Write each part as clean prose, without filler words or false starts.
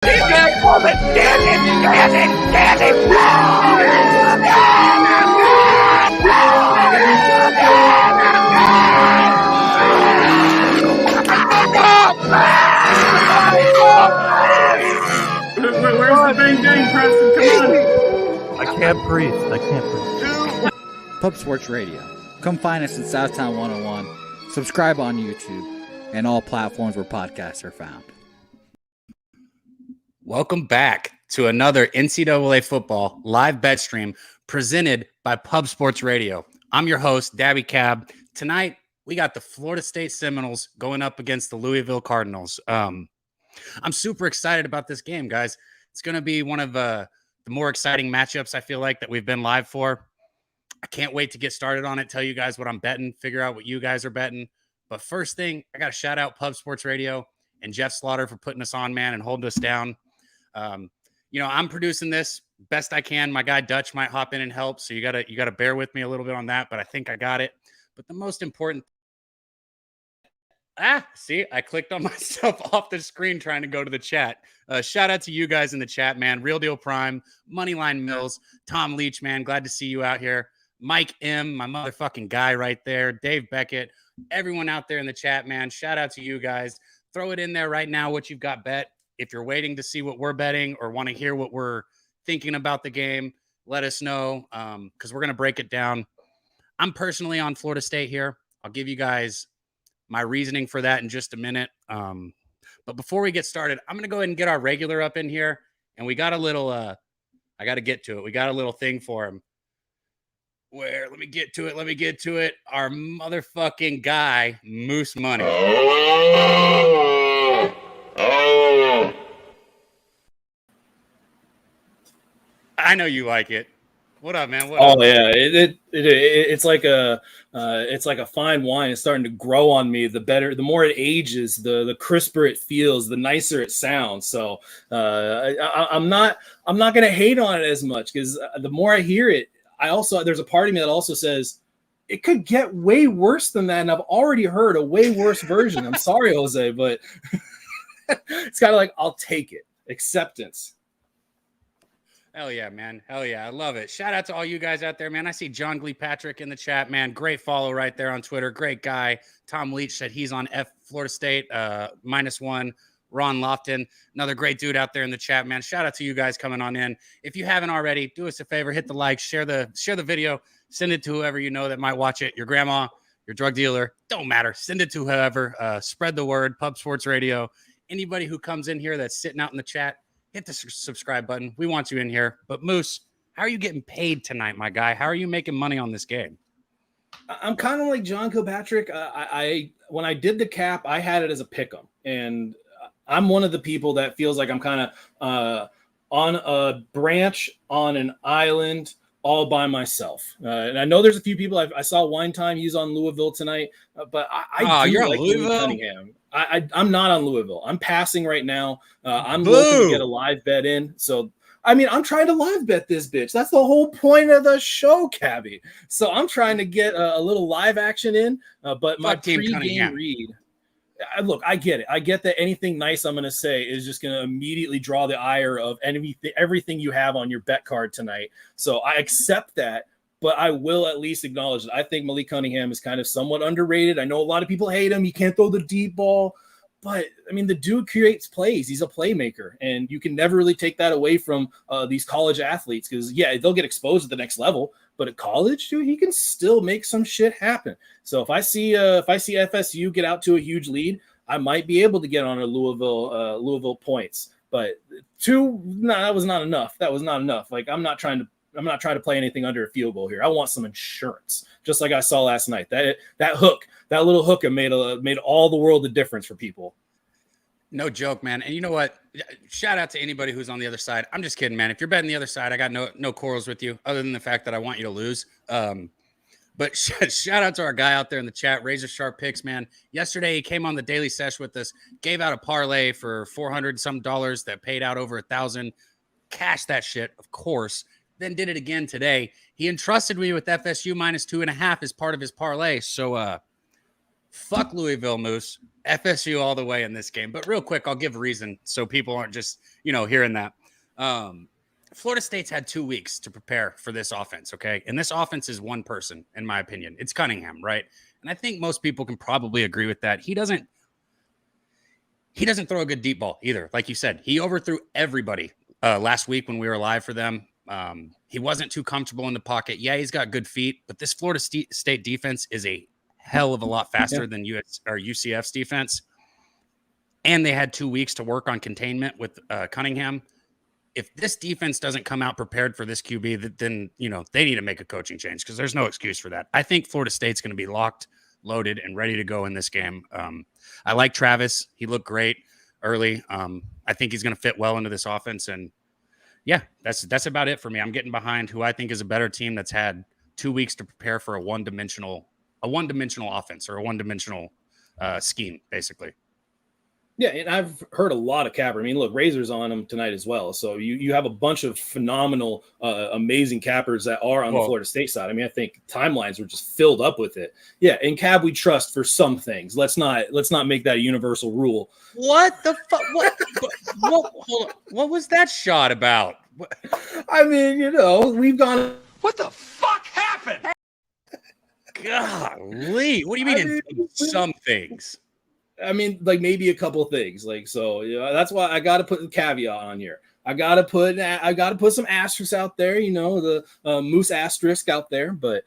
Where's the bang bang, Preston? Come on. I can't breathe. Pub Sports Radio. Come find us in Southtown 101. Subscribe on YouTube and all platforms where podcasts are found. Welcome back to another NCAA Football live bet stream presented by Pub Sports Radio. I'm your host, Dabby Cab. Tonight, we got the Florida State Seminoles going up against the Louisville Cardinals. I'm super excited about this game, guys. It's going to be one of the more exciting matchups, I feel like, that we've been live for. I can't wait to get started on it, tell you guys what I'm betting, figure out what you guys are betting. But first thing, I got to shout out Pub Sports Radio and Jeff Slaughter for putting us on, man, and holding us down. I'm producing this best I can. My guy Dutch might hop in and help, so you gotta bear with me a little bit on that, but I think I got it. But the most important, see, I clicked on myself off the screen trying to go to the chat. Shout out to you guys in the chat, man. Real Deal Prime, Moneyline Mills, Tom Leach, man. Glad to see you out here. Mike M, my motherfucking guy right there. Dave Beckett, everyone out there in the chat, man. Shout out to you guys. Throw it in there right now, what you've got bet. If you're waiting to see what we're betting or want to hear what we're thinking about the game, let us know because we're going to break it down. I'm personally on Florida State here. I'll give you guys my reasoning for that in just a minute. But before we get started, I'm going to go ahead and get our regular up in here. And we got a little, I got to get to it. We got a little thing for him. Let me get to it. Our motherfucking guy, Moose Money. I know you like it. What up, man? What up? Yeah, it's like a fine wine. It's starting to grow on me. The more it ages, the crisper it feels, the nicer it sounds. So I'm not gonna hate on it as much because the more I hear it, there's a part of me that also says it could get way worse than that, and I've already heard a way worse version. I'm sorry, Jose, but it's kind of like I'll take it. Acceptance. Hell yeah, man. Hell yeah. I love it. Shout out to all you guys out there, man. I see John Glee Patrick in the chat, man. Great follow right there on Twitter. Great guy. Tom Leach said he's on Florida State -1. Ron Lofton, another great dude out there in the chat, man. Shout out to you guys coming on in. If you haven't already, do us a favor, hit the like, share the video, send it to whoever you know that might watch it. Your grandma, your drug dealer, don't matter. Send it to whoever. Spread the word. Pub Sports Radio. Anybody who comes in here that's sitting out in the chat, hit the subscribe button. We want you in here. But Moose, how are you getting paid tonight, my guy? How are you making money on this game? I'm kind of like John Kilpatrick. When I did the cap, I had it as a pick'em, and I'm one of the people that feels like I'm kind of on a branch on an island all by myself. And I know there's a few people. I saw Wine Time. He's on Louisville tonight, but I do you're like on Louisville? Cunningham. I'm not on Louisville. I'm passing right now. I'm looking to get a live bet in. So, I mean, I'm trying to live bet this bitch. That's the whole point of the show, Cabby. So I'm trying to get a little live action in. But my pre-game read. Look, I get it. I get that anything nice I'm going to say is just going to immediately draw the ire of everything you have on your bet card tonight. So I accept that, but I will at least acknowledge that I think Malik Cunningham is kind of somewhat underrated. I know a lot of people hate him. He can't throw the deep ball. But, I mean, the dude creates plays. He's a playmaker, and you can never really take that away from these college athletes because, yeah, they'll get exposed at the next level. But at college, dude, he can still make some shit happen. So if I see FSU get out to a huge lead, I might be able to get on a Louisville points. But that was not enough. That was not enough. Like I'm not trying to play anything under a field goal here. I want some insurance, just like I saw last night. That little hook made all the world of difference for people. No joke, man. And you know what? Shout out to anybody who's on the other side. I'm just kidding, man. If you're betting the other side, I got no quarrels with you other than the fact that I want you to lose. But shout out to our guy out there in the chat, Razor Sharp Picks, man. Yesterday, he came on the daily sesh with us, gave out a parlay for $400 some that paid out over $1,000. Cashed that shit, of course. Then did it again today. He entrusted me with FSU -2.5 as part of his parlay. So, fuck Louisville, Moose. FSU all the way in this game. But real quick, I'll give reason so people aren't just, hearing that. Florida State's had 2 weeks to prepare for this offense, okay? And this offense is one person, in my opinion. It's Cunningham, right? And I think most people can probably agree with that. He doesn't throw a good deep ball either. Like you said, he overthrew everybody last week when we were live for them. He wasn't too comfortable in the pocket. Yeah, he's got good feet, but this Florida State defense is a hell of a lot faster than UCF's defense. And they had 2 weeks to work on containment with Cunningham. If this defense doesn't come out prepared for this QB, then, they need to make a coaching change because there's no excuse for that. I think Florida State's going to be locked, loaded, and ready to go in this game. I like Travis. He looked great early. I think he's going to fit well into this offense. And yeah, that's about it for me. I'm getting behind who I think is a better team that's had 2 weeks to prepare for a one-dimensional offense or a one-dimensional scheme, basically. Yeah, and I've heard a lot of capper. I mean, look, Razor's on them tonight as well. So you have a bunch of phenomenal, amazing cappers that are on the Florida State side. I mean, I think timelines were just filled up with it. Yeah, in Cab we trust for some things. Let's not make that a universal rule. What the fuck? What was that shot about? I mean, we've gone. What the fuck happened? Golly, what do you mean some things? I mean, like maybe a couple of things, that's why I got to put the caveat on here. I got to put some asterisks out there, the moose asterisk out there. But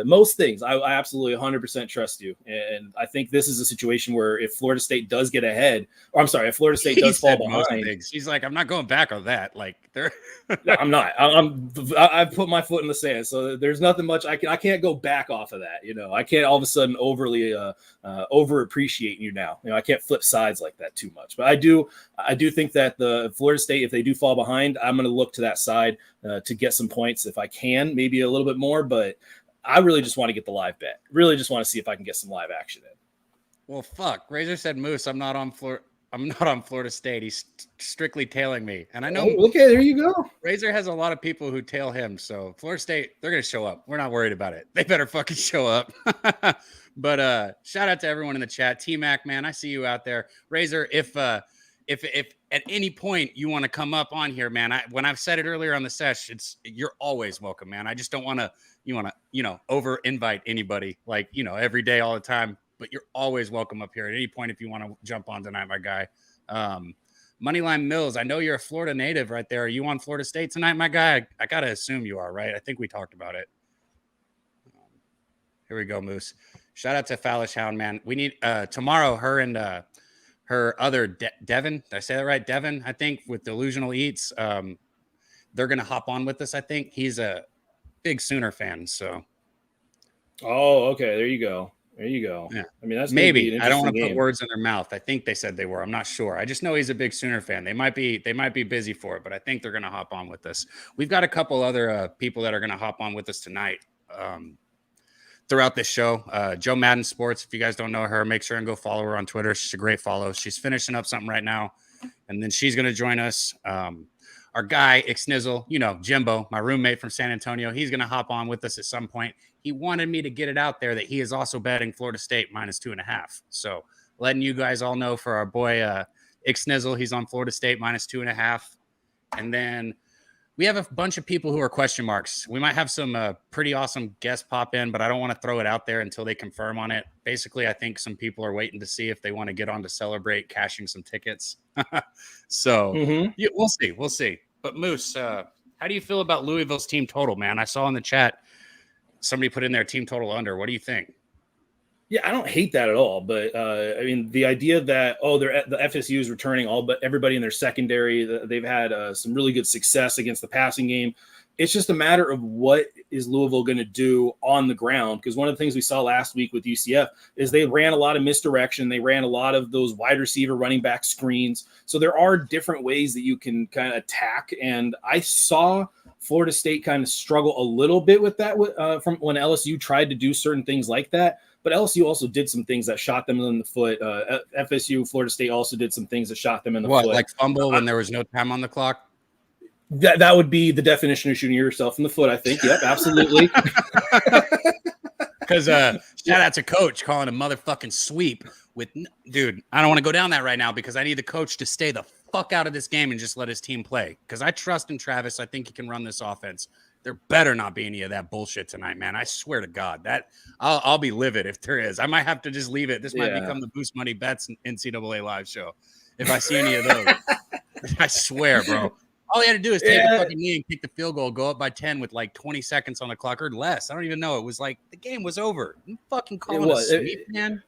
most things, I absolutely 100% trust you. And I think this is a situation where if Florida State does get ahead, if Florida State does fall behind, he's like, I'm not going back on that. Like they're, I'm not. I've put my foot in the sand, so there's nothing much I can't go back off of that. I can't all of a sudden overly over appreciate you now. I can't flip sides like that too much. But I do think that the Florida State, if they do fall behind, I'm going to look to that side to get some points if I can, maybe a little bit more. But I really just want to get the live bet. Really just want to see if I can get some live action in. Well, fuck. Razor said, Moose, I'm not on Florida State. He's strictly tailing me. And I know. Oh, okay, there you go. Razor has a lot of people who tail him. So Florida State, they're going to show up. We're not worried about it. They better fucking show up. But shout out to everyone in the chat. T-Mac, man, I see you out there. Razor, if at any point you want to come up on here, man, when I've said it earlier on the sesh, you're always welcome, man. I just don't want to, over invite anybody every day, all the time, but you're always welcome up here at any point. If you want to jump on tonight, my guy, Moneyline Mills. I know you're a Florida native right there. Are you on Florida State tonight, my guy? I got to assume you are, right? I think we talked about it. Here we go, Moose. Shout out to Fallish Hound, man. We need tomorrow, her and her other Devin. Did I say that right? Devin, I think, with Delusional Eats. They're going to hop on with us, I think. He's a big Sooner fan, so. Oh, okay. There you go. Yeah. I mean, that's maybe. I don't want to put words in their mouth. I think they said they were. I'm not sure. I just know he's a big Sooner fan. They might be busy for it, but I think they're going to hop on with us. We've got a couple other people that are going to hop on with us tonight. Throughout this show, Joe Madden Sports. If you guys don't know her, make sure and go follow her on Twitter. She's a great follow. She's finishing up something right now, and then she's going to join us. Our guy, Ixnizzle, Jimbo, my roommate from San Antonio, he's going to hop on with us at some point. He wanted me to get it out there that he is also betting Florida State -2.5. So letting you guys all know for our boy Ixnizzle, he's on Florida State -2.5. And then we have a bunch of people who are question marks. We might have some pretty awesome guests pop in, but I don't want to throw it out there until they confirm on it. Basically, I think some people are waiting to see if they want to get on to celebrate cashing some tickets. So yeah, we'll see. But Moose, how do you feel about Louisville's team total, man? I saw in the chat somebody put in their team total under. What do you think? Yeah, I don't hate that at all. But I mean, the idea that, the FSU is returning but everybody in their secondary, they've had some really good success against the passing game. It's just a matter of what is Louisville going to do on the ground. Because one of the things we saw last week with UCF is they ran a lot of misdirection. They ran a lot of those wide receiver running back screens. So there are different ways that you can kind of attack. And I saw Florida State kind of struggle a little bit with that from when LSU tried to do certain things like that. But LSU also did some things that shot them in the foot. FSU, Florida State also did some things that shot them in the foot. Like fumble when there was no time on the clock? That would be the definition of shooting yourself in the foot, I think. Yep, absolutely. Because shout out to Coach calling a motherfucking sweep dude, I don't want to go down that right now because I need the coach to stay the fuck out of this game and just let his team play. Because I trust in Travis. I think he can run this offense. There better not be any of that bullshit tonight, man. I swear to God that I'll be livid if there is. I might have to just leave it. This might become the Boost Money Bets NCAA live show if I see any of those. I swear, bro. All he had to do is take a fucking knee and kick the field goal, go up by 10 with like 20 seconds on the clock or less. I don't even know. It was like the game was over. You fucking calling us sweep, man.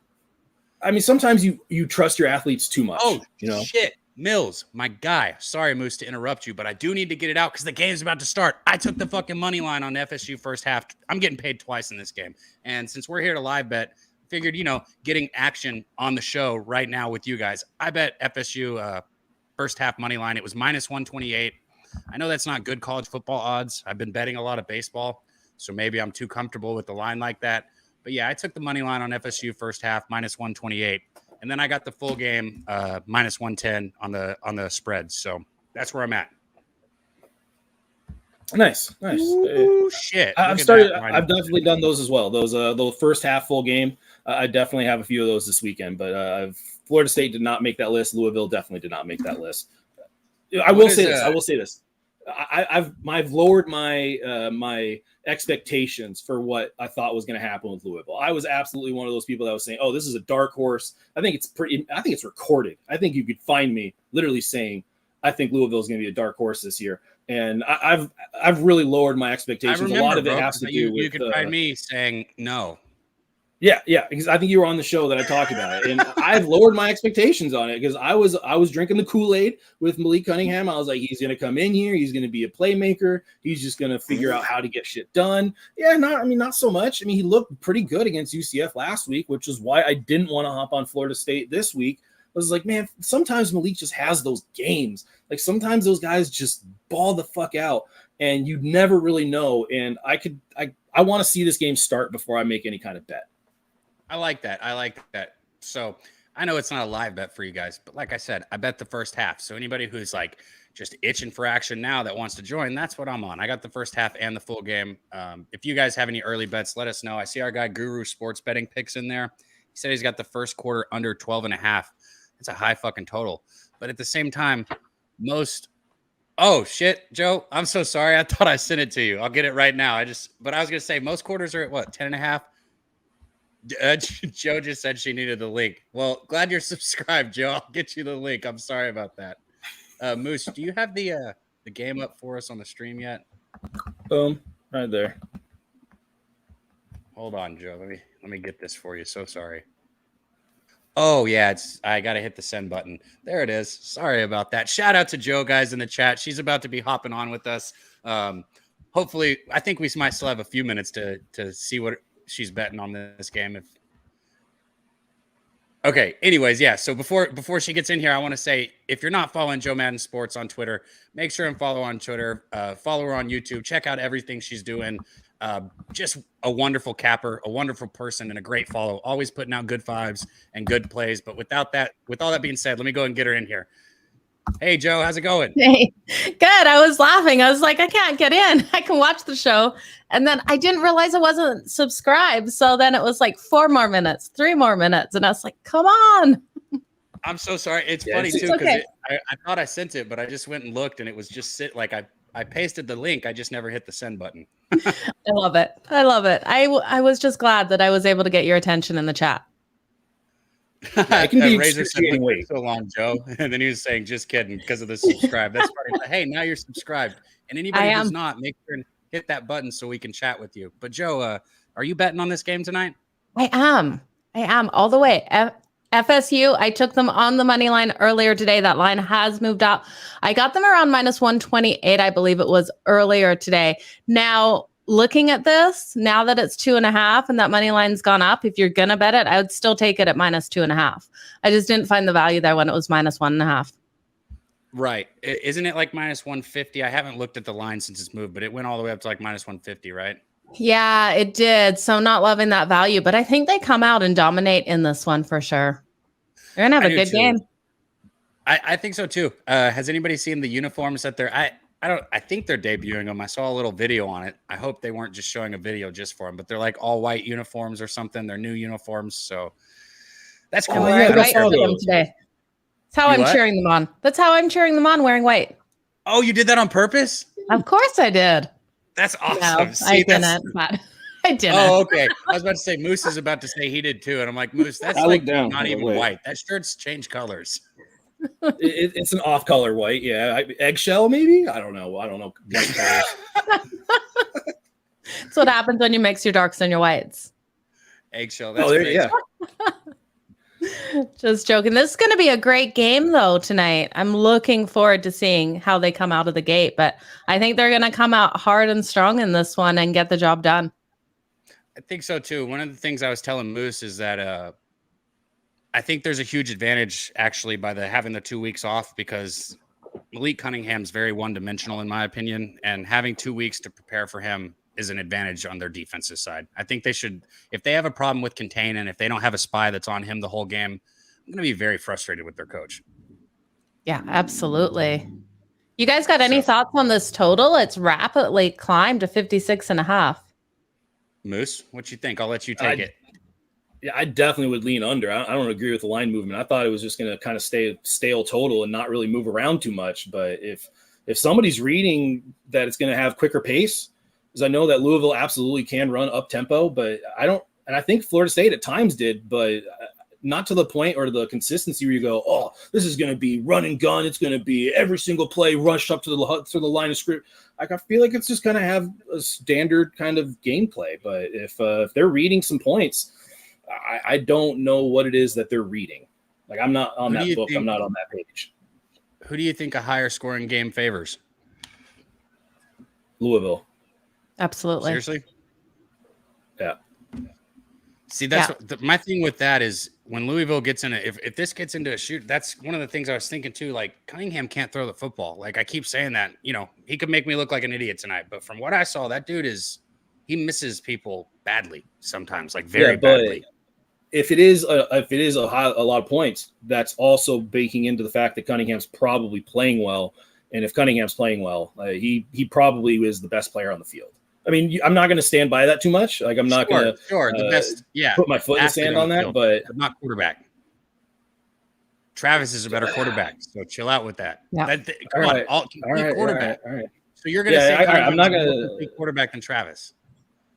I mean, sometimes you trust your athletes too much. Oh, you know? Shit. Mills, my guy. Sorry, Moose, to interrupt you, but I do need to get it out because the game's about to start. I took the fucking money line on FSU first half. I'm getting paid twice in this game. And since we're here to live bet, figured, getting action on the show right now with you guys. I bet FSU first half money line. It was minus 128. I know that's not good college football odds. I've been betting a lot of baseball, so maybe I'm too comfortable with the line like that. But yeah, I took the money line on FSU first half, minus 128. And then I got the full game, minus 110 on the spread. So that's where I'm at. Nice. Ooh, shit. I've definitely done those as well. Those the first half full game. I definitely have a few of those this weekend. But Florida State did not make that list. Louisville definitely did not make that list. I will say this. I've lowered my expectations for what I thought was going to happen with Louisville. I was absolutely one of those people that was saying, "Oh, this is a dark horse." I think it's recorded. I think you could find me literally saying, "I think Louisville is going to be a dark horse this year." And I've really lowered my expectations. Remember, a lot of it has to do with you could find me saying no. Yeah, because I think you were on the show that I talked about it, and I've lowered my expectations on it because I was drinking the Kool-Aid with Malik Cunningham. I was like, he's going to come in here, he's going to be a playmaker, he's just going to figure out how to get shit done. Yeah, not so much. I mean, he looked pretty good against UCF last week, which is why I didn't want to hop on Florida State this week. I was like, man, sometimes Malik just has those games. Like sometimes those guys just ball the fuck out, and you never really know. And I want to see this game start before I make any kind of bet. I like that. So I know it's not a live bet for you guys, but like I said, I bet the first half. So anybody who's like just itching for action now that wants to join, that's what I'm on. I got the first half and the full game. If you guys have any early bets, let us know. I see our guy Guru Sports Betting picks in there. He said he's got the first quarter under 12.5. It's a high fucking total. But at the same time, oh shit, Joe, I'm so sorry. I thought I sent it to you. I'll get it right now. But I was going to say most quarters are at what, 10.5? Joe just said she needed the link. Well, glad you're subscribed, Joe. I'll get you the link. I'm sorry about that. Moose, do you have the game up for us on the stream yet? Boom, right there. Hold on, Joe. Let me get this for you. So sorry. Oh yeah, I gotta hit the send button. There it is. Sorry about that. Shout out to Joe, guys, in the chat. She's about to be hopping on with us. Hopefully, I think we might still have a few minutes to see what she's betting on this game. Okay. Anyways, yeah. So before she gets in here, I want to say, if you're not following Joe Madden Sports on Twitter, make sure and follow on Twitter. Follow her on YouTube. Check out everything she's doing. Just a wonderful capper, a wonderful person, and a great follow. Always putting out good vibes and good plays. But with all that being said, let me go and get her in here. Hey, Joe, how's it going? Hey, good. I was laughing. I was like, I can't get in. I can watch the show. And then I didn't realize I wasn't subscribed. So then it was like 4 more minutes, 3 more minutes. And I was like, come on. I'm so sorry. It's funny, too, because I thought I sent it, but I just went and looked, and it was just I pasted the link. I just never hit the send button. I love it. I was just glad that I was able to get your attention in the chat. I can be Razor said, wait so long, Joe. And then he was saying, just kidding, because of the subscribe. That's funny. But hey, now you're subscribed. And anybody who's not, make sure and hit that button so we can chat with you. But Joe, are you betting on this game tonight? I am all the way. FSU, I took them on the money line earlier today. That line has moved up. I got them around minus 128, I believe it was earlier today. Now, looking at this, now that it's 2.5 and that money line's gone up, if you're going to bet it, I would still take it at minus 2.5. I just didn't find the value there when it was minus 1.5. Right. Isn't it like minus 150? I haven't looked at the line since it's moved, but it went all the way up to like minus 150, right? Yeah, it did. So not loving that value, but I think they come out and dominate in this one for sure. They're going to have a good game. I think so too. Has anybody seen the uniforms that they're, I think they're debuting them. I saw a little video on it. I hope they weren't just showing a video just for them, but they're like all white uniforms or something. They're new uniforms. So That's I'm cool. yeah, wearing I white saw for them those. today. That's how You I'm what? cheering them on. That's how I'm cheering them on, wearing white. Oh, you did that on purpose? Of course I did. That's No, awesome. I that's- didn't. But I didn't. Oh, okay. I was about to say Moose is about to say he did too, and I'm like, Moose, that's I like looked down. not I was even like, wait. white. That shirt's changed colors. It's an off-color white. Yeah, eggshell maybe. I don't know. White colors. That's what happens when you mix your darks and your whites. Eggshell. That's Oh, there, great. yeah. Just joking. This is going to be a great game, though, tonight. I'm looking forward to seeing how they come out of the gate, but I think they're going to come out hard and strong in this one and get the job done. I think so too. One of the things I was telling Moose is that I think there's a huge advantage actually by having the 2 weeks off, because Malik Cunningham's very one-dimensional in my opinion, and having 2 weeks to prepare for him is an advantage on their defensive side. I think they should, if they have a problem with contain and if they don't have a spy that's on him the whole game, I'm going to be very frustrated with their coach. Yeah, absolutely. You guys got any thoughts on this total? It's rapidly climbed to 56.5. Moose, what you think? I'll let you take it. Yeah, I definitely would lean under. I don't agree with the line movement. I thought it was just going to kind of stay stale total and not really move around too much. But if somebody's reading that it's going to have quicker pace, because I know that Louisville absolutely can run up tempo, but I think Florida State at times did, but not to the point or the consistency where you go, oh, this is going to be run and gun. It's going to be every single play rushed up to the line of script. Like, I feel like it's just going to have a standard kind of gameplay. But if they're reading some points, I don't know what it is that they're reading. Like, I'm not on that book. I'm not on that page. Who do you think a higher scoring game favors? Louisville. Absolutely. Seriously? Yeah. See, that's my thing with that is when Louisville gets in if this gets into a shoot, that's one of the things I was thinking too. Like, Cunningham can't throw the football. Like, I keep saying that, he could make me look like an idiot tonight, but from what I saw, that dude he misses people badly sometimes, like very badly. If it is a lot of points, that's also baking into the fact that Cunningham's probably playing well. And if Cunningham's playing well, he probably is the best player on the field. I mean, I'm not going to stand by that too much. Like, I'm not going to the best, put my foot in the sand on that, field, but not quarterback. Travis is a better quarterback, so chill out with that. Yeah. Come on, quarterback. All right. So you're going to say I'm not going to quarterback than Travis.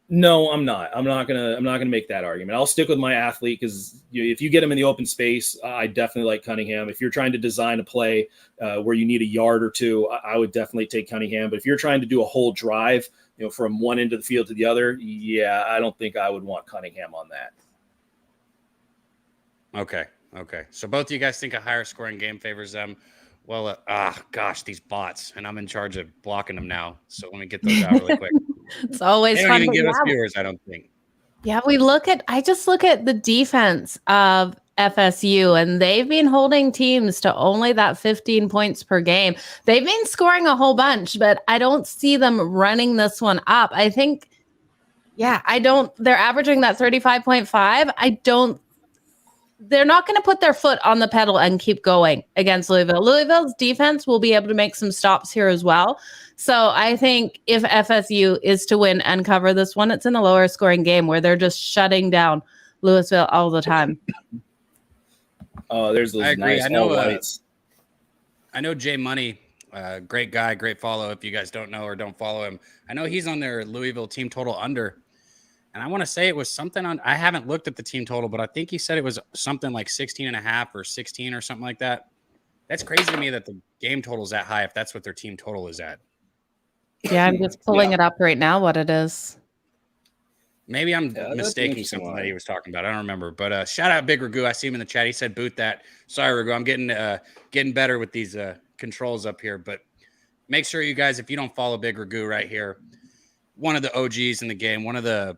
No, I'm not. I'm not gonna make that argument. I'll stick with my athlete because if you get him in the open space, I definitely like Cunningham. If you're trying to design a play where you need a yard or two, I would definitely take Cunningham. But if you're trying to do a whole drive, from one end of the field to the other, I don't think I would want Cunningham on that. Okay. So both of you guys think a higher scoring game favors them. Well, these bots, and I'm in charge of blocking them now. So let me get those out really quick. It's always they fun. don't even give us viewers, I don't think. Yeah, I just look at the defense of FSU, and they've been holding teams to only that 15 points per game. They've been scoring a whole bunch, but I don't see them running this one up. I think, they're averaging that 35.5. They're not going to put their foot on the pedal and keep going against Louisville. Louisville's defense will be able to make some stops here as well. So I think if FSU is to win and cover this one, it's in a lower scoring game where they're just shutting down Louisville all the time. Oh, there's those nice whites. I know Jay Money, great guy, great follow. If you guys don't know or don't follow him, I know he's on their Louisville team total under. And I want to say it was something I haven't looked at the team total, but I think he said it was something like 16.5 or 16 or something like that. That's crazy to me that the game total is that high if that's what their team total is at. Yeah, I'm just pulling it up right now, what it is. Maybe I'm mistaking something that he was talking about. I don't remember. But shout out Big Ragu. I see him in the chat. He said boot that. Sorry, Ragu. I'm getting better with these controls up here. But make sure you guys, if you don't follow Big Ragu right here, one of the OGs in the game, one of the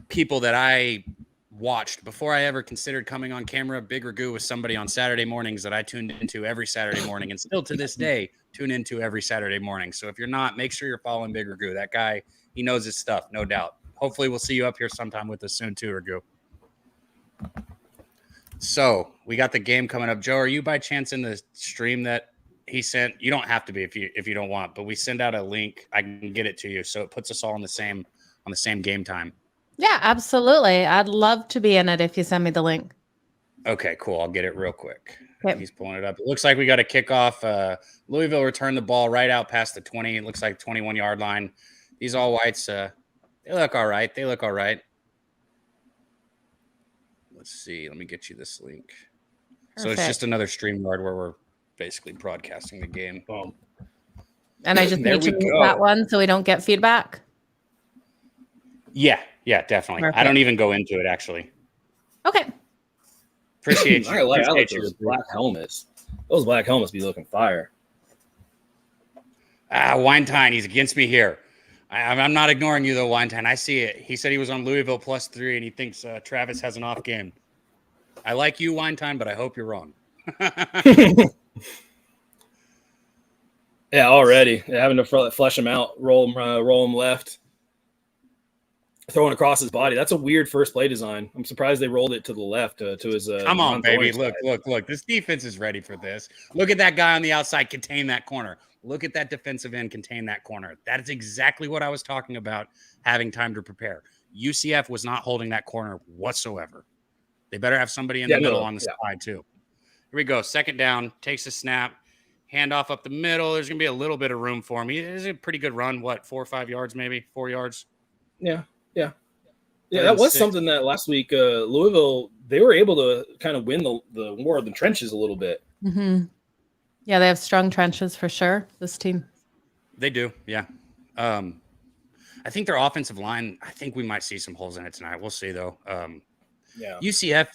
people that I watched before I ever considered coming on camera. Big Ragu was somebody on Saturday mornings that I tuned into every Saturday morning and still to this day tune into every Saturday morning. So if you're not, make sure you're following Big Ragu. That guy, he knows his stuff, no doubt. Hopefully we'll see you up here sometime with us soon too, Ragu. So we got the game coming up. Joe, are you by chance in the stream that he sent? You don't have to be if you don't want, but we send out a link. I can get it to you. So it puts us all on the same game time. Yeah, absolutely. I'd love to be in it if you send me the link. Okay, cool. I'll get it real quick. Okay. He's pulling it up. It looks like we got a kickoff. Louisville returned the ball right out past the 20. It looks like 21-yard line. These all whites, they look all right. They look all right. Let's see. Let me get you this link. So it's just another StreamYard where we're basically broadcasting the game. Boom. And I just There need to we mute go. that one so we don't get feedback. Yeah, definitely. Perfect. I don't even go into it, actually. Okay. Appreciate you. I like Appreciate those you. black helmets. Those black helmets be looking fire. Winetine, he's against me here. I'm not ignoring you, though, Winetine. I see it. He said he was on Louisville +3, and he thinks Travis has an off game. I like you, Winetine, but I hope you're wrong. Yeah, already having to flesh him out, roll him left, throwing across his body. That's a weird first play design. I'm surprised they rolled it to the left to his. Come on, baby! side. Look! This defense is ready for this. Look at that guy on the outside contain that corner. Look at that defensive end contain that corner. That is exactly what I was talking about. Having time to prepare. UCF was not holding that corner whatsoever. They better have somebody in the middle on the side too. Here we go. Second down. Takes a snap. Handoff up the middle. There's going to be a little bit of room for him. It's a pretty good run. What, 4 or 5 yards, maybe 4 yards? Yeah. That was something that last week Louisville, they were able to kind of win the war of the trenches a little bit. Mm-hmm. Yeah, they have strong trenches for sure, this team. They do, yeah. I think their offensive line, I think we might see some holes in it tonight. We'll see, though. UCF,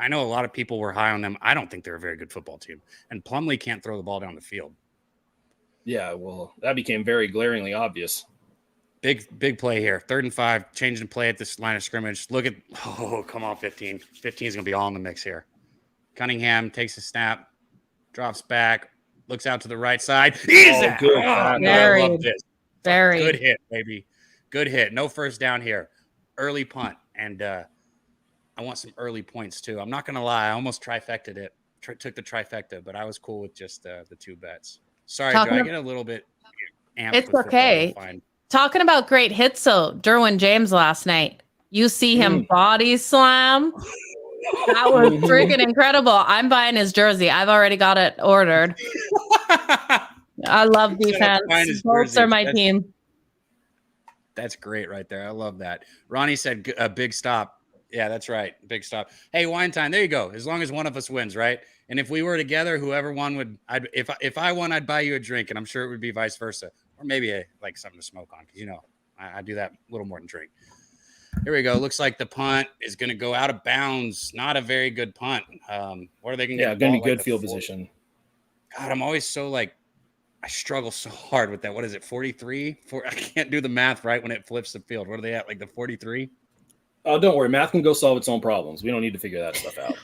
I know a lot of people were high on them. I don't think they're a very good football team. And Plumlee can't throw the ball down the field. Yeah, well, that became very glaringly obvious. Big play here. 3rd and 5, changing the play at this line of scrimmage. Look at, come on, 15. 15 is going to be all in the mix here. Cunningham takes a snap, drops back, looks out to the right side. Good. I love this. Very good hit, baby. Good hit. No first down here. Early punt. And I want some early points, too. I'm not going to lie. I almost trifected it. Took the trifecta, but I was cool with just the 2 bets. Sorry, Joe. I get a little bit amped. It's okay. Talking about great hits, though, Derwin James last night. You see him body slam. That was freaking incredible. I'm buying his jersey. I've already got it ordered. I love defense. Bolts are my team. That's great right there. I love that. Ronnie said a big stop. Yeah, that's right. Big stop. Hey, Winetime, there you go. As long as one of us wins, right? And if we were together, whoever won would. If I won, I'd buy you a drink, and I'm sure it would be vice versa, or maybe something to smoke on, because I do that a little more than drink. Here we go. Looks like the punt is going to go out of bounds. Not a very good punt. What are they going to get? Yeah, going to be good field position. God, I'm always so I struggle so hard with that. What is it, 43? I can't do the math right when it flips the field. What are they at, like the 43? Oh, don't worry. Math can go solve its own problems. We don't need to figure that stuff out.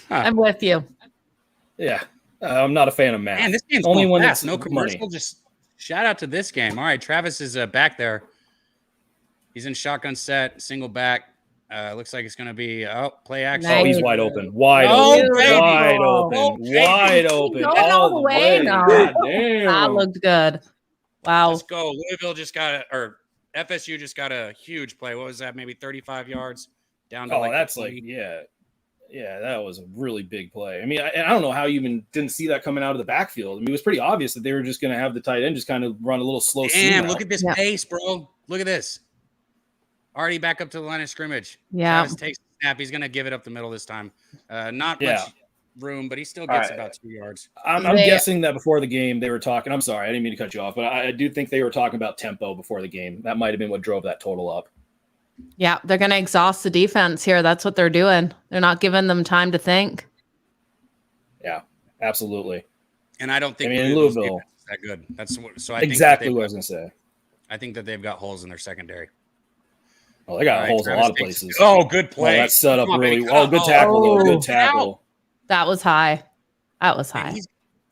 I'm with you. Yeah. I'm not a fan of math. Man, this game's only one fast. No commercial. Money. Just shout out to this game. All right, Travis is back there. He's in shotgun set, single back. Looks like it's going to be play action. Nice. Oh, he's wide open. Wide open. Going all the way. No. That looked good. Wow. Let's go. Louisville just got FSU just got a huge play. What was that? Maybe 35 yards down to that's yeah, that was a really big play. I mean, I don't know how you even didn't see that coming out of the backfield. I mean, it was pretty obvious that they were just going to have the tight end just kind of run a little slow. Damn, look at this pace, bro. Look at this. Already back up to the line of scrimmage. Yeah. Travis takes the snap. He's going to give it up the middle this time. Not much room, but he still gets about 2 yards. I'm guessing that before the game they were talking. I'm sorry, I didn't mean to cut you off, but I do think they were talking about tempo before the game. That might have been what drove that total up. Yeah, they're going to exhaust the defense here. That's what they're doing. They're not giving them time to think. Yeah, absolutely. And I don't think Louisville is that good. That's what. So I exactly what I was going to say. I think that they've got holes in their secondary. Oh, they got holes in a lot of places. Oh, good play. That's set up really well. Good tackle, though. Good tackle. That was high. That was high.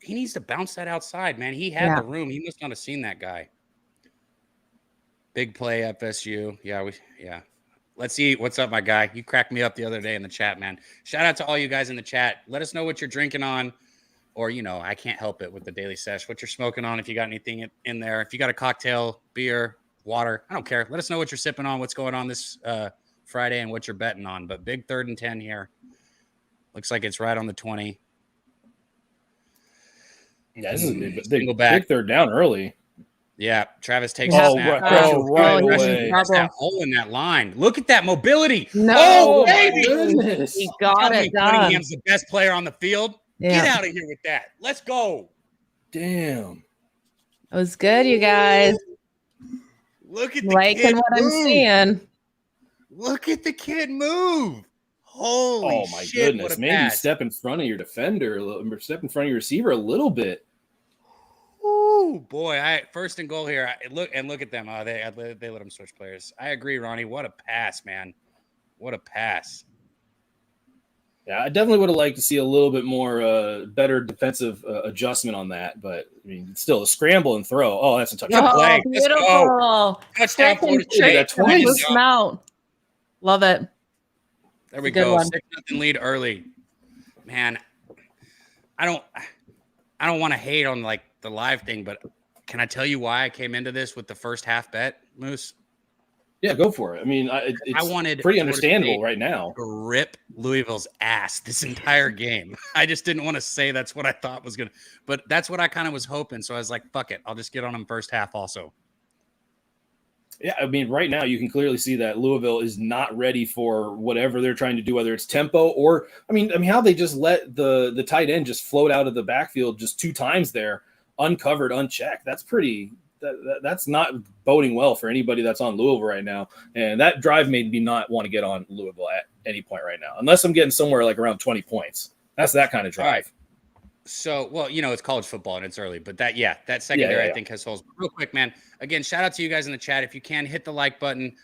He needs to bounce that outside, man. He had the room. He must not have seen that guy. Big play, FSU. Yeah. Let's see. What's up, my guy? You cracked me up the other day in the chat, man. Shout out to all you guys in the chat. Let us know what you're drinking on. Or, I can't help it with the Daily Sesh. What you're smoking on, if you got anything in there. If you got a cocktail, beer, water, I don't care. Let us know what you're sipping on, what's going on this Friday and what you're betting on. But big 3rd and 10 here. Looks like it's right on the 20. Yeah, this is a big third down early. Yeah, Travis takes a snap. Right away. That's that hole in that line. Look at that mobility. No, baby. Goodness. He got it done. Cunningham's the best player on the field. Yeah. Get out of here with that. Let's go. Damn. It was good, you guys. Look at the Liking kid what I'm move. seeing. Look at the kid move. Holy my shit, goodness. what a Maybe pass. step in front of your defender, step in front of your receiver a little bit. Ooh, boy. First and goal here. Look at them. Oh, they let them switch players. I agree, Ronnie. What a pass, man. What a pass. Yeah, I definitely would have liked to see a little bit more better defensive adjustment on that. But, I mean, still a scramble and throw. Oh, that's a touchdown. Oh, play. Let's go. beautiful. Touchdown, Florida State. Push them out. Love it. There we Good go. one. 6-0 lead early. Man, I don't want to hate on like the live thing, but can I tell you why I came into this with the first half bet, Moose? Yeah, go for it. I mean, it's wanted pretty Florida understandable State right now. to rip Louisville's ass this entire game. I just didn't want to say that's what I thought was going to, but that's what I kind of was hoping. So I was like, fuck it. I'll just get on them first half also. Yeah, I mean, right now you can clearly see that Louisville is not ready for whatever they're trying to do, whether it's tempo or, I mean, how they just let the tight end just float out of the backfield just 2 times there, uncovered, unchecked. That's pretty. That's not boding well for anybody that's on Louisville right now. And that drive made me not want to get on Louisville at any point right now, unless I'm getting somewhere like around 20 points. That's that kind of drive. Right. So, well, it's college football and it's early, but that secondary, I think has holes. Real quick, man. Again, shout out to you guys in the chat. If you can, hit the like button,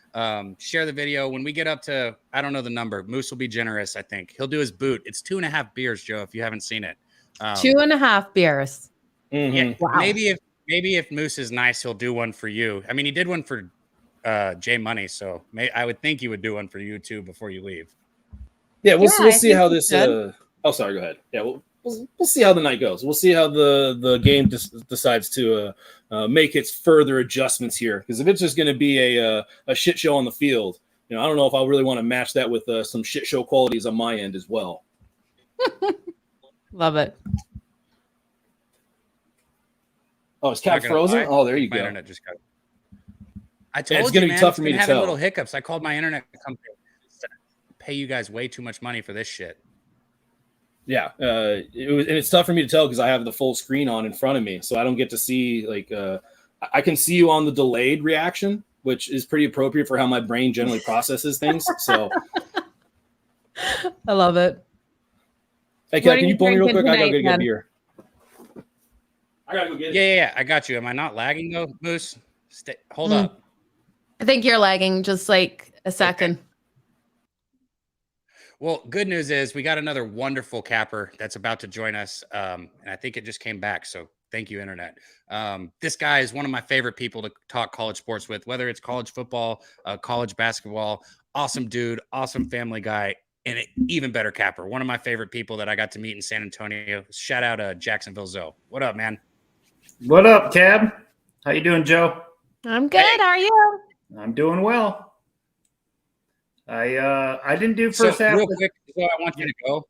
share the video. When we get up to, I don't know the number, Moose will be generous, I think. He'll do his boot. It's 2.5 beers, Joe, if you haven't seen it. 2.5 beers. Mm-hmm. Yeah, Wow. Maybe if Moose is nice, he'll do one for you. I mean, he did one for Jay Money, so I would think he would do one for you too before you leave. Yeah, we'll see how this. should. Sorry, go ahead. Yeah, we'll see how the night goes. We'll see how the game decides to make its further adjustments here. Because if it's just going to be a shit show on the field, I don't know if I really want to match that with some shit show qualities on my end as well. Love it. Oh, is Cap frozen? Oh, there you My go. internet just got. I told it's going to be tough for me to having tell. little hiccups. I called my internet company. Pay you guys way too much money for this shit. Yeah, and it's tough for me to tell because I have the full screen on in front of me, so I don't get to see I can see you on the delayed reaction, which is pretty appropriate for how my brain generally processes things. So, I love it. hey, Kat, can you pull me real quick? I gotta go get a beer. I gotta go get it. Yeah, I got you. Am I not lagging though, Moose? Hold up. I think you're lagging just like a second. Okay. Well, good news is we got another wonderful capper that's about to join us. And I think it just came back. So thank you, Internet. This guy is one of my favorite people to talk college sports with, whether it's college football, college basketball. Awesome dude, awesome family guy, and an even better capper. One of my favorite people that I got to meet in San Antonio. Shout out Jacksonville Zoe. What up, man? What up, Cab? How you doing, Joe? I'm good. How are you? I'm doing well. I didn't do first half. Real quick, so I want you to go.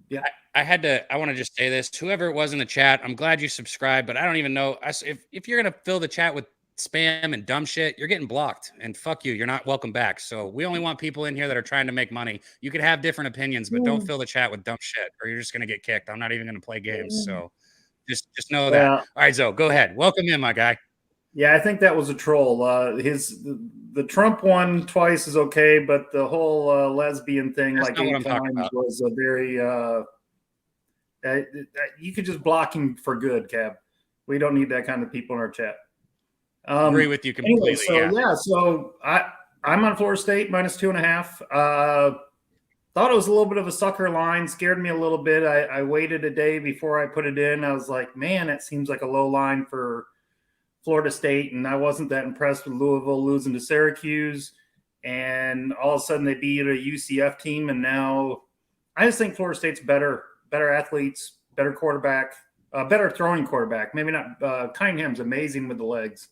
Yeah. I want to just say this. Whoever it was in the chat, I'm glad you subscribed, but I don't even know. If you're going to fill the chat with spam and dumb shit, you're getting blocked. And fuck you. You're not welcome back. So we only want people in here that are trying to make money. You could have different opinions, but don't fill the chat with dumb shit or you're just going to get kicked. I'm not even going to play games. So just know that. All right, Zoe, go ahead. Welcome in, my guy. Yeah, I think that was a troll. The Trump one twice is okay, but the whole lesbian thing, That's like not what 8 I'm talking times, about. was a very. You could just block him for good, Cab. We don't need that kind of people in our chat. Agree with you completely. Anyway, so I'm on Florida State -2.5. Thought it was a little bit of a sucker line. Scared me a little bit. I waited a day before I put it in. I was like, man, that seems like a low line for Florida State, and I wasn't that impressed with Louisville losing to Syracuse. And all of a sudden they beat a UCF team, and now I just think Florida State's better athletes, better quarterback, better throwing quarterback. Maybe not. Cunningham's amazing with the legs.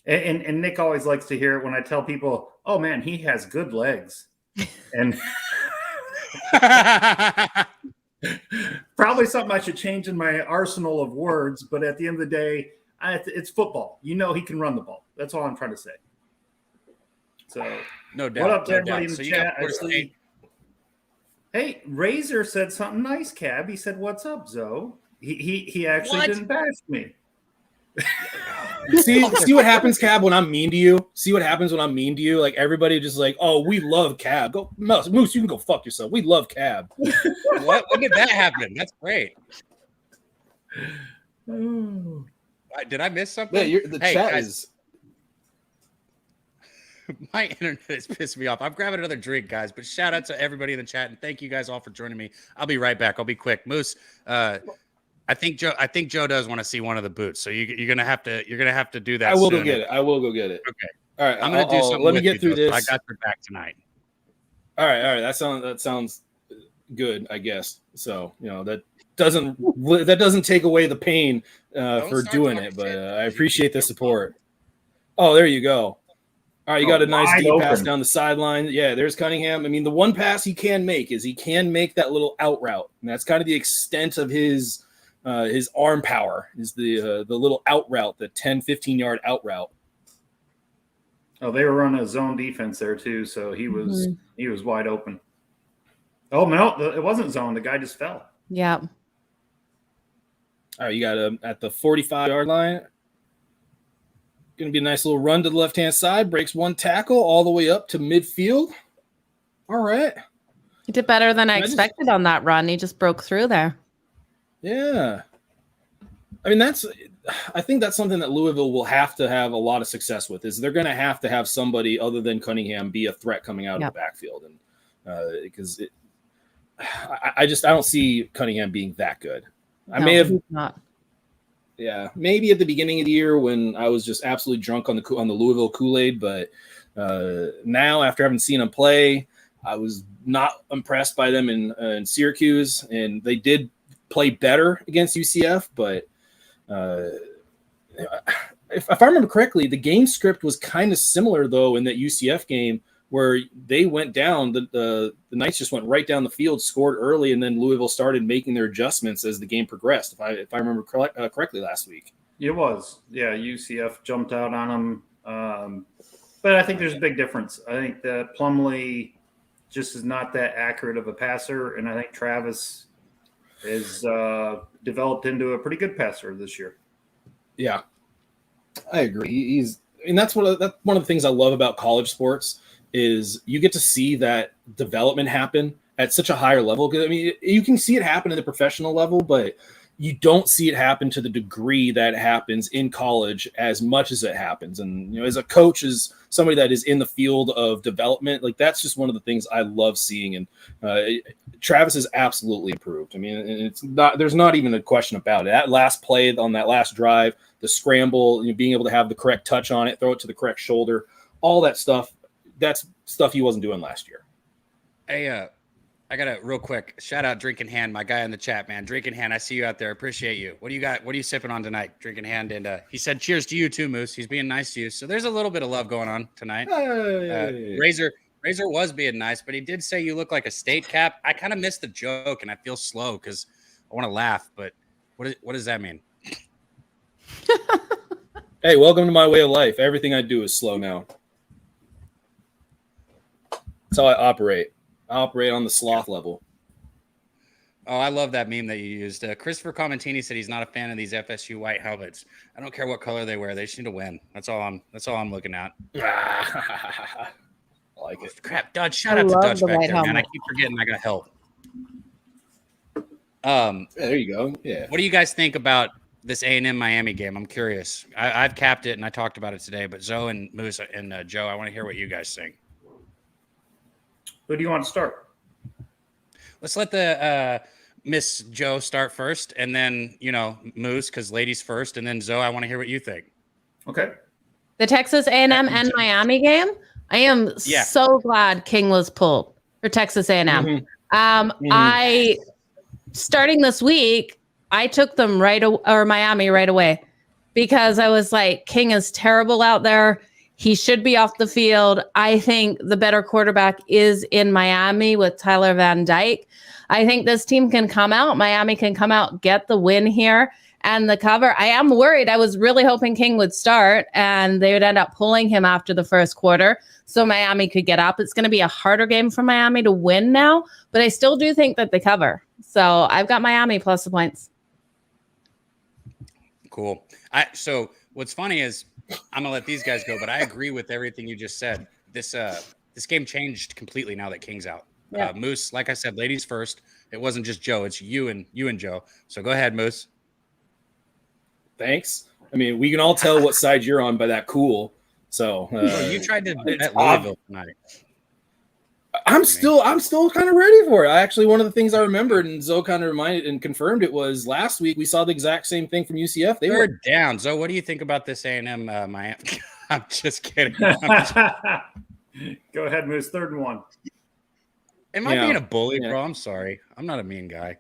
And Nick always likes to hear it when I tell people, "Oh man, he has good legs," and probably something I should change in my arsenal of words. But at the end of the day, it's football. He can run the ball. That's all I'm trying to say. So, no doubt. what up to no everybody doubt. in the So chat? I see. Hey, Razor said something nice, Cab. He said, "What's up, Zoe?" He actually didn't bash me. See what happens, Cab, when I'm mean to you? See what happens when I'm mean to you? Like, everybody just like, oh, we love Cab. Go Moose, you can go fuck yourself. We love Cab. What? When did that happen? That's great. Did I miss something? Yeah, the chat guys, is... My internet is pissing me off. I'm grabbing another drink, guys, but shout out to everybody in the chat, and thank you guys all for joining me. I'll be right back. I'll be quick. Moose, I think Joe does want to see one of the boots, so you're gonna have to do that. I will soon. go get it. I will go get it. Okay. All right. I'm gonna do something. Let me get through this. I got your back tonight. All right. That sounds good, I guess. So that doesn't take away the pain for doing it, but I appreciate the support. Oh, there you go. All right, you got a nice deep pass down the sideline. Yeah, there's Cunningham. I mean, the one pass he can make is he can make that little out route, and that's kind of the extent of his arm power is the little out route, the 10, 15-yard out route. Oh, they were running a zone defense there too, so he was wide open. Oh no, it wasn't zone. The guy just fell. Yeah. All right, you got him at the 45-yard line. Going to be a nice little run to the left-hand side. Breaks one tackle all the way up to midfield. All right. He did better than I expected on that run. He just broke through there. Yeah. I mean, I think that's something that Louisville will have to have a lot of success with, is they're going to have somebody other than Cunningham be a threat coming out of the backfield. And because I don't see Cunningham being that good. He's not. Yeah, maybe at the beginning of the year when I was just absolutely drunk on the Louisville Kool-Aid, but now after having seen them play, I was not impressed by them in Syracuse, and they did play better against UCF. But if I remember correctly, the game script was kind of similar though in that UCF game, where they went down, the Knights just went right down the field, scored early, and then Louisville started making their adjustments as the game progressed, if I remember correctly last week. It was. Yeah, UCF jumped out on them. But I think there's a big difference. I think that Plumlee just is not that accurate of a passer, and I think Travis is developed into a pretty good passer this year. Yeah, I agree. That's one of the things I love about college sports, is you get to see that development happen at such a higher level. Because I mean, you can see it happen at the professional level, but you don't see it happen to the degree that happens in college as much as it happens. And as a coach, as somebody that is in the field of development, like that's just one of the things I love seeing. And Travis has absolutely improved. I mean, there's not even a question about it. That last play on that last drive, the scramble, being able to have the correct touch on it, throw it to the correct shoulder, all that stuff. That's stuff he wasn't doing last year. Hey, I got a real quick shout out Drinking Hand, my guy in the chat, man. Drinking Hand, I see you out there. Appreciate you. What do you got? What are you sipping on tonight? Drinking Hand. And he said cheers to you too, Moose. He's being nice to you. So there's a little bit of love going on tonight. Hey. Razor was being nice, but he did say you look like a state cap. I kind of missed the joke and I feel slow because I want to laugh, but what does that mean? Hey, welcome to my way of life. Everything I do is slow now. That's how I operate. I operate on the sloth level. Oh, I love that meme that you used. Christopher Commentini said he's not a fan of these FSU white helmets. I don't care what color they wear; they just need to win. That's all I'm looking at. I like it. Crap, Dutch! Shout out to Dutch back there, man. I keep forgetting I got help. There you go. Yeah. What do you guys think about this A&M Miami game? I'm curious. I've capped it and I talked about it today, but Zoe and Moose and Joe, I want to hear what you guys think. Who do you want to start? Let's let the Miss Joe start first, and then Moose, because ladies first, and then Zoe. I want to hear what you think. Okay. The Texas A&M and Miami game. I am so glad King was pulled for Texas A&M. Mm-hmm. Starting this week, I took them Miami right away. because I was like, King is terrible out there. He should be off the field. I think the better quarterback is in Miami with Tyler Van Dyke. I think this team can come out. Miami can come out, get the win here. And the cover, I am worried. I was really hoping King would start and they would end up pulling him after the first quarter so Miami could get up. It's going to be a harder game for Miami to win now, but I still do think that they cover. So I've got Miami plus the points. Cool. So what's funny is I'm gonna let these guys go, but I agree with everything you just said. This game changed completely now that King's out. Yeah. Moose, like I said, ladies first. It wasn't just Joe; it's you and Joe. So go ahead, Moose. Thanks. I mean, we can all tell what side you're on by that cool. So you tried to bet Louisville tonight. I'm still kind of ready for it. One of the things I remembered, and Zoe kind of reminded and confirmed it, was last week we saw the exact same thing from UCF. They were down. Zoe, what do you think about this A&M Miami? I'm just kidding. Go ahead, Moose. 3rd and 1. Am I being a bully, bro? I'm sorry. I'm not a mean guy.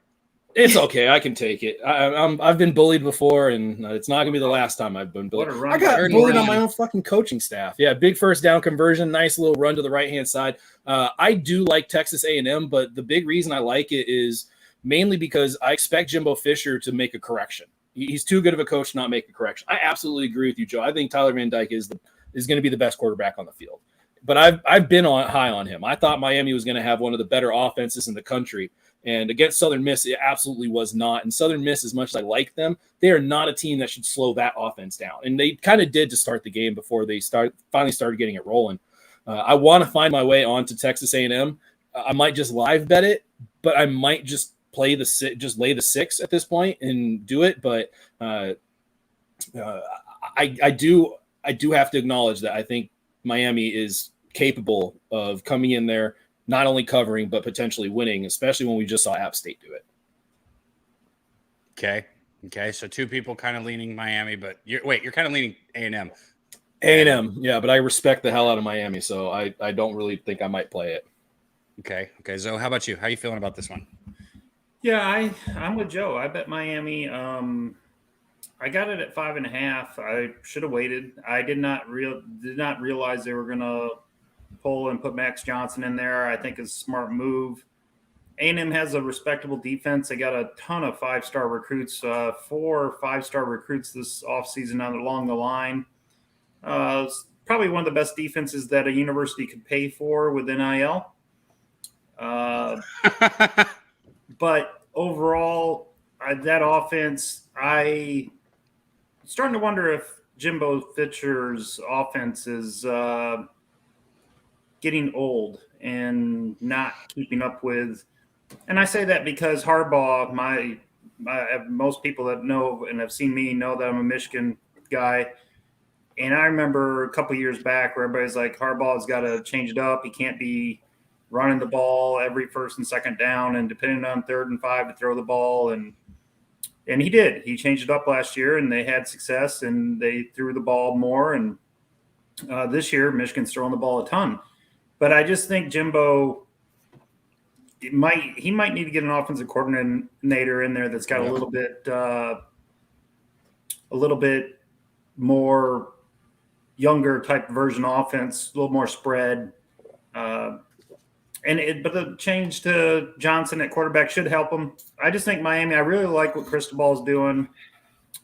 It's okay. I can take it. I've been bullied before, and it's not gonna be the last time I've been bullied. I got bullied on my own fucking coaching staff. Yeah, big first down conversion, nice little run to the right hand side. I do like Texas A&M, but the big reason I like it is mainly because I expect Jimbo Fisher to make a correction. He's too good of a coach to not make a correction. I absolutely agree with you, Joe. I think Tyler Van Dyke is going to be the best quarterback on the field. But I've been high on him. I thought Miami was going to have one of the better offenses in the country. And against Southern Miss, it absolutely was not. And Southern Miss, as much as I like them, they are not a team that should slow that offense down. And they kind of did to start the game before they finally started getting it rolling. I want to find my way onto Texas A&M. I might just live bet it, but I might just lay the 6 at this point and do it. But I do have to acknowledge that I think Miami is capable of coming in there, not only covering, but potentially winning, especially when we just saw App State do it. Okay. So 2 people kind of leaning Miami, but you're kind of leaning A&M. A&M, yeah, but I respect the hell out of Miami, so I don't really think I might play it. Okay. Zoe, how about you? How are you feeling about this one? Yeah, I'm with Joe. I bet Miami. I got it at 5.5. I should have waited. I did not realize they were going to pull and put Max Johnson in there. I think it's a smart move. A&M has a respectable defense. They got a ton of 5-star recruits, 4 5-star recruits this offseason along the line. It's probably one of the best defenses that a university could pay for with NIL. But overall, that offense, I'm starting to wonder if Jimbo Fisher's offense is getting old and not keeping up with. And I say that because Harbaugh, most people that know and have seen me know that I'm a Michigan guy. And I remember a couple of years back where everybody's like, Harbaugh's got to change it up. He can't be running the ball every 1st and 2nd down and depending on 3rd and 5 to throw the ball. And he did. He changed it up last year, and they had success, and they threw the ball more. And this year, Michigan's throwing the ball a ton. But I just think Jimbo might need to get an offensive coordinator in there that's got a little bit more younger type version offense, a little more spread. But the change to Johnson at quarterback should help them. I just think Miami, I really like what Cristobal's doing.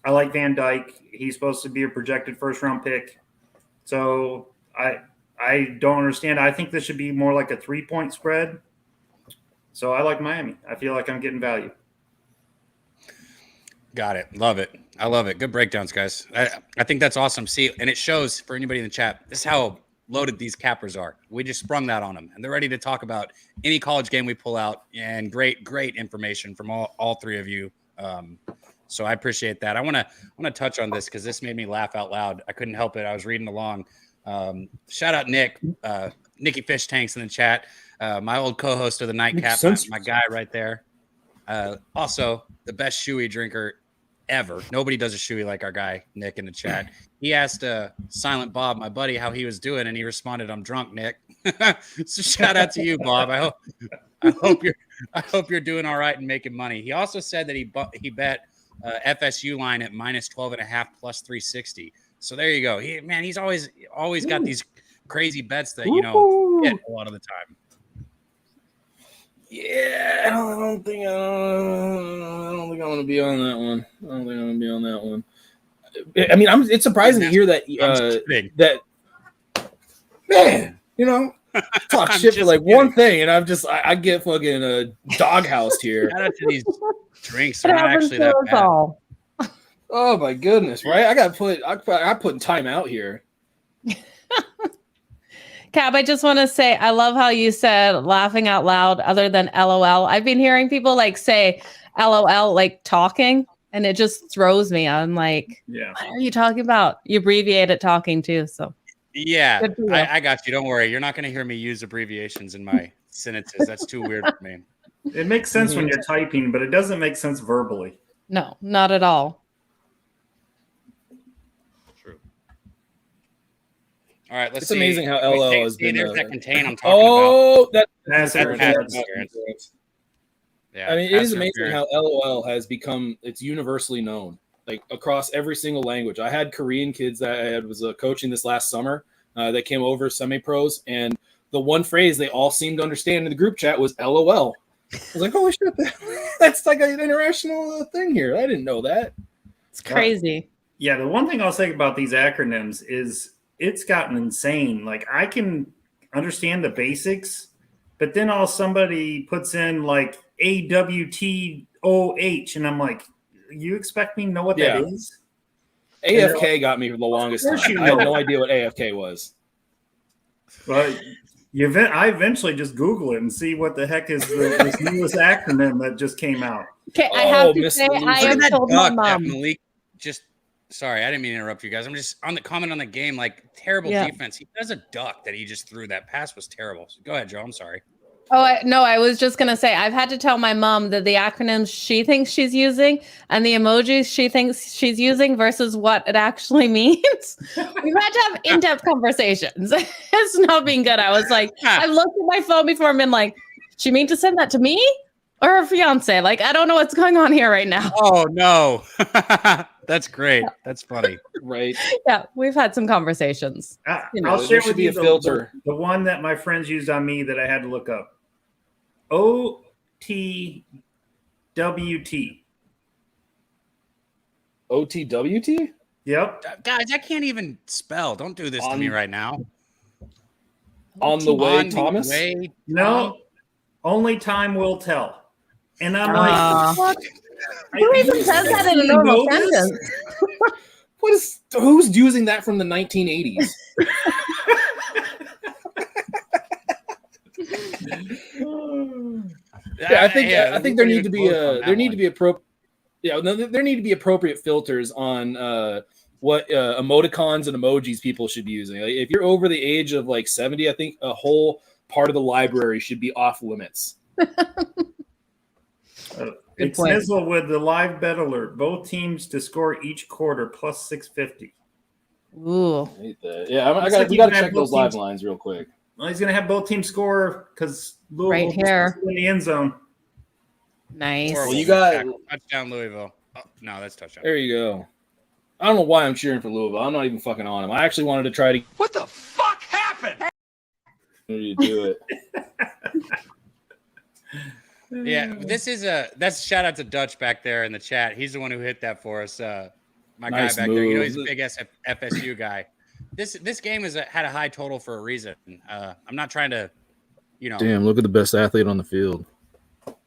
I like Van Dyke. He's supposed to be a projected 1st-round pick. So I don't understand. I think this should be more like a 3-point spread. So I like Miami. I feel like I'm getting value. Got it. Love it. I love it. Good breakdowns, guys. I think that's awesome. See, and it shows for anybody in the chat, this is how loaded these cappers are. We just sprung that on them, and they're ready to talk about any college game we pull out, and great information from all 3 of you. So I appreciate that. I want to touch on this because this made me laugh out loud. I couldn't help it. I was reading along. Shout out Nicky Fish Tanks in the chat. My old co-host of the Nightcap, my guy right there. Also, the best shoey drinker ever. Nobody does a shoey like our guy Nick in the chat. He asked Silent Bob, my buddy, how he was doing, and he responded, "I'm drunk, Nick." So shout out to you, Bob. I hope you're doing all right and making money. He also said that he bet FSU line at minus 12.5 plus 360. So there you go. He's always got these crazy bets that hit a lot of the time. Yeah, I don't think I'm going to be on that one. I don't think I'm going to be on that one. I mean, it's surprising to hear that that man, talk shit for like one thing, and I get fucking doghoused here. Shout out to these drinks. They're not actually that bad. Oh my goodness, right? I put in time out here. Cab, I just want to say, I love how you said laughing out loud other than LOL. I've been hearing people say LOL like talking, and it just throws me. I'm like, what are you talking about? You abbreviate it talking too. So yeah, I got you. Don't worry. You're not going to hear me use abbreviations in my sentences. That's too weird for me. It makes sense when you're typing, but it doesn't make sense verbally. No, not at all. All right, let's it's see. It's amazing how LL has been. There's that contain I'm talking about. That's experience. Yeah, I mean, it is amazing how LOL has become. It's universally known, like across every single language. I had Korean kids that I was coaching this last summer that came over semi-pros, and the one phrase they all seemed to understand in the group chat was LOL. I was like, holy shit, that's like an international thing here. I didn't know that. It's crazy. Yeah, the one thing I'll say about these acronyms is it's gotten insane. Like, I can understand the basics, but then somebody puts in like AWTOH, and I'm like, you expect me to know what that is? AFK got me for the longest time. I had no idea what AFK was. Well, I eventually just Google it and see what the heck is this newest acronym that just came out. Okay, I have to say, I have told my mom. Malik sorry, I didn't mean to interrupt you guys. I'm just on the comment on the game, like terrible defense. He does a duck that he just threw. That pass was terrible. So go ahead, Joe. I'm sorry. I was just going to say, I've had to tell my mom that the acronyms she thinks she's using and the emojis she thinks she's using versus what it actually means. We've had to have in-depth conversations. It's not being good. I was like, I looked at my phone before and been like, she mean to send that to me or her fiance? Like, I don't know what's going on here right now. Oh, no. That's great. That's funny. Right. Yeah, we've had some conversations. I'll share with you the one that my friends used on me that I had to look up. OTWT. OTWT? Yep. Guys, I can't even spell. Don't do this to me right now. On the way, Thomas? No. Only time will tell. And I'm like, who even says that in a normal sentence? Who's using that from the 1980s? I think there need to be appropriate filters on what emoticons and emojis people should be using. Like, if you're over the age of like 70, I think a whole part of the library should be off limits. It's Nizzle with the live bet alert. Both teams to score each quarter plus 650. Ooh. Yeah, we got to check those live lines real quick. Well, he's going to have both teams score because Louisville right here in the end zone. Nice. Well, you got touchdown Louisville. Oh, no, that's touchdown. There you go. I don't know why I'm cheering for Louisville. I'm not even fucking on them. I actually wanted to try to. What the fuck happened? You do it. Yeah, that's shout out to Dutch back there in the chat. He's the one who hit that for us. My nice guy back move. there. He's a big FSU guy. This game had a high total for a reason. I'm not trying to, Damn, look at the best athlete on the field.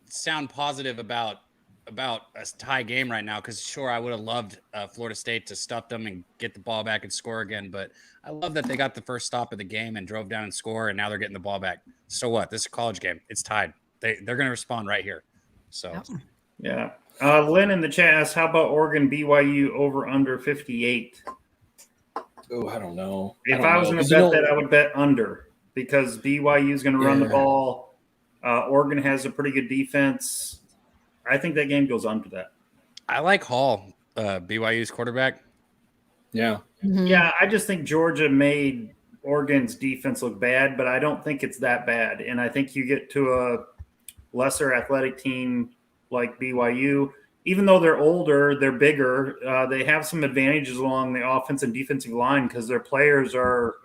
Sound positive about a tie game right now because sure I would have loved Florida State to stuff them and get the ball back and score again, but I love that they got the first stop of the game and drove down and score, and now they're getting the ball back. So what? This is a college game. It's tied. They're going to respond right here. So yeah. Lynn in the chat asks, how about Oregon BYU over under 58? Oh, I don't know. If I was going to bet that, I would bet under because BYU is going to run the ball. Oregon has a pretty good defense. I think that game goes under that. I like Hall, BYU's quarterback. Yeah. Mm-hmm. Yeah, I just think Georgia made Oregon's defense look bad, but I don't think it's that bad. And I think you get to a lesser athletic team like BYU, even though they're older, they're bigger. They have some advantages along the offensive and defensive line because their players are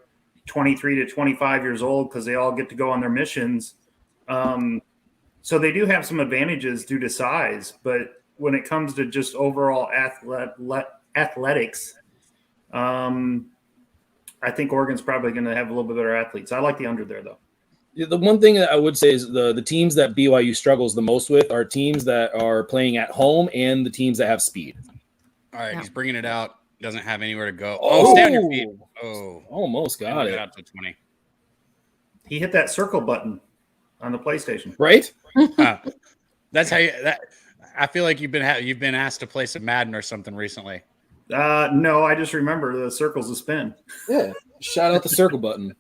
23 to 25 years old because they all get to go on their missions. So they do have some advantages due to size, but when it comes to just overall athletics, I think Oregon's probably going to have a little bit better athletes. I like the under there, though. The one thing that I would say is the teams that BYU struggles the most with are teams that are playing at home and the teams that have speed. All right, Yeah. he's bringing it out. Doesn't have anywhere to go. Oh. Oh, stay on your feet. Oh, Almost got it. Out to 20. He hit that circle button on the PlayStation. Right? That's how you. I feel like you've been asked to play some Madden or something recently. No, I just remember the circle's a spin. Yeah. Shout out the circle button.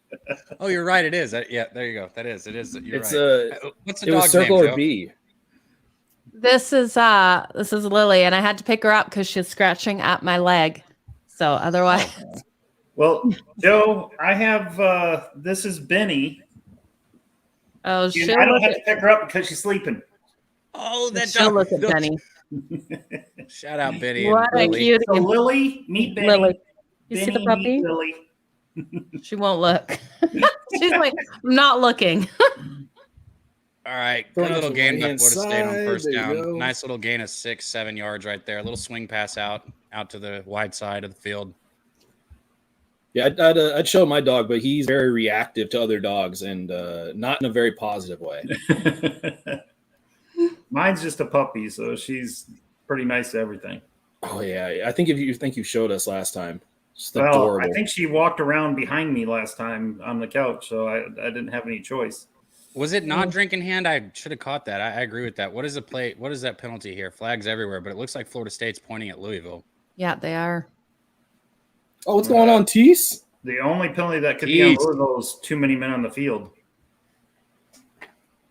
Oh, you're right. It is. Yeah, there you go. That is. It is. You're It's right. What's the it was dog's circle name, or Joe? B. This is Lily, and I had to pick her up because she's scratching at my leg. So otherwise, Well, Joe, I have this is Benny. oh, And she'll I don't look have at, to pick her up because she's sleeping. Oh, that she'll dog. look at Benny. Shout out Benny. And What a Lily. cutie. So Lily, meet Benny. Lily. You see Benny, the puppy? meet Lily. She won't look. She's like, I'm not looking. All right, Going good out little to gain by right-hand Florida State on side, first there you down. go. Nice little gain of 6-7 yards right there. A little swing pass out to the wide side of the field. Yeah, I'd show my dog, but he's very reactive to other dogs and not in a very positive way. Mine's just a puppy, so she's pretty nice to everything. Oh yeah, I think you showed us last time. Just Well, adorable. I think she walked around behind me last time on the couch, so I didn't have any choice. Was it not drinking hand? I should have caught that. I agree with that. What is the play? What is that penalty here? Flags everywhere, but it looks like Florida State's pointing at Louisville. Yeah, they are. Oh, what's going on, Tease? The only penalty that could be on Jeez. Louisville is too many men on the field.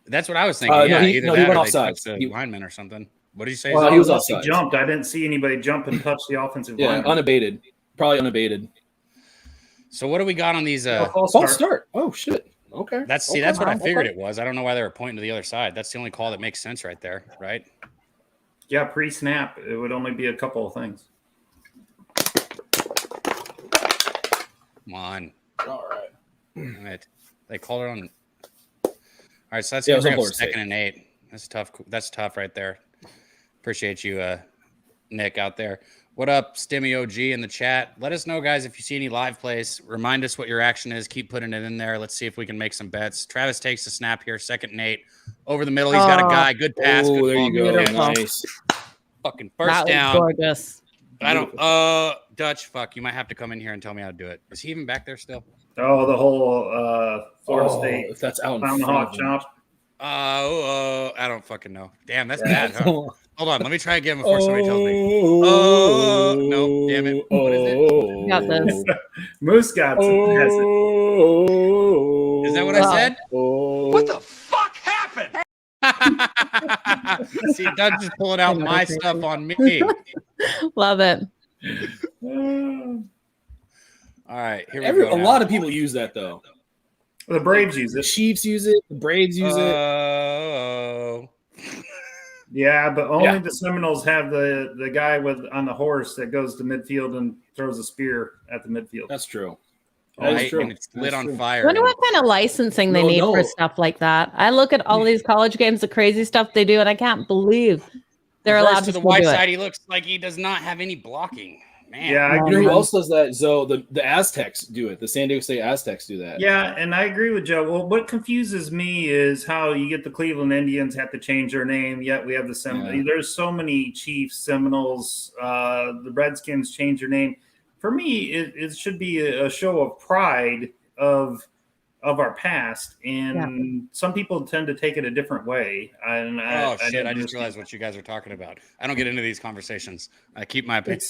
That's what I was thinking. No, Yeah, he either went that or they offside. touched the He- lineman or something. What did you say? Well, Zach? he was Unless offside. jumped. I didn't see anybody jump and touch the offensive Yeah, lineman. unabated. Probably unabated. So what do we got on these? False False start. start. Oh shit. Okay. That's Okay. that's what I figured Okay. it was. I don't know why they were pointing to the other side. That's the only call that makes sense right there, right? Yeah, pre-snap, it would only be a couple of things. Come on. All right. All right. They called it on. All right, so that's Yeah, it gonna was bring on up Florida State. 2nd and 8. That's tough. That's tough right there. Appreciate you, Nick, out there. What up, Stimmy OG in the chat? Let us know, guys, if you see any live plays. Remind us what your action is. Keep putting it in there. Let's see if we can make some bets. Travis takes the snap here, 2nd and 8. Over the middle, he's got a guy. Good pass. Oh, good there ball, you good go. Beautiful. catch. Nice. Fucking That first was down. gorgeous. I don't. Dutch. Fuck. You might have to come in here and tell me how to do it. Is he even back there still? Oh, the whole Florida Oh, State if that's out in tomahawk front of him. chop. I don't fucking know. Damn, that's bad. Huh? Oh, Hold on. Let me try again before somebody tells me. No, damn it. What is it? Oh, Got this. Moose got has it. Is that what I said? What the fuck happened? See, Doug's just pulling out my stuff on me. Love it. All right, here we A go. lot of people use that though. The Braves use The it. Chiefs use it. The Braves use it. Oh, Yeah, but only Yeah. the Seminoles have the guy on the horse that goes to midfield and throws a spear at the midfield. That's true. That is right, true. and it's lit That's on true. I fire. wonder what kind of licensing they No, need for no. stuff like that. I look at all these college games, the crazy stuff they do, and I can't believe they're Reverse allowed to to the still white do side. it. He looks like he does not have any blocking. Man, Yeah, I You know agree. who else does that? So the Aztecs do it. The San Diego State Aztecs do that. Yeah, and I agree with Joe. Well, what confuses me is how you get the Cleveland Indians have to change their name, yet we have the Seminoles. Yeah. There's so many Chiefs, Seminoles, the Redskins change their name. For me, it should be a show of pride of our past, and some people tend to take it a different way. And Oh shit! didn't I just understand. realized what you guys are talking about. I don't get into these conversations. I keep my opinion.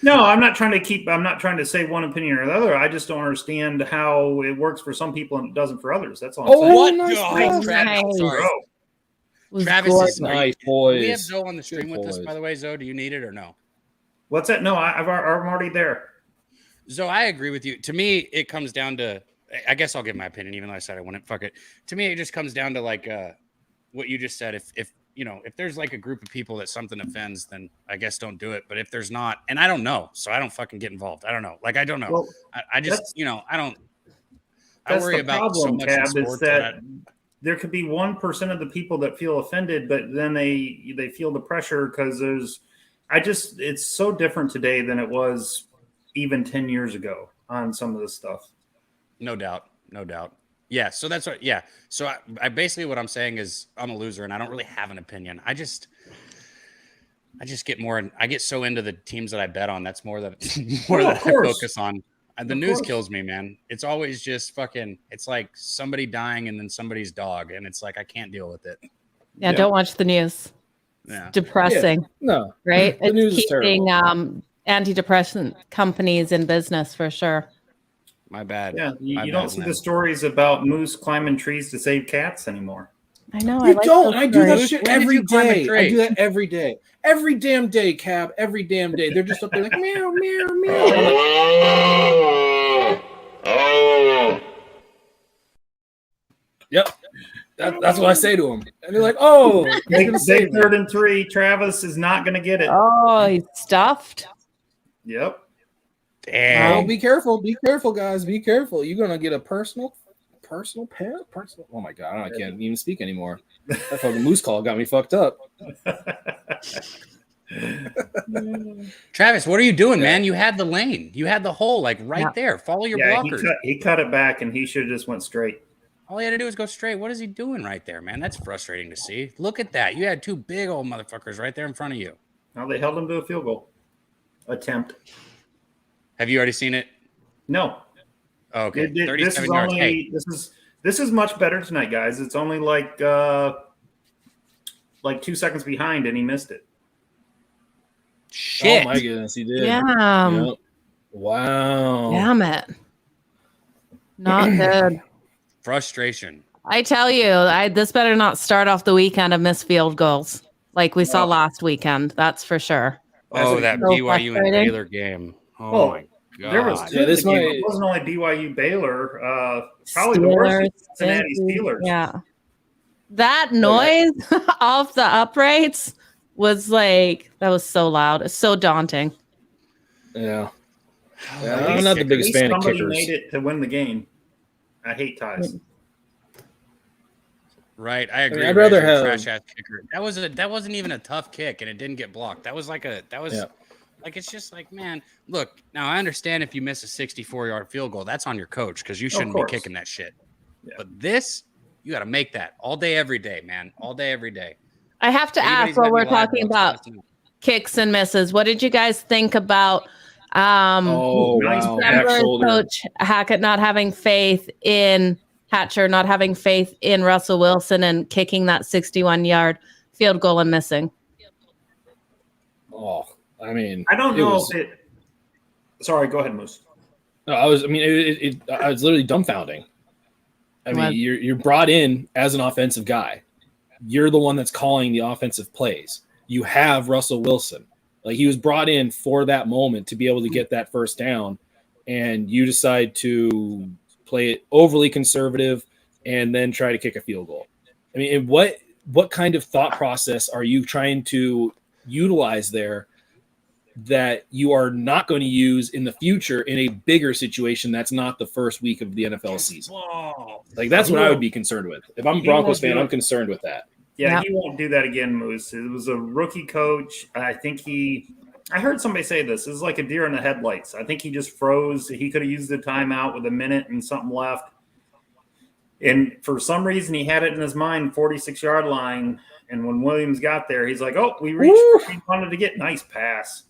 No, I'm not trying to say one opinion or the other. I just don't understand how it works for some people and it doesn't for others. That's all I'm saying. What? nice Oh, pass. Travis, Nice. sorry. Bro, It was Travis gorgeous. is Nice Do boys. we have Zoe on the stream Good with us, boys. by the way, Zoe? Do you need it or no? what's that? No, I'm already there. Zoe, I agree with you. To me, it comes down to. I guess I'll give my opinion, even though I said I wouldn't. Fuck it. To me, it just comes down to like what you just said. If if there's like a group of people that something offends, then I guess don't do it. But if there's not, and I don't know, so I don't fucking get involved. I don't know. Like, I don't know. Well, I just, I don't. I That's worry the about so problem, much in Cab, is sports that there could be 1% of the people that feel offended, but then they feel the pressure because it's so different today than it was even 10 years ago on some of this stuff. No doubt. Yeah. So that's what. Yeah. So I basically what I'm saying is I'm a loser and I don't really have an opinion. I just get more. I get so into the teams that I bet on. That's more that I focus on. The news kills me, man. It's always just fucking. It's like somebody dying and then somebody's dog, and it's like I can't deal with it. Yeah, don't watch the news. Yeah. It's depressing. Yeah. No, right? The news is keeping terrible. Antidepressant companies in business for sure. My bad. Yeah, My you bad, don't see Lynn. the stories about moose climbing trees to save cats anymore. I know. You don't. I do that stories. shit When did every you climb a day. I tree? do that every day. Every damn day, Cab. Every damn day. They're just up there like meow, meow, meow. Yep. That's what I say to them. And they're like, oh, Big 3rd and 3. Travis is not going to get it. Oh, he's stuffed. Yep. Dang. Oh, be careful. Be careful, guys. Be careful. You're going to get a personal pair? Oh, my God. I can't even speak anymore. That fucking moose call got me fucked up. Travis, what are you doing, man? You had the lane. You had the hole like right there. Follow your blockers. He cut it back, and he should have just went straight. All he had to do was go straight. What is he doing right there, man? That's frustrating to see. Look at that. You had two big old motherfuckers right there in front of you. Now they held him to a field goal attempt. Have you already seen it? No. Oh, okay. This 37 is yards. only Hey, this is much better tonight, guys. It's only like 2 seconds behind, and he missed it. shit. Oh, my goodness. He did. Yeah. Yep. Wow. Damn it. Not good. Frustration. I tell you, this better not start off the weekend of missed field goals like we saw last weekend. That's for sure. Oh, that so BYU and frustrating. Baylor game. Oh, my God. There was Yeah, this it wasn't only BYU Baylor. Probably the worst is Cincinnati Steelers. Yeah. That noise off the uprights was like, that was so loud. It's so daunting. Yeah. At I'm least- not the at biggest least fan of somebody kickers. made it to win the game. I hate ties. Right, I agree. I'd rather Razor, have- trash ass kicker. That wasn't even a tough kick, and it didn't get blocked. That was like it's just like, man. Look, now I understand if you miss a 64-yard field goal, that's on your coach because you shouldn't be course. kicking that shit. Yeah. But this, you got to make that all day, every day, man. All day, every day. I have to Anybody's ask while got we're any live talking bugs, about let us know. kicks and misses. What did you guys think about Oh, Nice wow. back Back Denver's shoulder. coach Hackett not having faith in Hatcher, not having faith in Russell Wilson and kicking that 61-yard field goal and missing? Oh, I mean, I don't it know was- if it. Sorry, go ahead, Moose. No, I was literally dumbfounding. I mean, What? you're brought in as an offensive guy. You're the one that's calling the offensive plays. You have Russell Wilson. Like, he was brought in for that moment to be able to get that first down, and you decide to play it overly conservative and then try to kick a field goal. I mean, and what kind of thought process are you trying to utilize there that you are not going to use in the future in a bigger situation that's not the first week of the NFL season? Like, that's what I would be concerned with. If I'm a He Broncos won't do fan, it. I'm concerned with that. Yeah, Yeah. he won't do that again, Moose. It was a rookie coach. I think I heard somebody say this. This is like a deer in the headlights. I think he just froze. He could have used the timeout with a minute and something left. And for some reason, he had it in his mind, 46-yard line. And when Williams got there, he's like, oh, we reached Woo! where we wanted to get. Nice pass.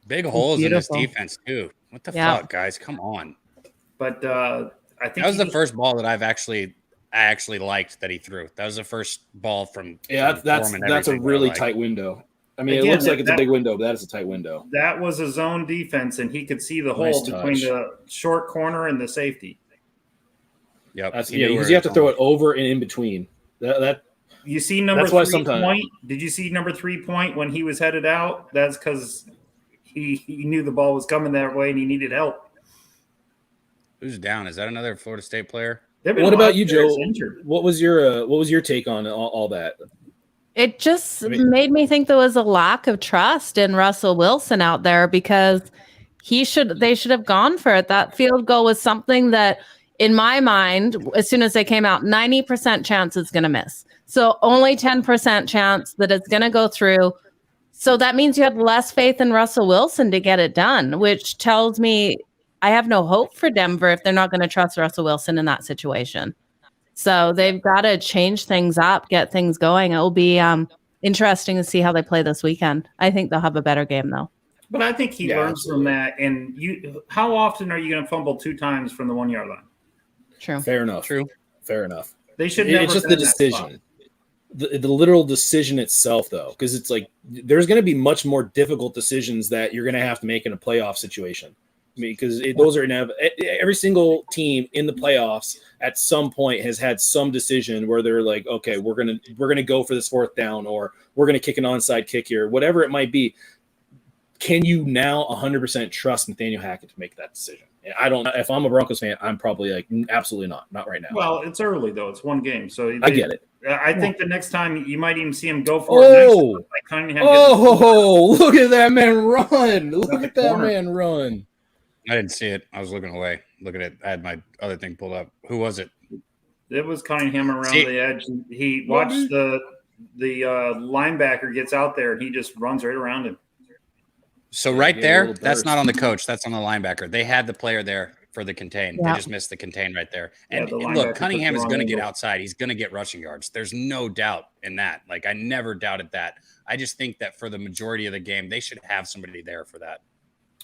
Big holes in this Beautiful. defense too. What the Yeah. fuck, guys? Come on. But I think That was the he- first ball that I actually liked that he threw. That was the first ball from Yeah, from that's Foreman, a everything that I really liked. tight window. I mean, it Again, looks like it's a that- big window, but that is a tight window. That was a zone defense, and he could see the Nice hole between touch. the short corner and the safety. Yep. That's, he yeah, knew because where you have to was throw going. it over and in between. That You see number That's why 3 sometimes- point? Did you see number 3 point when he was headed out? That's because he knew the ball was coming that way and he needed help. Who's down? Is that another Florida State player? There've been What a lot about of you, players Joe? injured. What was your take on all that? It just made me think there was a lack of trust in Russell Wilson out there because they should have gone for it. That field goal was something that, in my mind, as soon as they came out, 90% chance it's going to miss. So only 10% chance that it's going to go through. So that means you have less faith in Russell Wilson to get it done, which tells me I have no hope for Denver if they're not going to trust Russell Wilson in that situation. So they've got to change things up, get things going. It will be interesting to see how they play this weekend. I think they'll have a better game, though. But I think he learns from that. And how often are you going to fumble 2 times from the 1 yard line? True. Fair enough. True. Fair enough. They should never. It's just the decision. The literal decision itself, though, because it's like there's going to be much more difficult decisions that you're going to have to make in a playoff situation. I mean, because those are every single team in the playoffs at some point has had some decision where they're like, okay, we're gonna go for this 4th down, or we're gonna kick an onside kick here, whatever it might be. Can you now 100% trust Nathaniel Hackett to make that decision? I don't know. If I'm a Broncos fan, I'm probably like, absolutely not right now. Well, it's early though; it's 1 game, so I get it. I think the next time you might even see him go for it. Look at that man run! Look at that man run! I didn't see it. I was looking away. Look at it. I had my other thing pulled up. Who was it? It was Cunningham around the edge. He watched the linebacker gets out there, and he just runs right around him. So right there, that's not on the coach. That's on the linebacker. They had the player there for the contain. Yeah. They just missed the contain right there. And look, Cunningham is going to get outside. He's going to get rushing yards. There's no doubt in that. Like, I never doubted that. I just think that for the majority of the game, they should have somebody there for that.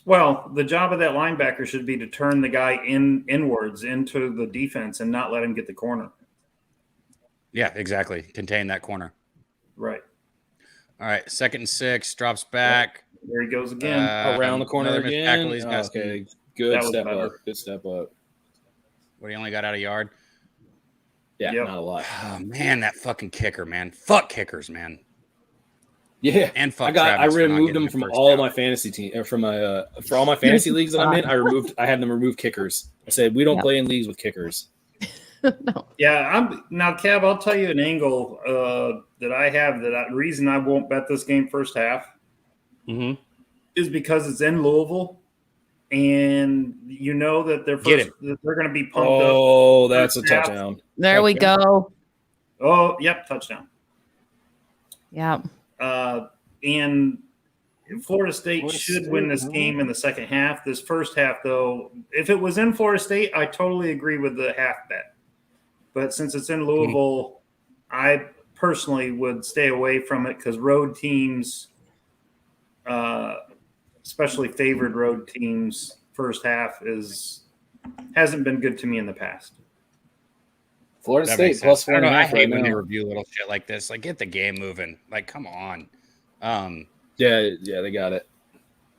Well, the job of that linebacker should be to turn the guy inwards into the defense and not let him get the corner. Yeah, exactly. Contain that corner. Right. All right. 2nd and 6, drops back. There he goes again. Around the corner again. Okay. Good step up. Good step up. What, he only got out a yard? Yeah, not a lot. Oh, man, that fucking kicker, man. Fuck kickers, man. Yeah, and I removed them from all my fantasy team, or from my for all my fantasy leagues that I'm in. I had them remove kickers. I said we don't play in leagues with kickers. No. Yeah, Kev. I'll tell you an angle that I have. The reason I won't bet this game first half is because it's in Louisville, and you know that they're going to be pumped up. Oh, that's a touchdown. There we go. Oh, yep, touchdown. Yeah. And Florida State should win this game in the second half. This first half, though, if it was in Florida State, I totally agree with the half bet. But since it's in Louisville, I personally would stay away from it because road teams, especially favored road teams, first half hasn't been good to me in the past. Florida State plus 4.5. I hate when they review little shit like this. Like, get the game moving. Like, come on. Yeah, they got it.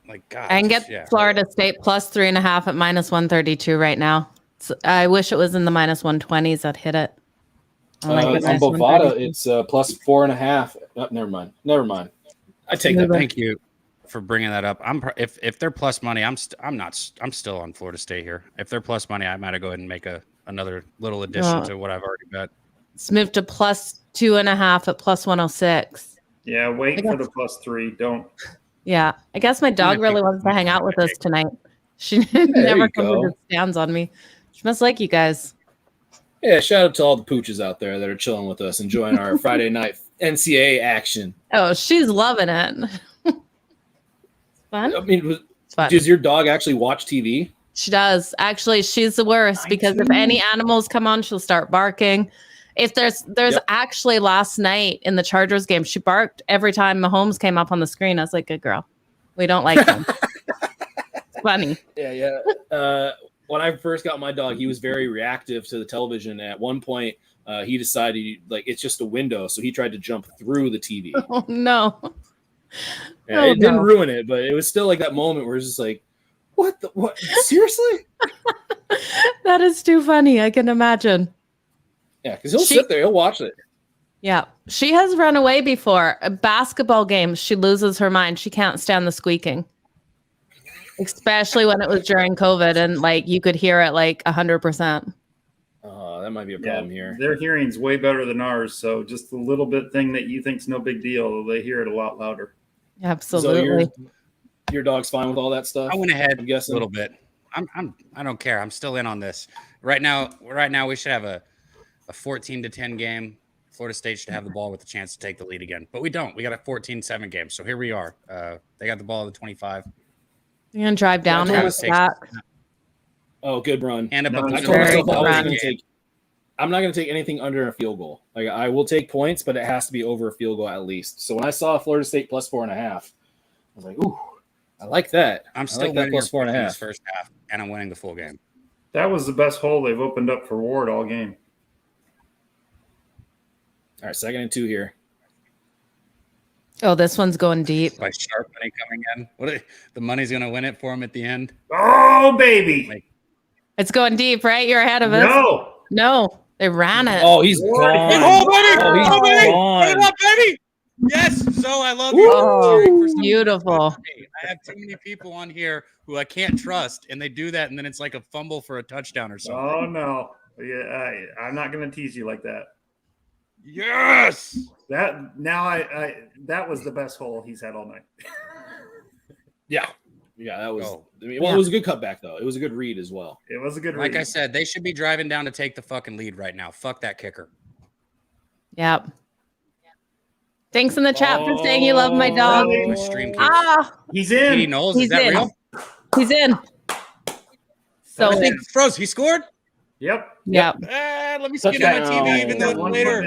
Like, God. I can get Florida State plus 3.5 at minus 132 right now. I wish it was in the minus 120s. I'd hit it. On Bovada, it's plus 4.5. Oh, never mind. I take that. Thank you for bringing that up. If they're plus money, I'm still on Florida State here. If they're plus money, I might go ahead and make another little addition to what I've already bet. It's moved to plus 2.5 at plus 106. Yeah, wait for the plus 3. Don't. Yeah, I guess my dog really wants to hang out with us tonight. She never comes and stands on me. She must like you guys. Yeah, shout out to all the pooches out there that are chilling with us, enjoying our Friday night NCAA action. Oh, she's loving it. Fun. I mean, does your dog actually watch TV? She does. Actually, she's the worst because if any animals come on, she'll start barking. If there's actually last night in the Chargers game, she barked every time Mahomes came up on the screen. I was like, good girl. We don't like him. It's funny. Yeah. When I first got my dog, he was very reactive to the television. At one point, he decided it's just a window, so he tried to jump through the TV. Oh no! Yeah, it didn't ruin it, but it was still like that moment where it's just like, what? Seriously? That is too funny. I can imagine. Yeah, because he'll sit there, he'll watch it. Yeah, she has run away before. Basketball games, she loses her mind. She can't stand the squeaking. Especially when it was during COVID and you could hear it 100%. That might be a problem here. Their hearing's way better than ours, so just a little bit thing that you think's no big deal, they hear it a lot louder. Absolutely. So your dog's fine with all that stuff? I went ahead a little bit. I don't care. I'm still in on this. Right now we should have a 14-10 game. Florida State should have the ball with a chance to take the lead again. But we don't. We got a 14-7 game. So here we are. They got the ball at the 25. You're going to drive down and back. Oh, good run. And I'm not going to take anything under a field goal. Like, I will take points, but it has to be over a field goal at least. So when I saw Florida State plus 4.5, I was like, ooh, I like that. I'm still winning plus 4.5 first half, and I'm winning the full game. That was the best hole they've opened up for Ward all game. All right, 2nd and 2 here. Oh, this one's going deep. By sharp money coming in. The money's going to win it for him at the end. Oh, baby. It's going deep, right? You're ahead of us. No, they ran it. Oh, he's gone. Oh, baby. Oh, he's gone. Put it up, baby. Yes. So I love you. Oh, beautiful. I have too many people on here who I can't trust, and they do that, and then it's like a fumble for a touchdown or something. Oh, no. Yeah, I'm not going to tease you like that. Yes. That was the best hole he's had all night. Yeah, that was. It was a good cutback though. It was a good read as well. It was a good read. Like I said, they should be driving down to take the fucking lead right now. Fuck that kicker. Yep. Thanks in the chat for saying you love my dog. He's in. Petey Knowles, is that real? He's in. So I think froze. He scored. Yep. Let me see it on my TV even though it's later.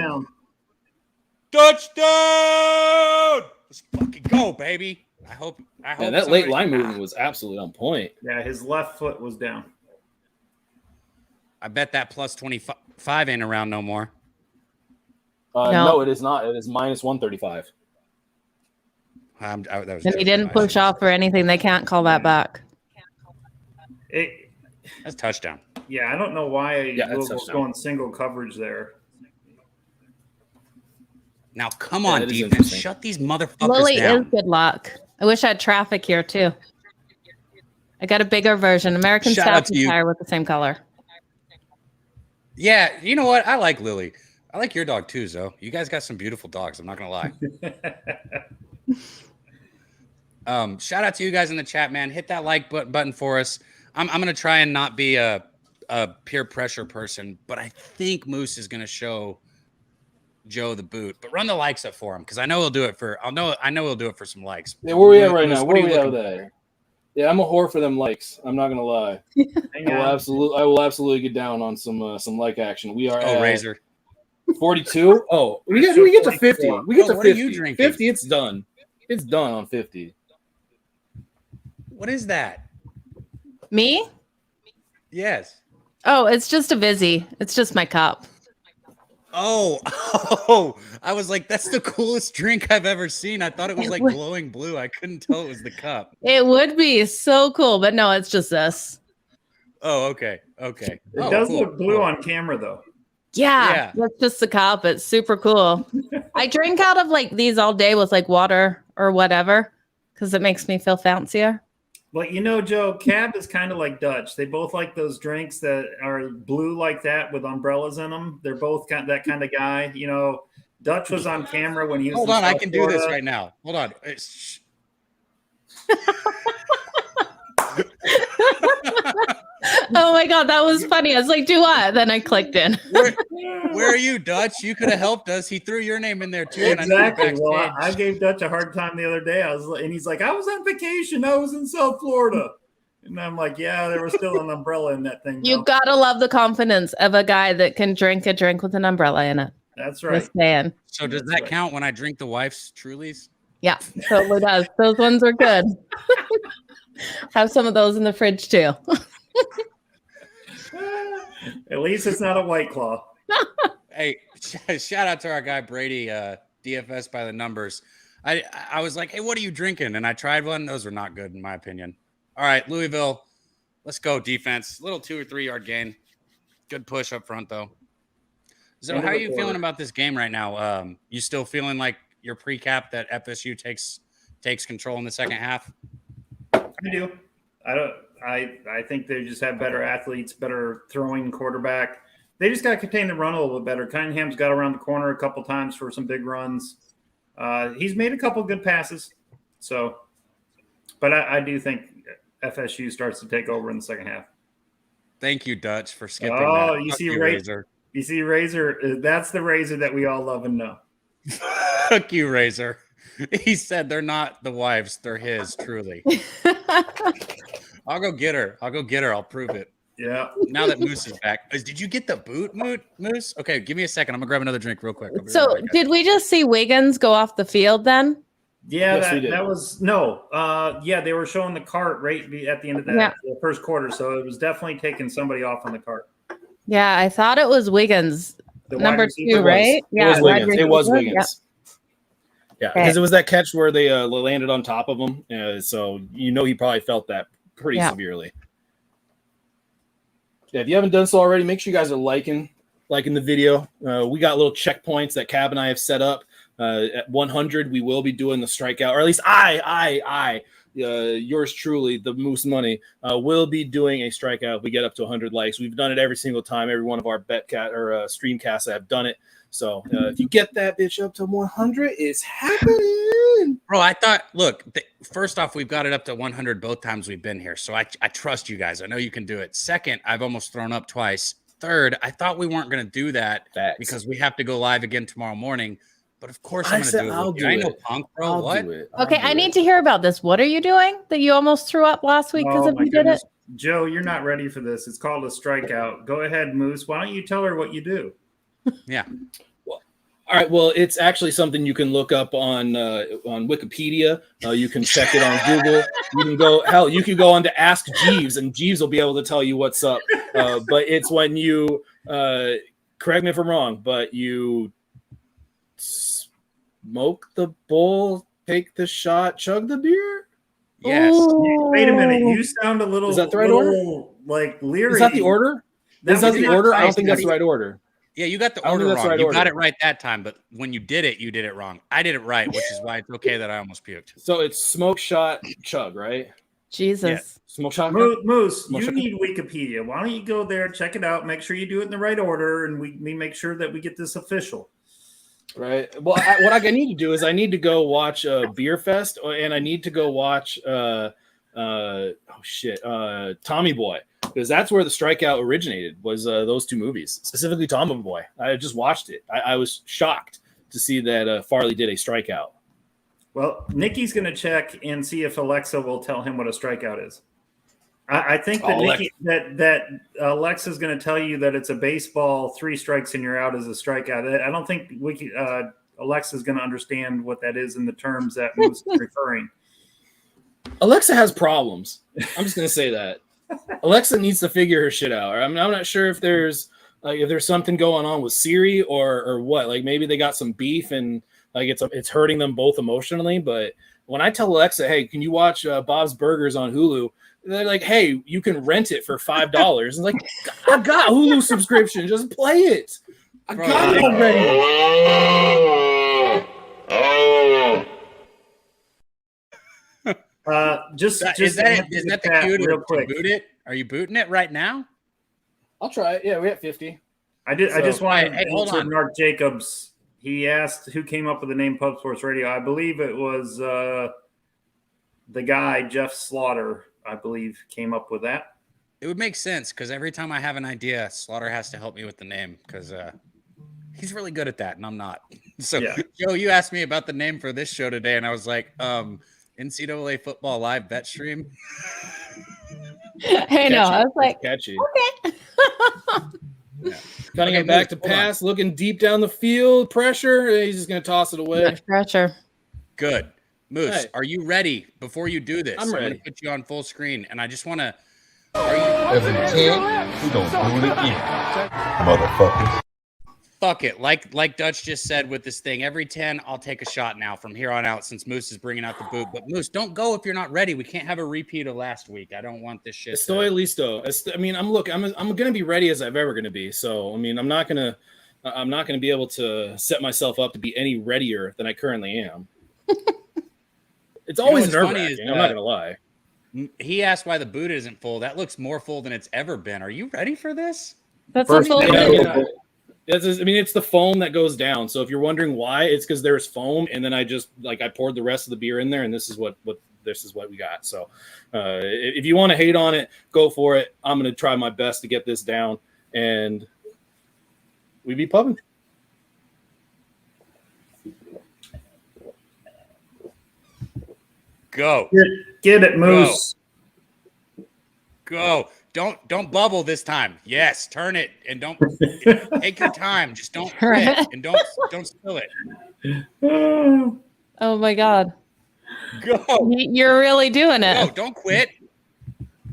Touchdown! Let's fucking go, baby. I hope. Yeah, that late line movement was absolutely on point. Yeah, his left foot was down. I bet that plus 25 ain't around no more. No, it is not. It is minus 135. And he didn't push off or anything. They can't call that back. That's touchdown. Yeah, I don't know why Louisville's going single coverage there. Now, come on, defense. Shut these motherfuckers Lily down. is good luck. I wish I had traffic here, too. I got a bigger version. American Style tire with the same color. Yeah, you know what? I like Lily. I like your dog, too, Zoe. You guys got some beautiful dogs. I'm not going to lie. Shout out to you guys in the chat, man. Hit that like button for us. I'm going to try and not be a peer pressure person, but I think Moose is going to show Joe the boot. But run the likes up for him because I know he'll do it for. I know he'll do it for some likes. Yeah, where are we at right now? Where are we at there? Yeah, I'm a whore for them likes. I'm not gonna lie. I will absolutely get down on some like action. We are at Razor 42. Oh, we get to 50. We get to 50. Are you drinking? 50. It's done. It's done on 50. What is that? Me? Yes. Oh, it's just a Vizzy. It's just my cup. Oh, I was like, that's the coolest drink I've ever seen. I thought it was like glowing blue. I couldn't tell it was the cup. It would be so cool, but no, it's just this. Oh, okay. It does look blue on camera, though. Yeah, that's just the cup. It's super cool. I drink out of like these all day with like water or whatever because it makes me feel fancier. Well, you know, Joe, Cab is kind of like Dutch. They both like those drinks that are blue like that with umbrellas in them. They're both that kind of guy. You know, Dutch was on camera when he was. Hold on, I can do this right now. Hold on. Oh my God, that was funny. I was like, do what? Then I clicked in. Where are you, Dutch? You could have helped us. He threw your name in there too. Exactly. Well, I gave Dutch a hard time the other day. And he's like, I was on vacation. I was in South Florida. And I'm like, yeah, there was still an umbrella in that thing. You gotta love the confidence of a guy that can drink a drink with an umbrella in it. That's right. Just saying. So does that count when I drink the wife's Trulies? Yeah, totally does. Those ones are good. Have some of those in the fridge too. At least it's not a White Claw. Hey, shout out to our guy Brady, DFS by the numbers. I was like, hey, what are you drinking? And I tried one. Those were not good in my opinion. All right, Louisville, let's go defense. Little 2 or 3 yard gain. Good push up front though. So how are you feeling about this game right now? You still feeling like your pre-cap that FSU takes control in the second half? I do. I think they just have better athletes, better throwing quarterback. They just got to contain the run a little bit better. Cunningham's got around the corner a couple times for some big runs. He's made a couple good passes. So, but I do think FSU starts to take over in the second half. Thank you, Dutch, for skipping Oh, that. you see Razor. You see Razor. That's the Razor that we all love and know. Fuck you, Razor. He said they're not the wives. They're his, truly. I'll go get her. I'll prove it. Yeah. Now that Moose is back. Did you get the boot, Moose? Okay, give me a second. I'm going to grab another drink real quick. So did we just see Wiggins go off the field then? Yeah, yes, that was no. They were showing the cart right at the end of the first quarter, so it was definitely taking somebody off on the cart. Yeah, I thought it was Wiggins, number 2, right? Yeah, it was Wiggins. Yeah, because it was that catch where they landed on top of him, so he probably felt that pretty severely. Yeah, if you haven't done so already, make sure you guys are liking the video. We got little checkpoints that Cab and I have set up. At 100, we will be doing the strikeout, or at least I, yours truly, the Moose Money, will be doing a strikeout if we get up to 100 likes. We've done it every single time. Every one of our streamcasts have done it. So if you get that bitch up to 100, it's happening. Bro, I thought, look, first off, we've got it up to 100 both times we've been here. So I trust you guys. I know you can do it. Second, I've almost thrown up twice. Third, I thought we weren't going to do that because we have to go live again tomorrow morning. But of course I'm going to do it. I'll do it. I know punk, bro. What? Okay, I need to hear about this. What are you doing that you almost threw up last week because you did it? Joe, you're not ready for this. It's called a strikeout. Go ahead, Moose. Why don't you tell her what you do? Yeah. All right. Well, it's actually something you can look up on Wikipedia. You can check it on Google. You can go on to Ask Jeeves, and Jeeves will be able to tell you what's up. But it's when you correct me if I'm wrong, but you smoke the bowl, take the shot, chug the beer. Yes. Ooh. Wait a minute. You sound a little. Is that the right order? Like leery. Is that the order? Is that the order? I don't think that's the right order. Yeah, you got the order wrong. You got it right that time, but when you did it wrong. I did it right, which is why it's okay that I almost puked. So it's smoke, shot, chug, right? Jesus. Yeah. Smoke, shot, Moose, you need Wikipedia. Why don't you go there, check it out, make sure you do it in the right order, and we make sure that we get this official. Right. Well, what I need to do is I need to go watch Beer Fest, and I need to go watch Tommy Boy, because that's where the strikeout originated, was those two movies, specifically Tommy Boy. I just watched it. I was shocked to see that Farley did a strikeout. Well, Nikki's going to check and see if Alexa will tell him what a strikeout is. I think that Alexa's going to tell you that it's a baseball, 3 strikes and you're out as a strikeout. I don't think Alexa's going to understand what that is in the terms that Moose is referring. Alexa has problems. I'm just going to say that. Alexa needs to figure her shit out. I'm not sure if there's something going on with Siri or what. Like maybe they got some beef and like it's hurting them both emotionally. But when I tell Alexa, hey, can you watch Bob's Burgers on Hulu? They're like, hey, you can rent it for $5. It's like, I got a Hulu subscription. Just play it. I got it already. Is that the cue to boot it? Are you booting it right now? I'll try it. Yeah, we're at 50. I just wanted to answer Mark Jacobs. He asked who came up with the name Pub Sports Radio. I believe it was the guy, Jeff Slaughter, I believe, came up with that. It would make sense because every time I have an idea, Slaughter has to help me with the name because he's really good at that, and I'm not. So, yeah. Joe, you asked me about the name for this show today, and I was like, NCAA Football Live Bet Stream. I know. I was like, catchy. Okay. Yeah. Cutting it back to pass, looking deep down the field, pressure. He's just going to toss it away. Much pressure. Good. Moose, Are you ready before you do this? I'm ready. I'm going to put you on full screen, and I just want to. As a 10, we going to do it again, motherfuckers. Fuck it. Like Dutch just said with this thing, every 10, I'll take a shot now from here on out since Moose is bringing out the boot. But Moose, don't go if you're not ready. We can't have a repeat of last week. I don't want this shit. Estoy listo. I mean, I'm going to be ready as I've ever going to be. So, I mean, I'm not going to be able to set myself up to be any readier than I currently am. It's always nerve-wracking. I'm not going to lie. He asked why the boot isn't full. That looks more full than it's ever been. Are you ready for this? That's what First people day. do. It's the foam that goes down. So if you're wondering why, it's because there's foam, and then I poured the rest of the beer in there, and this is what we got. So if you want to hate on it, go for it. I'm going to try my best to get this down, and we be pubbing. Go. Get it, Moose. Go. Don't bubble this time. Yes, turn it and don't take your time. Just don't quit and don't spill it. Oh my God. Go. You're really doing it. No, don't quit.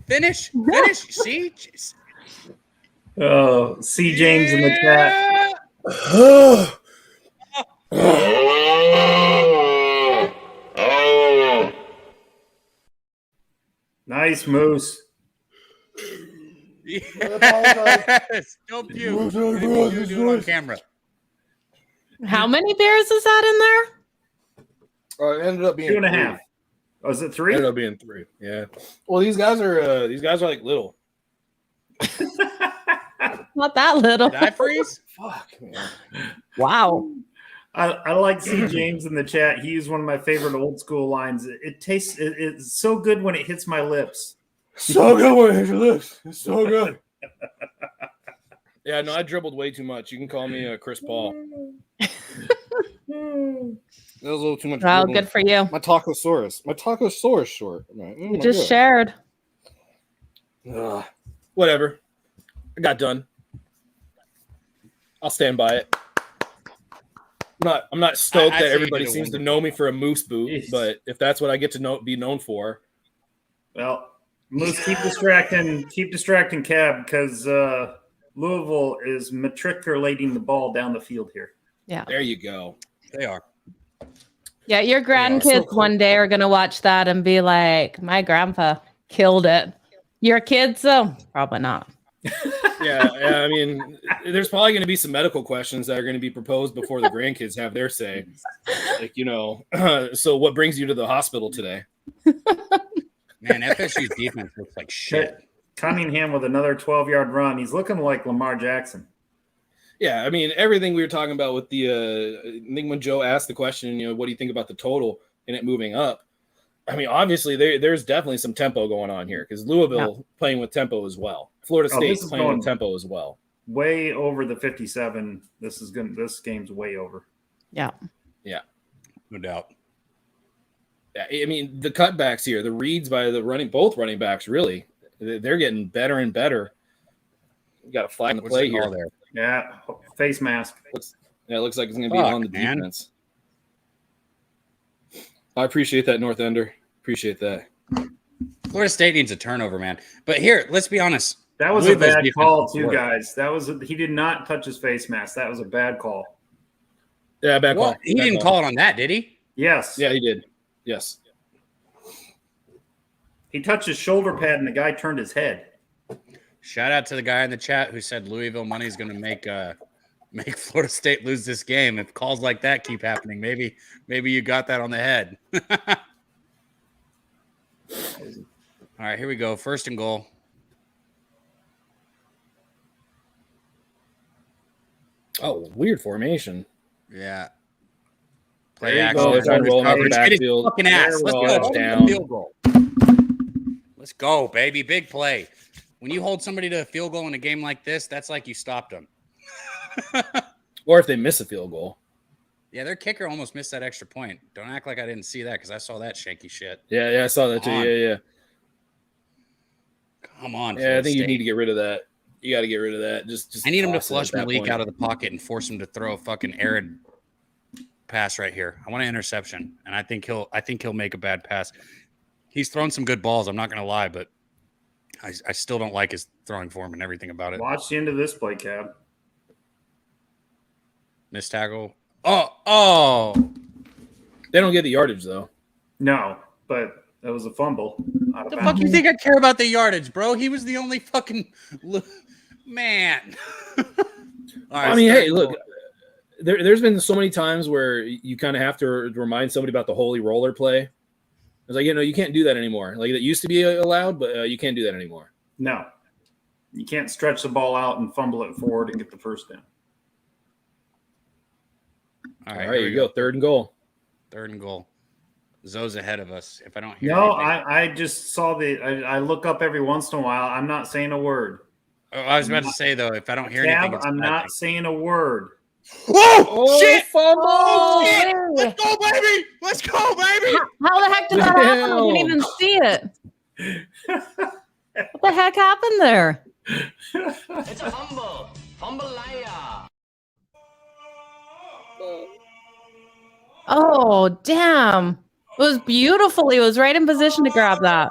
Finish. See? Oh, see James in the chat. Nice, Moose. Yes. Don't puke. Do it on camera. How many beers is that in there? It ended up being 2.5. Was it 3? Ended up being 3. Yeah. Well, these guys are like little. Not that little. Did I freeze? Fuck, man. Wow. I like to see James in the chat. He used one of my favorite old school lines. It's so good when it hits my lips. So good when it hits your lips. It's so good. Yeah, no, I dribbled way too much. You can call me Chris Paul. That was a little too much. Wow, dribbling. good for you. My tacosaurus short. You just shared. Whatever. I got done. I'll stand by it. I'm not stoked that everybody seems to know me for a moose boot, but if that's what I get to be known for. Well, Moose, keep distracting Cab, because Louisville is matriculating the ball down the field here. Yeah. There you go. They are. Yeah, your grandkids one day are going to watch that and be like, my grandpa killed it. Your kids, though? Probably not. Yeah, I mean, there's probably going to be some medical questions that are going to be proposed before the grandkids have their say. Like, so what brings you to the hospital today? Man, FSU's defense looks like shit. Cunningham with another 12-yard run. He's looking like Lamar Jackson. Yeah, I mean, everything we were talking about with the I think when Joe asked the question, what do you think about the total and it moving up? I mean, obviously, there's definitely some tempo going on here because Louisville playing with tempo as well. Florida State's playing with tempo as well. Way over the 57. This game's way over. Yeah. Yeah. No doubt. I mean, the cutbacks here, the reads by both running backs, really, they're getting better and better. You got a flag in the play here. There? Yeah, face mask. It looks like it's going to be on the defense. I appreciate that, North Ender. Appreciate that. Florida State needs a turnover, man. But here, let's be honest. That was Louisville's a bad call, too, work. guys. He did not touch his face mask. That was a bad call. Yeah, bad call. He didn't call it on that, did he? Yes. Yeah, he did. Yes. He touched his shoulder pad, and the guy turned his head. Shout out to the guy in the chat who said Louisville money is going to make Florida State lose this game. If calls like that keep happening, maybe you got that on the head. All right, here we go. First and goal. Oh, weird formation. Yeah. There Play you action. go. They're trying to roll him out the backfield. Fucking ass. Let's go. Down. Field goal. Let's go, baby. Big play. When you hold somebody to a field goal in a game like this, that's like you stopped them. Or if they miss a field goal. Yeah, their kicker almost missed that extra point. Don't act like I didn't see that because I saw that shaky shit. Yeah, I saw that too. Yeah. Come on. Yeah, I think you need to get rid of that. You got to get rid of that. Just I need him to flush Malik out of the pocket and force him to throw a fucking arid pass right here. I want an interception, and I think he'll make a bad pass. He's thrown some good balls. I'm not going to lie, but I still don't like his throwing form and everything about it. Watch the end of this play, Cab. Missed tackle. Oh. They don't get the yardage though. No, but that was a fumble. The fuck you think I care about the yardage, bro? He was the only fucking man. All right, I mean, hey, look, there's been so many times where you kind of have to remind somebody about the holy roller play. It's like, you can't do that anymore. Like, it used to be allowed, but you can't do that anymore. No. You can't stretch the ball out and fumble it forward and get the first down. All All right, you go. 3rd and goal. 3rd and goal. Zoe's ahead of us. If I don't hear No, anything. I just saw I look up every once in a while. I'm not saying a word. Oh, I was about to say, though, if I don't hear anything, it's I'm a bad not thing. saying a word. Whoa! Shit! Fumble! Oh, Shit! man. Let's go, baby! Let's go, baby! How the heck did that happen? I didn't even see it. What the heck happened there? It's a fumble. Fumble-aya. Oh, damn. It was beautiful. He was right in position to grab that.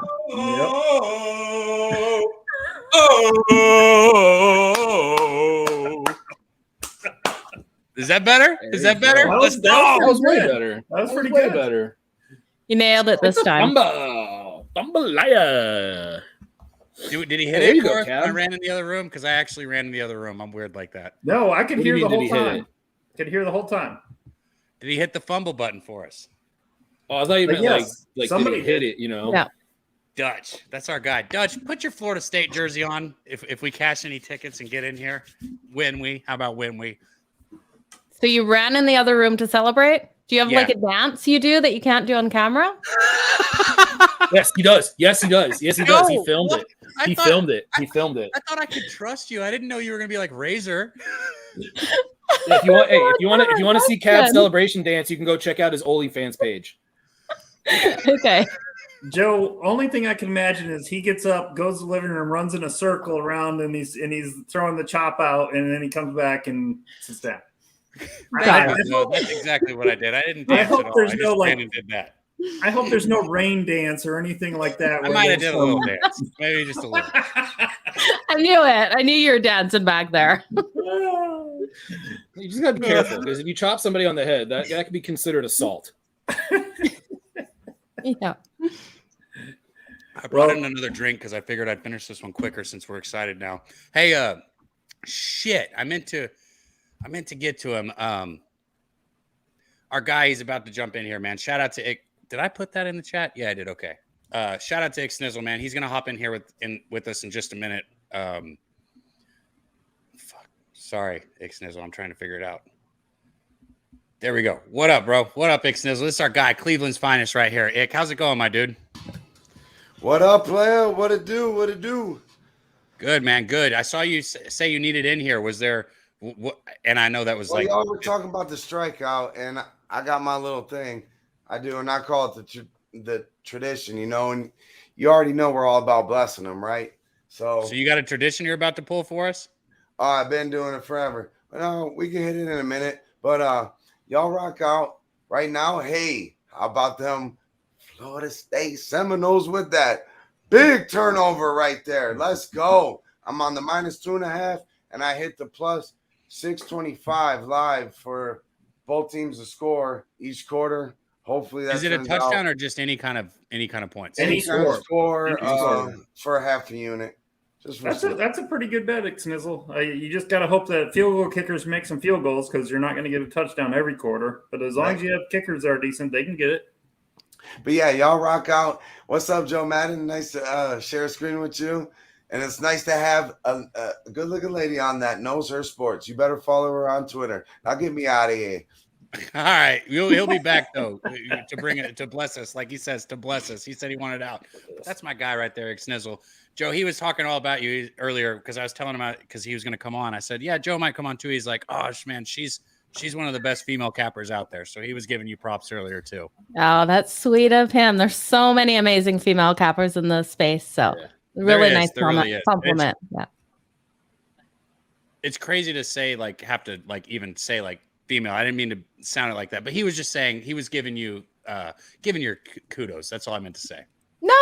Is that better? Is that better? That Let's was- go. That was way good. better. That was pretty way good. better. You nailed it this time. Fumble-aya. Did he hit There it you go, for us when I Cab. ran in the other room? Because I actually ran in the other room. I'm weird like that. No, I could What do you hear the mean, whole did he hit time. it? Could hear the whole time. Did he hit the fumble button for us? Oh, I thought you meant Yes, like somebody did he hit it, you know? Yeah. Dutch. That's our guy. Dutch, put your Florida State jersey on if we cash any tickets and get in here. Win we? How about win we? So you ran in the other room to celebrate? Do you have Yeah. like a dance you do that you can't do on camera? Yes, he does. Yes, he does. Yes, he does. He No, filmed what? it. I He thought- filmed it. He filmed it. I thought I could trust you. I didn't know you were gonna be like Razor. If you want, if you want to see Cab's Good. celebration dance, you can go check out his OnlyFans page. Okay. Joe, only thing I can imagine is he gets up, goes to the living room, runs in a circle around, and he's throwing the chop out, and then he comes back and sits down. Got That's exactly what I did. I didn't I dance hope at all. there's I no, just like- ran and did that. I hope there's no rain dance or anything like that. I where might have there's did a little dance. Maybe just a little. I knew it. I knew you were dancing back there. You just gotta be careful because if you chop somebody on the head, that could be considered assault. Yeah. I brought in another drink because I figured I'd finish this one quicker since we're excited now. Hey, shit! I meant to get to him. Our guy, he's about to jump in here, man. Shout out to Ick. Did I put that in the chat? Yeah, I did. Okay. Shout out to Ick Snizzle, man. He's gonna hop in here with us in just a minute. Sorry, Ick Snizzle. I'm trying to figure it out. There we go. What up, bro? What up, Ick Snizzle? This is our guy, Cleveland's finest, right here. Ick, how's it going, my dude? What up, player? What it do? What it do? Good, man. Good. I saw you say you needed in here. Was there? What? And I know that was Well, like y'all were talking about the strikeout, and I got my little thing. I do, and I call it the tradition, you know. And you already know we're all about blessing them, right? So you got a tradition you're about to pull for us? I've been doing it forever. But we can hit it in a minute. But y'all rock out right now. Hey, how about them Florida State Seminoles with that big turnover right there? Let's go. I'm on the -2.5, and I hit the plus 625 live for both teams to score each quarter. Hopefully that Is it a turns touchdown out or just any kind of points? Any kind of score Any score. for half a unit. Just for That's a pretty good bet, Snizzle. You just got to hope that field goal kickers make some field goals because you're not going to get a touchdown every quarter. But as long as you have kickers that are decent, they can get it. But yeah, y'all rock out. What's up, Joe Madden? Nice to share a screen with you. And it's nice to have a good-looking lady on that knows her sports. You better follow her on Twitter. Now get me out of here. All right, he'll be back though to bring it to bless us, like he says to bless us. He said he wanted out. That's my guy right there, Snizzle. Joe, he was talking all about you earlier because I was telling him because he was going to come on. I said, yeah, Joe might come on too. He's like, oh man, she's one of the best female cappers out there. So he was giving you props earlier too. Oh, that's sweet of him. There's so many amazing female cappers in the space. So really nice compliment. Yeah. It's crazy to say have to even say female. I didn't mean to sound it like that, but he was just saying he was giving your kudos. That's all I meant to say. No,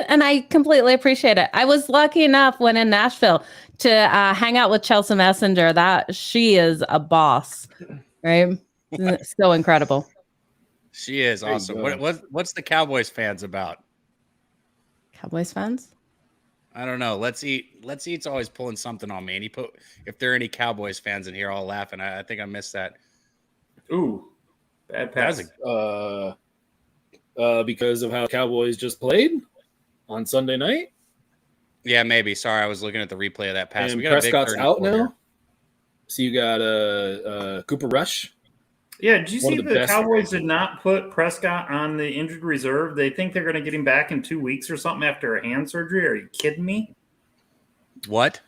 and I completely appreciate it. I was lucky enough when in Nashville to hang out with Chelsea Messenger. That she is a boss, right? So incredible. She is awesome. What's the Cowboys fans about? Cowboys fans? I don't know. Let's Eat's always pulling something on me, and he put if there are any Cowboys fans in here, I'll laugh. And I think I missed that. Ooh, bad pass. Because of how Cowboys just played on Sunday night. Yeah, maybe. Sorry, I was looking at the replay of that pass. And We got Prescott's a big out now. here. So you got Cooper Rush. Yeah, did you One see of the the best- Cowboys did not put Prescott on the injured reserve? They think they're going to get him back in 2 weeks or something after a hand surgery. Are you kidding me? What?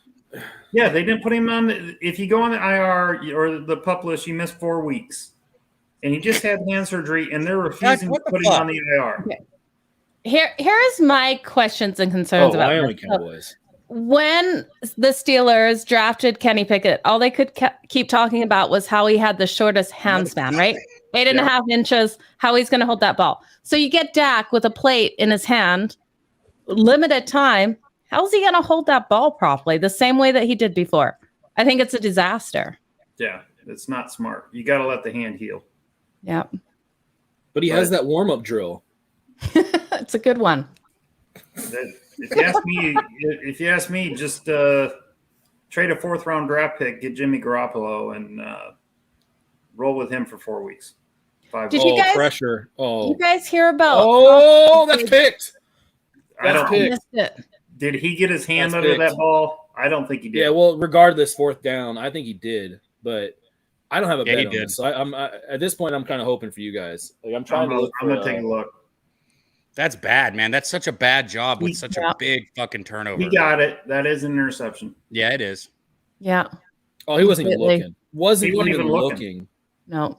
Yeah, they didn't put him on. If you go on the IR or the PUP list, you miss 4 weeks. And he just had hand surgery, and they're refusing to put him on the IR. Okay. Here's my questions and concerns about Wyoming this. Cowboys. When the Steelers drafted Kenny Pickett, all they could keep talking about was how he had the shortest hand span, right? 8.5 inches, how he's going to hold that ball. So you get Dak with a plate in his hand, limited time. How's he going to hold that ball properly the same way that he did before? I think it's a disaster. Yeah, it's not smart. You got to let the hand heal. Yeah. But he has that warm-up drill. It's a good one. If you ask me, just trade a 4th-round draft pick, get Jimmy Garoppolo, and roll with him for 4 weeks. Did you guys pressure? You guys hear about? Oh, that's picked. I missed it. Did he get his hand That's under picked. that ball? I don't think he did. Yeah, well, regardless, 4th down, I think he did, but I don't have a bet he on did. this. So I'm at this point, I'm kind of hoping for you guys. Like, I'm trying to look. I'm gonna take a look. That's bad, man. That's such a bad job with such a big fucking turnover. He got it. That is an interception. Yeah, it is. Yeah. Oh, he wasn't even Completely. looking. Wasn't He wasn't even even looking. No.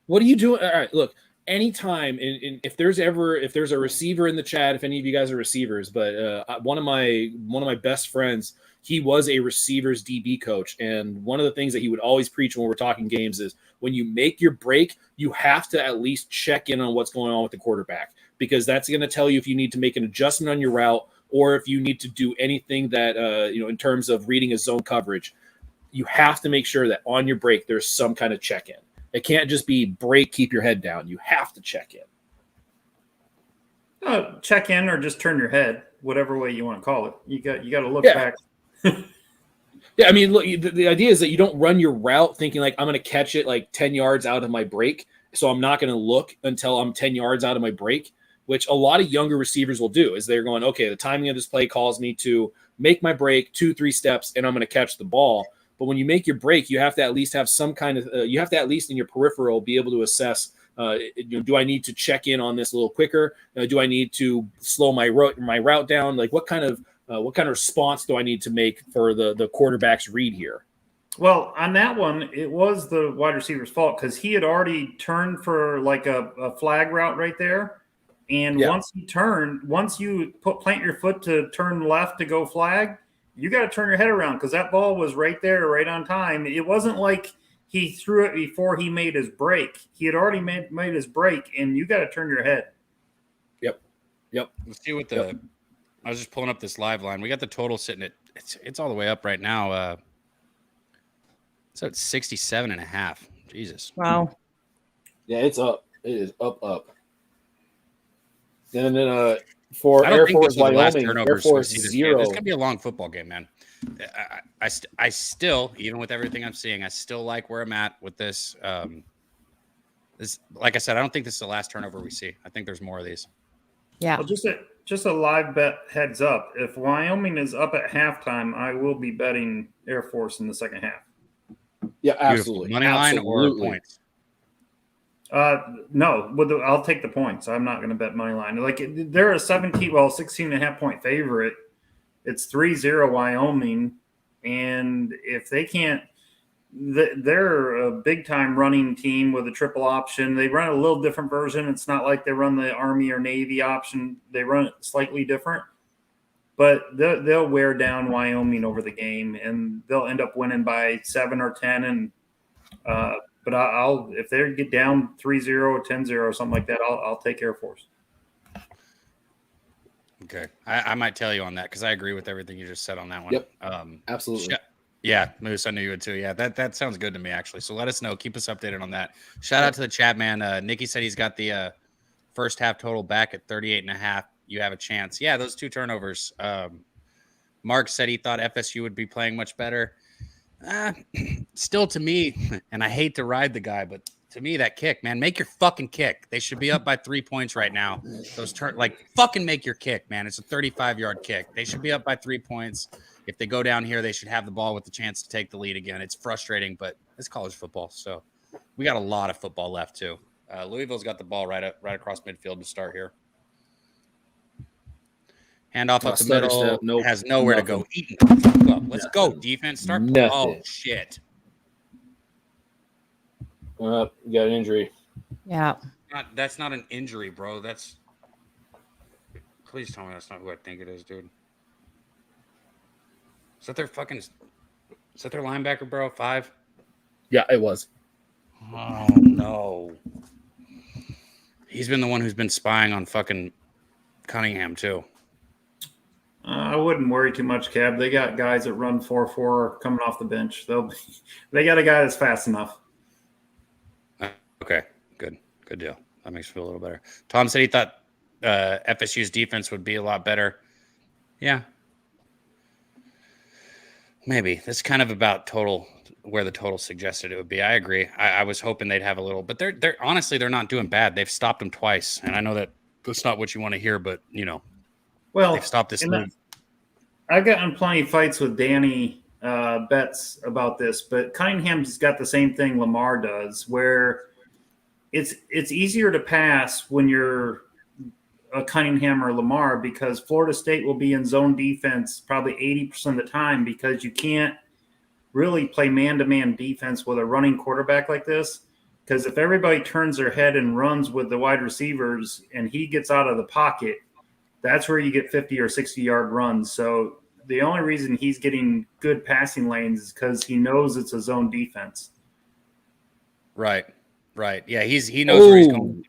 What are you doing? All right, look. Anytime, if there's a receiver in the chat, if any of you guys are receivers, but one of my best friends, he was a receivers DB coach, and one of the things that he would always preach when we're talking games is when you make your break, you have to at least check in on what's going on with the quarterback, because that's going to tell you if you need to make an adjustment on your route or if you need to do anything that in terms of reading a zone coverage. You have to make sure that on your break there's some kind of check-in. It can't just be break, keep your head down. You have to check in. Check in or just turn your head, whatever way you want to call it. You got to look back. Yeah, I mean, look, the idea is that you don't run your route thinking like I'm going to catch it like 10 yards out of my break, so I'm not going to look until I'm 10 yards out of my break, which a lot of younger receivers will do. Is they're going, okay, the timing of this play calls me to make my break 2-3 steps, and I'm going to catch the ball. But when you make your break, you have to at least have some kind of you have to at least in your peripheral be able to assess. Do I need to check in on this a little quicker? Do I need to slow my route down? Like what kind of response do I need to make for the quarterback's read here? Well, on that one, it was the wide receiver's fault because he had already turned for like a flag route right there. And once you plant your foot to turn left to go flag, you got to turn your head around because that ball was right there, right on time. It wasn't like he threw it before he made his break. He had already made his break, and you got to turn your head. Yep. Let's see what the I was just pulling up this live line. We got the total sitting at it's all the way up right now. It's at 67.5. Jesus. Wow. Yeah, it's up. It is up. And then for I don't Air think Force this is the last Wyoming, turnovers Air we Force see this game. 0. It's gonna be a long football game, man. I still, even with everything I'm seeing, I still like where I'm at with this. This, like I said, I don't think this is the last turnover we see. I think there's more of these. Yeah. Well, just a live bet heads up. If Wyoming is up at halftime, I will be betting Air Force in the second half. Yeah, absolutely. Money line or points? No, I'll take the points. I'm not going to bet money line. Like they're a 16.5 point favorite. It's 3-0 Wyoming, and if they can't, they're a big time running team with a triple option. They run a little different version. It's not like they run the Army or Navy option. They run it slightly different, but they'll wear down Wyoming over the game, and they'll end up winning by 7 or 10. And but I'll if they get down 3-0 or 10-0 or something like that, I'll take Air Force. Okay, I might tell you on that because I agree with everything you just said on that one. Yep, absolutely. Yeah, Moose, I knew you would too. Yeah, that sounds good to me actually. So let us know. Keep us updated on that. Shout out to the chat, man. Nikki said he's got the first half total back at 38.5. You have a chance. Yeah, those 2 turnovers. Mark said he thought FSU would be playing much better. Still, to me, and I hate to ride the guy, but to me, that kick, man, make your fucking kick. They should be up by 3 points right now. Those fucking make your kick, man. It's a 35-yard kick. They should be up by 3 points. If they go down here, they should have the ball with the chance to take the lead again. It's frustrating, but it's college football, so we got a lot of football left too. Louisville's got the ball right across midfield to start here. Handoff up the middle. Nope, has nowhere to go. Eaton, let's go, defense. Start. Nothing. Oh, shit. You got an injury. Yeah. That's not an injury, bro. Please tell me that's not who I think it is, dude. Is that their linebacker, bro? 5? Yeah, it was. Oh, no. He's been the one who's been spying on fucking Cunningham, too. I wouldn't worry too much, Cab. They got guys that run 4.4 coming off the bench. They got a guy that's fast enough. Okay, good deal. That makes me feel a little better. Tom said he thought FSU's defense would be a lot better. Yeah, maybe. That's kind of about where the total suggested it would be. I agree. I was hoping they'd have a little, but they're honestly they're not doing bad. They've stopped them twice, and I know that that's not what you want to hear, but well, they've stopped this move. I've gotten plenty of fights with Danny Betts about this, but Cunningham's got the same thing Lamar does, where it's easier to pass when you're a Cunningham or Lamar because Florida State will be in zone defense probably 80% of the time because you can't really play man-to-man defense with a running quarterback like this. Because if everybody turns their head and runs with the wide receivers and he gets out of the pocket, that's where you get 50 or 60-yard runs. So the only reason he's getting good passing lanes is because he knows it's a zone defense. Right. Yeah, he knows where he's going.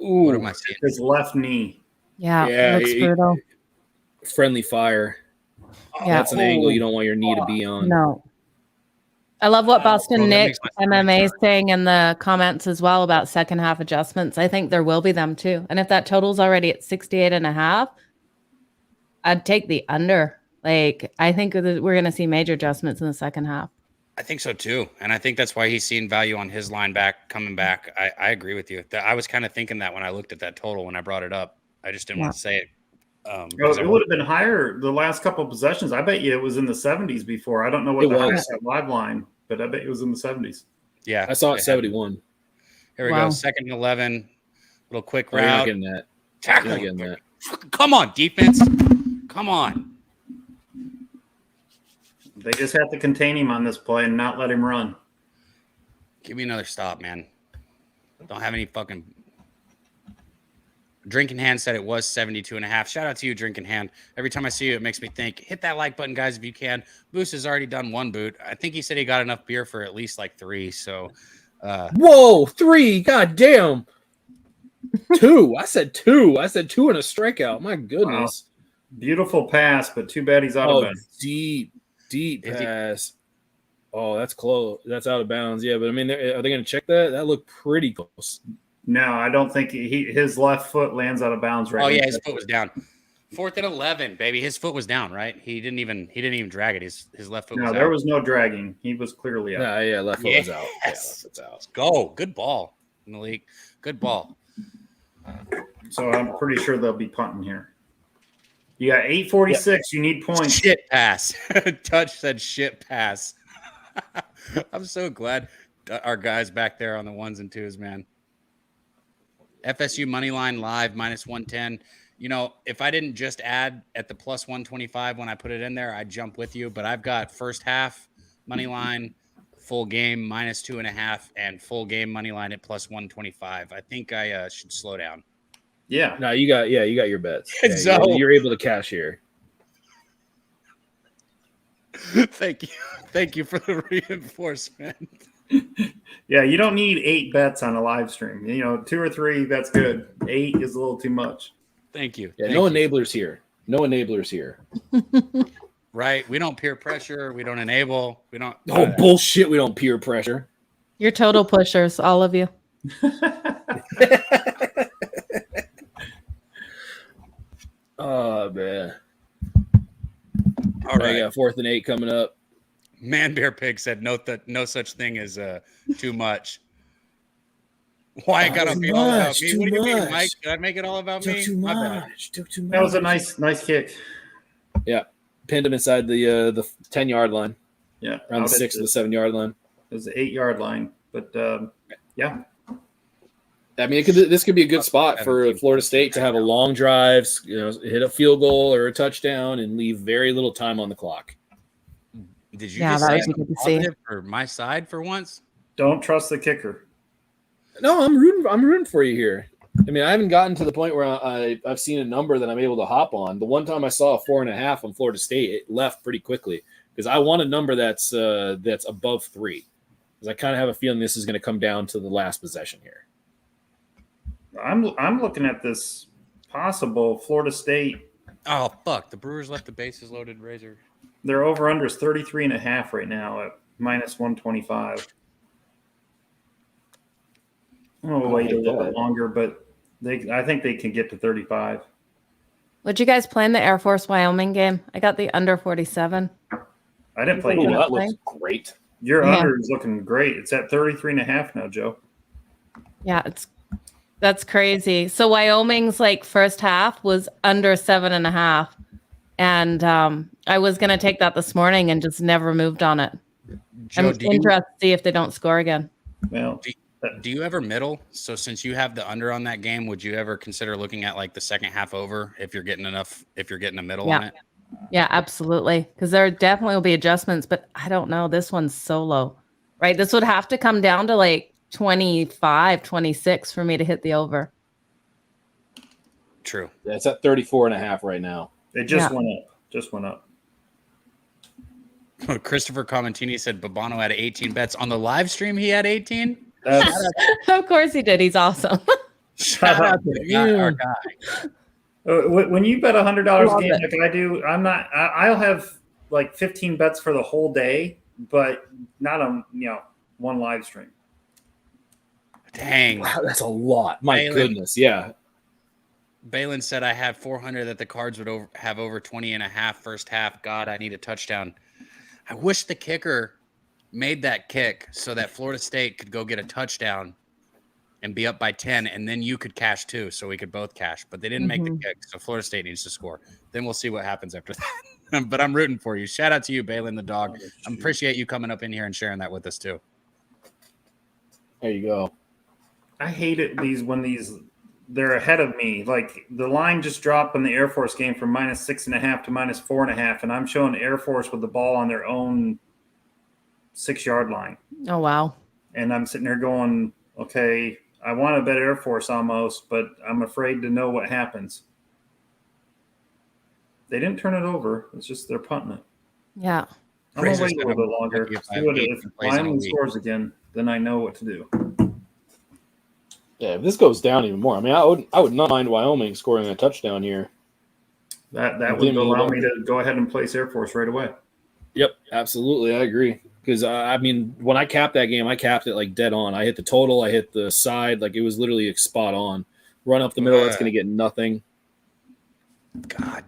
Ooh. What am I saying? His left knee. Yeah, it looks brutal. Friendly fire. Yeah. That's an angle you don't want your knee to be on. No. I love what Boston Nick MMA is saying in the comments as well about second half adjustments. I think there will be them too. And if that total's already at 68.5, I'd take the under. I think we're going to see major adjustments in the second half. I think so too. And I think that's why he's seeing value on his line back coming back. I agree with you. I was kind of thinking that when I looked at that total, when I brought it up, I just didn't want to say it. It would have been higher the last couple of possessions. I bet you it was in the 70s before. I don't know what the highest live line, but I bet it was in the 70s. Yeah. I saw it 71. Here we go. 2nd and 11. Little quick route. You're not getting that. Tackle. You're not getting that. Come on, defense. Come on. They just have to contain him on this play and not let him run. Give me another stop, man. Don't have any fucking... Drinking Hand said it was 72.5. Shout out to you, Drinking Hand. Every time I see you, it makes me think, hit that like button, guys, if you can. Moose has already done 1 boot. I think he said he got enough beer for at least 3. So, whoa, 3. God damn. 2. I said 2. I said 2 and a strikeout. My goodness. Wow. Beautiful pass, but too bad he's out of bounds. Deep pass. Oh, that's close. That's out of bounds. Yeah, but I mean, are they going to check that? That looked pretty close. No, I don't think his left foot lands out of bounds right now. Oh yeah, his foot was down. 4th and 11, baby. His foot was down, right? He didn't even drag it. His left foot was out. No, there was no dragging. He was clearly out. Yeah, left foot was out. Yes. Yeah, left foot's out. Let's go. Good ball, Malik. Good ball. So I'm pretty sure they'll be punting here. You got 8:46. Yeah. You need points. Shit pass. Touch said shit pass. I'm so glad our guys back there on the 1s and 2s, man. FSU money line live -110. If I didn't just add at the +125 when I put it in there, I'd jump with you. But I've got first half money line, full game -2.5, and full game money line at +125. I think I should slow down. Yeah. No, you got your bets. Yeah, so, you're able to cash here. Thank you for the reinforcement. Yeah, you don't need 8 bets on a live stream. 2 or 3, that's good. 8 is a little too much. Thank you. Yeah, no enablers here. No enablers here. Right? We don't peer pressure. We don't enable. We don't. Oh, bullshit. We don't peer pressure. You're total pushers, all of you. Oh, man. All right. I got 4th and 8 coming up. Man Bear Pig said no such thing as too much. Why it gotta be all about me? Too What do you mean, much. Mike? Did I make it all about me? Too My bad. much. Too much. That was a nice kick. Yeah, pinned him inside the 10-yard line, Yeah, around the 6 to the 7-yard line. It was the 8-yard line, but yeah. I mean, this could be a good spot for Florida State to have a long drive, hit a field goal or a touchdown, and leave very little time on the clock. Did you Yeah, just that say would be good to see. positive for my side for once? Don't trust the kicker. No, I'm rooting for you here. I mean, I haven't gotten to the point where I've seen a number that I'm able to hop on. The one time I saw a 4.5 on Florida State, it left pretty quickly because I want a number that's above 3. Because I kind of have a feeling this is going to come down to the last possession here. I'm looking at this possible Florida State. Oh fuck! The Brewers left the bases loaded. Razor. Their over under is 33.5 right now at -125. I'll wait a little bit longer, but I think they can get to 35. Would you guys play in the Air Force Wyoming game? I got the under 47. I didn't play. Ooh, that looks great. Your under is looking great. It's at 33.5 now, Joe. Yeah, that's crazy. So Wyoming's like first half was under 7.5. And I was going to take that this morning and just never moved on it. Joe, I'm interested to see if they don't score again. Well, do you ever middle? So since you have the under on that game, would you ever consider looking at like the second half over if you're getting a middle on it? Yeah, absolutely. Because there definitely will be adjustments, but I don't know. This one's so low, right? This would have to come down to like 25, 26 for me to hit the over. True. Yeah, it's at 34.5 right now. It just went up. Just went up. Christopher Comentini said Babano had 18 bets on the live stream. He had 18. Of course he did. He's awesome. Shout out to our guy. When you bet $100 game like I do, I'll have like 15 bets for the whole day, but not on one live stream. Dang, wow, that's a lot. My goodness, yeah. Balin said I have 400 that the Cards would have over 20.5 first half. God, I need a touchdown. I wish the kicker made that kick so that Florida State could go get a touchdown and be up by 10, and then you could cash too, so we could both cash. But they didn't make the kick, so Florida State needs to score. Then we'll see what happens after that. But I'm rooting for you. Shout out to you, Balin the dog. I appreciate you coming up in here and sharing that with us too. There you go. I hate it when they're ahead of me. Like the line just dropped in the Air Force game from -6.5 to -4.5, and I'm showing Air Force with the ball on their own 6-yard line. Oh, wow. And I'm sitting there going, okay, I want to bet Air Force almost, but I'm afraid to know what happens. They didn't turn it over. It's just they're punting it. Yeah. I'm going to wait a little bit longer. If Wyoming scores again, then I know what to do. Yeah, if this goes down even more, I mean, I would not mind Wyoming scoring a touchdown here. That would allow me to go ahead and place Air Force right away. Yep, absolutely, I agree. Because I mean, when I capped that game, I capped it like dead on. I hit the total, I hit the side, like it was literally spot on. Run up the middle, that's going to get nothing. God,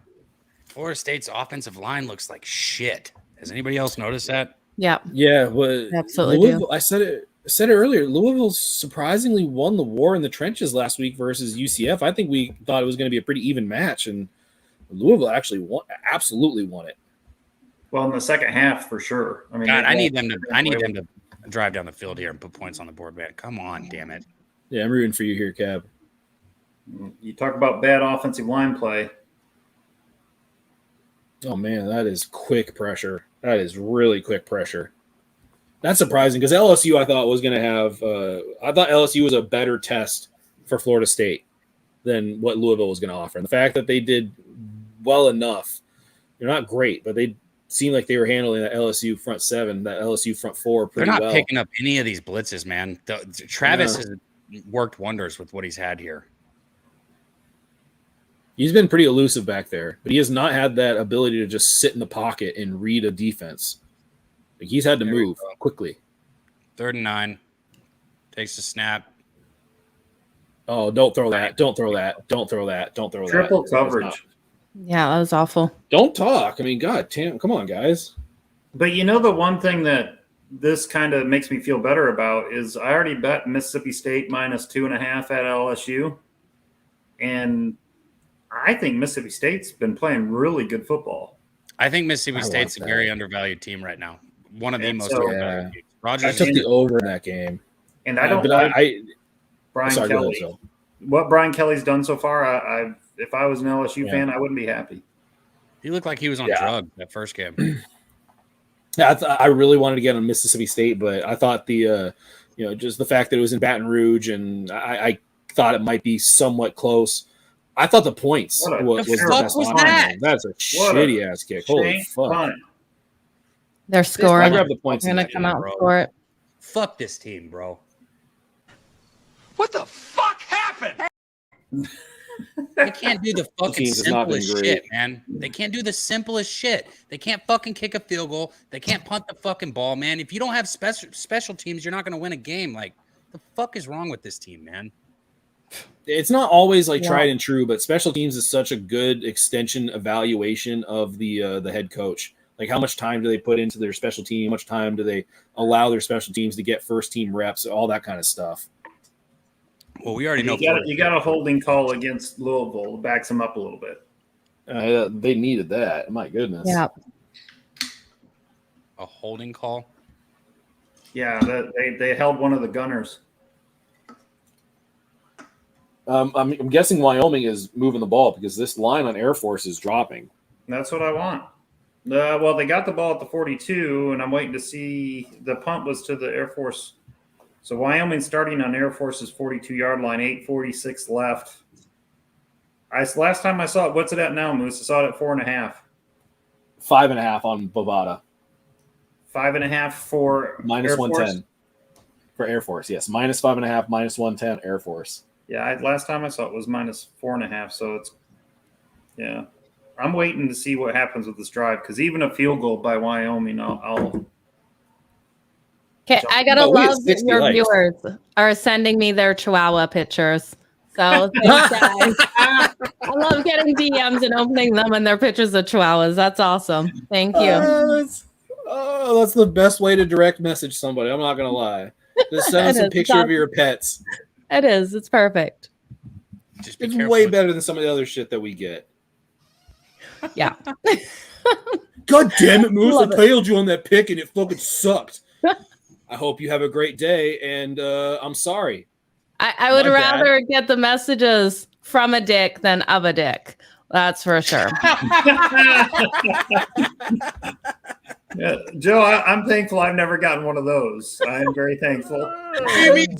Florida State's offensive line looks like shit. Has anybody else noticed that? Yeah. Yeah, well, absolutely. I said it earlier. Louisville surprisingly won the war in the trenches last week versus UCF. I think we thought it was going to be a pretty even match, and Louisville actually absolutely won it. Well, in the second half, for sure. I mean, God, I need them to drive down the field here and put points on the board, man. Come on, damn it. Yeah, I'm rooting for you here, Cab. You talk about bad offensive line play. Oh, man, that is quick pressure. That is really quick pressure. That's surprising because LSU, I thought, was going to have I thought LSU was a better test for Florida State than what Louisville was going to offer. And the fact that they did well enough, they're not great, but they seemed like they were handling that LSU front seven, that LSU front four pretty well. They're not picking up any of these blitzes, man. Travis has worked wonders with what he's had here. He's been pretty elusive back there, but he has not had that ability to just sit in the pocket and read a defense. Like he's had to move quickly. 3rd and 9. Takes the snap. Oh, don't throw that. Don't throw that. Don't throw that. Don't throw that. Triple coverage. Yeah, that was awful. Don't talk. I mean, God damn, come on, guys. But you know the one thing that this kind of makes me feel better about is I already bet Mississippi State minus 2.5 at LSU. And I think Mississippi State's been playing really good football. I think Mississippi State's a very undervalued team right now. One of the most undervalued teams. Rogers, I took the over in that game. And I don't like Brian Kelly. What Brian Kelly's done so far, if I was an LSU fan, I wouldn't be happy. He looked like he was on drugs that first game. Yeah, I really wanted to get on Mississippi State, but I thought just the fact that it was in Baton Rouge, and I thought it might be somewhat close. I thought the points was the best line. That's a shitty ass kick. Holy fuck! They're scoring. I grabbed the points. They're gonna come out and score it. Fuck this team, bro. What the fuck happened? They can't do the fucking simplest shit, man. They can't do the simplest shit. They can't fucking kick a field goal. They can't punt the fucking ball, man. If you don't have special teams, you're not going to win a game. Like, the fuck is wrong with this team, man? It's not always like tried and true, but special teams is such a good extension evaluation of the head coach. Like, how much time do they put into their special team? How much time do they allow their special teams to get first team reps? All that kind of stuff. Well, we already know you got a holding call against Louisville. Backs them up a little bit. They needed that. My goodness. Yeah. A holding call? Yeah, they held one of the gunners. I'm guessing Wyoming is moving the ball because this line on Air Force is dropping. That's what I want. Well, they got the ball at the 42, and I'm waiting to see. The punt was to the Air Force. So Wyoming starting on Air Force's 42-yard line, 8:46 left. Last time I saw it, what's it at now, Moose? I saw it at 4.5. 5.5 on Bovada. 5.5 for minus Air 110 for Air Force. Yes, minus 5.5, minus 110 Air Force. Yeah, last time I saw it was minus 4.5. So it's I'm waiting to see what happens with this drive because even a field goal by Wyoming, I'll. Okay, I gotta love that your viewers are sending me their Chihuahua pictures. So thanks, guys. I love getting DMs and opening them and their pictures of Chihuahuas. That's awesome. Thank you. That's the best way to direct message somebody. I'm not gonna lie. Just send us a picture of your pets. It is. It's perfect. It's way better than some of the other shit that we get. Yeah. God damn it, Moose! I tailed you on that pick and it fucking sucked. I hope you have a great day, and I'm sorry. I would rather get the messages from a dick than of a dick. That's for sure. Yeah, Joe, I'm thankful I've never gotten one of those. I'm very thankful.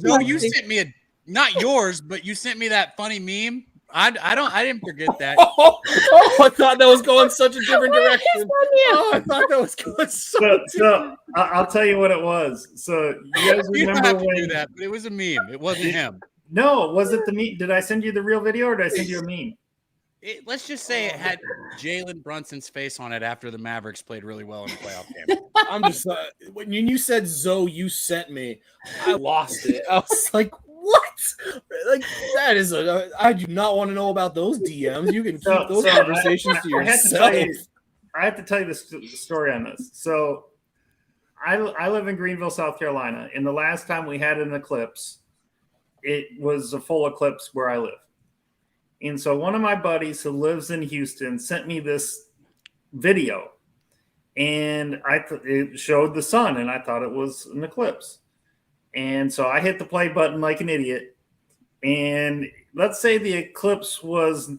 Joe, you sent me not yours, but you sent me that funny meme. I didn't forget that. I thought that was going such a different direction. I thought that was going so I'll tell you what it was. So you guys remember when do that, but it was a meme. It wasn't him. No, was it the meme? Did I send you the real video or did I send you a meme? Let's just say it had Jalen Brunson's face on it after the Mavericks played really well in the playoff game. I'm just when you said Zoe, you sent me, I lost it. I was like, what? Like that is I do not want to know about those DMs. You can keep those conversations to yourself. I have to tell you the story on this. So I live in Greenville, South Carolina, and the last time we had an eclipse, it was a full eclipse where I live. And so one of my buddies who lives in Houston sent me this video, and it showed the sun, and I thought it was an eclipse. And so I hit the play button like an idiot. And let's say the eclipse was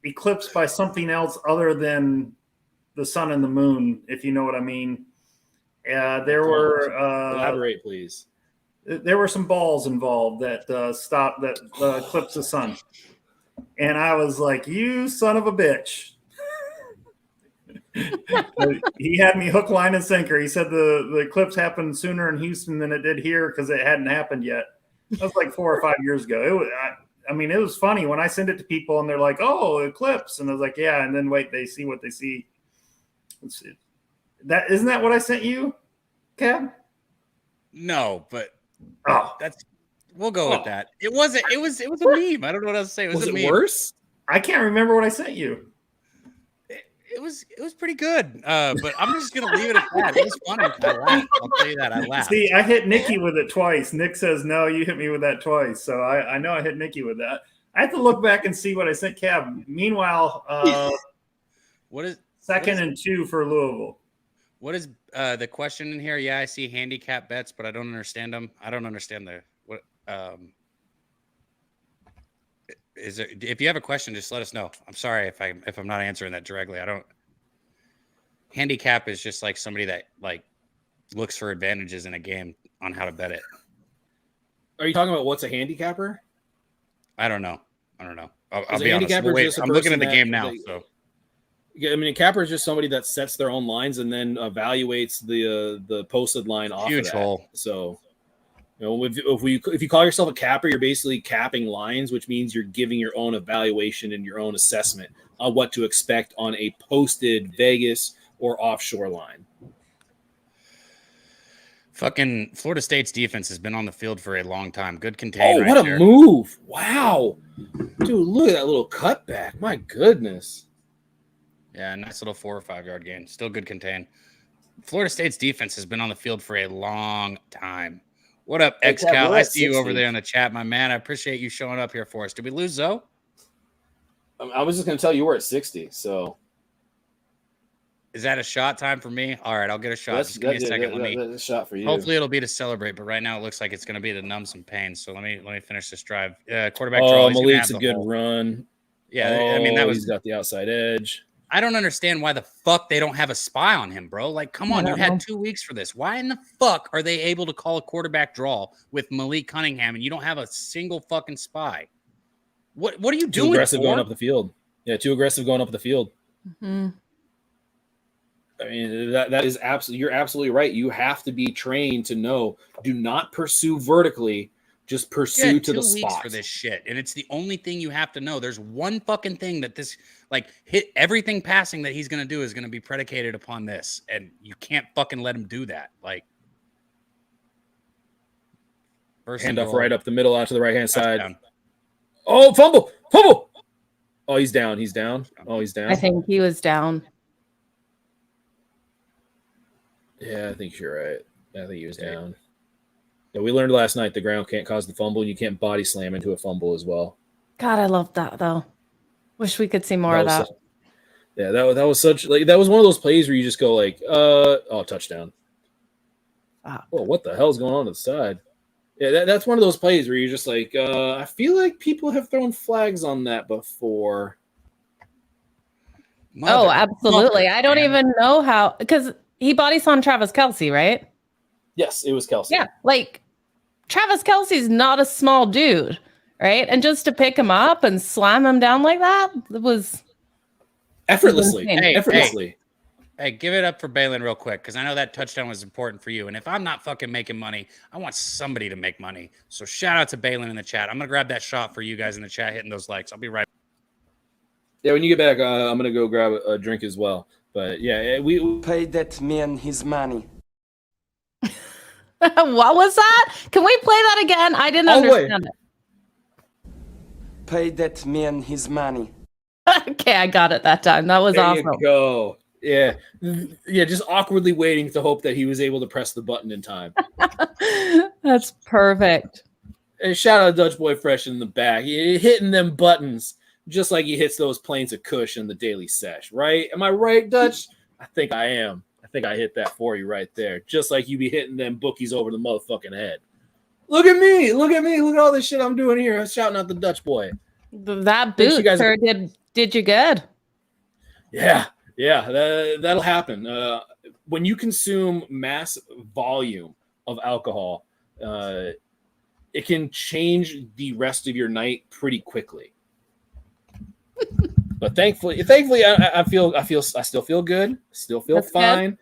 eclipsed by something else other than the sun and the moon, if you know what I mean. There were elaborate, please. There were some balls involved that stopped that eclipsed the sun. And I was like, you son of a bitch. He had me hook, line, and sinker. He said the eclipse happened sooner in Houston than it did here because it hadn't happened yet. That was like 4 or 5 years ago. It was, I mean, it was funny when I send it to people and they're like, oh, eclipse. And I was like, yeah. And then wait, they see what they see. Isn't that what I sent you, Cab? No, but we'll go with that. It was a meme. I don't know what else to say. It was a meme. Worse? I can't remember what I sent you. It It was pretty good. But I'm just gonna leave it at that. It was funny. I laughed. I'll tell you that. I laughed. See, I hit Nikki with it twice. Nick says no, you hit me with that twice. So I know I hit Nikki with that. I have to look back and see what I sent Cab. Meanwhile, what is and 2 for Louisville? What is the question in here? Yeah, I see handicap bets, but I don't understand them. I don't understand what is there. If you have a question, just let us know. I'm sorry if I'm not answering that directly. I don't. Handicap is just like somebody that like looks for advantages in a game on how to bet it. Are you talking about what's a handicapper? I don't know. I'll be honest. I'm looking at the game now. So, yeah, I mean, a capper is just somebody that sets their own lines and then evaluates the posted line off huge of that. hole. So, you know, if you call yourself a capper, you're basically capping lines, which means you're giving your own evaluation and your own assessment on what to expect on a posted Vegas or offshore line. Fucking Florida State's defense has been on the field for a long time. Good contain. Oh, what a move! Wow, dude, look at that little cutback. My goodness. Yeah, nice little 4 or 5 yard gain. Still good contain. Florida State's defense has been on the field for a long time. What up, XCal? I see you over there in the chat, my man. I appreciate you showing up here for us. Did we lose Zoe? I was just going to tell you we're at 60. So, is that a shot time for me? All right, I'll get a shot. Just give me a second. That's a shot for you. Hopefully, it'll be to celebrate. But right now, it looks like it's going to be to numb some pain. So let me finish this drive. Quarterback draw. Oh, Malik's a good run. Yeah, I mean he's got the outside edge. I don't understand why the fuck they don't have a spy on him, bro. Like, come on, you had 2 weeks for this. Why in the fuck are they able to call a quarterback draw with Malik Cunningham and you don't have a single fucking spy? What are you doing? Too aggressive going up the field. Yeah, too aggressive going up the field. Mm-hmm. I mean, that is absolutely. You're absolutely right. You have to be trained to know. Do not pursue vertically. Just pursue to the spot. 2 weeks for this shit, and it's the only thing you have to know. There's one fucking thing that this hit everything passing that he's gonna do is gonna be predicated upon this, and you can't fucking let him do that. Like, hand off right up the middle out to the right hand side. Touchdown. Oh, fumble! Oh, he's down. Oh, he's down. I think he was down. Yeah, I think you're right. I think he was down. Yeah, we learned last night the ground can't cause the fumble. You can't body slam into a fumble as well. God, I love that though. Wish we could see more of that. That was such that was one of those plays where you just go like, touchdown. Oh, what the hell's going on the side? Yeah, that's one of those plays where you're just like, I feel like people have thrown flags on that before. Absolutely. I don't even know how, because he body slammed Travis Kelce, right? Yes, it was Kelce. Yeah, like Travis Kelce's not a small dude, right? And just to pick him up and slam him down like that, it was effortlessly. Effortlessly. Hey, give it up for Balin real quick, because I know that touchdown was important for you. And if I'm not fucking making money, I want somebody to make money. So shout out to Balin in the chat. I'm going to grab that shot for you guys in the chat, hitting those likes. I'll be right back. Yeah, when you get back, I'm going to go grab a drink as well. But yeah, we pay that man his money. What was that? Can we play that again? I didn't understand it. Pay that man his money. Okay, I got it that time. That was awesome. There you go. Yeah. Yeah, just awkwardly waiting to hope that he was able to press the button in time. That's perfect. And shout out Dutch Boy Fresh in the back. He hitting them buttons just like he hits those planes of Kush in the Daily Sesh, right? Am I right, Dutch? I think I am. I think I hit that for you right there. Just like you be hitting them bookies over the motherfucking head. Look at me. Look at me. Look at all this shit I'm doing here. I'm shouting out the Dutch boy. That boot sure did you good. Yeah. That'll happen. When you consume mass volume of alcohol, it can change the rest of your night pretty quickly. But thankfully, I still feel good. Still feel fine.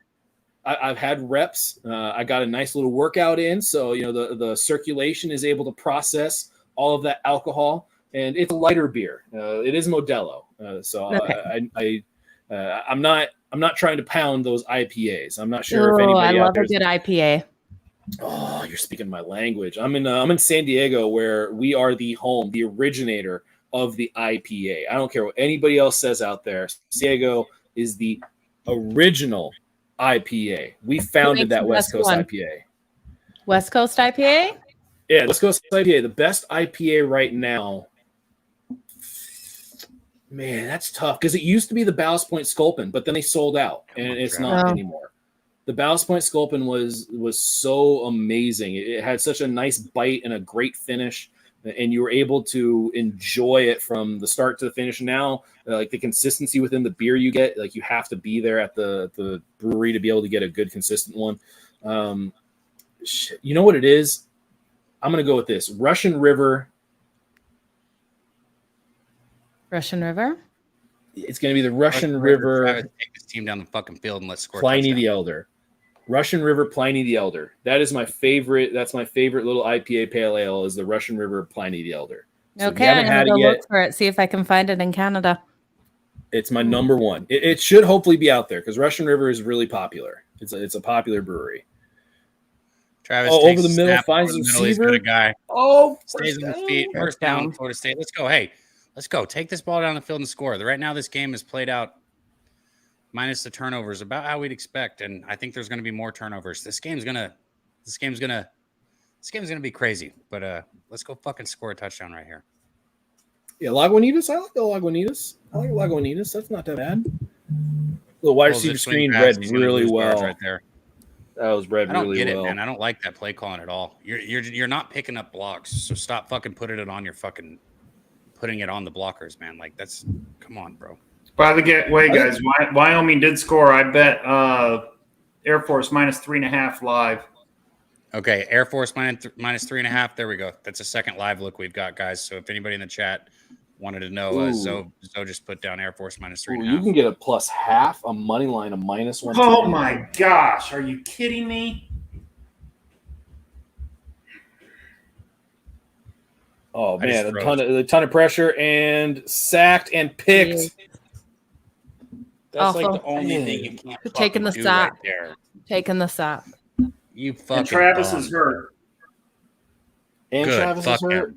I've had reps. I got a nice little workout in, so the circulation is able to process all of that alcohol, and it's a lighter beer. It is Modelo, so okay. I'm not trying to pound those IPAs. I'm not sure if anybody. I love a good IPA. Oh, you're speaking my language. I'm in San Diego, where we are the originator of the IPA. I don't care what anybody else says out there. San Diego is the original IPA. We founded that West Coast IPA. West Coast IPA? Yeah, West Coast IPA. The best IPA right now. Man, that's tough because it used to be the Ballast Point Sculpin, but then they sold out, and it's not anymore. The Ballast Point Sculpin was so amazing. It had such a nice bite and a great finish, and you were able to enjoy it from the start to the finish. Now, like the consistency within the beer you get, like you have to be there at the brewery to be able to get a good consistent one. You know what it is? I'm going to go with this. Russian River. Russian River? It's going to be the Russian River. Take this team down the fucking field and let's score. Pliny the Elder. Russian River Pliny the Elder. That is my favorite. That's my favorite little IPA pale ale is the Russian River Pliny the Elder. So okay, I'm going to look for it, see if I can find it in Canada. It's my number one. It should hopefully be out there because Russian River is really popular. It's a popular brewery. Travis over the middle, finds the receiver. Good guy. Oh, stays on his feet. First down, Florida State. Let's go. Hey, let's go. Take this ball down the field and score. Right now, this game is played out minus the turnovers about how we'd expect, and I think there's going to be more turnovers. This game's gonna be crazy. But let's go fucking score a touchdown right here. Yeah, Lagunitas. I like the Lagunitas. That's not that bad. The wide receiver screen read really well right there. That was read really well. I don't get it, man. I don't like that play calling at all. You're not picking up blocks, so stop fucking putting it on the blockers, man. Like that's come on, bro. By the way, guys, Wyoming did score. I bet Air Force minus 3.5 live. Okay, Air Force minus 3.5. There we go. That's a second live look we've got, guys. So if anybody in the chat wanted to know, Zoe just put down Air Force minus 3.5. You can get a +half, a money line, a -1. Oh my gosh, are you kidding me? Oh man, a ton of pressure and sacked and picked. That's like the only thing you can't taking the sack. Right there. Taking the sack. You fucking. And Travis is hurt. And good. Travis is hurt.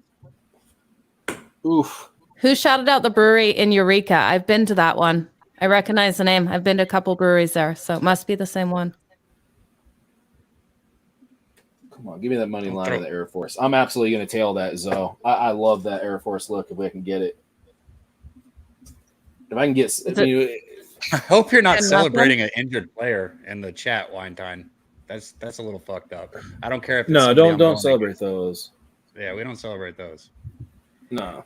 Oof. Who shouted out the brewery in Eureka? I've been to that one. I recognize the name. I've been to a couple breweries there, so it must be the same one. Come on, give me that money line of the Air Force. I'm absolutely going to tail that, Zoe. I love that Air Force look if I can get it. If I can get I hope you're not celebrating an injured player in the chat, Winetime. That's a little fucked up. I don't care if it's don't celebrate those. Yeah, we don't celebrate those. No.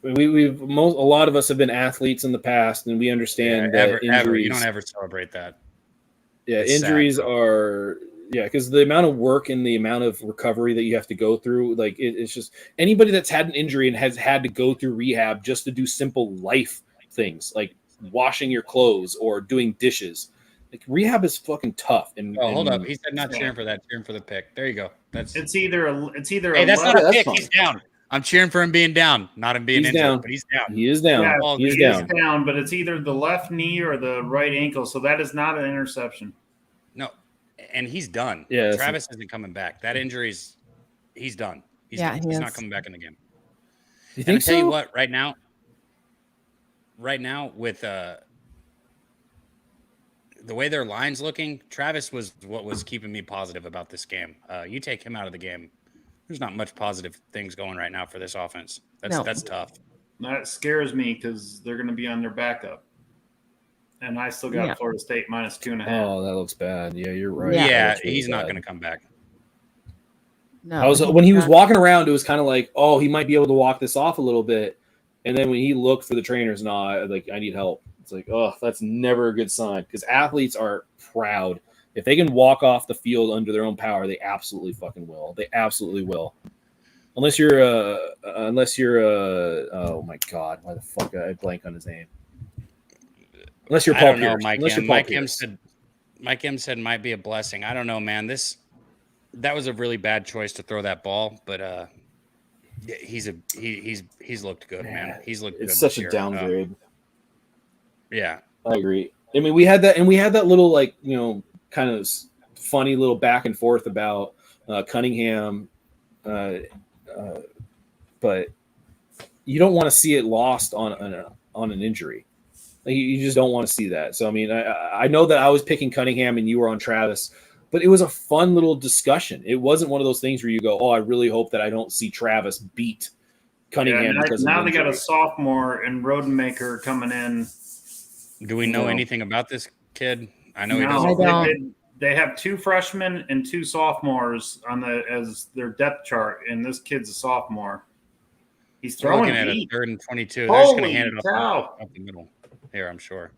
A lot of us have been athletes in the past, and we understand that injuries. You don't ever celebrate that. Yeah, it's injuries are because the amount of work and the amount of recovery that you have to go through, like it's just anybody that's had an injury and has had to go through rehab just to do simple life things like washing your clothes or doing dishes. Like rehab is fucking tough. Hold up, he said not cheering for that, cheering for the pick. There you go. It's either. Hey, that's not a pick. He's down. I'm cheering for him being down, not him being injured, but he's down. He is down. Yeah, he is down, but it's either the left knee or the right ankle, so that is not an interception. No, and he's done. Yeah, Travis isn't coming back. That injury's he's done. He's not coming back in the game. You think so? Tell you what, right now with the way their line's looking, Travis was what was keeping me positive about this game. You take him out of the game, there's not much positive things going right now for this offense. That's tough. That scares me because they're going to be on their backup. And I still got Florida State minus 2.5. Oh, that looks bad. Yeah, you're right. Yeah, he's not going to come back. No. When he was walking around, it was kind of like, oh, he might be able to walk this off a little bit. And then when he looked for the trainers, I need help. It's like, oh, that's never a good sign because athletes are proud. If they can walk off the field under their own power, they absolutely fucking will. They absolutely will. Unless you're oh my God, why the fuck I blank on his name? Unless you're Paul Pierce. Mike M said might be a blessing. I don't know, man. That was a really bad choice to throw that ball, but he's looked good, man. He's looked good. It's such a downgrade. Yeah. I agree. I mean, we had that little kind of funny little back and forth about Cunningham, but you don't want to see it lost on an injury. Like, you just don't want to see that. So, I mean, I know that I was picking Cunningham and you were on Travis, but it was a fun little discussion. It wasn't one of those things where you go, oh, I really hope that I don't see Travis beat Cunningham because now of they got a injury. sophomore and Rodemaker coming in. Do we know anything about this kid? I know he doesn't. I don't. They have 2 freshmen and 2 sophomores as their depth chart, and this kid's a sophomore. He's We're throwing looking at a deep. 3rd and 22. They're just going to Holy hand it cow. up the middle here, I'm sure.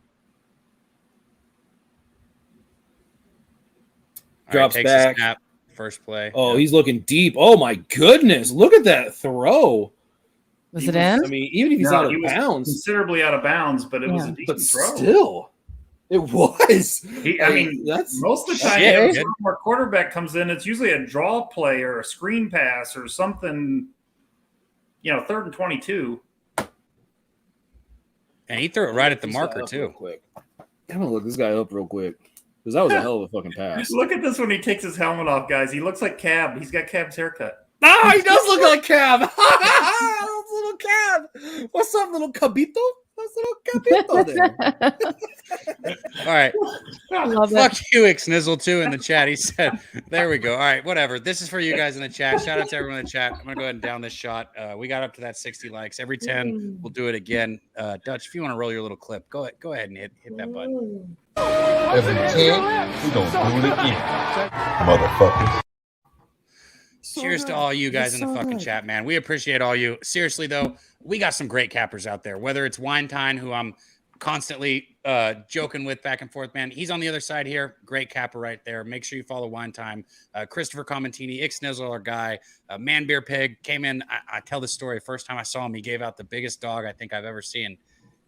Drops takes back. A snap, first play. Oh, he's looking deep. Oh, my goodness. Look at that throw. Was it in? I mean, even if he's out of bounds. Considerably out of bounds, but it was a decent throw. Still. It was. I mean, that's most of the time, if a sophomore quarterback comes in, it's usually a draw play or a screen pass or something, 3rd and 22. And he threw it right at the marker, too. Quick. I'm going to look this guy up real quick because that was a hell of a fucking pass. Look at this when he takes his helmet off, guys. He looks like Cab. He's got Cab's haircut. Oh, he does look like Cab. Little Cab. What's up, little Cabito? That's little Cabito there. All right. Love Fuck it. you, Ixnizzle, too, in the chat. He said, there we go. All right, whatever. This is for you guys in the chat. Shout out to everyone in the chat. I'm going to go ahead and down this shot. We got up to that 60 likes. Every 10, we'll do it again. Dutch, if you want to roll your little clip, go ahead and hit that button. Every 10, we gonna do it again. Motherfuckers. Cheers to all you guys in the fucking chat, man. We appreciate all you. Seriously, though, we got some great cappers out there, whether it's Winetine, who I'm constantly joking with back and forth, man. He's on the other side here. Great capper right there. Make sure you follow Winetime. Christopher Commentini, Ixnizzle, our guy. Man Beer Pig came in. I tell this story. First time I saw him, he gave out the biggest dog I think I've ever seen.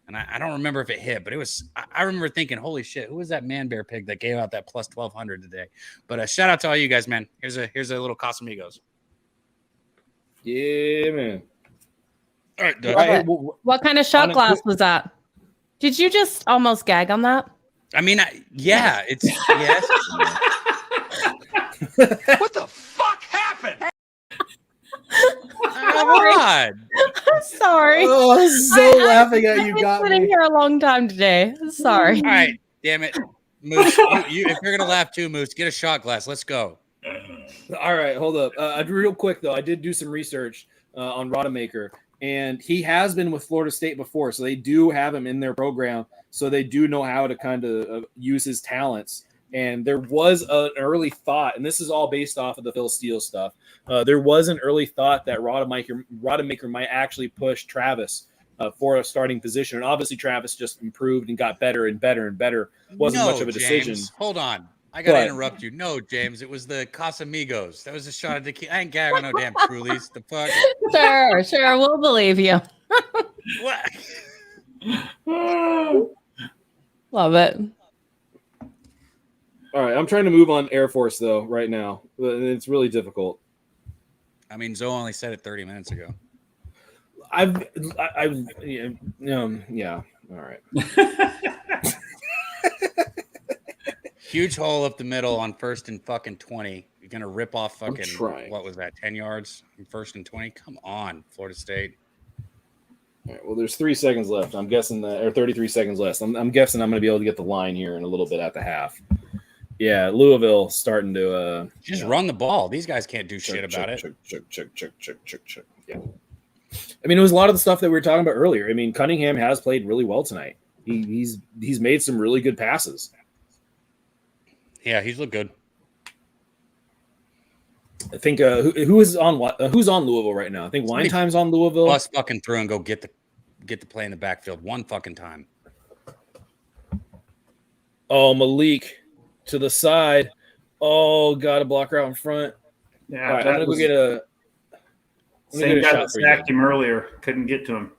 And I don't remember if it hit, but it was. I remember thinking, "Holy shit, who was that Man Bear Pig that gave out that plus 1,200 today?" But shout out to all you guys, man. Here's a little Casamigos. Yeah, man. All right, what kind of shot glass was that? Did you just almost gag on that? I mean, yeah, it's yes. What the fuck happened? I'm sorry. Oh, I was so laughing at you. I've Got been sitting me. here a long time today. Sorry. All right, damn it, Moose. If you're gonna laugh too, Moose, get a shot glass. Let's go. All right, hold up. Real quick though, I did do some research on Rodemaker, and he has been with Florida State before, so they do have him in their program, so they do know how to kind of use his talents. And there was an early thought, and this is all based off of the Phil Steele stuff. There was an early thought that Rodemaker might actually push Travis for a starting position. And obviously Travis just improved and got better and better and better. Wasn't much of a decision. James, hold on. I got to interrupt you. No, James, it was the Casamigos. That was a shot at the key. I ain't gagging no damn Trulies. The fuck? Sure. We'll believe you. What? Love it. All right, I'm trying to move on Air Force though right now. It's really difficult. I mean, Zoe only said it 30 minutes ago. Yeah. All right. Huge hole up the middle on 1st and fucking 20. You're gonna rip off fucking what was that? 10 yards on 1st and 20. Come on, Florida State. All right, well, there's 3 seconds left. I'm guessing that, or 33 seconds left. I'm guessing I'm going to be able to get the line here in a little bit at the half. Yeah, Louisville starting to just run the ball. These guys can't do shit about it. Check. Yeah. I mean, it was a lot of the stuff that we were talking about earlier. I mean, Cunningham has played really well tonight. He's made some really good passes. Yeah, he's looked good. I think who's on Louisville right now? I think Winetime's on Louisville. Bust fucking through and go get the play in the backfield one fucking time. Oh, Malik to the side. Oh, got a blocker out in front. Yeah, all right, I'm gonna go get a. Same guy that sacked him earlier. Couldn't get to him.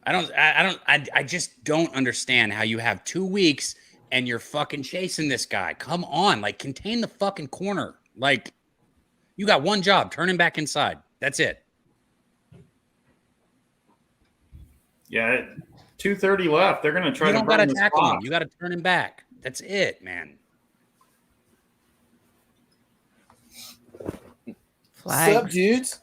I just don't understand how you have 2 weeks and you're fucking chasing this guy. Come on, like contain the fucking corner. Like you got one job, turn him back inside. That's it. Yeah, 2:30 left. They're gonna try to burn burn the tackle spot. him. You got to turn him back. That's it, man. Flag. What's up, dudes?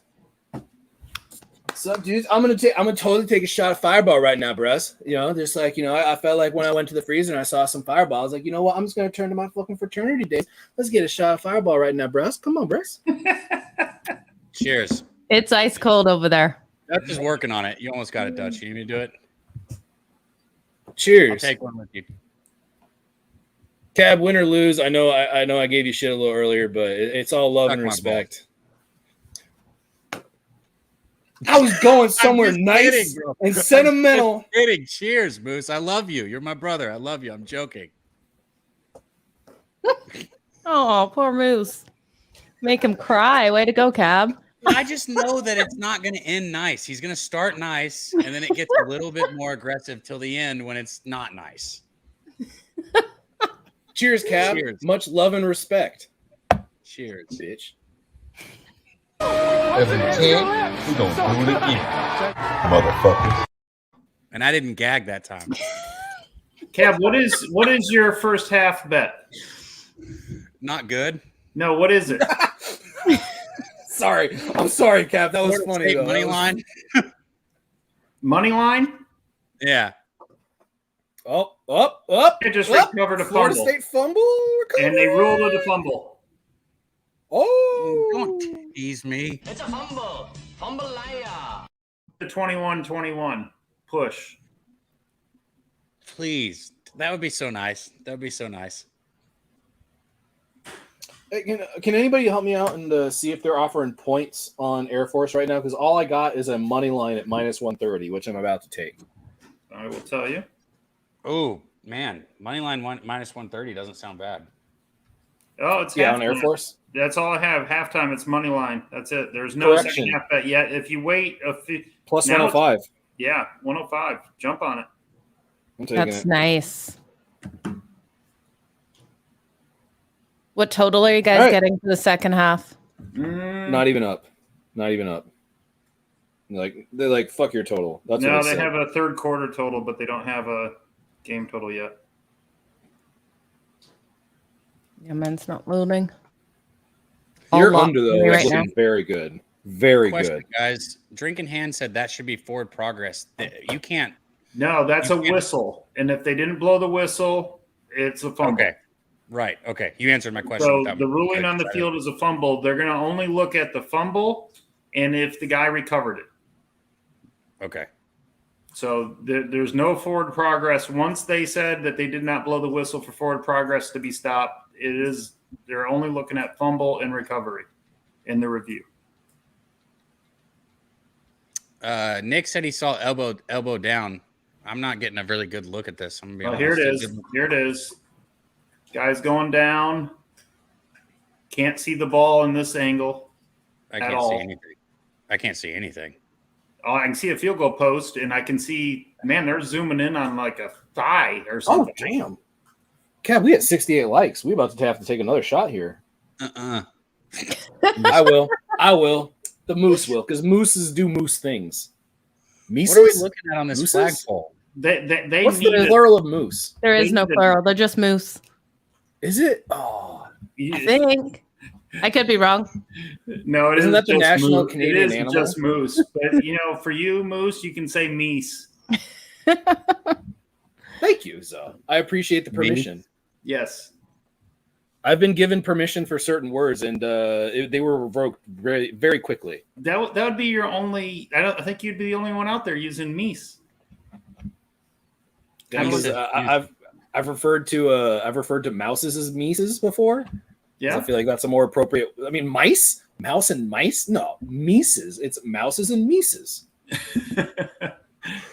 So, dude, I'm gonna totally take a shot of Fireball right now, Bruss. You know, just like, you know, I felt like when I went to the freezer and I saw some Fireball, I was like, you know what? I'm just gonna turn to my fucking fraternity days. Let's get a shot of Fireball right now, Bruss. Come on, Bruss. Cheers. It's ice cold over there. Dutch is working on it. You almost got it, Dutch. You need me to do it? Cheers. I'll take one with you. Cab, win or lose, I know I gave you shit a little earlier, but it's all love and respect. I was going somewhere nice and sentimental. Kidding. Cheers, Moose. I love you. You're my brother. I love you. I'm joking. Oh, poor Moose. Make him cry. Way to go, Cab. I just know that it's not going to end nice. He's going to start nice, and then it gets a little bit more aggressive till the end when it's not nice. Cheers, Cab. Cheers. Much love and respect. Cheers, bitch. As a 10, we gonna do it again, motherfuckers. And I didn't gag that time. Cab, what is your first half bet? Not good. No, what is it? Sorry. I'm sorry, Cap. That was funny. Money line. Money line? Yeah. Up. They just recovered a Florida fumble. State fumble. Recovery. And they ruled it a fumble. Oh. Don't tease me. It's a fumble. Fumble liar. The 21-21 push. Please. That would be so nice. That would be so nice. Hey, can anybody help me out and see if they're offering points on Air Force right now? Because all I got is a money line at -130, which I'm about to take. I will tell you. Oh, man. Money line -130 doesn't sound bad. Oh, it's on halftime. Air Force. That's all I have. Halftime, it's money line. That's it. There's no Correction. second half bet yet. If you wait Plus now 105. Yeah, 105. Jump on it. I'm taking That's it. nice. What total are you guys getting for the second half? Not even up. Not even up. They're like fuck your total. That's No, what they said. have a third quarter total, but they don't have a game total yet. Yeah, mine's not loading. Your All under locked though for me is right looking now. very good. Very Question, good. guys. Drinking Hand said that should be forward progress. You can't. No, that's a whistle. And if they didn't blow the whistle, it's a fumble. Okay. Right. Okay. You answered my question. So without the me. ruling on the field is a fumble. They're going to only look at the fumble and if the guy recovered it. Okay. So there's no forward progress. Once they said that they did not blow the whistle for forward progress to be stopped, they're only looking at fumble and recovery in the review. Nick said he saw elbow down. I'm not getting a really good look at this. I'm gonna be honest. Here it is. Here it is. Guy's going down. Can't see the ball in this angle. I can't see anything. I can't see anything. Oh, I can see a field goal post, and I can see, man, they're zooming in on like a thigh or something. Oh, damn. Cap, we had 68 likes. We about to have to take another shot here. I will. The moose will, because mooses do moose things. Meeses? What are we looking at on this Mooses? flagpole? They What's need the plural of moose? There is no plural. They're just moose. Is it? Oh, I think. I could be wrong. No, Isn't that the just national moose. Canadian It is animal? just moose. But, for you, moose, you can say meese. Thank you, Zo. I appreciate the permission. Yes. I've been given permission for certain words, and they were revoked very, very quickly. That would be your only. I think you'd be the only one out there using meese. I've referred to mouses as mices before. Yeah, I feel like that's a more appropriate. I mean, mouse and mice. No, mices. It's mouses and mices.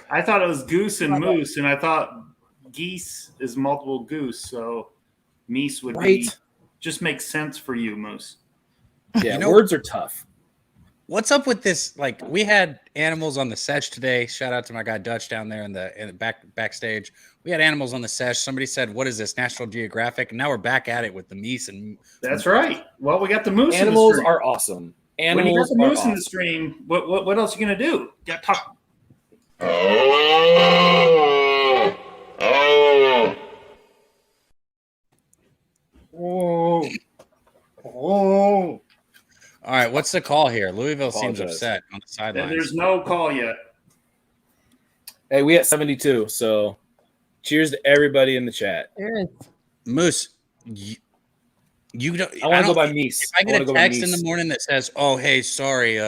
I thought it was goose and moose, and I thought geese is multiple goose, so meese would be just makes sense for you, moose. Yeah, words are tough. What's up with this? Like, we had animals on the sesh today. Shout out to my guy Dutch down there in the backstage. We had animals on the sesh. Somebody said, "What is this, National Geographic?" And now we're back at it with the meese and. That's right. Well, we got the moose. Animals in the stream. are awesome. Animals when you got the moose awesome. in the stream, what else are you gonna do? You got to talk. Oh. All right, What's the call here? Louisville seems Apologize. upset on the sidelines. There's no call yet. Hey, we at 72. So cheers to everybody in the chat. Moose, you don't. I want to go by Meese. If I get a text in the morning that says, "Oh, hey, sorry,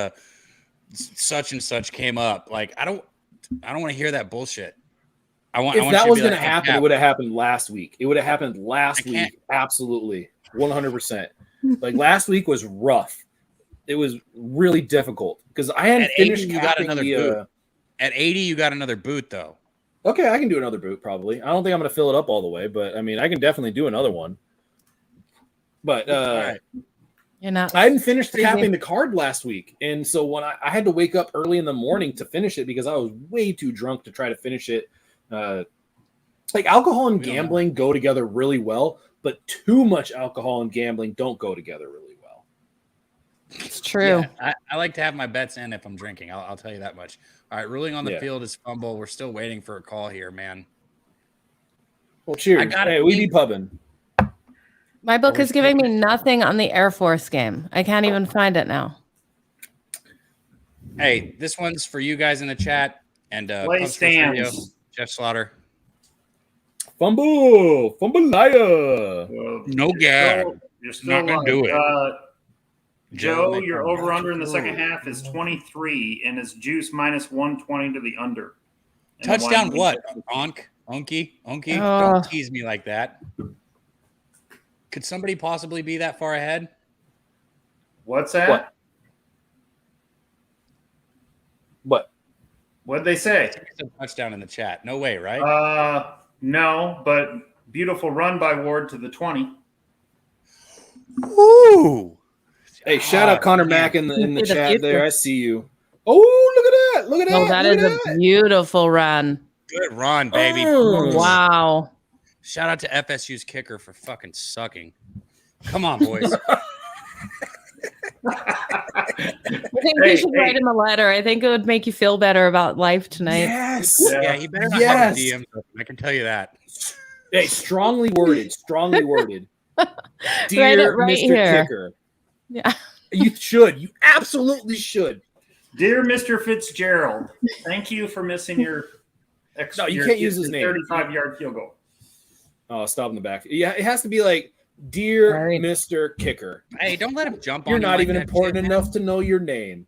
such and such came up," like I don't want to hear that bullshit. If that was going to happen, it would have happened last week. It would have happened last week. Absolutely. 100%. Like last week was rough. It was really difficult because I hadn't finished. You got another boot. At 80, you got another boot though. Okay, I can do another boot probably. I don't think I'm going to fill it up all the way, but I mean, I can definitely do another one. But You're not. I hadn't finished capping the card last week, and so when I had to wake up early in the morning to finish it because I was way too drunk to try to finish it. Like alcohol and gambling go together really well, but too much alcohol and gambling don't go together really well. It's true. Yeah, I like to have my bets in if I'm drinking. I'll tell you that much. All right, ruling on the field is fumble. We're still waiting for a call here, man. Well, cheers. Hey, we be pubbing. My book is giving me nothing on the Air Force game. I can't even find it now. Hey, this one's for you guys in the chat and Play stands. Jeff Slaughter. Fumble liar. No gag. You're still not gonna do it. Joe, your over under in the second half is 23 and it's juice minus 120 to the under. Touchdown what? Onky? Don't tease me like that. Could somebody possibly be that far ahead? What's that? What? What'd they say? It's a touchdown in the chat. No way, right? No, but beautiful run by Ward to the 20. Ooh. Hey, shout out Connor Mack in the chat there. I see you. Oh, look at that. Look at that. Oh, that is a beautiful run. Good run, baby. Oh, wow. Shout out to FSU's kicker for fucking sucking. Come on, boys. I think we should write him a letter. I think it would make you feel better about life tonight. Yes. Yeah, he better not have a DM. I can tell you that. Hey, strongly worded. Dear Mr. here. Kicker. Yeah. You should. You absolutely should. Dear Mr. Fitzgerald, thank you for missing your No, you can't use his name. 35-yard field goal. Oh, stop in the back. Yeah, it has to be like, Dear Mr. Kicker. Hey, don't let him jump on You're you not like even that, important man. enough to know your name.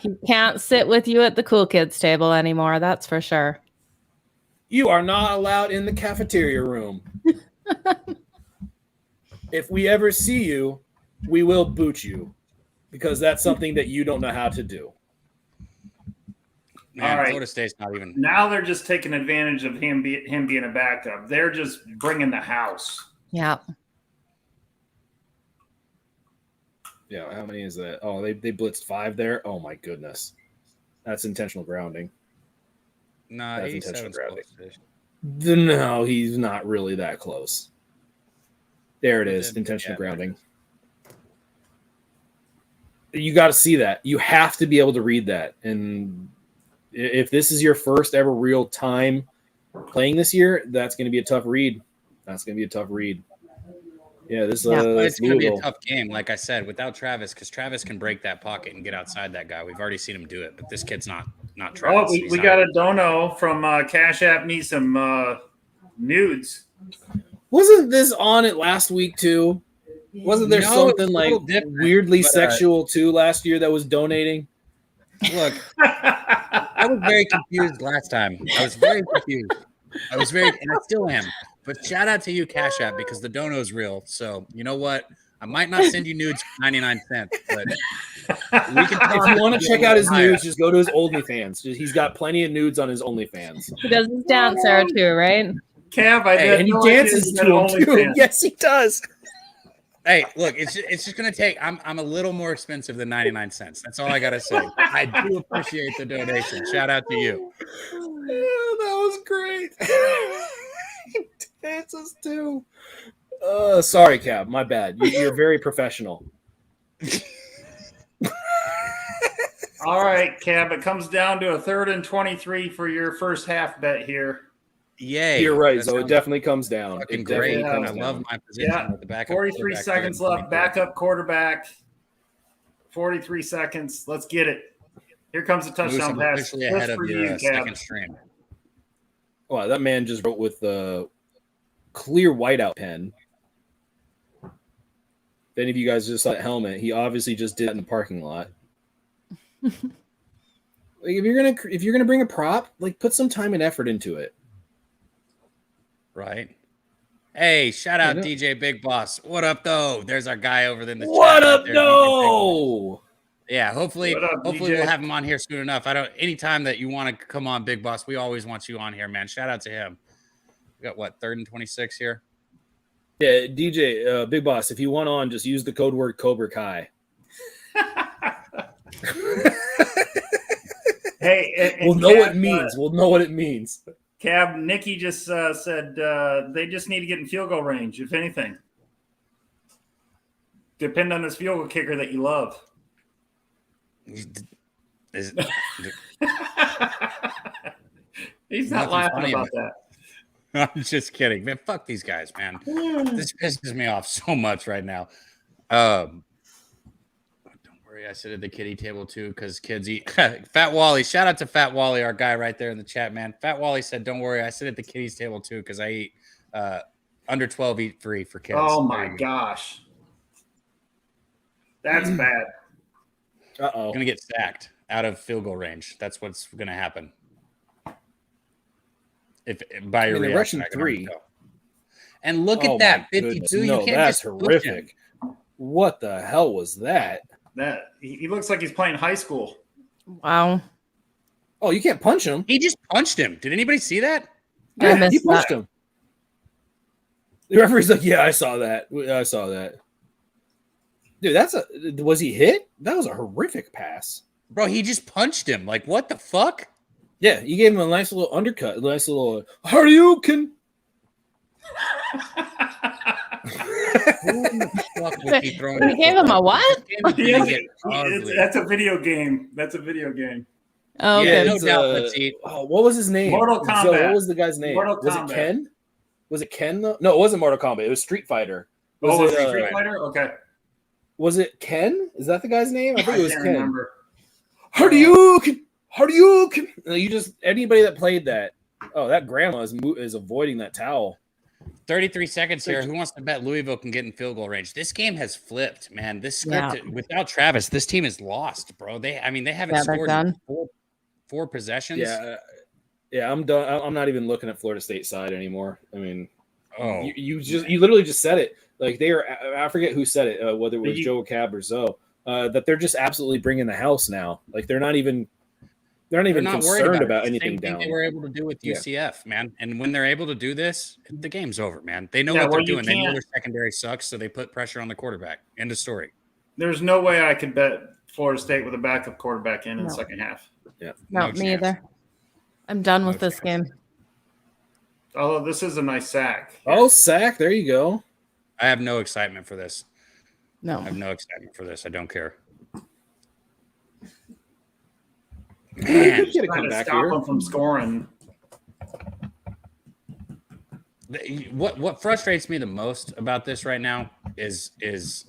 He can't sit with you at the cool kids table anymore. That's for sure. You are not allowed in the cafeteria room. If we ever see you, we will boot you because that's something that you don't know how to do. Man, All right. Florida State's not even. Now they're just taking advantage of him being a backup. They're just bringing the house. Yeah. Yeah, how many is that? Oh, they blitzed 5 there. Oh my goodness, that's intentional grounding. Nah, That's 87 intentional close. grounding. No, he's not really that close. There it is, intentional grounding. You got to see that. You have to be able to read that. And if this is your first ever real time playing this year, that's going to be a tough read. Yeah, it's going to be a tough game, like I said, without Travis, because Travis can break that pocket and get outside that guy. We've already seen him do it, but this kid's not Travis. Oh, we got a dono from Cash App needs some nudes. Wasn't this on it last week too? Wasn't there something like weirdly sexual too last year that was donating? Look, I was very confused last time. I was very confused. And I still am. But shout out to you, Cash App, because the dono is real. So you know what? I might not send you nudes for 99 cents, but we can. If you want to check out his nudes, just go to his OnlyFans. He's got plenty of nudes on his OnlyFans. He does his dance there too, right? Cav, and he dances to him too. Yes, he does. Hey, look, it's just gonna take. I'm a little more expensive than 99 cents. That's all I gotta say. I do appreciate the donation. Shout out to you. Yeah, that was great. He dances too. Sorry, Cav. My bad. You're very professional. All right, Cav. It comes down to a 3rd and 23 for your first half bet here. Yay. You're right, so it definitely comes down. Great. I love my position with the backup. 43 seconds left. Backup quarterback. 43 seconds. Let's get it. Here comes a touchdown pass. Officially ahead of your second stream. Wow, that man just wrote with the clear whiteout pen. If any of you guys just saw that helmet, he obviously just did it in the parking lot. Like, if you're gonna bring a prop, like put some time and effort into it. Right. Hey, shout out DJ Big Boss. What up, though? There's our guy over there in the chat. What up, though? Yeah, hopefully we'll have him on here soon enough. Anytime that you want to come on, Big Boss, we always want you on here, man. Shout out to him. We got what, 3rd and 26 here? Yeah, DJ, Big Boss, if you want on, just use the code word Cobra Kai. Hey, we'll know what it means. We'll know what it means. Cab, Nikki just said they just need to get in field goal range, if anything. Depend on this field goal kicker that you love. He's not laughing about that. I'm just kidding, man. Fuck these guys, man. This pisses me off so much right now. Don't worry, I sit at the kiddie table too because kids eat. Fat Wally, shout out to Fat Wally, our guy right there in the chat, man. Fat Wally said, "Don't worry, I sit at the kiddies table too because I eat under 12 eat free for kids." Oh my gosh, that's bad. Gonna get sacked out of field goal range. That's what's gonna happen. If by your reaction, 3. And look at that 52. No, you can't that's just horrific. What the hell was that? That he looks like he's playing high school. Wow. Oh, you can't punch him. He just punched him. Did anybody see that? Yeah, he punched him. The referee's like, "Yeah, I saw that. I saw that." Dude, was he hit? That was a horrific pass. Bro, he just punched him. Like, what the fuck? Yeah, you gave him a nice little undercut, a nice little Haryuken. You gave him a what? That's a video game. That's a video game. Oh, yeah, okay. no doubt. Let's eat. Oh, what was his name? Mortal Kombat. So what was the guy's name? Mortal was Kombat. it Ken? Was it Ken though? No, it wasn't Mortal Kombat. It was Street Fighter. Was it Street Fighter? Okay. Was it Ken? Is that the guy's name? I think it was can't Ken. remember. Haryuken. You just anybody that played that. Oh, that grandma is avoiding that towel. 33 seconds here. Who wants to bet Louisville can get in field goal range? This game has flipped, man. This script without Travis, this team is lost, bro. They haven't scored in four possessions. Yeah, I'm done. I'm not even looking at Florida State side anymore. I mean, you literally just said it. Like they are. I forget who said it. Whether it was Joe Cab or Zoe, that they're just absolutely bringing the house now. Like they're not even concerned about anything down. They were able to do with UCF, man. And when they're able to do this, the game's over, man. They know what they're doing. They know their secondary sucks, so they put pressure on the quarterback. End of story. There's no way I could bet Florida State with a backup quarterback in the second half. Yeah, no me either. I'm done with this game. Although this is a nice sack. Oh, sack! There you go. I have no excitement for this. No, I have no excitement for this. I don't care. Man, you trying to stop them from scoring. What frustrates me the most about this right now is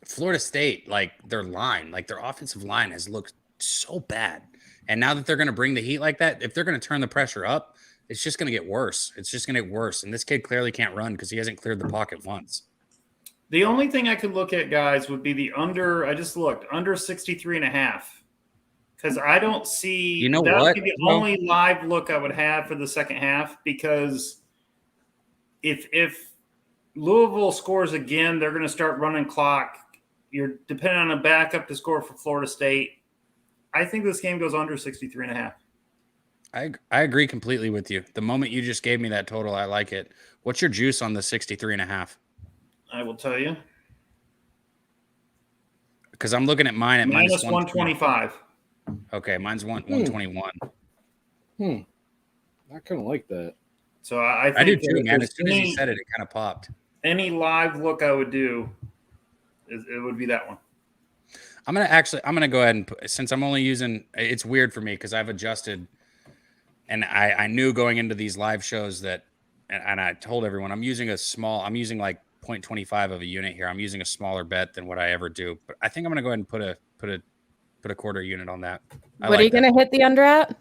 Florida State, like their line, like their offensive line has looked so bad. And now that they're going to bring the heat like that, if they're going to turn the pressure up, it's just going to get worse. It's just going to get worse. And this kid clearly can't run because he hasn't cleared the pocket once. The only thing I could look at, guys, would be the under. I just looked under 63.5. Because I don't see that would be the only live look I would have for the second half. Because if Louisville scores again, they're going to start running clock. You're depending on a backup to score for Florida State. I think this game goes under 63.5. I agree completely with you. The moment you just gave me that total, I like it. What's your juice on the 63.5? I will tell you. Because I'm looking at mine at minus 125. Okay, mine's 121. I kind of like that. So I do too, man. As soon as you said it, it kind of popped. Any live look I would do, it would be that one. I'm gonna go ahead and put, since I'm only using. It's weird for me because I've adjusted, and I knew going into these live shows that, and I told everyone I'm using like 1.25 of a unit here. I'm using a smaller bet than what I ever do, but I think I'm going to go ahead and put a quarter unit on that. What are you going to hit the under at?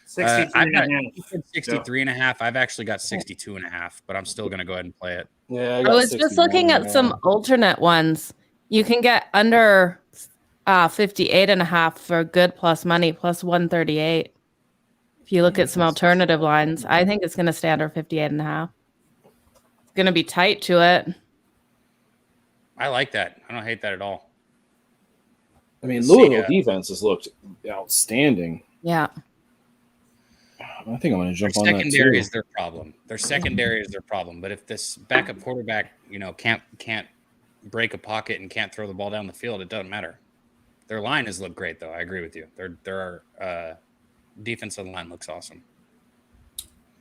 63 and a half. I've actually got 62 and a half, but I'm still going to go ahead and play it. Yeah, I was just looking at some alternate ones. You can get under 58 and a half for good plus money, plus 138. If you look at some alternative lines, I think it's going to stay under 58 and a half. It's going to be tight to it. I like that. I don't hate that at all. I mean, Louisville defense has looked outstanding. Yeah. I think I'm going to jump on that too. Secondary is their problem. Their secondary is their problem. But if this backup quarterback, can't break a pocket and can't throw the ball down the field, it doesn't matter. Their line has looked great, though. I agree with you. Their defensive line looks awesome.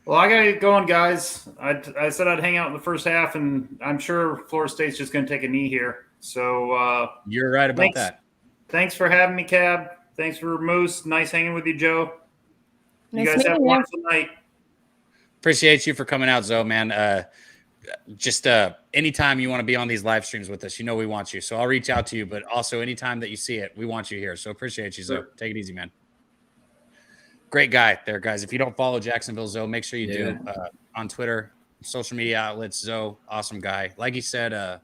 Well, I got to get going, guys. I said I'd hang out in the first half, and I'm sure Florida State's just going to take a knee here. So you're right about that. Thanks for having me, Cab. Thanks for Moose. Nice hanging with you, Joe. You Nice guys have a meeting you. wonderful night. Appreciate you for coming out, Zoe, man. Just anytime you want to be on these live streams with us, we want you. So I'll reach out to you, but also anytime that you see it, we want you here. So appreciate you, Zoe. Take it easy, man. Great guy there, guys. If you don't follow Jacksonville Zoe, make sure you do on Twitter, social media outlets. Zoe, awesome guy. Like he said,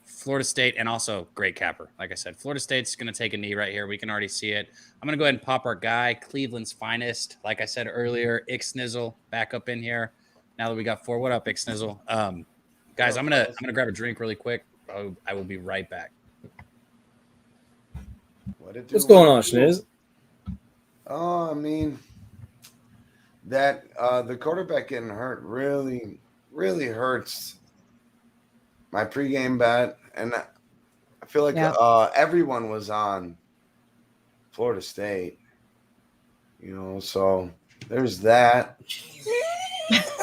Florida State, and also great capper. Like I said, Florida State's going to take a knee right here. We can already see it. I'm going to go ahead and pop our guy, Cleveland's finest. Like I said earlier, Ixnizzle back up in here. Now that we got 4, what up, Ixnizzle? Guys, I'm gonna grab a drink really quick. I will be right back. What's going on, Schniz? Oh, I mean, that the quarterback getting hurt really, really hurts my pregame bet, and I feel like everyone was on Florida State, so there's that.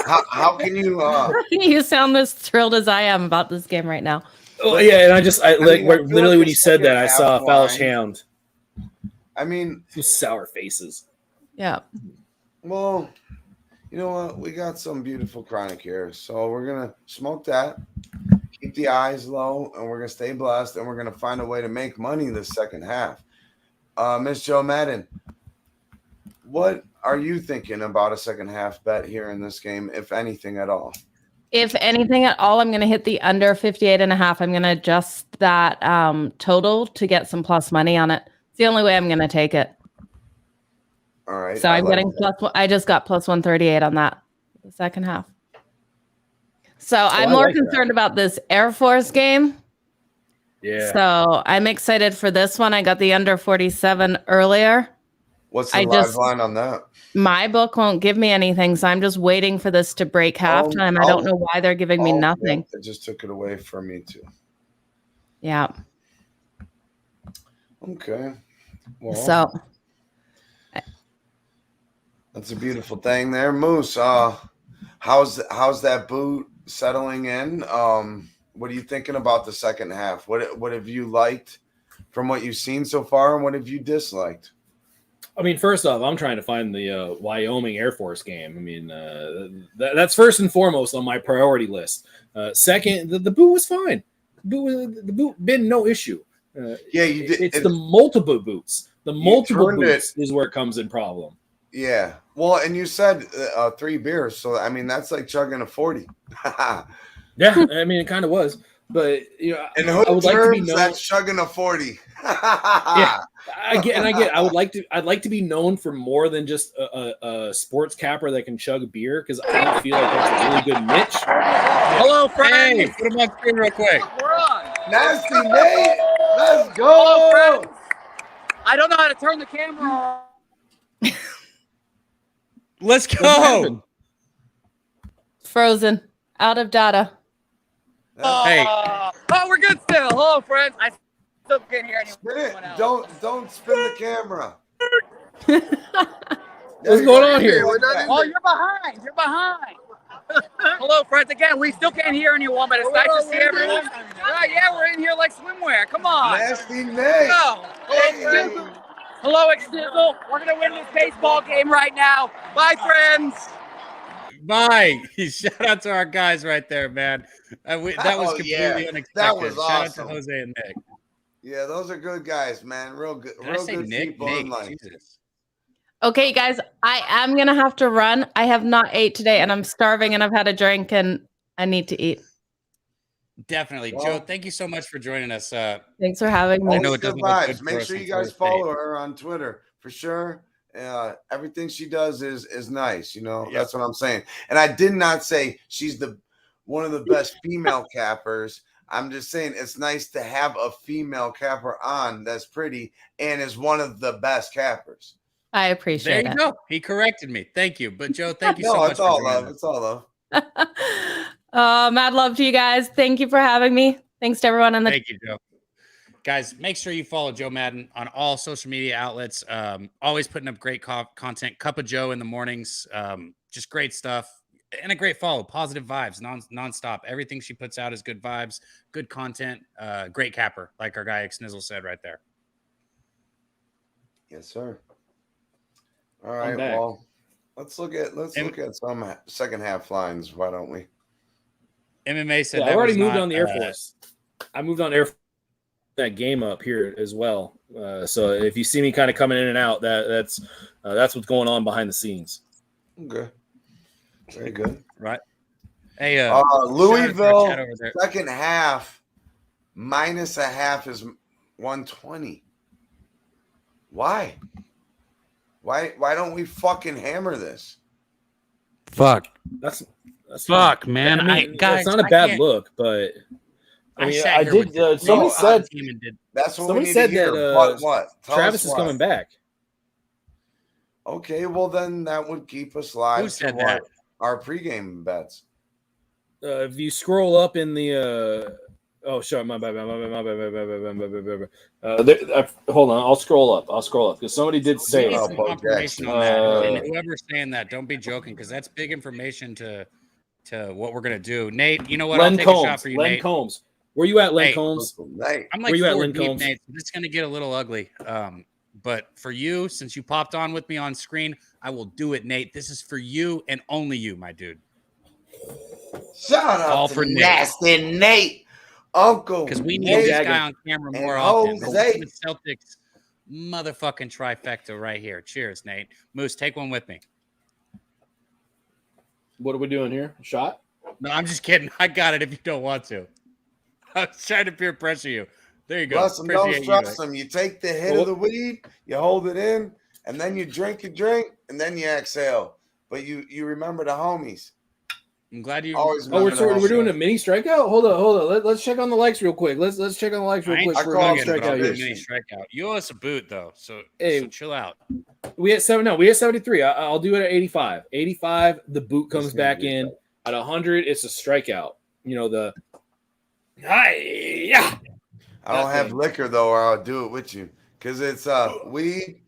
How can you? You sound as thrilled as I am about this game right now. Oh yeah, and literally when you said that, I saw a foul hound. I mean, some sour faces. Yeah. Well, you know what? We got some beautiful chronic here, so we're gonna smoke that. Keep the eyes low, and we're gonna stay blessed, and we're gonna find a way to make money the second half. Miss Joe Madden, what are you thinking about a second half bet here in this game, if anything at all? If anything at all, I'm going to hit the under 58 and a half. I'm going to adjust that total to get some plus money on it. It's the only way I'm going to take it. All right. So I'm getting I just got plus 138 on that the second half. So I'm more concerned about this Air Force game. Yeah. So I'm excited for this one. I got the under 47 earlier. What's the live line on that? My book won't give me anything, so I'm just waiting for this to break halftime. I don't know why they're giving me nothing. It just took it away from me too. Yeah. Okay. Well, so that's a beautiful thing there, Moose. How's that boot settling in? What are you thinking about the second half? What have you liked from what you've seen so far, and what have you disliked? I mean, first off, I'm trying to find the Wyoming Air Force game. I mean, that's first and foremost on my priority list. Second, the boot was fine. The boot been no issue. Yeah, you did. It's the multiple boots. The multiple boots is where it comes in problem. Yeah. Well, and you said 3 beers, so I mean that's like chugging a 40. Yeah, I mean it kind of was, but in I would like to be known. That's chugging a 40. Yeah, I get. I'd like to be known for more than just a sports capper that can chug beer, because I don't feel like that's a really good niche. Hello, friends. Hey, put them on screen real quick. We're on. Nasty Nate, let's go. Hello, friends. I don't know how to turn the camera on. Let's go. Frozen. Out of data. Hey. Oh, we're good still. Hello, friends. I still can't hear anyone else. Don't spin the camera. What's going on here? Oh, you're behind. You're behind. Hello, friends. Again, we still can't hear anyone, but it's nice to see everyone. Yeah, we're in here like swimwear. Come on. Nasty Nate. Hello, Ixnizzle. We're going to win this baseball game right now. Bye, friends. Bye. Shout out to our guys right there, man. That was completely unexpected. That was Shout awesome. out to Jose and Nick. Yeah, those are good guys, man. Real good, real good people in life. Jesus. Okay, guys, I am going to have to run. I have not ate today and I'm starving and I've had a drink and I need to eat. Definitely. Joe, thank you so much for joining us. Thanks for having me. I know it doesn't look good. Make sure you guys follow her on Twitter for sure. Everything she does is nice. You know, that's what I'm saying. And I did not say she's one of the best female cappers. I'm just saying it's nice to have a female capper on that's pretty and is one of the best cappers. I appreciate it. There you go. He corrected me. Thank you. But Joe, thank you so much. It's all love. It's all love. Mad love to you guys. Thank you for having me. Thanks to everyone Thank you, Joe. Guys, make sure you follow Joe Madden on all social media outlets. Always putting up great content. Cup of Joe in the mornings. Just great stuff. And a great follow. Positive vibes, nonstop. Everything she puts out is good vibes, good content, great capper, like our guy X-Nizzle said right there. Yes, sir. All right. Well, let's look at some second half lines. Why don't we? MMA said I already moved on the Air Force. I moved on Air Force that game up here as well. So if you see me kind of coming in and out, that's what's going on behind the scenes. Okay. Very good. Right. Hey, Louisville second half minus a half is 120. Why? Why don't we fucking hammer this? Fuck. That's fuck, man. I mean, guys, it's not a bad look, but I mean, I did. Somebody said that's what somebody we said need to that. hear. What? Travis is coming back. Okay, well then that would keep us live. Who said that? Our pregame bets. If you scroll up in the oh, sorry, my bad. Hold on, I'll scroll up because somebody did say some confirmation on that. And whoever's saying that, don't be joking because that's big information to what we're gonna do. Nate, you know what? Len I'll take Combs, a shot for you, Len Nate. Combs. Where you at, Len Combs? I'm like 4 deep, Nate. So this is gonna get a little ugly. But for you, since you popped on with me on screen, I will do it, Nate. This is for you and only you, my dude. Shout out to Nasty Nate, Uncle. Because we need this guy on camera more often. The Celtics motherfucking trifecta right here. Cheers, Nate. Moose, take one with me. What are we doing here? Shot? No, I'm just kidding. I got it if you don't want to. I was trying to peer pressure you. There you go. Bless them, don't trust them. You take the hit of the weed, you hold it in, and then you drink a drink, and then you exhale. But you remember the homies. I'm glad you always. Oh, we're doing a mini strikeout. Hold on. Let's check on the likes real quick. Let's check on the likes real quick. For a mini strikeout. You owe us a boot though, so chill out. We had 73. I'll do it at 85. 85. The boot comes back in at 100. It's a strikeout. You know yeah. I don't have liquor though, or I'll do it with you because it's weed,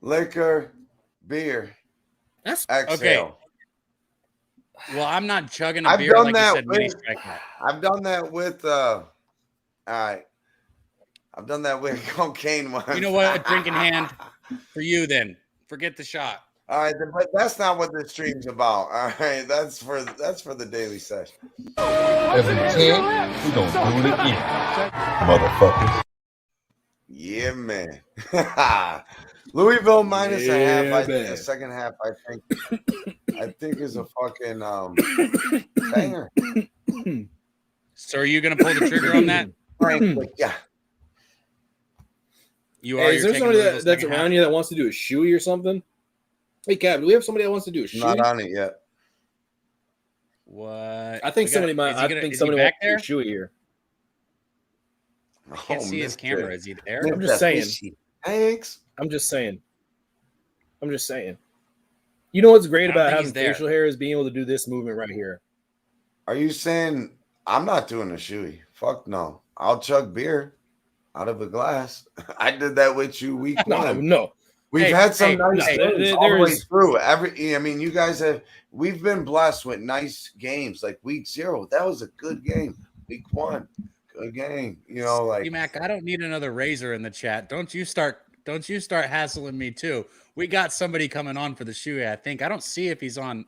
liquor, beer. That's exhale. Okay. Well, I'm not chugging a beer like you said. Mini strikeout. I've done that with all right. I've done that with cocaine once. You know what? Drink in hand for you. Then forget the shot. All right, but that's not what this stream's about. All right, that's for the daily session. If we can, we gonna do it again, motherfuckers. Yeah, man. Louisville minus a half. I think the second half. I think is a fucking banger. So, are you gonna pull the trigger on that? Yeah. You are. Hey, is there somebody that's around you that wants to do a shoey or something? Hey, Cap, do we have somebody that wants to do a shoey? Not on it yet. What? I think somebody might. I think somebody wants to do a shoey here. I can't see his camera. Is he there? I'm just saying. Thanks. I'm just saying. You know what's great about having facial hair is being able to do this movement right here. Are you saying I'm not doing a shoey? Fuck no. I'll chug beer out of a glass. I did that with you week one. No. We've had some nice games all the way through. You guys have. We've been blessed with nice games. Like week 0, that was a good game. Week 1, good game. You know, like Mac. I don't need another razor in the chat. Don't you start hassling me too. We got somebody coming on for the shoey. I think I don't see if he's on.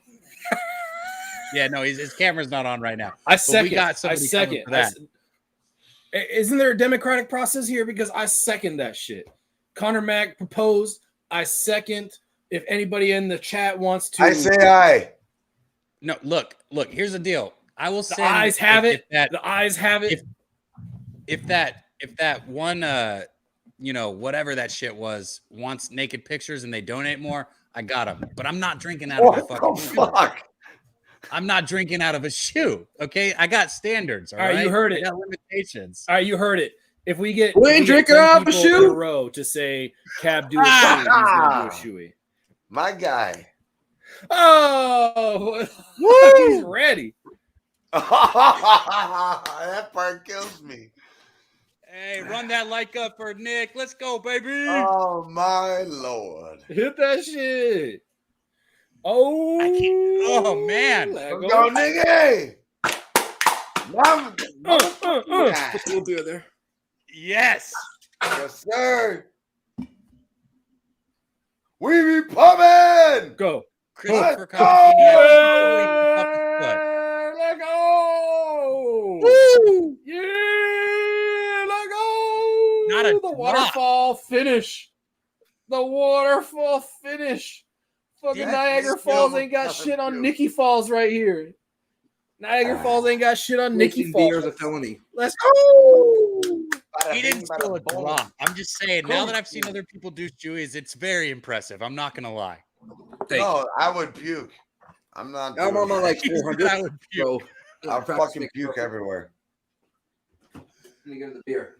Yeah, no, his camera's not on right now. I second. We got somebody coming for that. Isn't there a democratic process here? Because I second that shit. Connor Mack proposed. I second. If anybody in the chat wants to, I say aye. No, look. Here's the deal. I will say the eyes have it. That, the eyes have it. If that one, whatever that shit was, wants naked pictures and they donate more, I got them. But I'm not drinking out of a fucking shoe. I'm not drinking out of a shoe. Okay, I got standards. All right, you heard it. I got limitations. All right, you heard it. If we get drinking out of a shoe in a row to say Cab do a shoe, he's gonna do a shoey. My guy. Oh, he's ready. That part kills me. Hey, run that like up for Nick. Let's go, baby. Oh my Lord. Hit that shit. Oh Let's man. go, nigga. We'll do it there. Yes. Yes, sir. We be pumping. Go. Christopher Let's go. Woo! Yeah, let go. Not a the drop. waterfall finish. The waterfall finish. Fucking Yeah, Niagara Falls ain't got shit on Nikki Falls right here. Niagara Falls ain't got shit on Nikki Falls. Beer is a felony. Let's go. He didn't spill a drop. I'm just saying, now that I've seen other people do shoeys, it's very impressive. I'm not gonna lie. No, I would puke. I'm not. I'm on my like 400. I would puke. So I'll fucking puke everywhere. Let me get the beer.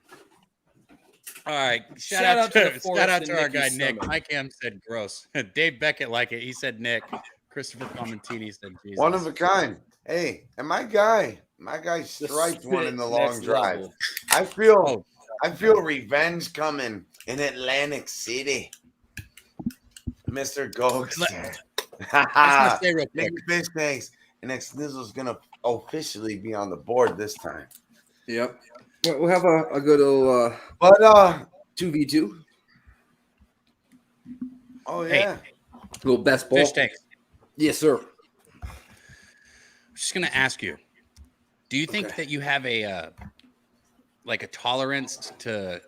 All right, shout out to our guy Nikki's Nick. stomach. Mike M said gross. Dave Beckett liked it. He said Nick. Christopher Comentini said Jesus. One of a kind. Hey, and my guy striped one in the long drive. Level. I feel revenge coming in Atlantic City. Mr. Ghost. Let's not say real quick. Nick Fish tanks. And X Nizzle's gonna officially be on the board this time. Yep. We'll have a good old 2v2. Oh yeah. Little best ball. Fish tanks. Yes, sir. I'm just gonna ask you. Do you think that you have a tolerance to,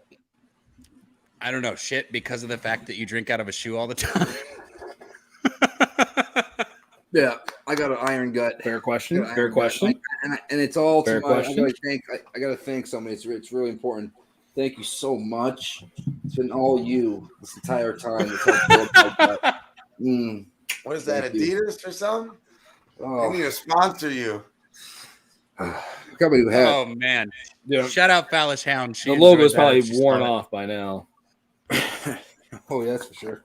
I don't know, shit because of the fact that you drink out of a shoe all the time? Yeah, I got an iron gut. Fair question. Fair question. And it's all Fair to my, question. I gotta thank somebody. It's really important. Thank you so much. It's been all you this entire time. What is that, Thank you. Adidas or something? Oh, I need to sponsor you. Somebody who had. Oh man! Yeah. Shout out Fallish Hound. She The logo is enjoyed that. probably She worn saw it. off by now. Oh, yeah, that's for sure.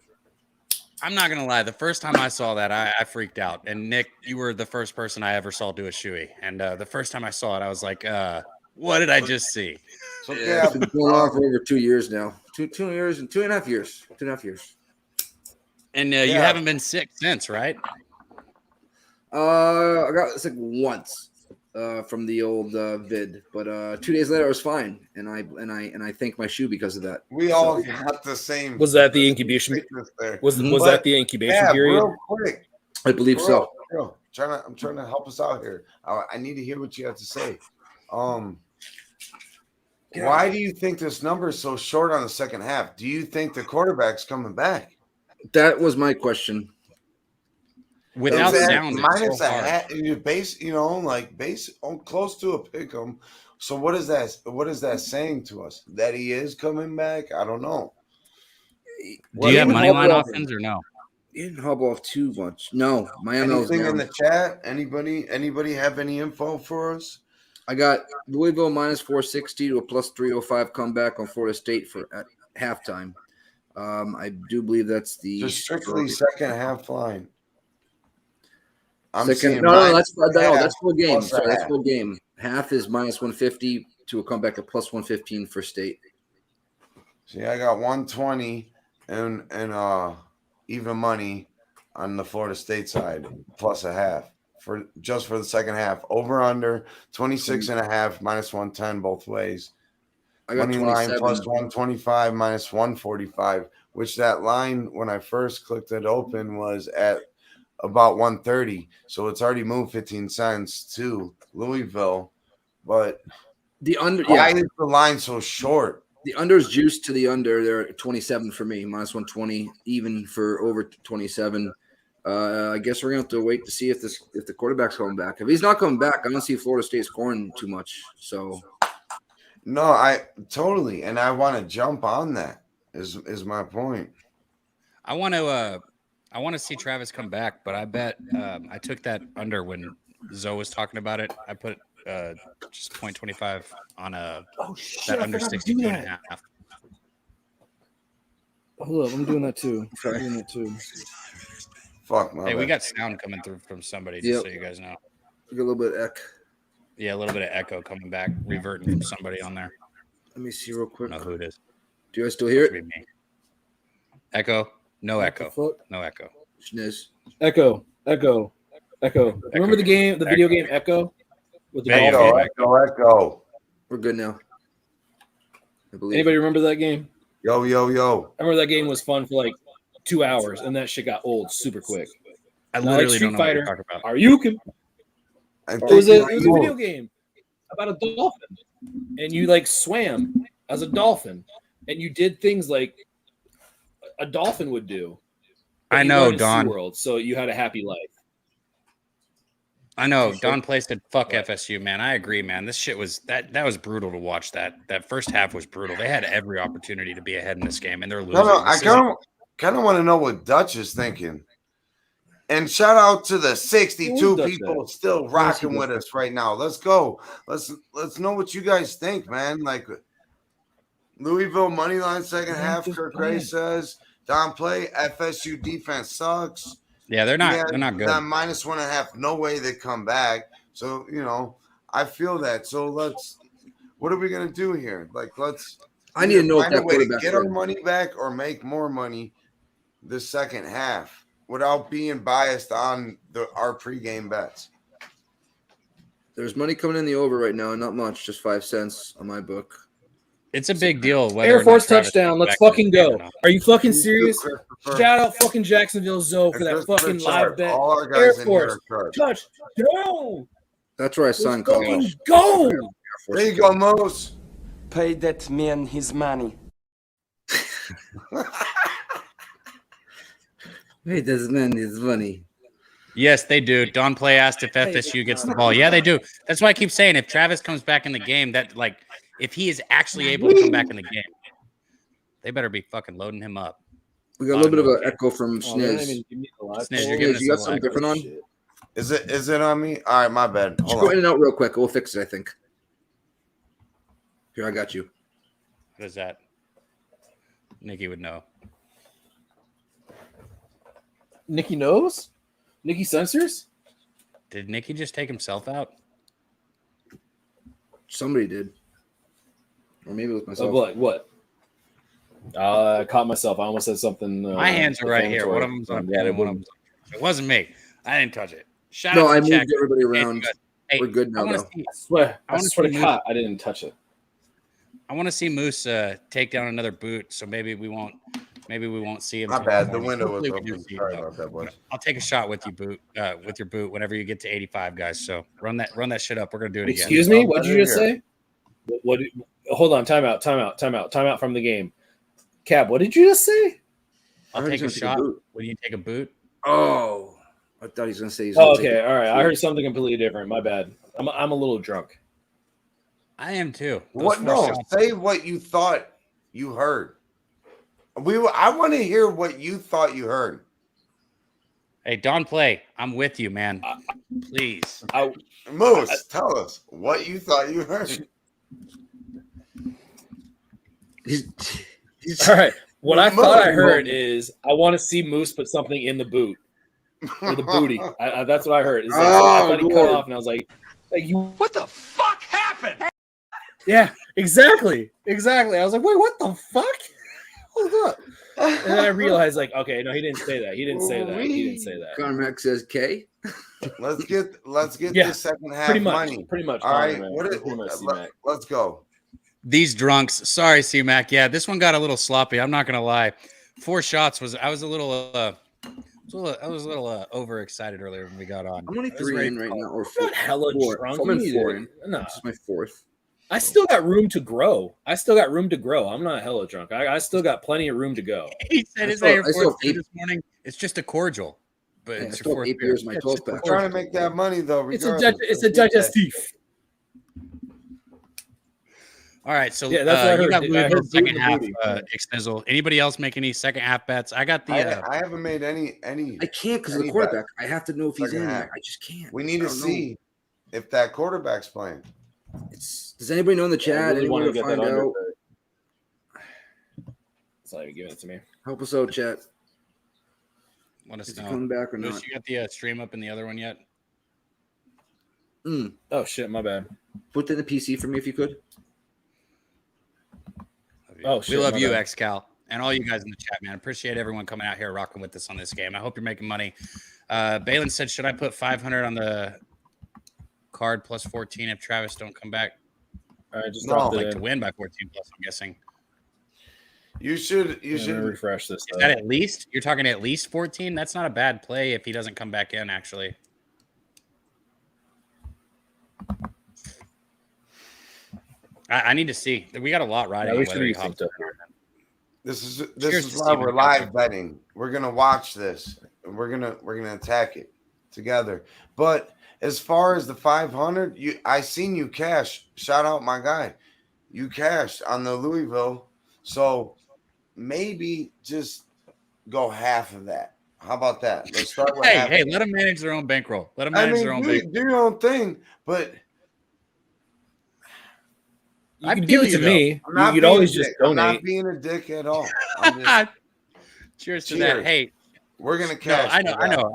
I'm not gonna lie. The first time I saw that, I freaked out. And Nick, you were the first person I ever saw do a shoey. And the first time I saw it, I was like, "What did I just see?" So Yeah, it's been going on for over 2 years now. 2 years and 2.5 years. 2.5 years. And you haven't been sick since, right? I got sick once from the old vid, but 2 days later I was fine, and I thank my shoe because of that. We all got the same. Was that the incubation? There. Was that the incubation period? Real quick. I believe so. Bro, I'm trying to help us out here. I need to hear what you have to say. Why do you think this number is so short on the second half? Do you think the quarterback's coming back? That was my question. Without It's at sound, minus it's so a hard. hat, you base, close to a pick 'em. So what is that? What is that saying to us? That he is coming back? I don't know. Do you have money line options or no? You didn't hobble off too much. No, my ML is Anything in down. the chat? Anybody have any info for us? I got Louisville minus 460 to a plus 305 comeback on Florida State at halftime. I do believe that's the Just strictly second half line. That's full game. plus a Sorry, that's half. full game. Half is minus 150 to a comeback at plus 115 for State. See, I got 120 and even money on the Florida State side, plus a half for the second half. Over under 26 and a half, minus 110 both ways. I got Money line 27. plus 125, minus 145, which that line when I first clicked it open was at about 130. So it's already moved 15 cents to Louisville. But why is the line so short? The under's juiced to the under. They're at 27 for me, minus 120, even for over 27. I guess we're gonna have to wait to see if the quarterback's coming back. If he's not coming back, I don't see Florida State scoring too much. So no, I totally, and I want to jump on that. Is my point. I want to see Travis come back, but I bet I took that under when Zoe was talking about it. I put just 0.25 on that under 62.5. Hold up, I'm doing that too. Fuck, my Hey, bad. we got sound coming through from somebody, just so you guys know. We got a little bit of echo. Yeah, a little bit of echo coming back, reverting from somebody on there. Let me see real quick. I don't know who it is. Do you guys still hear it? Be me. Echo? No echo. No echo. Schniz. Echo. Remember the game, the video game Echo? With the Echo. We're good now. I believe. Anybody remember that game? Yo. I remember that game was fun for like 2 hours, and that shit got old super quick. I literally don't know what you're Fighter, talking about. Are you? It was a video game about a dolphin, and you like swam as a dolphin, and you did things like a dolphin would do. I know, Don. World, so you had a happy life. I know. Don Play said, "Fuck FSU, man." I agree, man. This shit was that was brutal to watch. That first half was brutal. They had every opportunity to be ahead in this game, and they're losing. No, I kind of want to know what Dutch is thinking. And shout out to the 62 people still rocking with us right now. Let's go. Let's know what you guys think, man. Like Louisville money line second half. Kirk Gray says Don Play FSU defense sucks. Yeah, they're not good. That minus 1.5. No way they come back. So I feel that. So what are we gonna do here? Like I need to know if find a that way to quarterback get our money back or make more money the second half without being biased on our pregame bets. There's money coming in the over right now, not much, just 5 cents on my book. It's a big deal. Air Force touchdown. Let's fucking go. Are you fucking serious? Shout out fucking Jacksonville Zoe for that fucking live bet. Air Force touchdown. That's where I signed college. Go. There you go, Mose. Pay that man his money. Hey, this man is funny. Yes, they do. Don Play asked if FSU gets the ball. Yeah, they do. That's why I keep saying if Travis comes back in the game, if he is actually able to come back in the game, they better be fucking loading him up. We got a little bit of an echo from Sniz. Sniz, you're giving us you got something different on? Is it on me? All right, my bad. Just go in and out real quick. We'll fix it, I think. Here, I got you. What is that? Nikki would know. Nikki knows? Nikki censors? Did Nikki just take himself out? Somebody did. Or maybe it was myself. What? I caught myself. I almost said something. My hands are right here. One of them's on pen and one of them's on. It wasn't me. I didn't touch it. I moved everybody around. Hey, we're good now, though. I swear to God, I didn't touch it. I want to see Moose take down another boot, so maybe we won't see him. My bad. The window was open. Sorry about that, boys. I'll take a shot with you, boot. With your boot, whenever you get to 85, guys. So run that shit up. We're gonna do it again. Excuse me. What did you just say? What? Hold on. Time out from the game. Cab, what did you just say? I'll take a shot. When you take a boot? Oh, I thought he was gonna say. Okay, all right. I heard something completely different. My bad. I'm a little drunk. I am too. What? No, say what you thought you heard. I want to hear what you thought you heard. Hey, Don Play, I'm with you, man. Please. Moose, tell us what you thought you heard. All right. What I thought I heard is I want to see Moose put something in the boot or the booty. That's what I heard. It's like, I thought he cut off, and I was like you. What the fuck happened? Yeah, exactly. I was like, wait, what the fuck? Hold up. And then I realized, okay, no, he didn't say that. He didn't say that. Carmack says K. Let's get the second half money. Pretty much. All right. Let's go. These drunks. Sorry, C-Mac. Yeah, this one got a little sloppy. I'm not gonna lie. 4 shots I was a little I was a little overexcited earlier when we got on. I'm only 3 in right now, or I'm not hella four. drunk. I'm in either. 4 in. No. This is my 4th. I still got room to grow. I'm not hella drunk. I still got plenty of room to go. He said it's your fourth beer this morning. It's just a cordial, but Yeah, it's I your still fourth 8 beer. beers, my 12th We're pack. trying to make that money though. It's Regardless. a digestif. All right, so Yeah, that's what I you heard. got I Louisville heard second booty half booty. Exnizzle. Anybody else make any second half bets? I got the. I haven't made any. I can't because of the any quarterback. bet. I have to know if he's Second in. half. I just can't. We need to see if that quarterback's playing. Does anybody know in the chat? I really want Anyone to to get that find under. out? It's not even giving it to me. Help us out, chat. Let us Is he know. coming back or Moose, not? you got the stream up in the other one yet? Oh shit, my bad. Put in the PC for me if you could. Oh, We shit, love my you, bad. XCal, and all you guys in the chat, man. Appreciate everyone coming out here rocking with us on this game. I hope you're making money. Balin said, should I put 500 on the card plus 14 if Travis don't come back? I just I'd like to win by 14 plus, I'm guessing. You should refresh this. Is that at least? You're talking at least 14? That's not a bad play if he doesn't come back in, actually. I need to see. We got a lot riding. we on should whether he rethink hops that. in or not. This Cheers is to why Steven we're Guthrie. live betting. We're gonna watch this and we're gonna attack it together. But as far as the 500, I seen you cash. Shout out my guy. You cashed on the Louisville, so maybe just go half of that. How about that? Let's start with half. Hey, let them manage their own bankroll. Let them manage their own bankroll. do your own thing, but You can give it to me. I'm not You'd being always a just dick. I'm not donate. being a dick at all. I'm just, Cheers to that. Hey, we're gonna no, cash. I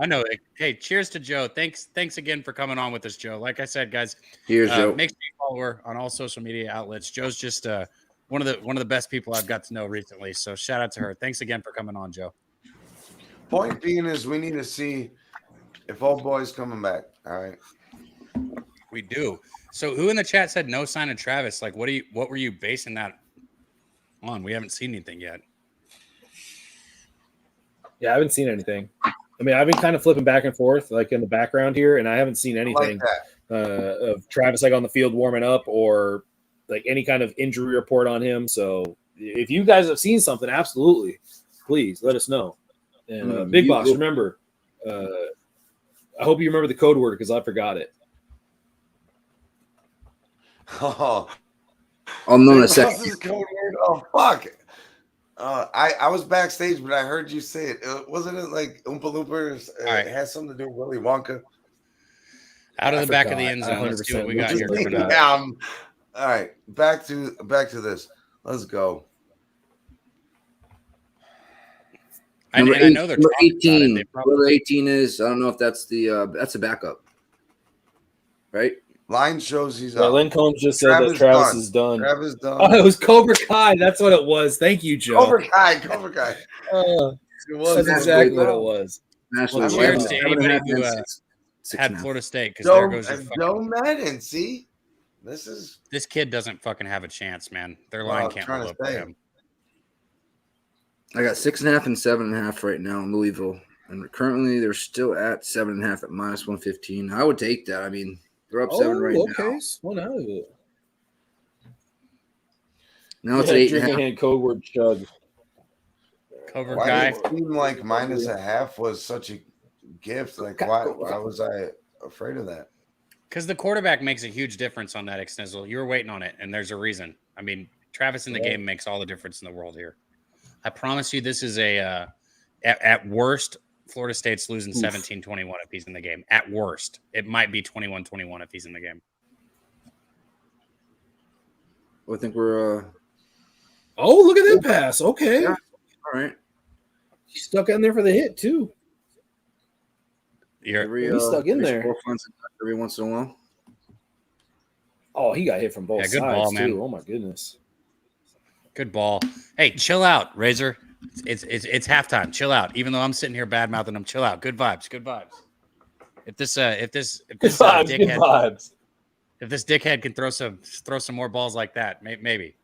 know. Hey, cheers to Joe. Thanks again for coming on with us, Joe. Like I said, guys, Here's Joe. Make sure you follow her on all social media outlets. Joe's just one of the best people I've got to know recently. So shout out to her. Thanks again for coming on, Joe. Point being is we need to see if old boy's coming back. All right. We do. So who in the chat said no sign of Travis? Like, what were you basing that on? We haven't seen anything yet. Yeah, I haven't seen anything. I mean, I've been kind of flipping back and forth, like in the background here, and I haven't seen anything of Travis like on the field warming up or like any kind of injury report on him. So if you guys have seen something, absolutely, please let us know. And Big Boss, remember, I hope you remember the code word because I forgot it. Oh, I'll know in a second. Code word. Oh, fuck. I was backstage, but I heard you say it. Wasn't it like Oompa Loopers? It has something to do with Willy Wonka. Out of the back of the end zone. Let's see what we got here. All right, back to this. Let's go. I know they're number talking 18. about it. Probably... Whoever 18 is, I don't know if that's a backup, right? Line shows he's Yeah, up. Lynn Combs just said that Travis is done. Travis done. Oh, it was Cobra Kai. That's what it was. Thank you, Joe. Cobra Kai. That's exactly what it was. National Cheers to champion. anybody who 6.5. had Florida State because there goes your Joe Madden. See, this kid doesn't fucking have a chance, man. Their line can't hold up for him. I got 6.5 and 7.5 right now in Louisville, and currently they're still at 7.5 at minus 115. I would take that. I mean, they're up 7 right now. One out of it. Now it's 8.5. Hand code word chug. Cobra Why Kai. did it seem like -1/2 was such a gift? Like, why was I afraid of that? Because the quarterback makes a huge difference on that Exnizzle. You were waiting on it, and there's a reason. I mean, Travis in the game makes all the difference in the world here. I promise you, this is at worst, Florida State's losing 17-21 if he's in the game. At worst, it might be 21-21 if he's in the game. I think we're. Oh, look at that pass. Okay. Yeah. All right. He stuck in there for the hit, too. He's stuck in there. Every once in a while. Oh, he got hit from both good sides, ball, too. man. Oh, my goodness. Good ball. Hey, chill out, Razor. It's halftime. Chill out. Even though I'm sitting here bad mouthing them, chill out. Good vibes. Good vibes. If this dickhead, if this dickhead can throw some more balls like that, maybe.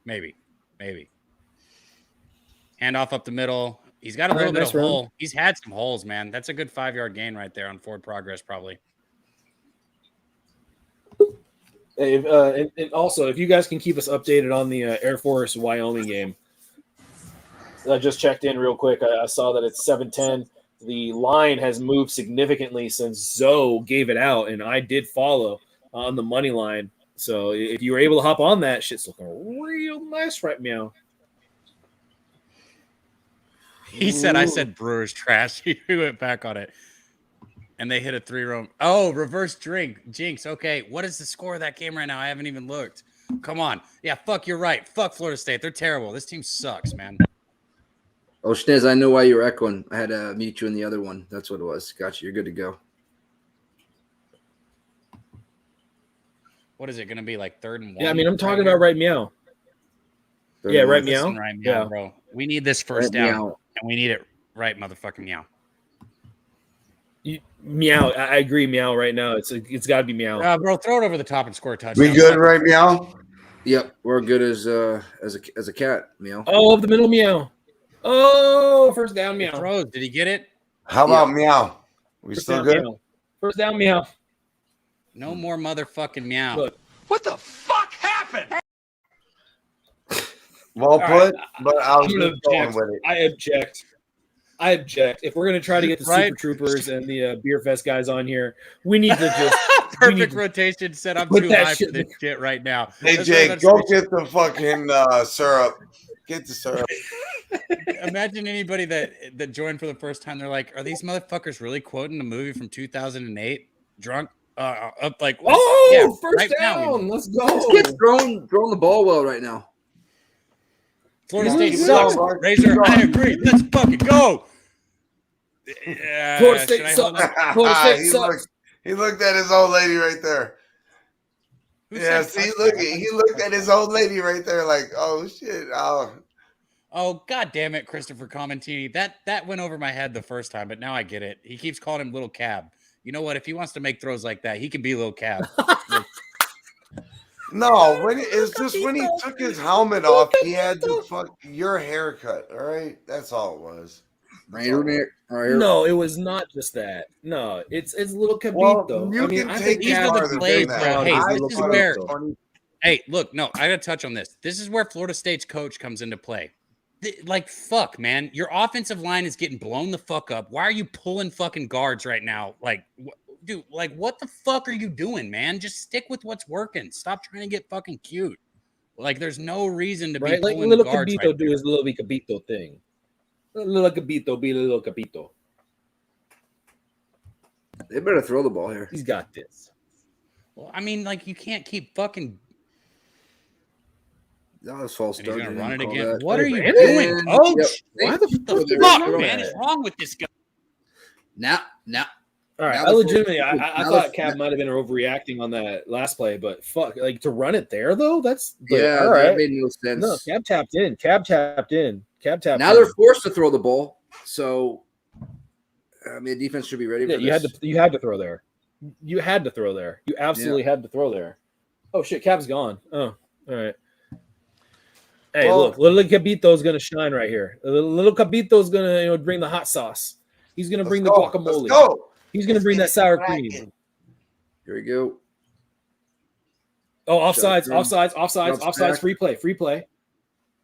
Hand off up the middle. He's got a little bit nice of run. hole. He's had some holes, man. That's a good 5-yard gain right there on forward progress, probably. Hey, and also, if you guys can keep us updated on the Air Force Wyoming game. I just checked in real quick. I saw that it's 7-10. The line has moved significantly since Zoe gave it out, and I did follow on the money line. So if you were able to hop on that, shit's looking real nice right now. He said, I said Brewers trash. He went back on it. And they hit a 3-run. Oh, reverse jinx. Okay, what is the score of that game right now? I haven't even looked. Come on. Yeah, fuck, you're right. Fuck Florida State. They're terrible. This team sucks, man. Oh, Schniz, I know why you were echoing. I had to mute you in the other one. That's what it was. Gotcha. You're good to go. What is it going to be, like 3rd and 1? Yeah, I mean, I'm talking about right meow. Third Yeah, and right one. meow. Listen, right meow, Yeah. bro. We need this first Right down, meow. and we need it right motherfucking meow. Meow. I agree. Meow. Right now, it's got to be meow. Bro, throw it over the top and score a touchdown. We good right meow? Yep, we're good as a cat, meow. Oh, up the middle, meow. Oh, first down, meow. Throws. Did he get it? How about meow? We First still down, good? meow. First down, meow. No more motherfucking meow. Look. What the fuck happened? Well put, right, but I was I'm gonna just going object. with it. I object. If we're gonna try to get the Right. Super Troopers and the Beer Fest guys on here, we need to just Perfect rotation. Said I'm put too that high shit for this shit right now. Hey, That's Jake, what go I'm get the fucking syrup. Get the syrup. Imagine anybody that joined for the first time. They're like, "Are these motherfuckers really quoting a movie from 2008? Drunk? Up like what? Oh, Yeah, first right now, down. Let's go. This kid's throwing the ball well right now. Florida He's State really sucks. good. Razor, I agree. Let's fucking go. Yeah, Florida should State I sucks. hold on? Florida State he, sucks. he looked at his old lady right there. Who Yeah, said see, touchdown? look, he looked at his old lady right there like, oh, shit. Oh, god damn it, Christopher Commentini. That went over my head the first time, but now I get it. He keeps calling him Little Cab. You know what? If he wants to make throws like that, he can be Little Cab. No, it's just when he took his helmet off, he had the fuck your haircut. All right, that's all it was. Right here. No, it was not just that. No, it's Little Well, Cabito. you I mean, can I take think these are the farther than plays that. where, hey, I this is thought it where- was funny. Hey, look, no, I got to touch on this. This is where Florida State's coach comes into play. Like, fuck, man. Your offensive line is getting blown the fuck up. Why are you pulling fucking guards right now? Like, dude, like, what the fuck are you doing, man? Just stick with what's working. Stop trying to get fucking cute. Like, there's no reason to be right, like pulling Little guards Cabito right do his Little Cabito thing. Little Cabito be Little Cabito. They better throw the ball here. He's got this. Well, I mean, like, you can't keep fucking. That was false And he's start. gonna They run it didn't call again. that. What are you ran doing, And- coach? Yep. Why the What the fuck fuck, did they man, run is that? wrong with this guy? Now. All right, Now I the legitimately, first- I now thought the- Cab might have been overreacting on that last play, but fuck, like to run it there though, that's like, Yeah, all that right. made no sense. No, Cab tapped in. Cab tapped in. Now in. they're forced to throw the ball. So, I mean, defense should be ready Yeah, for you this. had to throw there. You had to throw there. You absolutely had to throw there. Oh shit, Cab's gone. Oh, all right. Hey, Well- look, Little Cabito's gonna shine right here. Little Cabito's gonna bring the hot sauce. He's gonna bring the guacamole. Let's go. He's gonna bring that sour cream. Here we go. Oh, offsides, Shut it offsides, Jumps offsides, back. free play.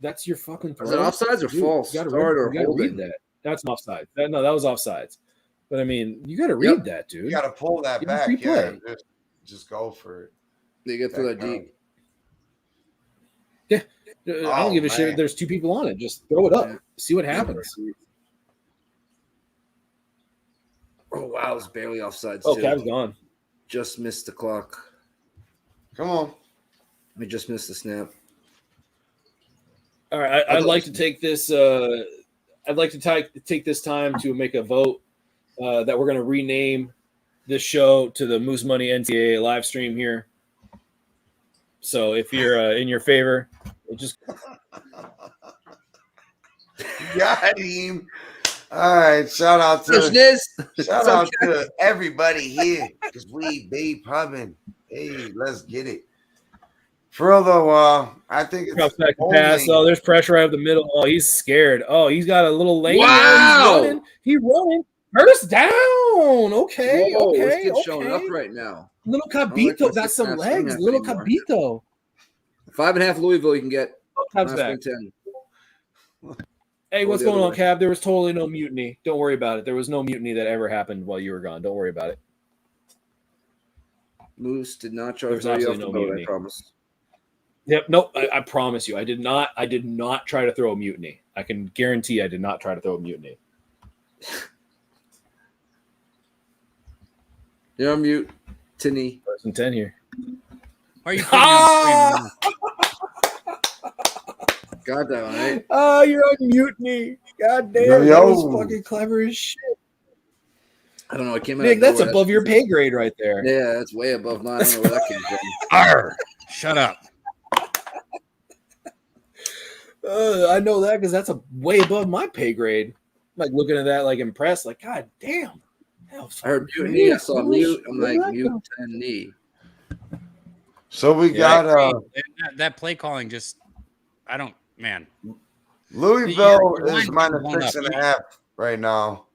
That's your fucking throw. Is it offsides or Dude, false? You gotta Start or read holding? that. That's an offside. No, that was offsides. But I mean, you gotta read that, dude. You got to pull that Give him back. free Yeah, play. just go for it. They get through that deep. I don't give a shit man. if there's two people on it. Just throw it up. Yeah. See what happens. Oh, wow. It's barely offsides, Oh, too. Cab's gone. Just missed the clock. Come on. We just missed the snap. All right, I'd like to take this. I'd like to take this time to make a vote that we're going to rename this show to the Moose Money NCAA live stream here. So if you're in your favor, just Got him. All right. Shout out to everybody here because we be pubbing. Hey, let's get it. For real though, I think Drops it's back to pass. Oh, there's pressure right up the middle. Oh, he's scared. Oh, he's got a little lane. Wow. There. He's running. First down. Okay. Whoa, this Okay. kid's showing up Okay. right now. Little I don't like Cabito my got some 6.5 legs. swing Little anymore. Cabito. 5.5 Louisville you can get. Cubs Minus back. 110. Hey, Or what's the going other on, way. Cab? There was totally no mutiny. Don't worry about it. There was no mutiny that ever happened while you were gone. Don't worry about it. Moose did not try to There's throw you off absolutely the no boat, mutiny. I promise. Yep. Nope. I promise you, I did not try to throw a mutiny. I can guarantee I did not try to throw a mutiny. You're on mute, Tinny. First and 10 here. Why are you putting me on screen? Got that one, right? Oh, you're on mutiny. God damn, that was fucking clever as shit. I don't know. It came out. Nick, of that's nowhere. above your pay grade right there. Yeah, that's way above mine. I don't know where that came from. Arr, shut up. I know that because that's way above my pay grade. I'm like looking at that, like impressed, like God damn. I heard mutiny. I saw mute. I'm like mute and knee. So we got that play calling. Just I don't, man. Louisville Your is line's minus blown up. 6.5 right now.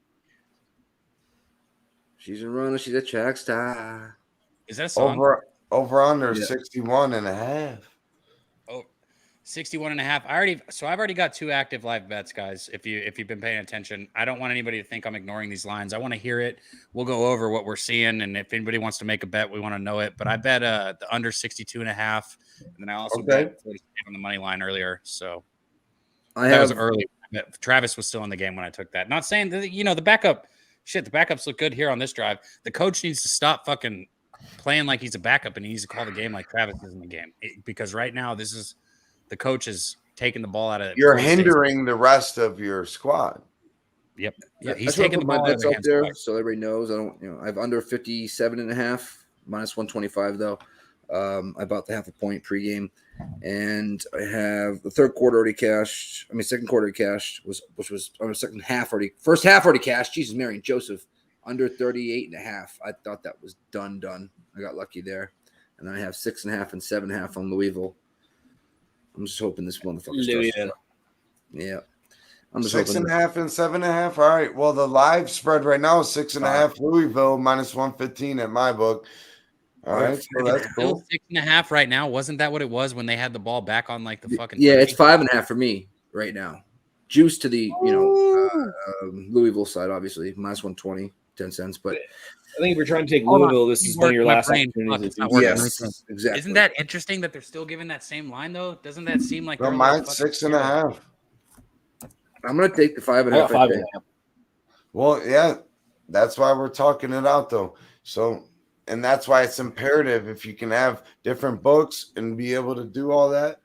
She's a runner. She's a track star. Is that a song? Over under Yeah. 61.5. 61.5. I've already got 2 active live bets, guys. If you've been paying attention, I don't want anybody to think I'm ignoring these lines. I want to hear it. We'll go over what we're seeing, and if anybody wants to make a bet, we want to know it. But I bet the under 62.5, and then I also bet Florida State on the money line earlier. So that was early. Travis was still in the game when I took that. Not saying that the backups look good here on this drive. The coach needs to stop fucking playing like he's a backup, and he needs to call the game like Travis is in the game. Because right now the coach is taking the ball out of. You're hindering the rest of your squad. Yep. Yeah, He's taking the my ball out of bets the up hands. there, so everybody knows. I don't. I have under 57.5, minus 125 though. I bought the 0.5 point pregame, and I have the third quarter already cashed. Second quarter cashed which was second half already. First half already cashed. Jesus, Mary and Joseph, under 38.5. I thought that was done. I got lucky there, and then I have 6.5 and 7.5 on Louisville. I'm just hoping this motherfucker starts. Yeah. I'm just 6.5 and 7.5. All right. Well, the live spread right now is 6.5 Louisville minus 115 at my book. All right. So that's cool. 6.5 right now. Wasn't that what it was when they had the ball back on like the fucking? Yeah, it's 5.5 for me right now. Juice to the Louisville side, obviously minus 120, 10 cents. But I think if you're trying to take Louisville, this is one of your last opportunities. Yes, exactly. Isn't that interesting that they're still giving that same line though? Doesn't that seem like mine's 6.5? I'm gonna take the 5.5. 5.5. Well, yeah, that's why we're talking it out though. So, and that's why it's imperative if you can have different books and be able to do all that,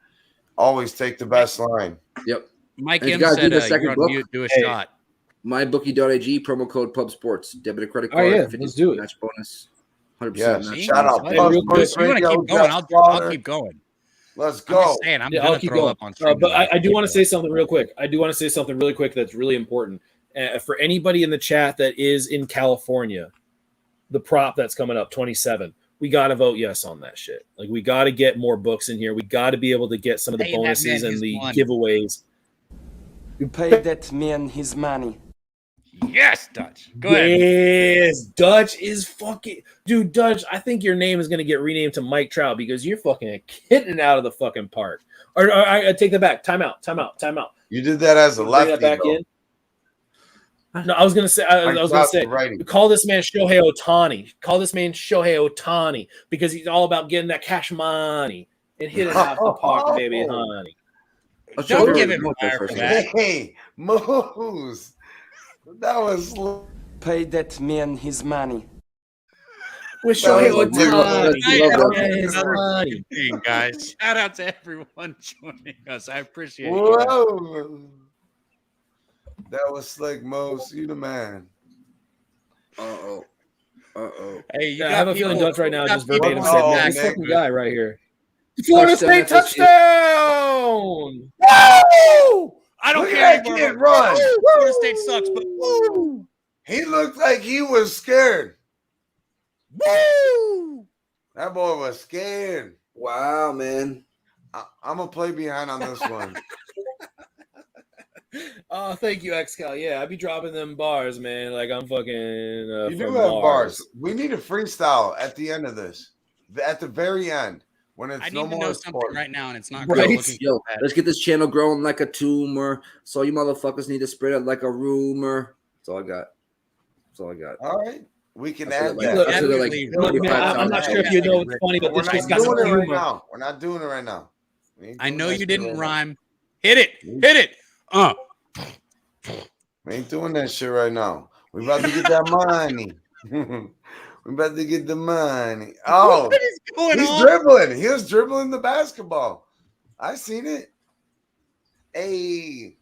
always take the best line. Yep. Mike And M guys, said do the second you're on book. mute, do a shot. MyBookie.ag, promo code Pub Sports, debit or credit Oh, card. yeah, let's do it. Match bonus. 100% Yeah, match. shout out. If you want to keep going, I'll keep going. Let's I'm go. just saying, I'm Yeah, gonna I'll keep throw going. up on stream. But I do want to say something real quick. That's really important. For anybody in the chat that is in California, the prop that's coming up, 27, we got to vote yes on that shit. Like, we got to get more books in here. We got to be able to get some of the Pay that bonuses man and his the money. giveaways. You pay that man his money. Yes, Dutch. Go ahead. Yes, Dutch is fucking dude. Dutch, I think your name is gonna get renamed to Mike Trout because you're fucking hitting it out of the fucking park. Or I take that back. Time out. You did that as a Bring lefty. that back though. in. No, I was gonna say. I was gonna say. Righty. Call this man Shohei Ohtani because he's all about getting that cash money and hit it out the park, baby, honey. Don't give him fire for that. Hey, Moose. That was Pay that man his money. With Shohei Love Ohtani, his Another money. thing, guys. Shout out to everyone joining us. I appreciate it. whoa. That was slick, Moose. You the man. Uh-oh. Hey, you Yeah, I have a feeling Dutch right now just verbatim said, Oh, man, this man. fucking guy right here. Florida State Touchdown. touchdown! Woo! I don't Look care at that anymore. kid run. Florida State sucks, but woo! He looked like he was scared. Woo! That boy was scared. Wow, man. I'm gonna play behind on this one. Oh, thank you, XCal. Yeah, I be dropping them bars, man. Like I'm fucking. You do from have Mars. bars. We need a freestyle at the end of this. At the very end, when it's I no need to more know something sport. right now, and it's not Right. looking Yo, bad. let's get this channel growing like a tumor. So you motherfuckers need to spread it like a rumor. That's all I got. That's all I got. All right, we can I said add it like, that. I said it like Definitely. 25 I'm not times. sure if you know it's funny, but We're this not just got some doing it right humor. now. We're not doing it right now. We ain't I doing know that you shit didn't right now. rhyme. Hit it. Hit it. We ain't doing that shit right now. We about to get that money. We about to get the money. Oh, What is going he's on? dribbling. He was dribbling the basketball. I seen it. Hey,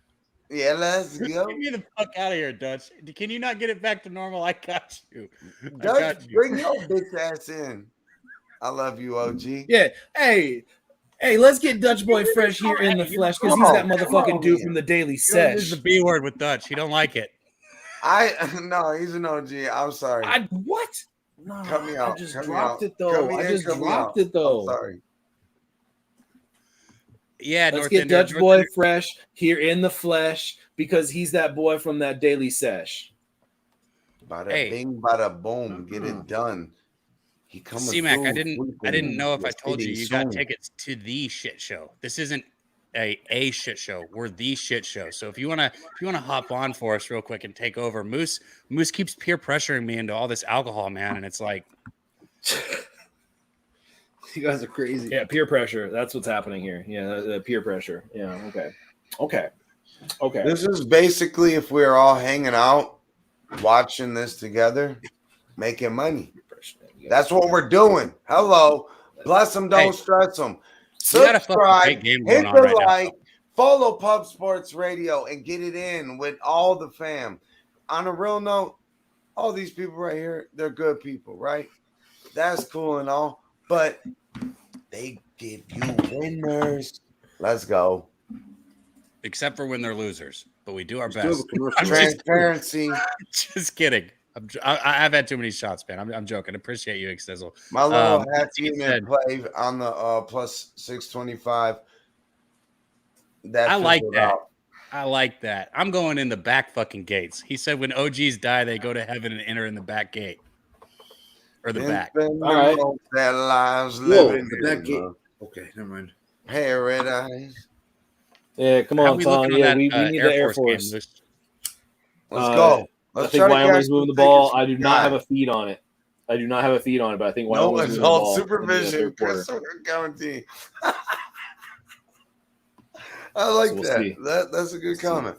yeah, let's go. Get me the fuck out of here, Dutch. Can you not get it back to normal? I got you. I Dutch, got you. bring your bitch ass in. I love you, OG. Yeah. Hey, let's get Dutch Boy Fresh here in the flesh because he's that motherfucking dude from the Daily You don't use Sesh. the B word with Dutch. He don't like it. No, he's an OG. I'm sorry. What? No, Cut me out. I just Cut me dropped out. it though. Cut me I in, just cut me dropped out. it though. I'm sorry. Yeah, Let's North get Ender, Dutch North Boy Ender. Fresh here in the flesh because he's that boy from that Daily Sesh. Bada Hey. bing, bada boom. Get it done. He coming C-Mac, through. I didn't know if I told you City you got soon. tickets to the shit show. This isn't a shit show. We're the shit show. So if you wanna hop on for us real quick and take over, Moose keeps peer pressuring me into all this alcohol, man, and it's like You guys are crazy. Yeah, peer pressure. That's what's happening here. Yeah, the peer pressure. Yeah. Okay. This is basically if we're all hanging out, watching this together, making money. That's what we're doing. Hello. Bless them, don't Hey, stress them. we got a fucking Subscribe, great game hit going on the right now. like, follow Pub Sports Radio, and get it in with all the fam. On a real note, all these people right here, they're good people, right? That's cool and all, but they give you winners. Let's go. Except for when they're losers, but we do our Still have best. a commercial. I'm just- Transparency. Just kidding. I've had too many shots, man. I'm joking. Appreciate you, Xtizzle. My little that hat being team said, and play on the plus 625. That I like fizzled that. out. I like that. I'm going in the back fucking gates. He said when OGs die, they go to heaven and enter in the back gate. Or the back. All right. That lives Whoa, living the back in gate. Okay, never mind. paradise. Yeah, come How on, we Tom. looking on Yeah, that, we need the Air game, Force. Moose? Let's go. I Let's think try to Wyoming's catch moving the some ball. tickets. I do not have a feed on it. But I think No, Wyoming's it's moving the all ball. supervision. In the third Chris quarter. guarantee. I like So we'll that. see. That's a good comment.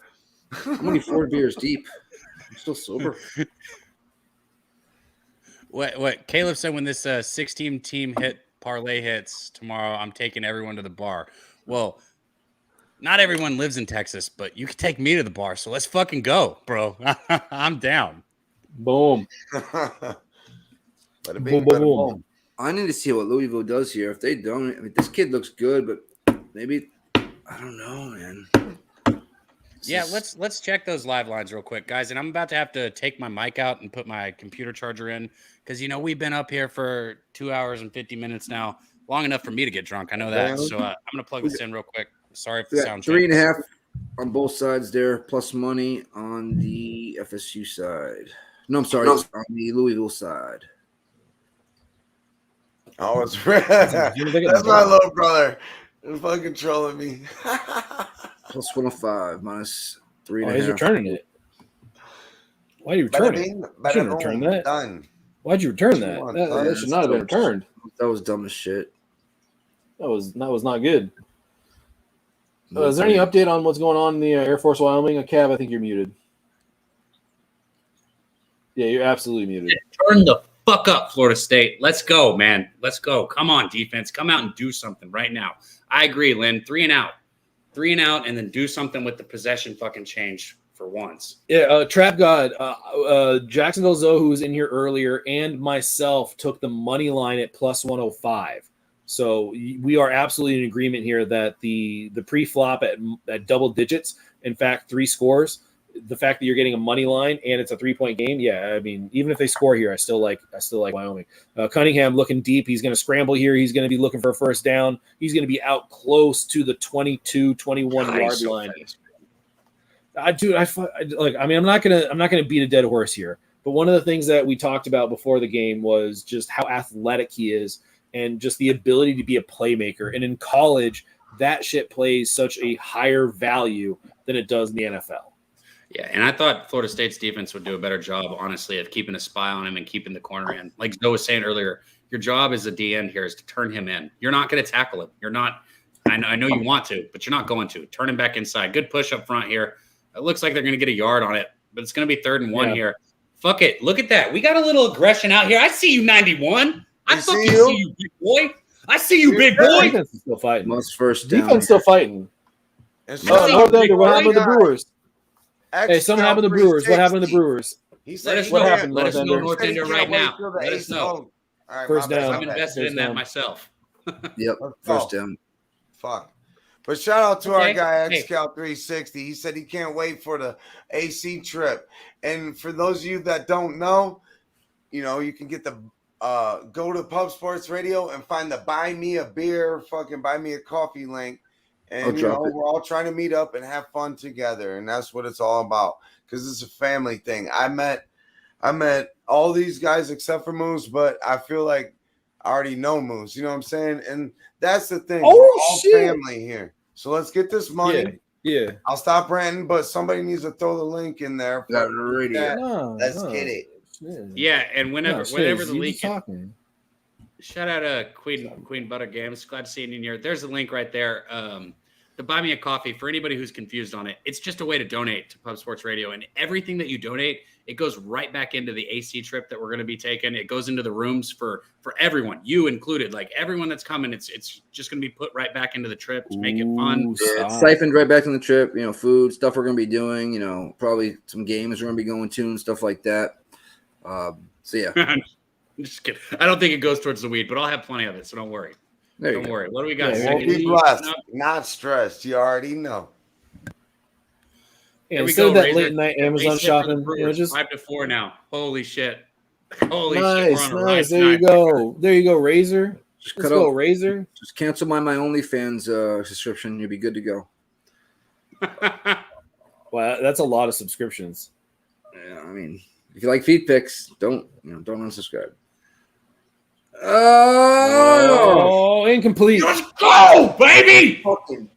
I'm only 4 beers deep. I'm still sober. What Caleb said when this 16 team hit parlay hits tomorrow, I'm taking everyone to the bar. Well, not everyone lives in Texas, but you can take me to the bar. So let's fucking go, bro. I'm down. Boom. Bada Boom, bing, boom, bada boom. boom. I need to see what Louisville does here. If they don't, I mean, this kid looks good, but maybe I don't know, man. Yeah, let's check those live lines real quick, guys. And I'm about to have to take my mic out and put my computer charger in because we've been up here for 2 hours and 50 minutes now, long enough for me to get drunk. I know that. So I'm gonna plug this in real quick. Sorry if the We sound got 3.5 changes. on both sides there, plus money on the FSU side. No, I'm sorry, on the Louisville side. Oh, it's that's my little brother. They're fucking trolling me. Plus 105, minus 3.5. Oh, he's returning it. Why did you return it? Bing, You bada shouldn't boom, return that. Done. Why'd you return What you that? want, That son? should not have been returned. That was dumb as shit. That was not good. Is there any update on what's going on in the Air Force Wyoming? Cav, I think you're muted. Yeah, you're absolutely muted. Turn the fuck up, Florida State. Let's go, man. Let's go. Come on, defense. Come out and do something right now. I agree, Lynn. 3 and out. 3 and out, and then do something with the possession fucking change for once. Yeah, Trap God, Jacksonville Zoe, who was in here earlier, and myself took the money line at plus 105. So we are absolutely in agreement here that the pre-flop at double digits, in fact, 3 scores, the fact that you're getting a money line and it's a 3-point game, yeah, I mean, even if they score here, I still like Wyoming. Cunningham looking deep. He's going to scramble here. He's going to be looking for a first down. He's going to be out close to the 22, 21-yard line. I'm not gonna beat a dead horse here. But one of the things that we talked about before the game was just how athletic he is and just the ability to be a playmaker. And in college, that shit plays such a higher value than it does in the NFL. Yeah, and I thought Florida State's defense would do a better job, honestly, of keeping a spy on him and keeping the corner in. Like Zoe was saying earlier, your job as a DN here is to turn him in. You're not going to tackle him. You're not. I know you want to, but you're not going to. Turn him back inside. Good push up front here. It looks like they're going to get a yard on it, but it's going to be 3rd and 1 here. Fuck it. Look at that. We got a little aggression out here. I see you, 91. I fucking see you, big boy. I see you, big boy. Defense is still fighting. Most first down. Defense still fighting. What happened to the Brewers? Hey, something happened to the Brewers. What happened to the Brewers? Let us know, North Ender, right now. Let us know. Right, first down. I'm invested in that myself. Yep, first down. Fuck. But shout out to our guy, XCal360. He said he can't wait for the AC trip. And for those of you that don't know, you know, you can get the go to Pub Sports Radio and find the buy me a beer, fucking buy me a coffee link. And you know, we're all trying to meet up and have fun together. And that's what it's all about. Because it's a family thing. I met all these guys except for Moose, but I feel like I already know Moose. You know what I'm saying? And that's the thing. Oh, we're all shit. family here. So let's get this money. Yeah. I'll stop ranting, but somebody needs to throw the link in there. Got the radio. Let's get it. Yeah, and whenever the link. Talking. Shout out Queen Butter Games. Glad to see you in here. There's a link right there. The Buy Me a Coffee, for anybody who's confused on it, it's just a way to donate to Pub Sports Radio. And everything that you donate, it goes right back into the AC trip that we're going to be taking. It goes into the rooms for everyone, you included. Like everyone that's coming, it's just going to be put right back into the trip to make it fun. Yeah, siphoned right back in the trip. You know, food, stuff we're going to be doing. You know, probably some games we're going to be going to and stuff like that. So, yeah. I'm just kidding. I don't think it goes towards the weed, but I'll have plenty of it, so don't worry. Don't worry. What do we got? We'll be blessed, not stressed. You already know. Yeah, instead of that late night Amazon shopping, just 5-4 now. Holy shit! Holy shit! Nice, nice. There you go. There you go, Razor. Let's go, Razor. Just cancel my OnlyFans subscription. You'll be good to go. Wow, that's a lot of subscriptions. Yeah, I mean, if you like feed pics, don't unsubscribe. Oh, incomplete. Let's go, baby! Fucking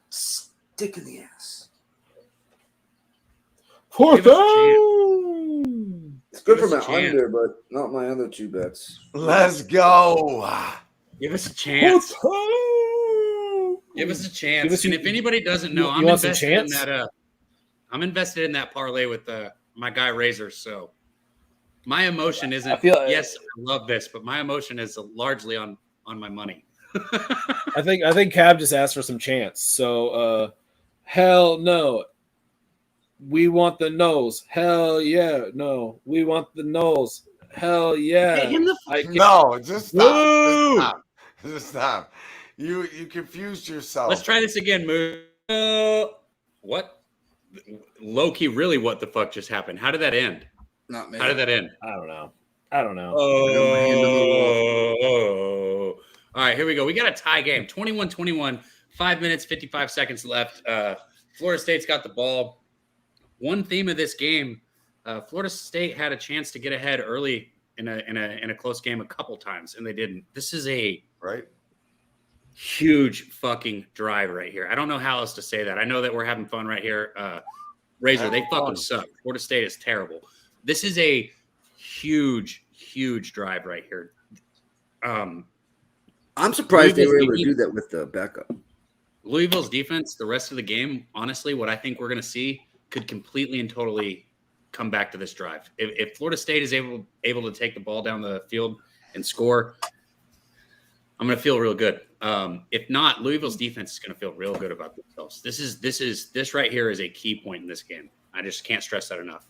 stick in the ass. Fourth down. It's good for my under, but not my other two bets. Let's go. Give us a chance. Give us a chance. And if anybody doesn't know, I'm invested in that. I'm invested in that parlay with my guy Razor. So. My emotion isn't. Yes, I love this, but my emotion is largely on my money. I think Cab just asked for some chance. So, hell no. We want the nose. Hell yeah. No, we want the nose. Hell yeah. Hey, no, just stop. Just stop. You confused yourself. Let's try this again, Moo. What? Low-key, really, what the fuck just happened? How did that end? Not me. How did that end? I don't know. Oh. All right, here we go. We got a tie game. 21-21, 5 minutes, 55 seconds left. Florida State's got the ball. One theme of this game, Florida State had a chance to get ahead early in a close game a couple times, and they didn't. This is a huge fucking drive right here. I don't know how else to say that. I know that we're having fun right here. Razor, they fucking suck. Florida State is terrible. This is a huge, huge drive right here. I'm surprised they were able to do that with the backup. Louisville's defense, the rest of the game, honestly, what I think we're going to see could completely and totally come back to this drive. If Florida State is able to take the ball down the field and score, I'm going to feel real good. If not, Louisville's defense is going to feel real good about themselves. This right here is a key point in this game. I just can't stress that enough.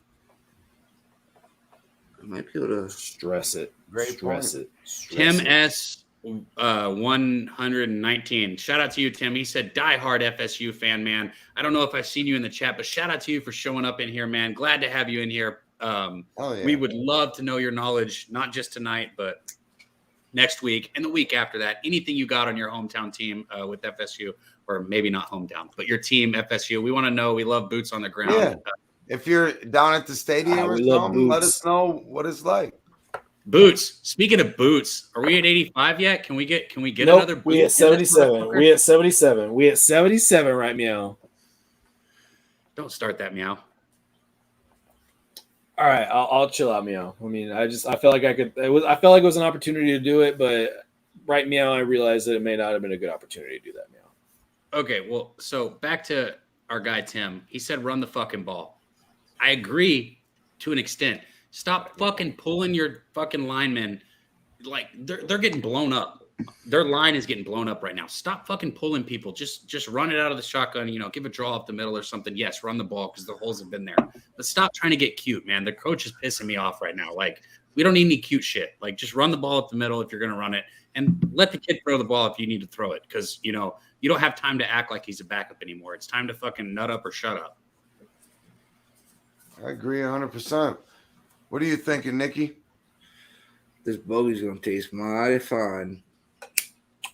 I might be able to stress it. Stress it. Tim S. 119. Shout out to you, Tim. He said, diehard FSU fan, man. I don't know if I've seen you in the chat, but shout out to you for showing up in here, man. Glad to have you in here. We would love to know your knowledge, not just tonight, but next week and the week after that. Anything you got on your hometown team with FSU, or maybe not hometown, but your team, FSU. We want to know. We love boots on the ground. Yeah. If you're down at the stadium or something, let us know what it's like. Boots. Speaking of boots, are we at 85 yet? Can we get another boot? We at 77. We at 77. We at 77 right meow. Don't start that meow. All right, I'll chill out meow. I mean, I felt like I felt like it was an opportunity to do it, but right meow, I realized that it may not have been a good opportunity to do that meow. Okay, well, so back to our guy Tim. He said run the fucking ball. I agree to an extent. Stop fucking pulling your fucking linemen. Like they're getting blown up. Their line is getting blown up right now. Stop fucking pulling people. Just run it out of the shotgun. Give a draw up the middle or something. Yes, run the ball because the holes have been there. But stop trying to get cute, man. The coach is pissing me off right now. Like we don't need any cute shit. Like just run the ball up the middle if you're gonna run it, and let the kid throw the ball if you need to throw it. Because you don't have time to act like he's a backup anymore. It's time to fucking nut up or shut up. I agree 100%. What are you thinking, Nikki? This bogey's gonna taste mighty fine.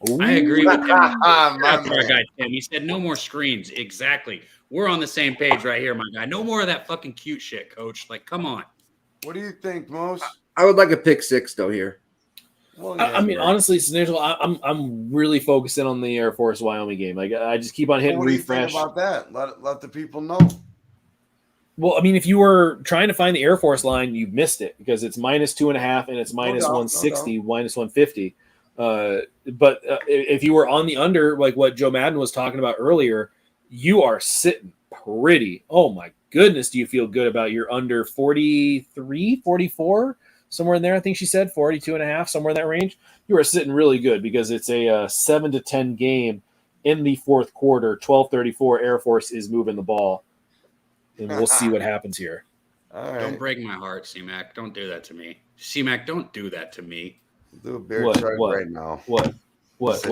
Ooh. I agree with him. That's our guy Tim. He said no more screens. Exactly. We're on the same page right here, my guy. No more of that fucking cute shit, coach. Like, come on. What do you think, Mose? I would like a pick six though here. Well, yeah, I mean, honestly, I'm really focusing on the Air Force Wyoming game. Like, I just keep on hitting refresh. What do you think about that? Let the people know. Well, I mean, if you were trying to find the Air Force line, you missed it because it's -2.5 and it's minus 160, minus 150. But if you were on the under, like what Joe Madden was talking about earlier, you are sitting pretty. Oh my goodness, do you feel good about your under 43, 44? Somewhere in there, I think she said 42.5, somewhere in that range. You are sitting really good because it's a 7-10 game in the fourth quarter. 12:34, Air Force is moving the ball. And we'll see what happens here. All right. Don't break my heart, C-Mac. Don't do that to me. C-Mac, don't do that to me. Do a beer chart right now. What? Brewers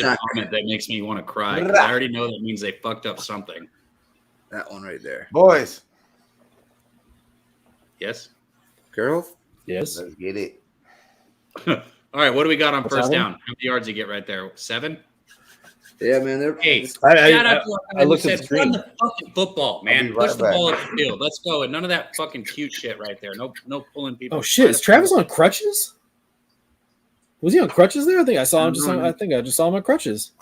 comment that makes me want to cry. I already know that means they fucked up something. That one right there. Boys. Yes? Girls? Yes. Let's get it. All right, what do we got on first down? How many yards you get right there? 7? Yeah, man. Hey, I looked at the screen. Run the fucking football, man. Push the ball up the field. Let's go. And none of that fucking cute shit right there. No pulling people. Oh shit! Is Travis on crutches? Was he on crutches there? I think I saw him. I think I just saw him on crutches.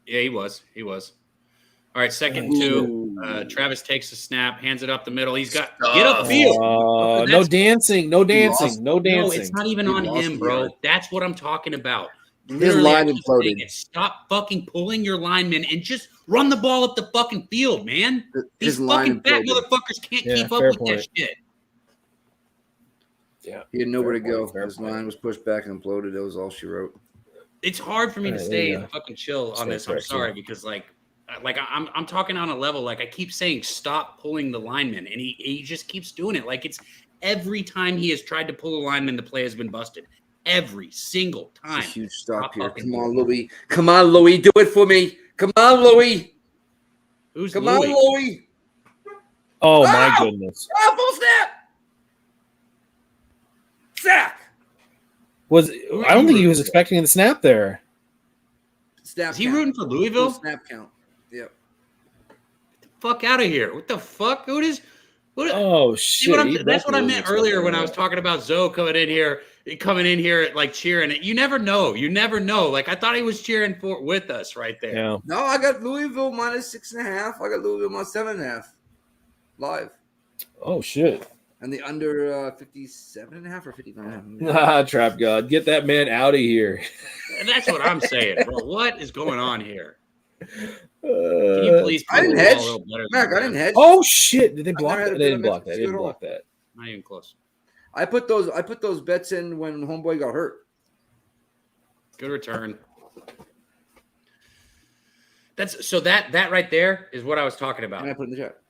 Yeah, he was. All right, 2nd and 2. Travis takes the snap, hands it up the middle. He's got get upfield. No dancing. No, it's not even on him, bro. That's what I'm talking about. His line imploded. Stop fucking pulling your linemen and just run the ball up the fucking field, man. These fucking fat motherfuckers can't keep up with that shit. Yeah, he had nowhere to go. His line was pushed back and imploded. That was all she wrote. It's hard for me to stay fucking chill on this. I'm sorry because like I'm talking on a level. Like I keep saying, stop pulling the lineman, and he just keeps doing it. Like it's every time he has tried to pull a lineman, the play has been busted. Every single time. It's a huge stop here. Come on, Louis. Come on, Louis. Do it for me. Come on, Louis. Come on, Louis. Oh, my goodness. Oh, full snap. Sack. I don't think he was expecting the snap there. Snap Is he rooting for Louisville? Snap count. Yep. Get the fuck out of here. What the fuck? Oh, shit. That's what I meant earlier when I was talking about Zoe coming in here like cheering it. You never know. Like I thought he was cheering with us right there. Yeah. No, I got Louisville -6.5. I got Louisville -7.5 live. Oh shit. And the under 57.5 or 59.5. Trap God, get that man out of here. That's what I'm saying, bro. What is going on here? Can you please? I didn't hedge. Mac, I didn't hedge. Oh shit! Did they block that? They didn't block that. They didn't block that. Not even close. I put those bets in when homeboy got hurt. Good return. That right there is what I was talking about. And I put in the chat.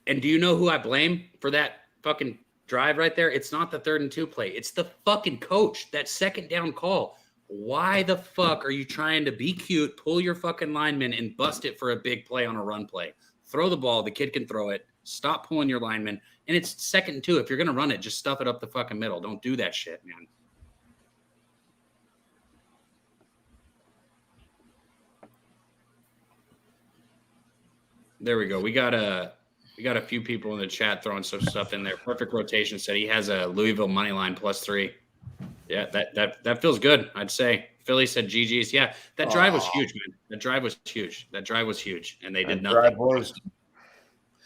And do you know who I blame for that fucking drive right there, it's not the 3rd and 2 play. It's the fucking coach. That second down call. Why the fuck are you trying to be cute, pull your fucking lineman, and bust it for a big play on a run play? Throw the ball. The kid can throw it. Stop pulling your lineman. And it's 2nd and 2. If you're going to run it, just stuff it up the fucking middle. Don't do that shit, man. There we go. We got a few people in the chat throwing some stuff in there. Perfect Rotation said he has a Louisville money line +3. Yeah, that feels good, I'd say. Philly said GG's. Yeah, that drive was huge, man. That drive was huge. And they did nothing.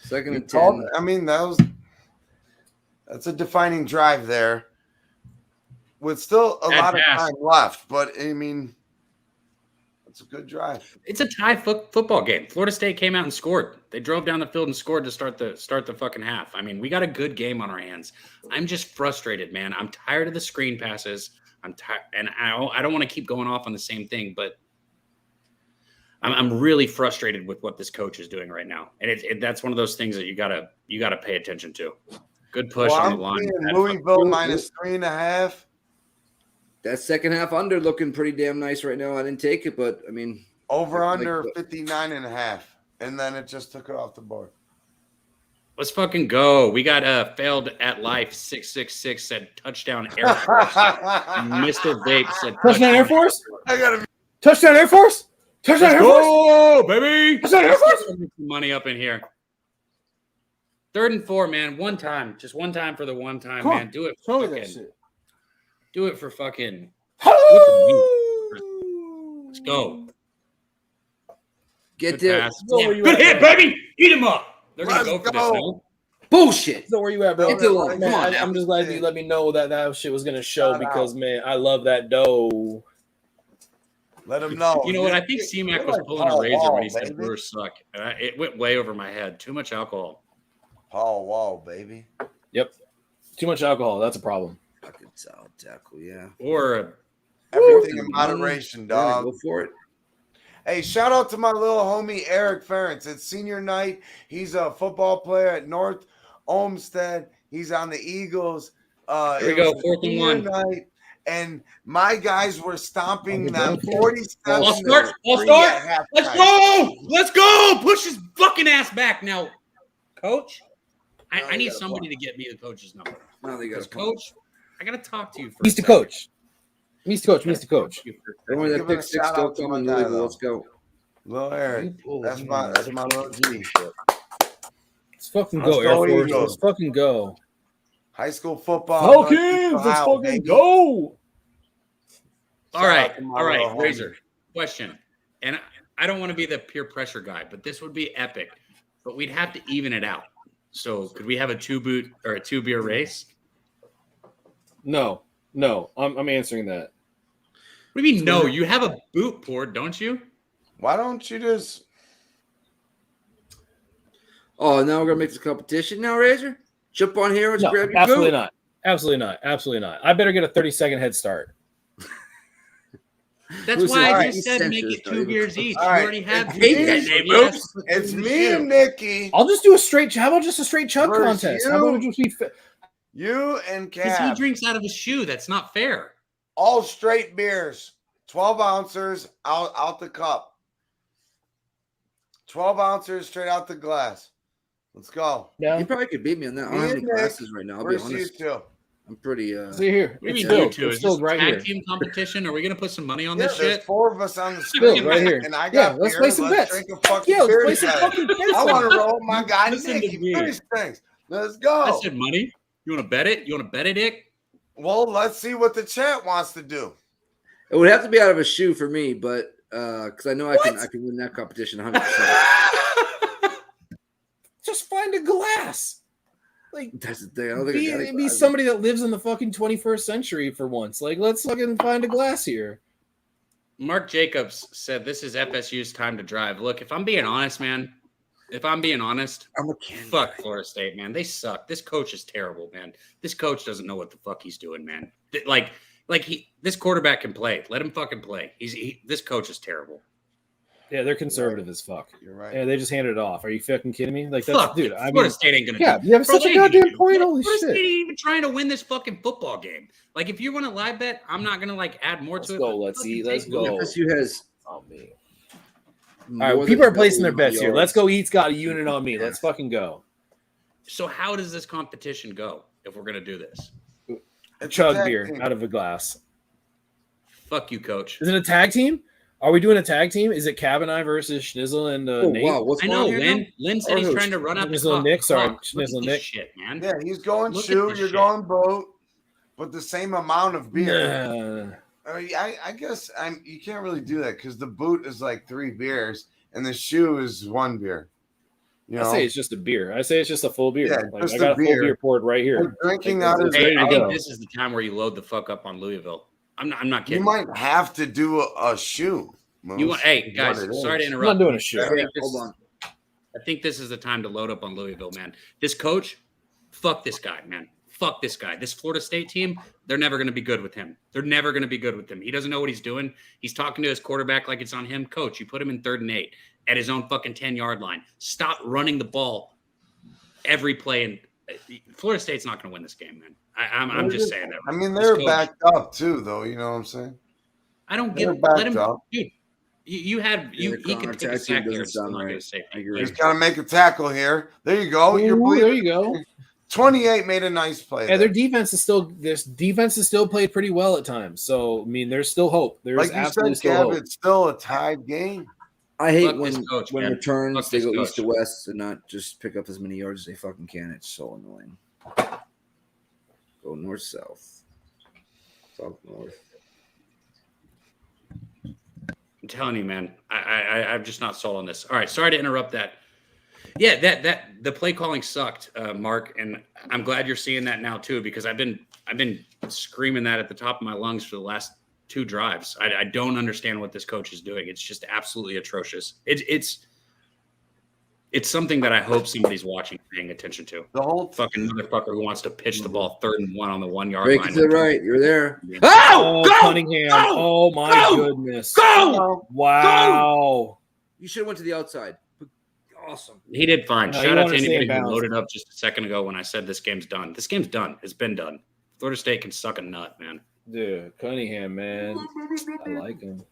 2nd and 10. I mean, that's a defining drive there with still a lot of time left. But, I mean, it's a good drive. It's a tie football game. Florida State came out and scored. They drove down the field and scored to start the fucking half. I mean, we got a good game on our hands. I'm just frustrated, man. I'm tired of the screen passes. I'm tired, and I don't want to keep going off on the same thing, but I'm really frustrated with what this coach is doing right now. And that's one of those things that you gotta pay attention to. Good push on the line. Louisville -3.5. That second half under looking pretty damn nice right now. I didn't take it, but I mean, over under 59.5, and then it just took it off the board. Let's fucking go. We got failed at life 666 said touchdown Air Force. Mr. Vape said touchdown Air Force. I gotta touchdown Air Force. Touchdown Air Force. Oh, baby. Touchdown Air Force. Money up in here. 3rd and 4, man. One time, just one time for the one time, Come man. on. Do it. Show me that shit. Do it for fucking. Let's go. Get there. Good hit, baby. Eat him up. They're going to go for this, no? Bullshit. So where you at, bro? Get the line. Come on, I'm just glad you let me know that shit was going to show because, man, I love that dough. Let him know. You know what? I think C-Mac was pulling a razor when he said Brewers suck. And it went way over my head. Too much alcohol. Paul Wall, baby. Yep. Too much alcohol. That's a problem. Fucking solid tackle, yeah. Or everything in moderation, dog. Go for it. Hey, shout out to my little homie Eric Ferentz. It's senior night. He's a football player at North Olmsted. He's on the Eagles. Here we go, 4th and 1. Night, and my guys were stomping them 47. I'll start. Let's go. Let's go. Push his fucking ass back now, coach. I need somebody to get me the coach's number. No, they got coach. I gotta talk to you for Mr. Coach. Mr. Coach. Only that pick 6 still coming. Let's go. Little Eric. That's my little G. Let's fucking go, Air Force. Let's fucking go. High school football. Falcons, let's fucking go. All right, Razor. Question. And I don't want to be the peer pressure guy, but this would be epic. But we'd have to even it out. So could we have a 2-boot or a 2-beer race? No, I'm answering that. What do you mean, no? You have a boot poured, don't you? Why don't you just... Oh, now we're going to make this competition now, Razor? Jump on here and grab your absolutely boot? not. Absolutely not. I better get a 30-second head start. That's why I just said make it 2 beers each. You already have It's me and Nikki. I'll just do a straight. How about just a straight chug contest? How about it just be you and Cap? Because he drinks out of a shoe. That's not fair. All straight beers, 12 ounces out the cup. 12 ounces straight out the glass. Let's go. Yeah, you probably could beat me on that. I don't have any glasses right now. I'll be honest. I'm pretty. See here. What do you mean you two? Is this right tag team competition? Are we gonna put some money on this shit? There's 4 of us on the screen right here. And I got let's play some bets. Drink a fucking beer let's play some fucking bets. I want to roll my guy Listen Nick. to me. Finish things. Let's go. I said money. You want to bet it? You want to bet it, Dick? Well, let's see what the chat wants to do. It would have to be out of a shoe for me, but because I know I can win that competition 100%. Just find a glass. Like that's the thing. I don't think be somebody that lives in the fucking 21st century for once. Like, let's fucking find a glass here. Mark Jacobs said this is FSU's time to drive. Look, if I'm being honest, man, fuck Florida State, man. They suck. This coach is terrible, man. This coach doesn't know what the fuck he's doing, man. This quarterback can play. Let him fucking play. This coach is terrible. Yeah, they're conservative as fuck. You're right. Yeah, they just handed it off. Are you fucking kidding me? Like, that's, Fuck, dude. I Florida mean, State ain't gonna. yeah, do. you have Bro, such a they ain't goddamn gonna point. do. Holy Florida shit! State ain't even trying to win this fucking football game. Like, if you want to live bet, I'm not gonna like add more Let's to it. go. but Let's fucking see. Let's take go. Louisville. FSU has. On me. All more right, people than are placing their double bets here. yards. Let's go. Eats got a unit on me. Let's fucking go. So how does this competition go if we're gonna do this? Chug beer out of a glass. Fuck you, coach. Is it a tag team? Are we doing a tag team? Is it Cab and I versus Schnizzle and Nate? Wow, what's I going know. on here now? Lynn said he's trying to run up the Schnizzle clock. Nick, sorry, Look at Schnizzle this Nick. shit, man. Yeah, he's going Look at shoe, this you're shit. going boat, but the same amount of beer. Nah. I guess you can't really do that because the boot is like 3 beers and the shoe is 1 beer. You know? I say it's just a beer. I say it's just a full beer. Yeah, Like, just I got a full beer. beer poured right here. Like drinking Like, out of it's Hey, ready I to think go. this is the time where you load the fuck up on Louisville. I'm not You kidding. might have to do a shoe. You want? Hey, guys, What it sorry to is. I'm interrupt. not doing a shit. I think Hold on. I think this is the time to load up on Louisville, man. This coach, fuck this guy, man. Fuck this guy. This Florida State team, they're never going to be good with him. They're never going to be good with him. He doesn't know what he's doing. He's talking to his quarterback like it's on him. Coach, you put him in 3rd and 8 at his own fucking 10-yard line. Stop running the ball every play. And Florida State's not going to win this game, man. I'm just saying that. I mean, This they're coach- backed up too, though. You know what I'm saying? I don't They're get. backed Let him, up. dude. You had you. Yeah, He Connor, could take a tag team sack doesn't here and still sound not get a right. safety. I agree. He's got to make a tackle here. There you go. You're Ooh, there you go. 28 made a nice play. Yeah, there. their defense is still played pretty well at times. So I mean, there's still hope. There's Like you absolutely said, still Cab, hope. it's still a tied game. I hate Fuck this coach, when man. returns Fuck they this go east to coach. west and not just pick up as many yards as they fucking can. It's so annoying. Go north south. South north. I'm telling you, man. I'm just not sold on this. All right, sorry to interrupt that. Yeah, that the play calling sucked, Mark, and I'm glad you're seeing that now too because I've been screaming that at the top of my lungs for the last 2 drives. I don't understand what this coach is doing. It's just absolutely atrocious. It's something that I hope somebody's watching, paying attention to. The whole Fucking motherfucker who wants to pitch the ball 3rd and 1 on the 1-yard Break line. it to the right. You're there. Oh, Go! Cunningham! Go! Oh my Go! goodness! Go! Wow! You should have went to the outside. Awesome. He did fine. No, Shout you out wanna to stay in anybody who bounds. loaded up just a second ago when I said this game's done. This game's done. It's been done. Florida State can suck a nut, man. Dude, Cunningham, man, I like him.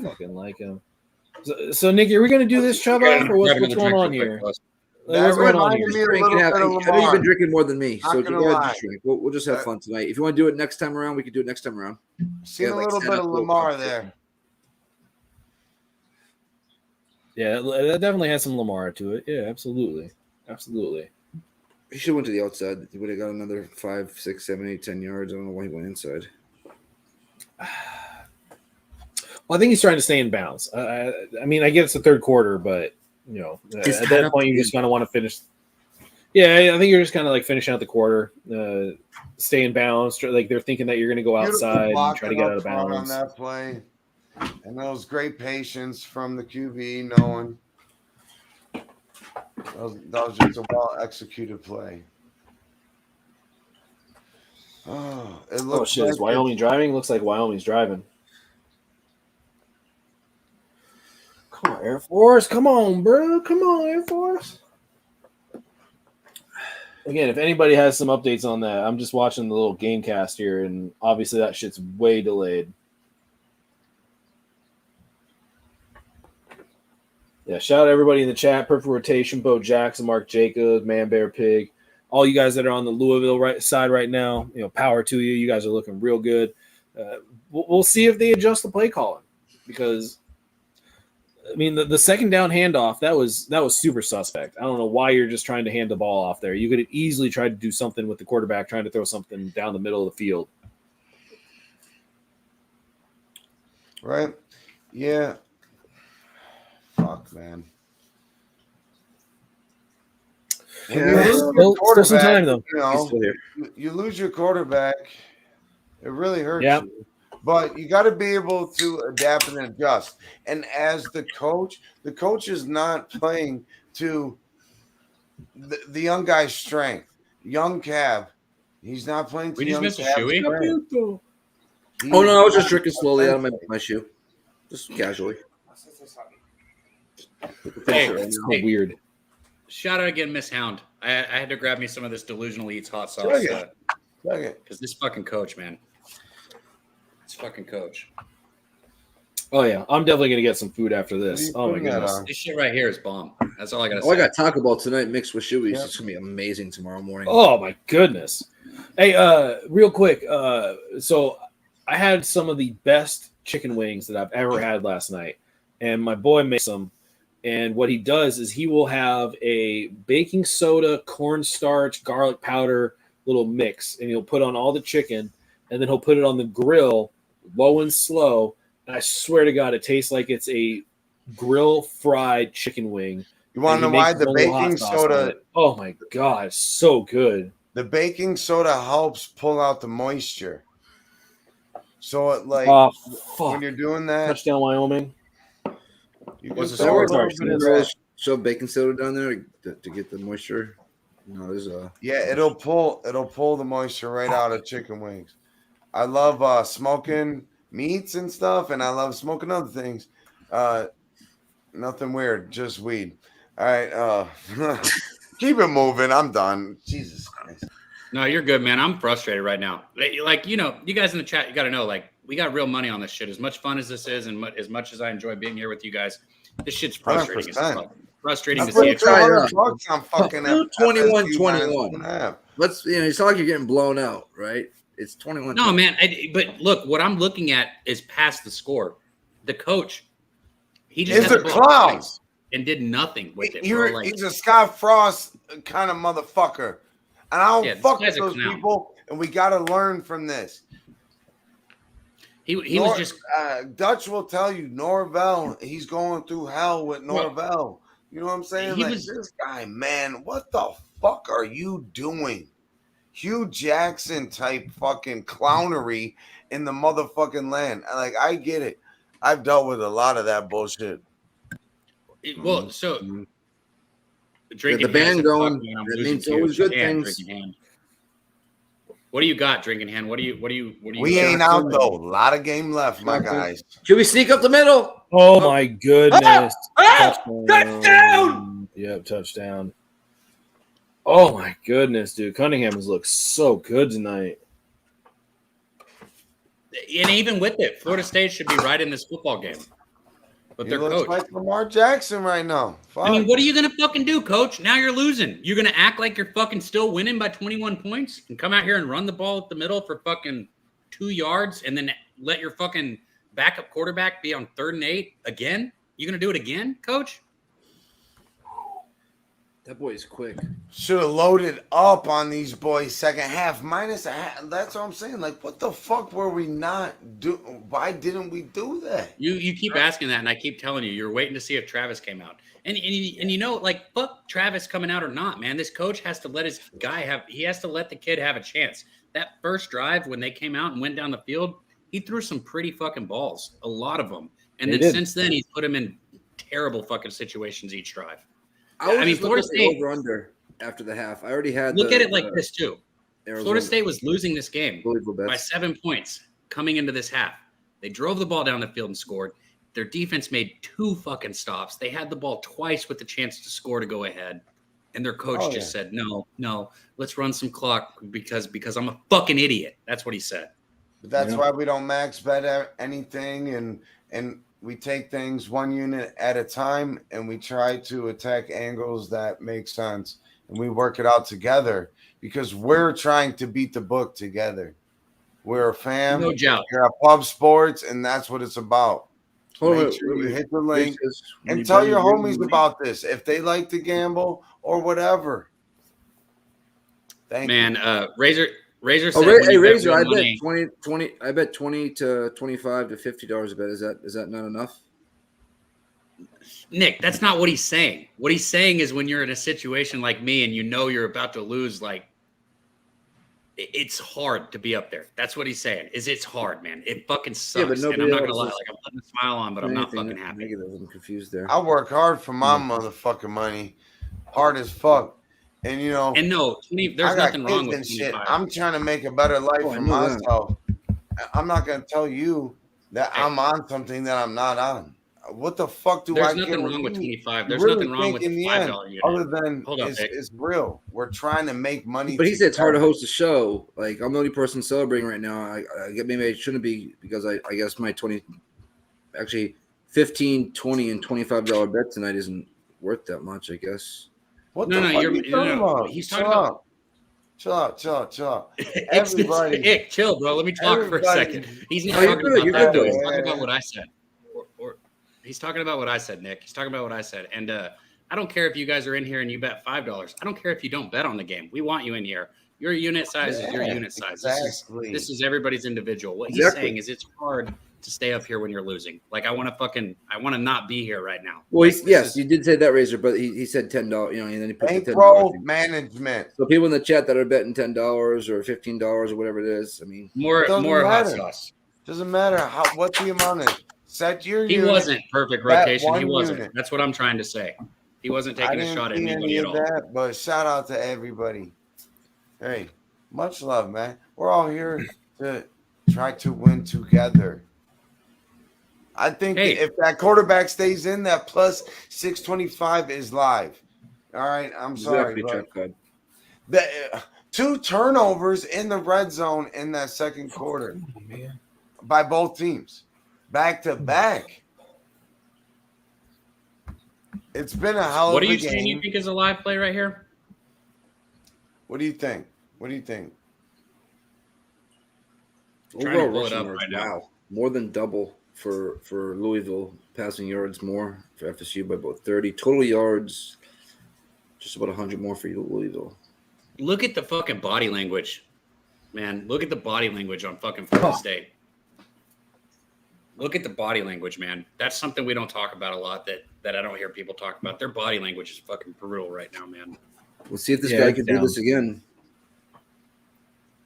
Fucking like him. So Nicky, are we gonna do this chub off, or what's going on here? Like, what's going on here? reminded me a Drink little and bit have, of I know you've Lamar. been drinking more than me, Not so gonna go ahead lie. and drink. We'll just have fun tonight. If you want to do it next time around, we can do it next time around. Seen Yeah, a like little stand bit up, of little Lamar competition. there. Yeah, that definitely has some Lamar to it. Yeah, absolutely. He should have went to the outside. He would have got another 5, 6, 7, 8, 10 yards. I don't know why he went inside. Well, I think he's trying to stay in bounds. I mean, I get it's the 3rd quarter, but you know, It's at tied that up point, you again. just kind of want to finish. Yeah, I think you're just kind of like finishing out the quarter, stay in bounds. Like they're thinking that you're going to go Beautiful outside and try to blocking get up out of front on bounds. that play. And that was great patience from the QB, knowing that was just a well-executed play. Oh, it Oh looks shit! Is like Wyoming driving? Looks like Wyoming's driving. Come on, Air Force! Come on, bro! Come on, Air Force! Again, if anybody has some updates on that, I'm just watching the little game cast here, and obviously that shit's way delayed. Yeah, shout out everybody in the chat. Perfect Rotation, Bo Jackson, Mark Jacobs, Man Bear Pig. All you guys that are on the Louisville side right now, power to you. You guys are looking real good. We'll see if they adjust the play calling because, I mean, the 2nd down handoff that was super suspect. I don't know why you're just trying to hand the ball off there. You could have easily tried to do something with the quarterback, trying to throw something down the middle of the field. right. Yeah. Fuck, man. When Yeah, you lose your still some time, though. He's still here. you lose your quarterback, it really hurts Yeah. you. But you got to be able to adapt and adjust. And as the coach is not playing to the young guy's strength. Young Cab, he's not playing to We just young missed a Cab's shoey? strength. Oh, no, I was just drinking slowly out of my shoe. Just casually. Hey, So weird. Shout out again, Miss Hound. I had to grab me some of this Delusional Eats hot sauce. Because this fucking coach, man. This fucking coach. Oh yeah, I'm definitely gonna get some food after this. Oh my goodness, this shit right here is bomb. That's all I gotta Oh, say. I got Taco Bell tonight mixed with shoeys. It's gonna be amazing tomorrow morning. Oh my goodness. Hey, real quick. So I had some of the best chicken wings that I've ever had last night, and my boy makes them. And what he does is he will have a baking soda, cornstarch, garlic powder little mix, and he'll put on all the chicken, and then he'll put it on the grill, low and slow. And I swear to God, it tastes like it's a grill fried chicken wing. You want to know why the baking soda? Oh my God, it's so good. The baking soda helps pull out the moisture. So it when you're doing that, touchdown Wyoming. You What's can the throw story? a little bit of that. So baking soda down there to get the moisture. No, there's a it'll pull the moisture right out of chicken wings. I love smoking meats and stuff, and I love smoking other things. Nothing weird, just weed. All right, keep it moving. I'm done. Jesus Christ. No, you're good, man. I'm frustrated right now. Like, you guys in the chat, you got to know, like, we got real money on this shit. As much fun as this is, and as much as I enjoy being here with you guys, this shit's frustrating. Frustrating to see it. I'm fucking 21-21. Let's, it's not like you're getting blown out, right? It's 21. No, man. But look, what I'm looking at is past the score. The coach, he just is a clown and did nothing with it. He's a Scott Frost kind of motherfucker, and I don't fuck with those people. And we got to learn from this. He was just Dutch will tell you Norvell. He's going through hell with Norvell. You know what I'm saying? This guy, man, what the fuck are you doing? Hugh Jackson type fucking clownery in the motherfucking land. Like, I get it. I've dealt with a lot of that bullshit. Well, so drinking the band going. That means always good things. What do you got, Drinking Hand? What do you? We ain't out though. A lot of game left, my guys. Should we sneak up the middle? Oh my goodness! Touchdown! Yep, touchdown. Oh my goodness, dude! Cunningham has looked so good tonight. And even with it, Florida State should be right in this football game. But their coach, like Lamar Jackson right now. Fuck. I mean, what are you gonna fucking do, coach? Now you're losing. You're gonna act like you're fucking still winning by 21 points and come out here and run the ball at the middle for fucking 2 yards and then let your fucking backup quarterback be on 3rd and 8 again? You gonna do it again, coach? That boy is quick. Should have loaded up on these boys second half minus a half. That's what I'm saying. Like, what the fuck were we not do? Why didn't we do that? You keep asking that, and I keep telling you, you're waiting to see if Travis came out. And like, fuck Travis coming out or not, man. This coach has to let his guy he has to let the kid have a chance. That first drive when they came out and went down the field, he threw some pretty fucking balls, a lot of them. And then since then, he's put him in terrible fucking situations each drive. I mean, Florida State over under after the half. I already had. Look at it like this too. Florida State was losing this game by 7 points coming into this half. They drove the ball down the field and scored. Their defense made 2 fucking stops. They had the ball twice with the chance to score to go ahead, and their coach just said, "No, let's run some clock because I'm a fucking idiot." That's what he said. But that's why we don't max bet anything, and we take things one unit at a time, and we try to attack angles that make sense, and we work it out together because we're trying to beat the book together. We're a fam. No doubt. We're a pub sports, and that's what it's about. Make sure you hit the link and tell your homies about this if they like to gamble or whatever. Thank you. Razor said, Razor, I bet 20. I bet 20 to 25 to $50 a bet. Is that not enough? Nick, that's not what he's saying. What he's saying is when you're in a situation like me and you know you're about to lose, like, it's hard to be up there. That's what he's saying. It's hard, man. It fucking sucks. And I'm not gonna lie, like, I'm putting a smile on, but I'm not fucking happy. Negative. I'm confused there. I work hard for my motherfucking money, hard as fuck. And there's nothing wrong with shit. I'm trying to make a better life for myself. I'm not gonna tell you that I'm on something that I'm not on. what the fuck do There's I care? nothing what wrong with you- 25. you There's really nothing wrong think with in the the $5 end, unit. other than Hold up, it's, Vic. it's real. We're trying to make money. But he said it's hard to together. host a show. Like, I'm the only person celebrating right now. I get maybe I shouldn't be because I guess my 15, 20, and $25 bet tonight isn't worth that much, I guess. What No, the no, fuck you're- are you talking no, about? he's Chill talking about- out. Chill out. Everybody, Ick, chill, bro. Let me talk for a Everybody- second. He's not No, you're talking good, about you're that, good, though. He's though. talking Yeah. about what I said. Or he's talking about what I said, Nick. He's talking about what I said. And I don't care if you guys are in here and you bet $5. I don't care if you don't bet on the game. We want you in here. Your unit size is your Yeah, unit size. exactly. This is everybody's individual. What he's Exactly. saying is it's hard to stay up here when you're losing. Like I want to not be here right now. Well, Like, yes, you did say that, Razor, but he said $10. You know, and then he put the $10. Bankroll management. So people in the chat that are betting $10 or $15 or whatever it is, I mean, more Doesn't hot matter. sauce. Doesn't matter what the amount is. Set your He unit. wasn't perfect bet rotation. He one wasn't. unit. That's what I'm trying to say. He wasn't I taking a didn't shot at see anybody any at of all. that, but shout out to everybody. Hey, much love, man. We're all here to try to win together. I think Hey. if that quarterback stays in, that plus 625 is live. All right, I'm sorry, exactly, but Chuck Cud. the 2 turnovers in the red zone in that second quarter by both teams, back to back. It's been a hell What of are a you saying? You game. think is a live play right here? What do you think? What do you think? Trying to Overall pull it rushing up yards, right now. wow, more than double for Louisville. Passing yards more for FSU by about 30. Total yards, just about 100 more for Louisville. Look at the fucking body language, man. Look at the body language on fucking Florida State. Look at the body language, man. That's something we don't talk about a lot that I don't hear people talk about. Their body language is fucking brutal right now, man. We'll see if this Yeah, guy it's can do down. this again.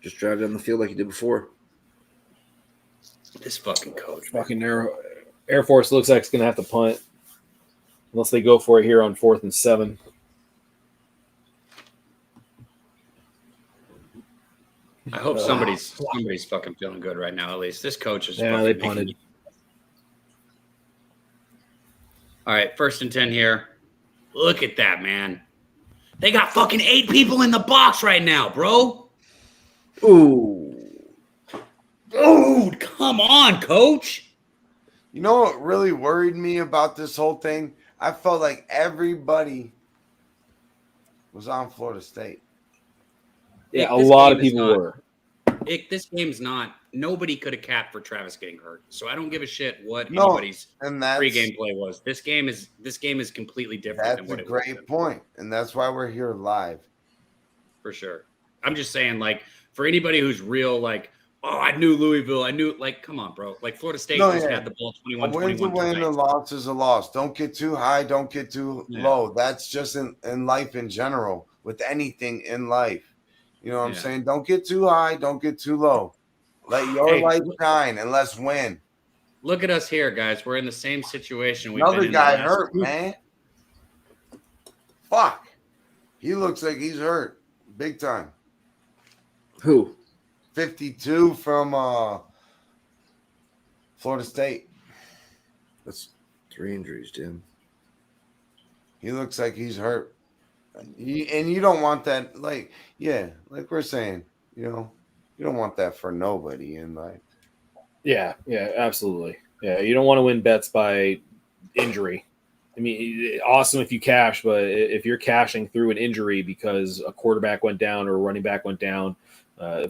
Just drive down the field like he did before. This fucking coach. Fucking Air Force looks like it's gonna have to punt unless they go for it here on 4th and 7. I hope somebody's fucking feeling good right now. At least this coach is. Yeah, fucking they making- punted. All right, 1st and 10 here. Look at that, man. They got fucking 8 people in the box right now, bro. Ooh. Dude, come on, coach. You know what really worried me about this whole thing? I felt like everybody was on Florida State. Yeah, Nick, a this lot game of is people not- were. Nick, this game's not. Nobody could have capped for Travis getting hurt, so I don't give a shit what No, anybody's and that's pregame play was. This game is completely different than that's what a it was great point, and that's why we're here live. for sure. I'm just saying, like, for anybody who's real, like, oh, I knew Louisville, I knew, like, come on, bro. Like, Florida State No, just yeah. had the ball A win's a 21-21 win, a tonight. loss is a loss. Don't get too high, don't get too Yeah. low. That's just in life in general, with anything in life. You know what I'm Yeah. saying? Don't get too high, don't get too low. Let your Hey, light look- shine and let's win. Look at us here, guys. We're in the same situation. We've Another been in guy the last- hurt, man. Fuck. He looks like he's hurt. Big time. Who? 52 from Florida State. That's 3 injuries, Jim. He looks like he's hurt. And you don't want that, like we're saying, you know, you don't want that for nobody in life. Yeah, absolutely. Yeah, you don't want to win bets by injury. I mean, awesome if you cash, but if you're cashing through an injury because a quarterback went down or a running back went down,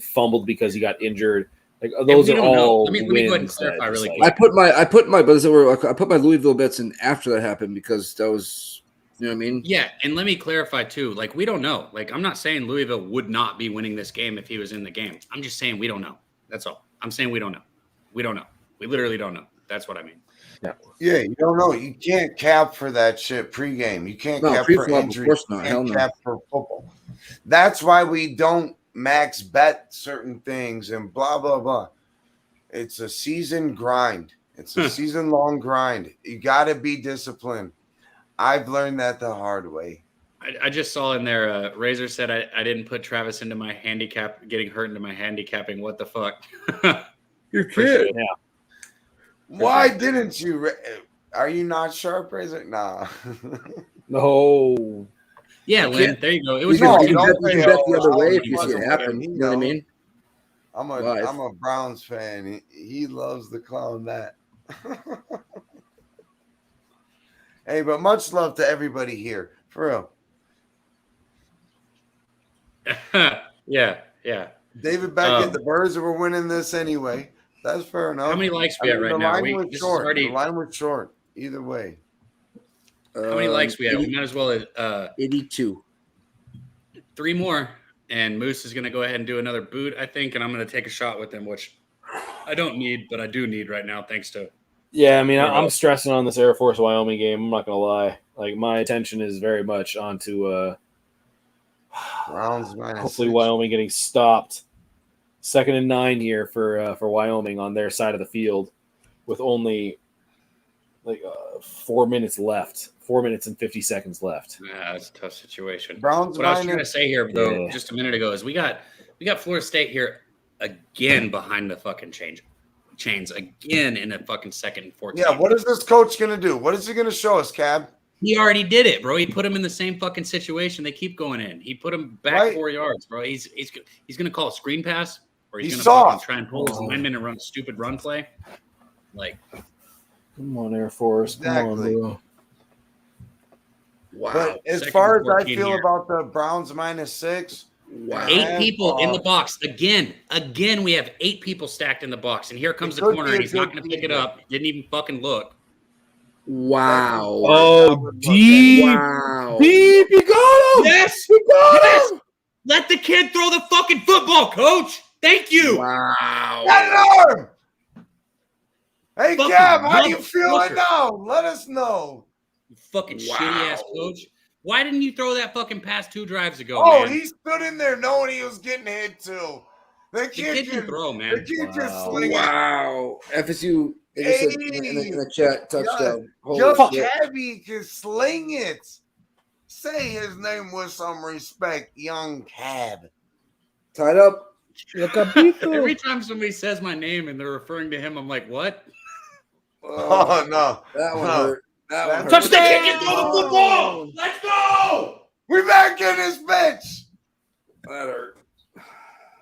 fumbled because he got injured, like those we are don't know. all. Let me go ahead and wins that clarify really just, quick. I put my Louisville bets in after that happened because that was, you know what I mean? Yeah, and let me clarify too. Like, we don't know. Like, I'm not saying Louisville would not be winning this game if he was in the game. I'm just saying we don't know. That's all. I'm saying we don't know. We don't know. We literally don't know. That's what I mean. Yeah, you don't know. You can't cap for that shit pregame. You can't No, cap for pre-flop, of injury. course You not. Hell can't no. cap for football. That's why we don't max bet certain things and blah blah blah. It's a season grind. It's a season long grind. You got to be disciplined. I've learned that the hard way. I just saw in there, Razor said I didn't put Travis into my handicap, getting hurt into my handicapping. What the fuck? You're For sure. Yeah. Why didn't you? Are you not sharp, Razor? Nah. No. Yeah, Lynn, there you go. It was You your can team. bet the other way if I'm you see it fucking happen. with him. You know what I mean? Live. I'm a Browns fan. He loves the clown that. Hey, but much love to everybody here. For real. Yeah. David Beckett, the Birds were winning this anyway. That's fair enough. How many likes we at right the now? line was This is short. already- The line was short. Either way. How many likes we have? We might as well 82. 3 more, and Moose is going to go ahead and do another boot, I think, and I'm going to take a shot with him, which I don't need, but I do need right now, thanks to. Yeah, I mean, I'm stressing on this Air Force Wyoming game. I'm not gonna lie. Like, my attention is very much onto Browns hopefully Wyoming getting stopped. 2nd and 9 here for Wyoming on their side of the field, with only 4 minutes left. 4 minutes and 50 seconds left. Yeah, that's a tough situation. Browns. What I was trying to say here, though, just a minute ago, is we got Florida State here again behind the fucking chains again in the fucking 2nd and 14. Yeah, what is this coach gonna do? What is he gonna show us, Cab? He already did it, bro. He put him in the same fucking situation. They keep going in. He put him back 4 yards, bro. He's gonna call a screen pass, or he's gonna fucking try and pull his lineman and run a stupid run play. Like, come on, Air Force. Exactly. Come on, bro. Wow. But as 2nd far and as I 14 feel here. about the Browns -6, Wow. 8 people in the box. Again, we have 8 people stacked in the box. And here comes the could corner, be and a he's not good going to pick it defense. up. Didn't even fucking look. Wow. Oh, deep. Wow. Deep. You got him. Yes! You got Yes! him. Let the kid throw the fucking football, coach! Thank you! Wow. Get an arm! Hey, Fucking Cab, how you feeling motherfucker. now? Let us know. You fucking Wow. shitty-ass coach. Why didn't you throw that fucking pass 2 drives ago, Oh, man? he stood in there knowing he was getting hit too. The The kid kid can can throw, The man. kid can Wow. sling it. Wow. FSU they just said in the chat touchdown. Holy Just shit. Cabby can sling it. Say his name with some respect, young Cab. Tied up. Every time somebody says my name and they're referring to him, I'm like, what? Oh no, That one No. hurt. That one hurt. Touch the kick and throw the football! Let's go! We back in this bitch. That hurt.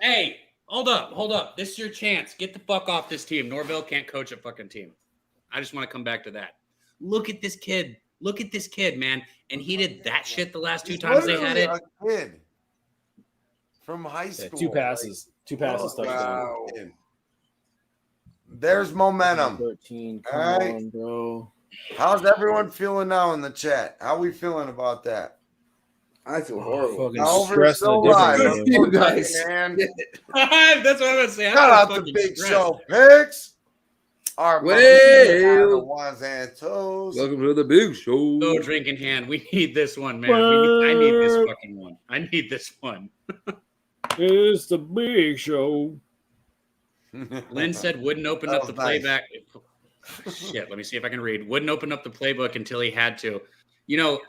Hey, hold up. This is your chance. Get the fuck off this team. Norville can't coach a fucking team. I just want to come back to that. Look at this kid. Look at this kid, man. And he did that shit the last 2 He's times they had literally it. a kid from high Yeah, school. 2 passes. 2 passes. Oh, Touchdown. Wow. There's momentum. 13. Come All right. on, bro. How's everyone feeling now in the chat? How we feeling about that? I feel horrible. Fucking Now over stressing still a different live. game. You guys. Man. That's what I'm going to say. I Shout feel out to fucking Big stressed. Show Picks. Our Well. the ones and toes. Welcome to the big show. Go drink in hand. We need this one, man. I need this fucking one. I need this one. It's the big show. Lynn said wouldn't open That up the was nice. playback. Shit, let me see if I can read. Wouldn't open up the playbook until he had to. You know,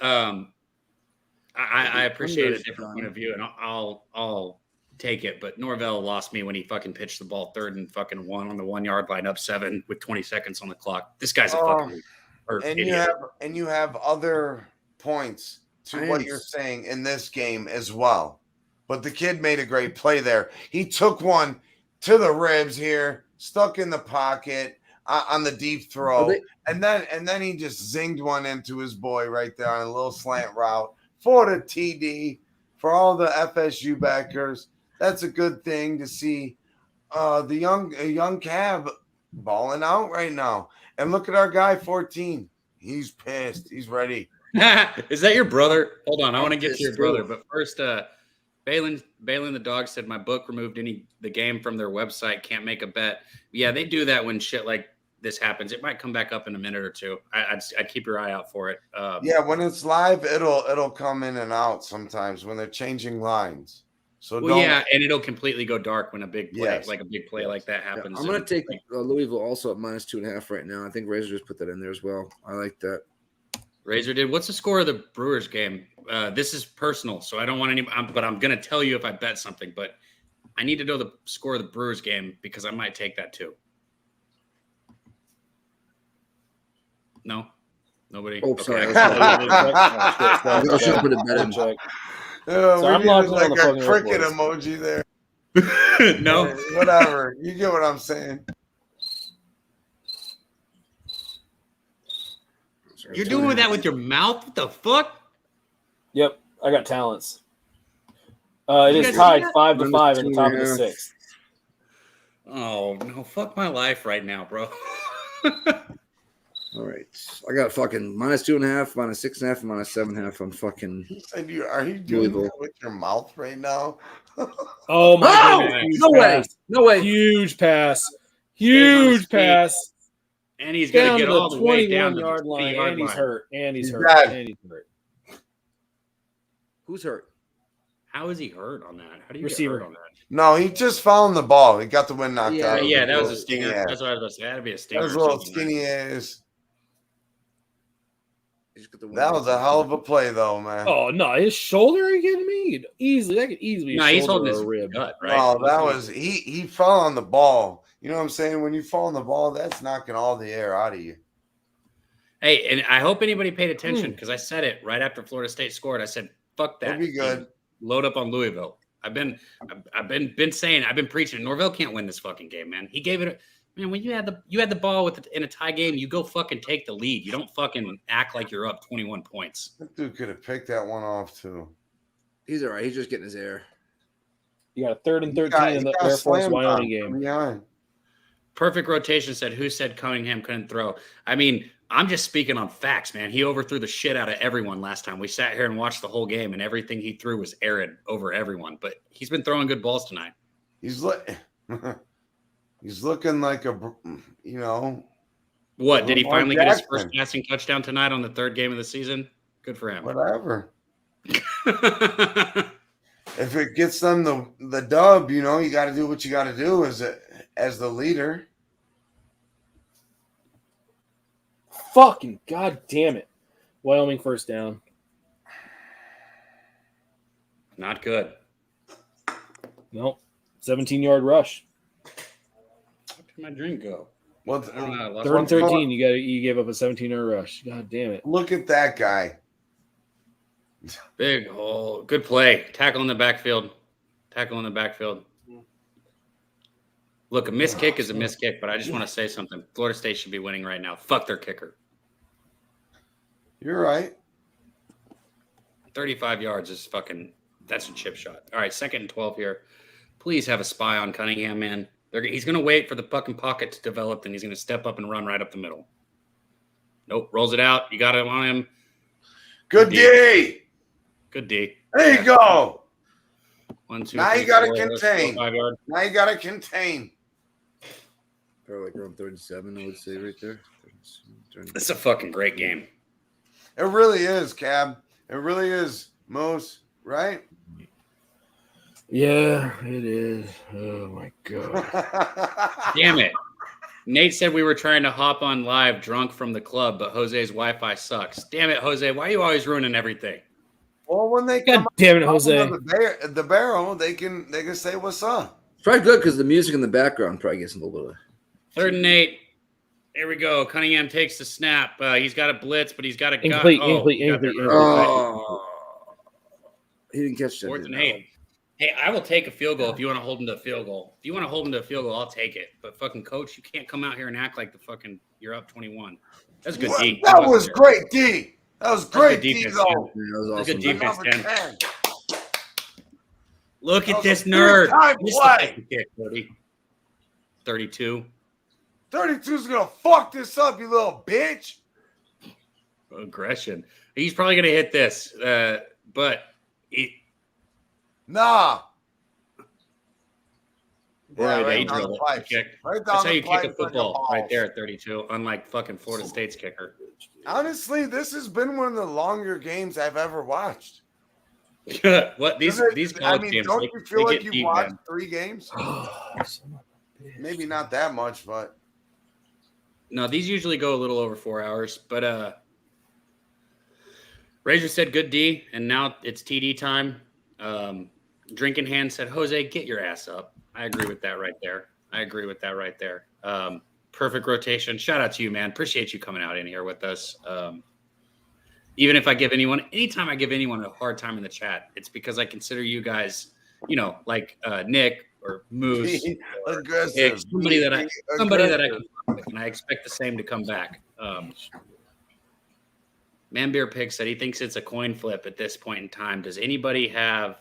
I appreciate a different point of view, and I'll take it. But Norvell lost me when he fucking pitched the ball 3rd and fucking 1 on the 1 yard line, up 7 with 20 seconds on the clock. This guy's a fucking idiot. You have other points to what you're saying in this game as well. But the kid made a great play there. He took one to the ribs here, stuck in the pocket on the deep throw, and then he just zinged one into his boy right there on a little slant route for the TD. For all the FSU backers, that's a good thing to see. The young Cab balling out right now, and look at our guy 14. He's pissed. He's ready. Is that your brother? Hold on, I want to get to your It's brother, true. but first, Balin the dog said my book removed the game from their website. Can't make a bet. Yeah, they do that when shit like this happens. It might come back up in a minute or two. I'd keep your eye out for it. Yeah, when it's live, it'll come in and out sometimes when they're changing lines. So and it'll completely go dark when a big play Yes. like that happens. I'm going to take Louisville also at -2.5 right now. I think Razor just put that in there as well. I like that. Razor did. What's the score of the Brewers game? This is personal, so I don't want any. But I'm going to tell you if I bet something. But I need to know the score of the Brewers game because I might take that too. No, nobody. Oh, sorry. Okay. I should have put a bet in. Check. So I'm we locked need in on like the a fucking cricket reports. emoji there. No. Whatever. You get what I'm saying. You're doing that with your mouth? What the fuck? Yep, I got talents. It You is guys tied see that? 5-5 in the top of the 2.5. sixth. Oh no! Fuck my life right now, bro. All right. I got fucking -2.5, -6.5, and -7.5 on fucking Are you doing Louisville. that with your mouth right now? Oh my Oh! goodness! Huge No way! pass. No way! Huge pass! Stays on his Huge feet. pass! And he's gonna Down get to all the the way down 21 to the yard line, 50-yard and he's line. hurt. And he's He's hurt. dead. And he's hurt. Who's hurt? How is he hurt on that? How do you Receiver. get hurt on that? No, he just found the ball. He got the wind knocked Yeah, out. Yeah, that was a Little stinger. skinny ass. That's what I was about to say. That'd be a stinger. That was a or little something, skinny right? ass. He just got the one. That was a hell of a play, though, man. Oh no, his shoulder? Are you kidding me? That could easily be No, a he's shoulder holding or his a rib. gut, right? No, that was he fell on the ball. You know what I'm saying? When you fall on the ball, that's knocking all the air out of you. Hey, and I hope anybody paid attention because I said it right after Florida State scored. I said, "Fuck that." It'll be good. Load up on Louisville. I've been saying, I've been preaching. Norvell can't win this fucking game, man. He gave it. Man, when you had the ball in a tie game, you go fucking take the lead. You don't fucking act like you're up 21 points. That dude could have picked that one off too. He's all right. He's just getting his air. You got a 3rd and 13 in the Air Force Wyoming game. Yeah. Perfect rotation said, who said Cunningham couldn't throw? I mean, I'm just speaking on facts, man. He overthrew the shit out of everyone last time. We sat here and watched the whole game, and everything he threw was arid over everyone. But he's been throwing good balls tonight. He's looking like What, did he Lamar finally get his Jackson. first passing touchdown tonight on the 3rd game of the season? Good for him. whatever. If it gets them the dub, you got to do what you got to do as the leader. Fucking god damn it. Wyoming first down. Not good. Nope. 17-yard rush. Where did my drink go? Well, I don't know. I lost 3rd and my- 13. You gave up a 17-yard rush. God damn it. look at that guy. Big hole. Good play. Tackle in the backfield. Look, a missed kick is a missed kick, but I just want to say something. Florida State should be winning right now. Fuck their kicker. You're right. 35 yards is fucking – that's a chip shot. All right, 2nd and 12 here. Please have a spy on Cunningham, man. He's going to wait for the fucking pocket to develop, and he's going to step up and run right up the middle. Nope, rolls it out. You got it on him. Good D. Good D. There you go. 1, 2, Now 3, you got to 4, contain. 5 yards. Now you got to contain. Probably like around 37, I would say, right there. This is a fucking great game. It really is, Cab. It really is, Moose. Right? Yeah, it is. Oh my god. Damn it. Nate said we were trying to hop on live drunk from the club, but Jose's Wi-Fi sucks. Damn it, Jose. Why are you always ruining everything? Well, when they God come damn it, up Jose. with the barrel, they can say what's up. It's probably good because the music in the background probably gets a little bit. 3rd and 8. Here we go. Cunningham takes the snap. He's got a blitz, but he's got a Incomplete. Oh, he didn't catch that. 4th and 8. Hey, I will take a field goal if you want to hold him to a field goal. If you want to hold him to a field goal, I'll take it. But fucking coach, you can't come out here and act like you're up 21. That's good D. That was great D. That was great good D, defense, though. Yeah, that was That's awesome. good defense, Number Ken. 10. Look That at was this a nerd. big-time Missed the play. fucking kick, Cody. 32. 32's going to fuck this up, you little bitch. Aggression. He's probably going to hit this, but Nah. yeah, right he down drilled the it. pipes. Kick. Right down That's how the you kick a pipes like football, balls. right there at 32, unlike fucking Florida State's kicker. Honestly, this has been one of the longer games I've ever watched. What these college games? Don't they- you feel they like get you've deep, watched man. 3 games? Maybe not that much, but No, these usually go a little over 4 hours. But Razor said good D, and now it's TD time. Drinking Hand said, Jose, get your ass up. I agree with that right there. Perfect rotation. Shout out to you, man. Appreciate you coming out in here with us. Even if I give anytime I give anyone a hard time in the chat, it's because I consider you guys, like Nick or Moose, or aggressive. Hicks, somebody that I can fuck with, and I expect the same to come back. Man Beer Pig said he thinks it's a coin flip at this point in time. Does anybody have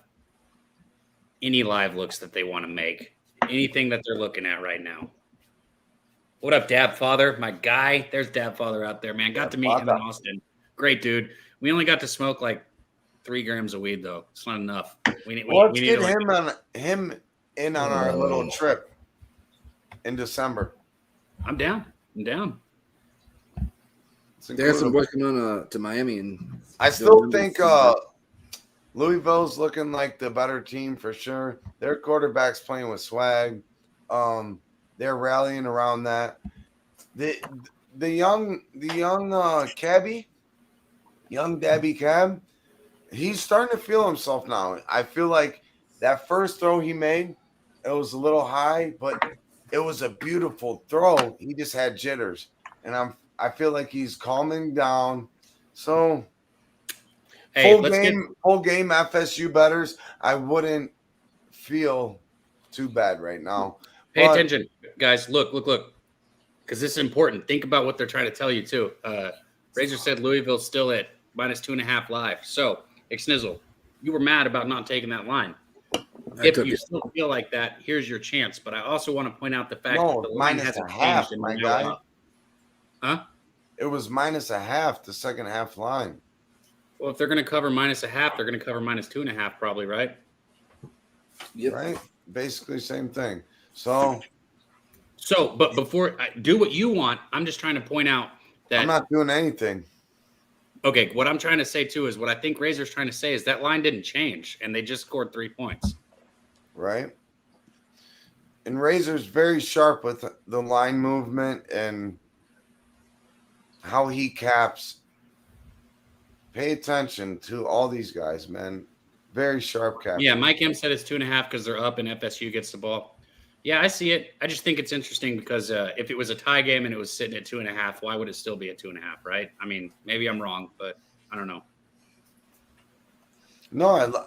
any live looks that they want to make? Anything that they're looking at right now? What up, Dab Father? My guy. There's Dab Father out there, man. Got to meet him in Austin. Great dude. We only got to smoke like 3 grams of weed, though. It's not enough. Let's get him in on our little trip in December. I'm down. There's some working on to Miami, and I still think Louisville's looking like the better team for sure. Their quarterback's playing with swag. They're rallying around that. The young Cabby, young Dabby Cab, he's starting to feel himself now. I feel like that first throw he made, it was a little high, but it was a beautiful throw. He just had jitters, and I feel like he's calming down. So, full game FSU bettors, I wouldn't feel too bad right now. Pay attention, guys. Look, because this is important. Think about what they're trying to tell you too. Razor said Louisville's still at -2.5 live. So, Ixnizzle, you were mad about not taking that line. If you still feel like that, here's your chance. But I also want to point out the fact that the line hasn't changed. My guy. Huh? It was -0.5, the second half line. Well, if they're going to cover -0.5, they're going to cover -2.5 probably, right? Yep. Right? Basically same thing. So, but before I do what you want, I'm just trying to point out that I'm not doing anything. Okay, what I'm trying to say too is what I think Razor's trying to say is that line didn't change, and they just scored 3 points. Right? And Razor's very sharp with the line movement and how he caps. Pay attention to all these guys, man. Very sharp cap. Yeah, Mike M said it's 2.5 because they're up and FSU gets the ball. Yeah, I see it. I just think it's interesting because if it was a tie game and it was sitting at 2.5, why would it still be at 2.5, right? I mean, maybe I'm wrong, but I don't know. No,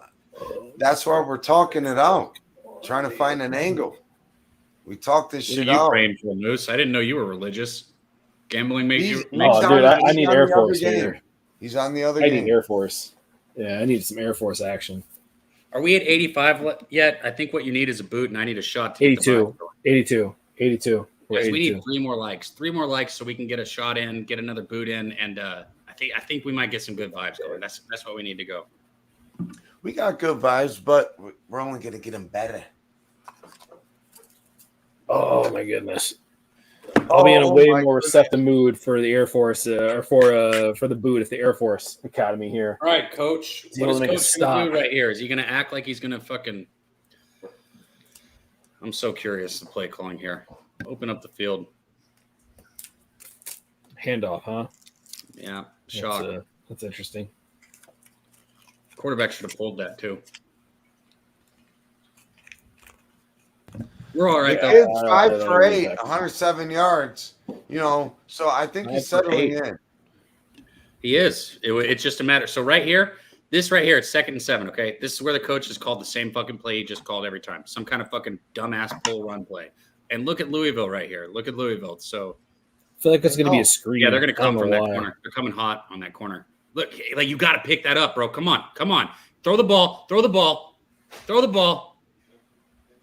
that's why we're talking it out, trying to find an angle. We talked this shit out. You praying for Moose? I didn't know you were religious. Gambling makes you. Dude, I need Air Force here. He's on the other game. I need Air Force. Yeah, I need some Air Force action. Are we at 85 yet? I think what you need is a boot, and I need a shot. To 82. Yes, we need 3 more likes. 3 more likes so we can get a shot in, get another boot in, and I think we might get some good vibes going. That's what we need to go. We got good vibes, but we're only going to get them better. Oh my goodness! I'll be in a way more receptive mood for the Air Force or for the boot at the Air Force Academy here. All right, Coach. What is Coach going to do right here? Is he going to act like he's going to fucking? I'm so curious the play calling here. Open up the field. Handoff, huh? Yeah, shock. That's interesting. Quarterback should have pulled that too. We're all right, though. It's 5 for 8, 107 yards. So I think he's settling in. He is. It's just a matter. So right here, it's 2nd and 7, okay? This is where the coach has called the same fucking play he just called every time. Some kind of fucking dumbass pull run play. And look at Louisville right here. Look at Louisville. So I feel like it's going to be a screen. Yeah, they're going to come from that corner. They're coming hot on that corner. Look, like you got to pick that up, bro. Come on. Throw the ball.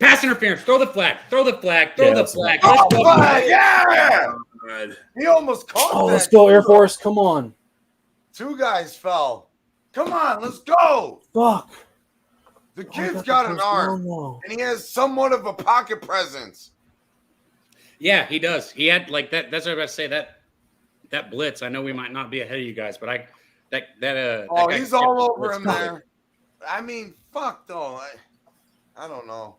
Pass interference. Throw the flag. Let's go. Yeah. He almost caught that. Let's go, Air Force. Come on. 2 guys fell. Come on, let's go. Fuck. The kid's got an arm, and he has somewhat of a pocket presence. Yeah, he does. He had like that. That's what I was about to say. That blitz. I know we might not be ahead of you guys, but he's all over him there. I mean, fuck though. I don't know.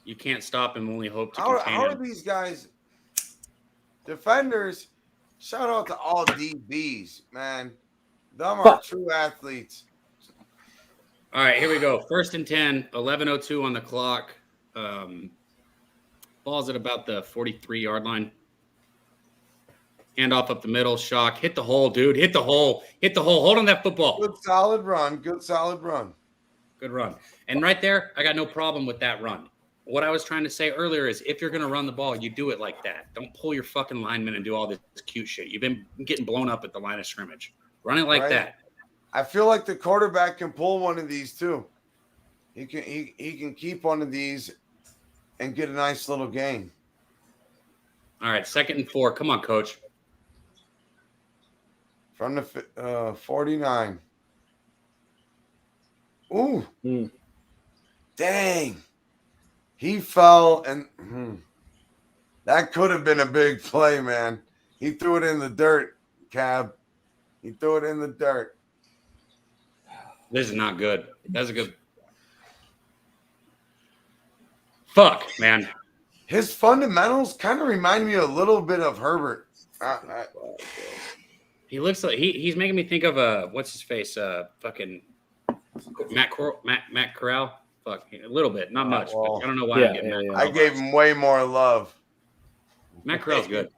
You can't stop him. Only hope to contain him. How are these guys? Defenders. Shout out to all DBs, man. Them are true athletes. All right, here we go. 1st and 10, 11:02 on the clock. Ball's at about the 43-yard line. Hand off up the middle. Shock. Hit the hole, dude. Hit the hole. Hit the hole. Hold on that football. Good solid run. Good solid run. Good run. And right there, I got no problem with that run. What I was trying to say earlier is if you're going to run the ball, you do it like that. Don't pull your fucking lineman and do all this cute shit. You've been getting blown up at the line of scrimmage. Run it like that. I feel like the quarterback can pull one of these too. He can keep one of these and get a nice little gain. All right, 2nd and 4. Come on, coach. From the 49. Ooh. Dang. He fell, and that could have been a big play, man. He threw it in the dirt, Cab. He threw it in the dirt. This is not good. That's a good. Fuck, man. His fundamentals kind of remind me a little bit of Herbert. He looks like he's making me think of what's his face? Fucking Matt Corral. Fuck, a little bit, not much. But I don't know why I'm getting that. I gave him way more love. Matt Corral's good.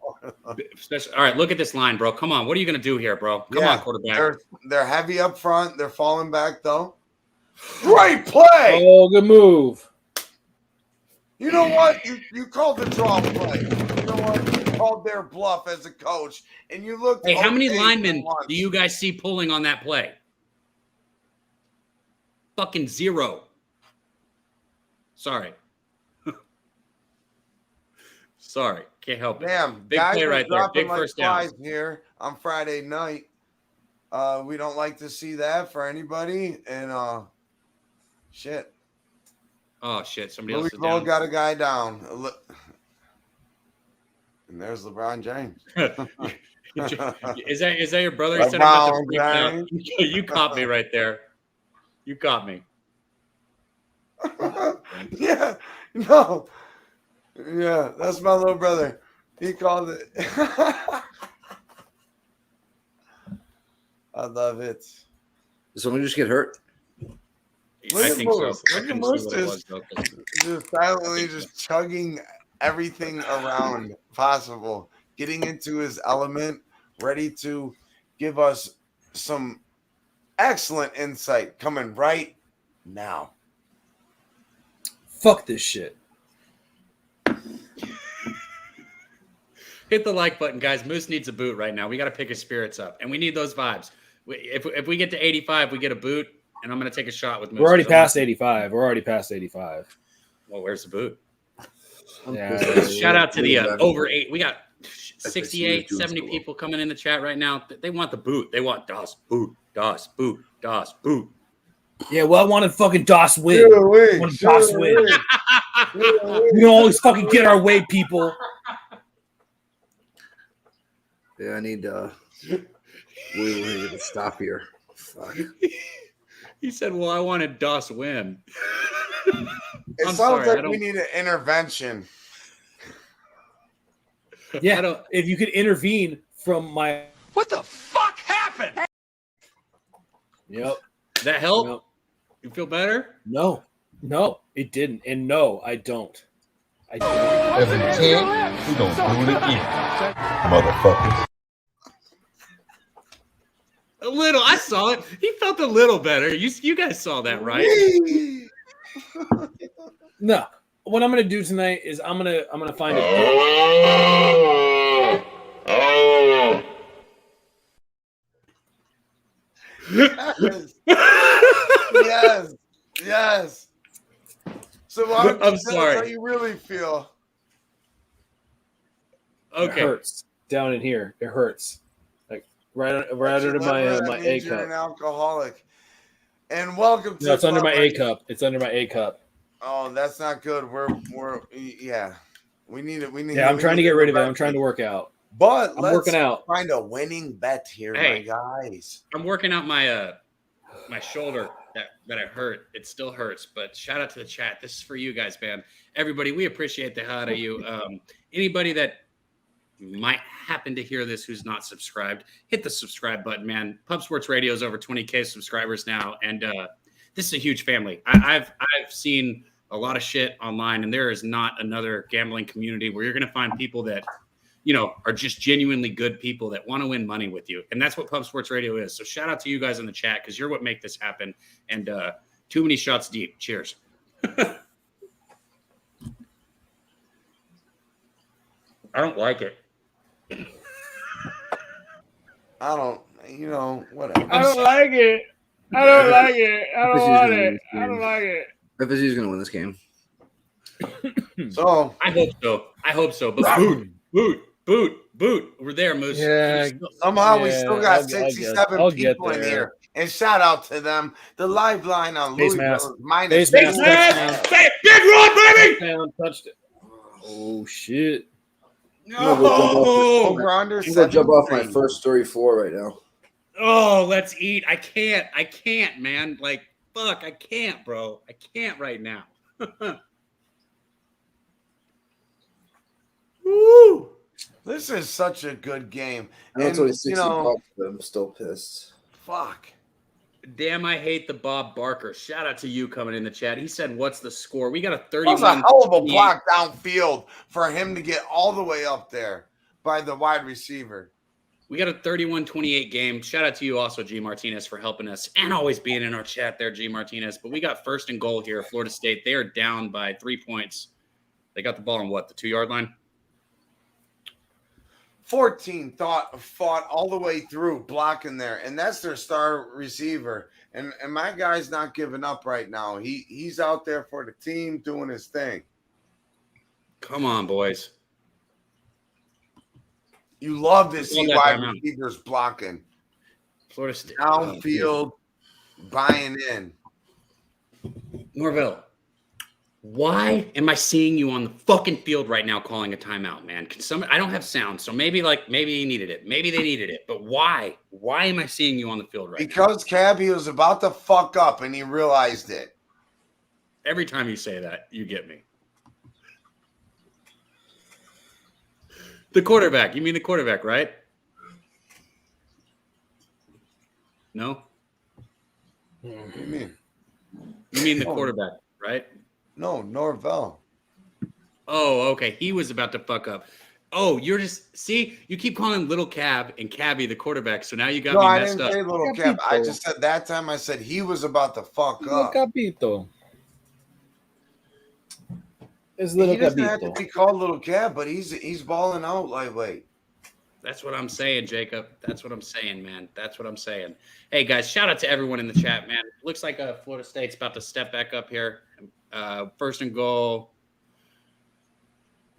Especially, all right, look at this line, bro. Come on. What are you going to do here, bro? Come on, quarterback. They're heavy up front. They're falling back, though. Great play. Oh, good move. You know what? You called the draw play. You know what? You called their bluff as a coach, and you looked. Hey, how many linemen do you guys see pulling on that play? Fucking 0. Sorry. Sorry. Can't help it. Damn, big play right there. Big like first down. Here on Friday night. We don't like to see that for anybody. And shit. Oh shit! Somebody else is Louisville down. got a guy down. And there's LeBron James. Is that your brother? He said about the breakdown. You caught me right there. You caught me. Yeah. No. Yeah, that's my little brother. He called it. I love it. Did someone just get hurt? I think so. Look at Moose just silently just chugging everything around possible, getting into his element, ready to give us some excellent insight coming right now. Fuck this shit. Hit the like button, guys. Moose needs a boot right now. We got to pick his spirits up, and we need those vibes. If we get to 85, we get a boot, and I'm going to take a shot with Moose. We're already past 85. We're already past 85. Well, where's the boot? Yeah, Shout out to the over 8. We got 68, 70 people coming in the chat right now. They want the boot. They want DOS boot, DOS boot, DOS boot. Yeah, well, I wanted fucking DOS win. I wanted DOS win. We don't always fucking get our way, people. Yeah, I need we need to stop here. Fuck. He said, well, I wanted DOS win. It sounds like we need an intervention. Yeah, if you could intervene from my... What the fuck happened? Yep. Did that help? Yep. You feel better? No, it didn't. And no, I don't. Evan 10, we gonna do it again, motherfuckers. A little. I saw it. He felt a little better. You guys saw that, right? No. What I'm gonna do tonight is I'm gonna find a Yes. So I'm sorry. How you really feel? Okay. It hurts down in here. It hurts. Like right under my A You're an cup. alcoholic. And welcome to. No, it's under my A cup. It's under my A cup. Oh, that's not good. We're yeah. We need it. Yeah, I'm trying to get rid of it. I'm trying to work out. But I'm working out. Find a winning bet here, my guys. I'm working out my my shoulder that I hurt. It still hurts, but shout out to the chat. This is for you guys, man. Everybody, we appreciate the hell out of you. Anybody that might happen to hear this who's not subscribed, hit the subscribe button, man. Pub Sports Radio is over 20K subscribers now, and this is a huge family. I've seen a lot of shit online, and there is not another gambling community where you're going to find people that, you know, are just genuinely good people that want to win money with you. And that's what Pub Sports Radio is. So shout out to you guys in the chat because you're what make this happen. And too many shots deep. Cheers. I don't like it. I don't, you know, whatever. I don't like it. I don't like it. I don't want it. I don't like it. FSU's going to win this game. So I hope so. But boot. We're there, Moose. Yeah. somehow we still got I'll get 67 people in there. here. And shout out to them. The live line on Face Louisville mask. is minus Face mask. Big run, baby! Touchdown, touched it. Oh shit. No. over under I'm going to jump off my 73. first 34 right now. Oh, let's eat. I can't, man. Like, fuck, I can't, bro. I can't right now. Woo! This is such a good game. I know it's And, only 60 you know, bucks, but I'm still pissed. fuck. Damn, I hate the Bob Barker. Shout out to you coming in the chat. He said, what's the score? We got a That 31. was a hell of a block downfield for him to get all the way up there by the wide receiver. We got a 31-28 game. Shout out to you also, G. Martinez, for helping us and always being in our chat there, G. Martinez. But we got first and goal here, Florida State. They are down by 3 points. They got the ball on what, the 2-yard line? 14 fought all the way through blocking there, and that's their star receiver. And my guy's not giving up right now. He's out there for the team doing his thing. Come on, boys. You love to see that wide timeout. receivers blocking Florida State. downfield, buying in. Norvell, why am I seeing you on the fucking field right now calling a timeout, man? I don't have sound, so maybe you needed it. Maybe they needed it. But why? Why am I seeing you on the field right now? Because Cabby was about to fuck up and he realized it. Every time you say that, you get me. The quarterback. You mean the quarterback, right? No? What do you mean? You mean the Oh. quarterback, right? No, Norvell. Oh, okay. He was about to fuck up. Oh, you're just see, you keep calling Little Cab and Cabby the quarterback, so now you got No, me I messed didn't up. say little Cab. I just said that time I said he was about to fuck up. Capito. It's He little doesn't have to Capito. be called little Cab, but he's balling out lightweight. That's what I'm saying, Jacob. That's what I'm saying, man. That's what I'm saying. Hey, guys, shout out to everyone in the chat, man. Looks like Florida State's about to step back up here. First and goal.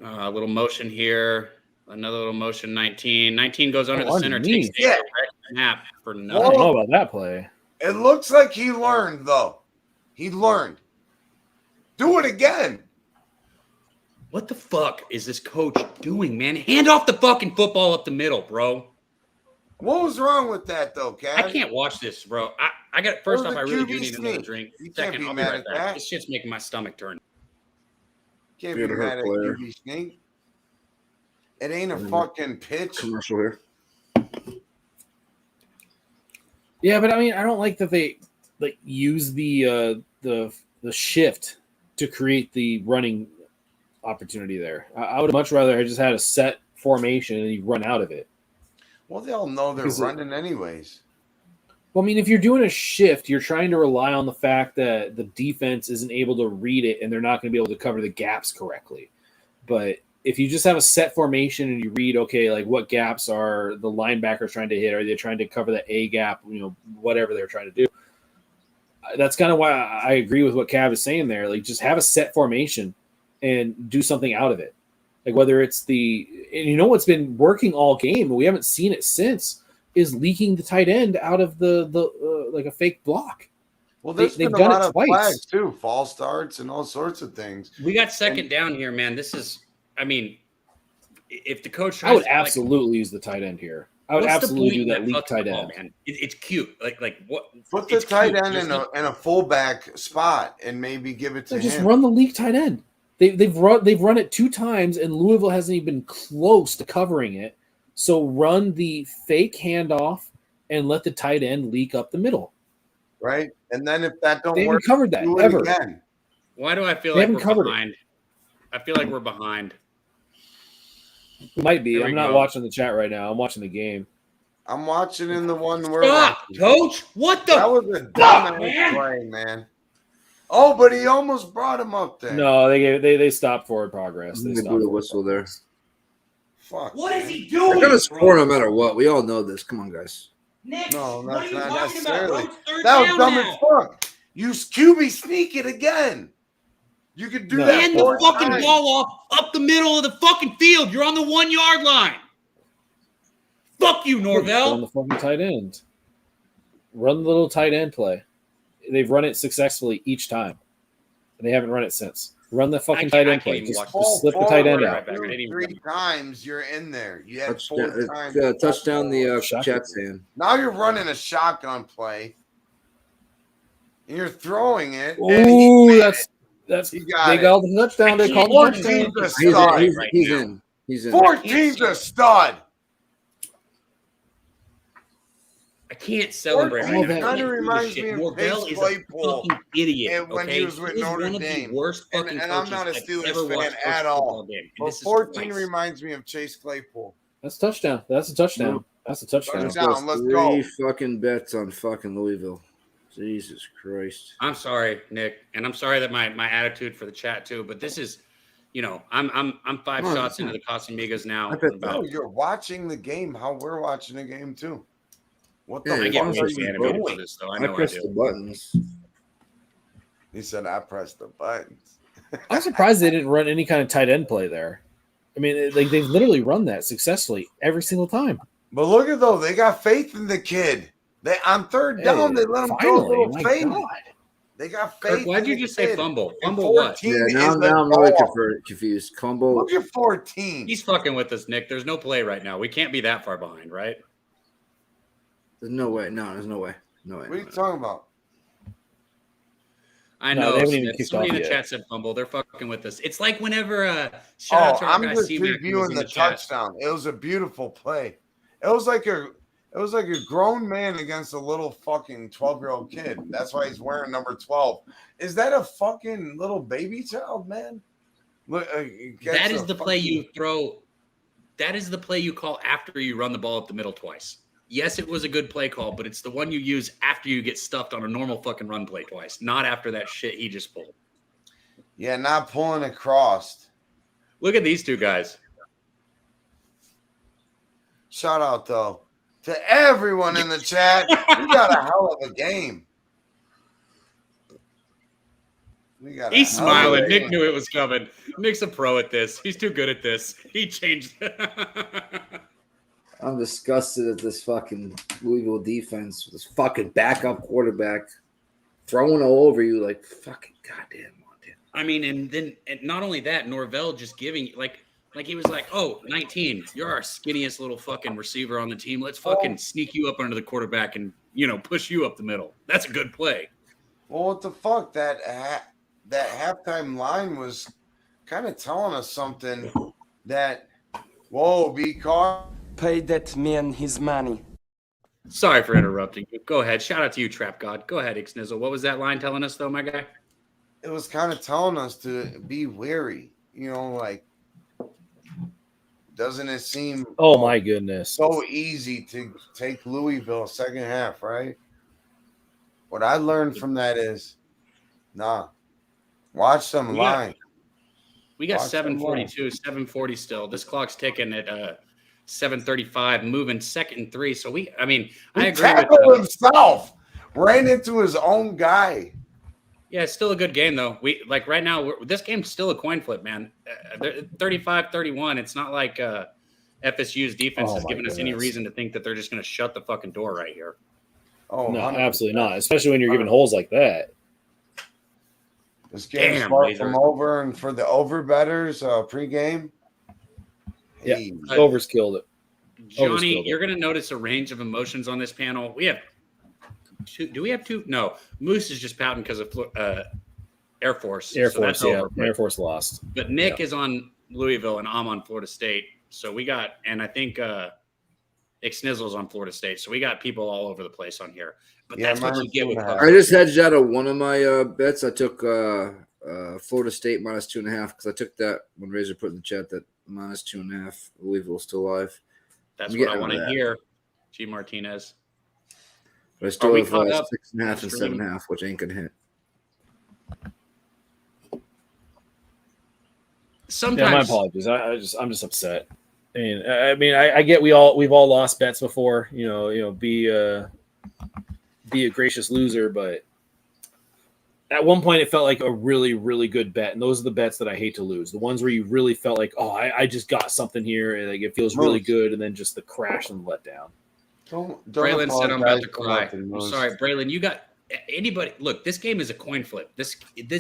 A little motion here. Another little motion, 19. 19 goes under the center. underneath. Takes the direct snap for I nothing. don't know about that play. It looks like he learned, though. He learned. Do it again. What the fuck is this coach doing, man? Hand off the fucking football up the middle, bro. What was wrong with that, though, Cab? I can't watch this, bro. I got first Or off, the I really QB do need another sneak. drink. You can't Second, be I'll be mad right at back. that. This shit's making my stomach turn. Can't You're be the hurt mad at player. QB sneak. It ain't a fucking pitch. Commercial here. Yeah, but I mean, I don't like that they like use the shift to create the running opportunity there. I would much rather have just had a set formation and you run out of it. Well, they all know they're Because running anyways. Well, I mean, if you're doing a shift, you're trying to rely on the fact that the defense isn't able to read it and they're not going to be able to cover the gaps correctly. But if you just have a set formation and you read, okay, like what gaps are the linebackers trying to hit? Are they trying to cover the A gap? You know, whatever they're trying to do. That's kind of why I agree with what Cav is saying there. Like, just have a set formation and do something out of it. Like whether it's and you know what's been working all game, and we haven't seen it since, is leaking the tight end out of the like a fake block. Well, they've they've been a done lot it of twice. flags too, false starts and all sorts of things. We got second down here, man. This is, I mean, if the coach tries I would to, absolutely use the tight end here. I would what's the absolutely point do in that leak fucking tight ball, end. man? It's cute. Like what? Put the it's tight cute. end There's in a fullback spot and maybe give it to So just him. run the leak tight end. They've run it 2 times, and Louisville hasn't even been close to covering it. So run the fake handoff and let the tight end leak up the middle. Right, and then if that don't They haven't work, covered that do it ever. again. Why do I feel They like haven't we're covered behind? I feel like we're behind. It might be. There I'm we not go. watching the chat right now. I'm watching the game. I'm watching in the one we're Stop, watching. coach. What the? That was a dumbass play, man. Oh, but he almost brought him up there. No, they stopped forward progress. They They stopped blew the forward whistle there. progress. Fuck. What is he They're doing? gonna score no matter what. We all know this. Come on, guys. Nick, No, what are that's you not talking necessarily. about? Third That was down dumb now. as fuck. You QB sneak it again. You could do that. Hand the 4 fucking times. ball off up the middle of the fucking field. You're on the 1 yard line. Fuck you, Run Norvell. the fucking tight end. Run the little tight end play. They've run it successfully each time. And they haven't run it since. Run the fucking tight end play. Just slip the tight end out. 3 times you're in there. You had 4 times. Touchdown the Jets fan. Now you're running a shotgun play. And you're throwing it. Ooh, that's he got they it. called the touchdown. They called the touchdown. 14's a stud. He's in. 14's a stud. I can't celebrate right now. Kind of reminds me of Norvell Chase is a Claypool fucking idiot. and when okay? he was with He is Notre one of Dame. the worst fucking And I'm coaches not a I've ever Steelers fan watched at coach a all. football game. And But this is 14 twice. reminds me of Chase Claypool. That's a touchdown. That's a touchdown. That's a touchdown. Touchdown. Let's Three go. fucking bets on fucking Louisville. Jesus Christ. I'm sorry, Nick, and I'm sorry that my attitude for the chat too. But this is, I'm 5 No, shots it's into not. the Casamigos now. No, you're watching the game how we're watching the game too. What the I get fuck way are too you animated for doing? this, though. I I know I pressed do. the buttons. He said, I pressed the buttons. I'm surprised they didn't run any kind of tight end play there. I mean, like they've literally run that successfully every single time. But look at though, they got faith in the kid. They on third down, they let him throw a Finally, little my fade. God. They got Kirk, faith. why'd in you the just say kid. fumble? And Fumble what? 14 Yeah, is now the I'm really ball. confused. Combo. Look at 14. He's fucking with us, Nick. There's no play right now. We can't be that far behind, right? There's no way. No, there's no way. No way. What are you talking about? I No, know. they haven't even Smith. kicked Somebody off in the yet. chat said fumble. They're fucking with us. It's like whenever shout out to our I'm guy just C-Mac who was reviewing in the chat. touchdown. It was a beautiful play. It was like a grown man against a little fucking 12-year-old kid. That's why he's wearing number 12. Is that a fucking little baby child, man? Look, That is the play you throw. That is the play you call after you run the ball up the middle twice. Yes, it was a good play call, but it's the one you use after you get stuffed on a normal fucking run play twice, not after that shit he just pulled. Yeah, not pulling across. Look at these two guys. Shout out though to everyone in the chat. We got a hell of a game. He's smiling. Nick knew it was coming. Nick's a pro at this. He's too good at this. He changed. I'm disgusted at this fucking Louisville defense. This fucking backup quarterback throwing all over you like fucking goddamn. I mean, and not only that, Norvell just giving like he was like, oh, 19, you're our skinniest little fucking receiver on the team. Let's fucking sneak you up under the quarterback and push you up the middle. That's a good play. Well, what the fuck? That halftime line was kind of telling us something that, whoa, be caught. Pay that man his money. Sorry for interrupting you. Go ahead. Shout out to you, Trap God. Go ahead, Ixnizzle. What was that line telling us, though, my guy? It was kind of telling us to be wary. Like, doesn't it seem Oh my goodness. so easy to take Louisville second half, right? What I learned from that is, watch them line. We got Watch them 7:42, 7:40 still. This clock's ticking at 7:35, moving 2nd and 3. So I agree Tackled with himself, ran into his own guy. Yeah, it's still a good game, though. We right now, this game's still a coin flip, man. 35-31. It's not like FSU's defense has given us any reason to think that they're just going to shut the fucking door right here. Oh, No, absolutely not. Especially when you're giving holes like that. This game's Damn, far Laser. from over, and for the over betters pregame, Yeah, hey, Over's killed it. Johnny, you're going to notice a range of emotions on this panel. We have two. Do we have two? No. Moose is just pouting because of Air Force. Air so Force, that's yeah. over. Air Force lost. But Nick is on Louisville, and I'm on Florida State. So we got, and I think Ixnizzle's on Florida State. So we got people all over the place on here. But Yeah, that's what mine you get with was coverage. I just hedged out of one of my bets. I took Florida State minus 2.5 because I took that when Razor put in the chat that minus 2.5. Louisville still alive. That's what I want to hear. G. Martinez. But I still have 6.5 and stream? 7.5, which ain't gonna hit. Yeah, my apologies. I'm just upset. I mean, I get we've all lost bets before. Be a gracious loser, but at one point it felt like a really, really good bet, and those are the bets that I hate to lose. The ones where you really felt like, oh, I just got something here, and like it feels really good, and then just the crash and the letdown. Braylon said I'm about to cry. I'm sorry, Braylon. You got anybody? Look, this game is a coin flip. This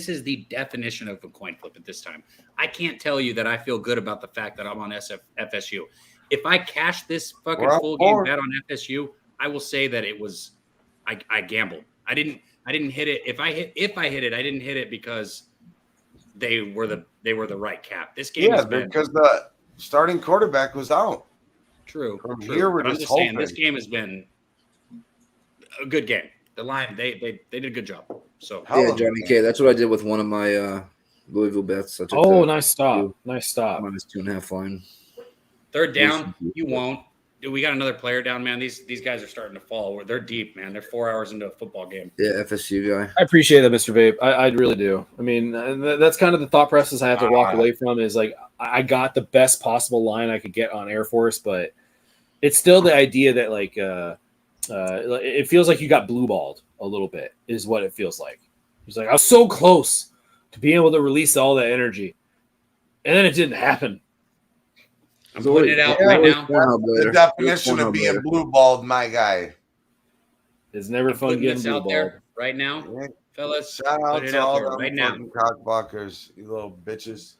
is the definition of a coin flip at this time. I can't tell you that I feel good about the fact that I'm on FSU. If I cash this fucking full game bet on FSU, I will say that it was I gambled. I didn't hit it. If I hit it, I didn't hit it because they were the right cap. This game because the starting quarterback was out. True. Here we're but I'm just just saying hoping. this game has been a good game. The line they did a good job. So Yeah, Johnny K. That's what I did with one of my Louisville bets. I took nice stop. Nice stop. Minus 2.5 line. Third down, you won't. Dude, we got another player down, man. These guys are starting to fall. They're deep, man. They're 4 hours into a football game. Yeah, FSU guy. I appreciate that, Mr. Vape. I really do. I mean, that's kind of the thought process I have to walk away from is like I got the best possible line I could get on Air Force, but it's still the idea that like it feels like you got blue balled a little bit is what it feels like. He's like, I was so close to being able to release all that energy, and then it didn't happen. I'm putting it out right now. The definition of being blue balled, my guy. It's never fun getting blue out balled. there right now, fellas. Shout out to all them right now. Cockbuckers, you little bitches.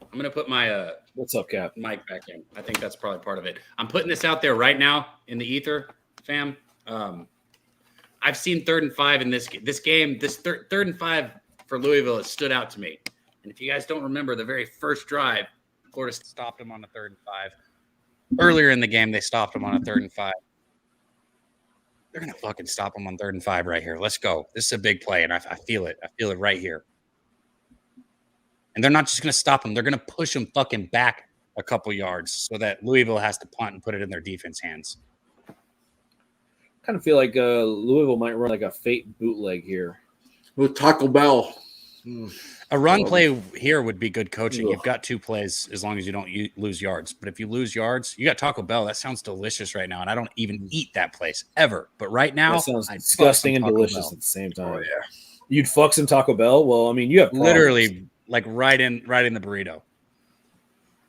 I'm gonna put my what's up, Cap? Mic back in. I think that's probably part of it. I'm putting this out there right now in the ether, fam. I've seen 3rd and 5 in this game. This third and 5 for Louisville has stood out to me. And if you guys don't remember the very first drive, Florida stopped them on a 3rd and 5. Earlier in the game, they stopped them on a 3rd and 5. They're gonna fucking stop them on 3rd and 5 right here. Let's go. This is a big play, and I feel it. I feel it right here. And they're not just gonna stop them. They're gonna push them fucking back a couple yards so that Louisville has to punt and put it in their defense hands. I kind of feel like Louisville might run like a fake bootleg here with Taco Bell. A run play here would be good coaching. You've got 2 plays as long as you don't lose yards. But if you lose yards, you got Taco Bell. That sounds delicious right now, and I don't even eat that place ever. But right now, that sounds disgusting and delicious at the same time. Oh yeah, you'd fuck some Taco Bell. Well, I mean, you have problems. Literally like right in the burrito.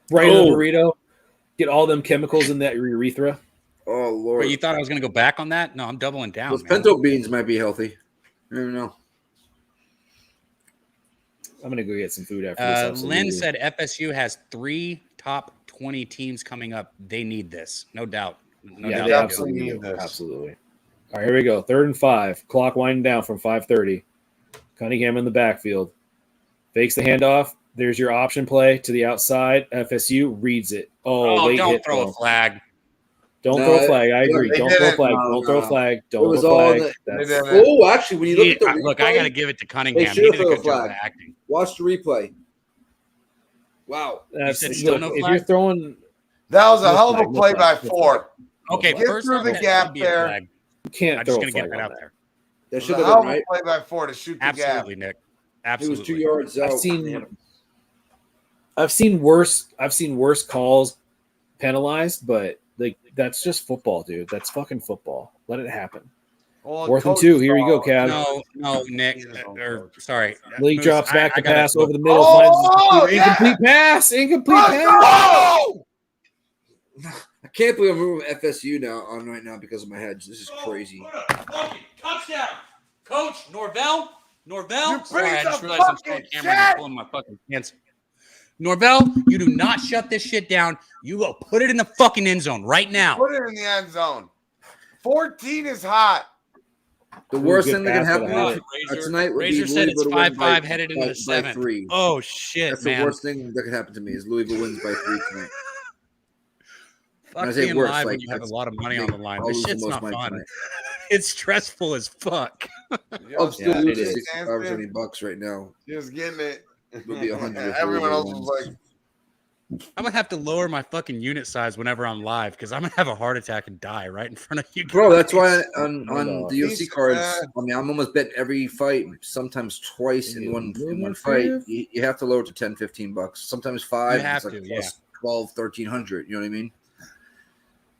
Right in the burrito. Get all them chemicals in that urethra. Oh Lord! But you thought I was going to go back on that? No, I'm doubling down. Those pinto beans might be healthy. I don't know. I'm going to go get some food after this. Lynn said FSU has 3 top 20 teams coming up. They need this. No doubt. No doubt they absolutely need this. Absolutely. All right, here we go. 3rd and 5. Clock winding down from 5:30. Cunningham in the backfield. Fakes the handoff. There's your option play to the outside. FSU reads it. Oh don't throw a flag. Don't throw a flag. I agree. Don't throw a flag. Don't throw a flag. Don't throw a flag. Actually, when you look at the replay, look, I got to give it to Cunningham. He did a throw good a flag. job of acting. Watch the replay. Wow. Look, if you're throwing, that was a hell of a play by Ford. Okay, get first through the gap there. You can't I'm throw just a going to flag get that on out there. That should have have been been right. Play by Ford to shoot the Absolutely, gap. Nick. Absolutely. It was 2 yards out. I've seen worse calls penalized, but like that's just football, dude. That's fucking football. Let it happen. Well, 4th and 2. Here you go, Cav. No, Nick. Sorry. League Moose, drops back to pass over the middle. Incomplete pass. Incomplete pass. I can't believe I'm moving FSU on right now because of my head. This is crazy. Touchdown, Coach Norvell. You Sorry, I piece just of realized I'm fucking showing camera and shit. I'm pulling my fucking pants. Norvell, you do not shut this shit down. You go put it in the fucking end zone right now. Put it in the end zone. 14 is hot. The worst thing that can happen tonight would Razor be said it's Louisville to win 5-5 headed into the 7th. 3. Oh shit, That's man. the worst thing that could happen to me is Louisville wins by 3 tonight. Fuck being live when you have a lot of money on the line. This shit's not fun. It's stressful as fuck. I'm still Yeah, losing it is. $65 right now. Just getting it. It'll be 100. Everyone else was like, I'm gonna have to lower my fucking unit size whenever I'm live because I'm gonna have a heart attack and die right in front of you guys. Bro, that's why on the UFC He's cards, bad. I mean, I'm almost betting every fight, sometimes twice in one fight. You have to lower it to $10-15. Sometimes 5. You have it's like to, plus 12, 1,300. You know what I mean?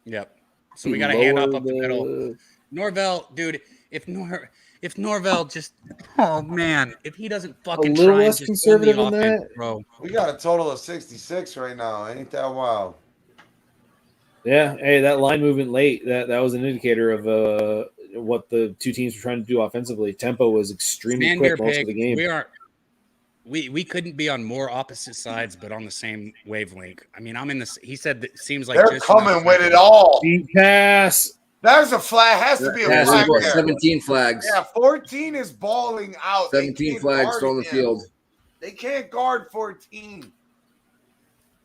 Yep. So we got to hand off up the middle. Norvell, dude, if Norvell just, oh man, if he doesn't fucking little try and less just conservative own the than offense, that. bro. we got a total of 66 right now. Ain't that wild? Yeah, hey, that line movement late, that was an indicator of what the two teams were trying to do offensively. Tempo was extremely Man, quick Bear most Pig, of the game. we couldn't be on more opposite sides, but on the same wavelength. I mean, I'm in this. He said that it seems like They're just coming with it all. Deep pass. There's a flag. Has to be a Yeah, flag so there. 17 flags. Yeah, 14 is balling out. They 17 can't flags guard still on the him. field. They can't guard 14.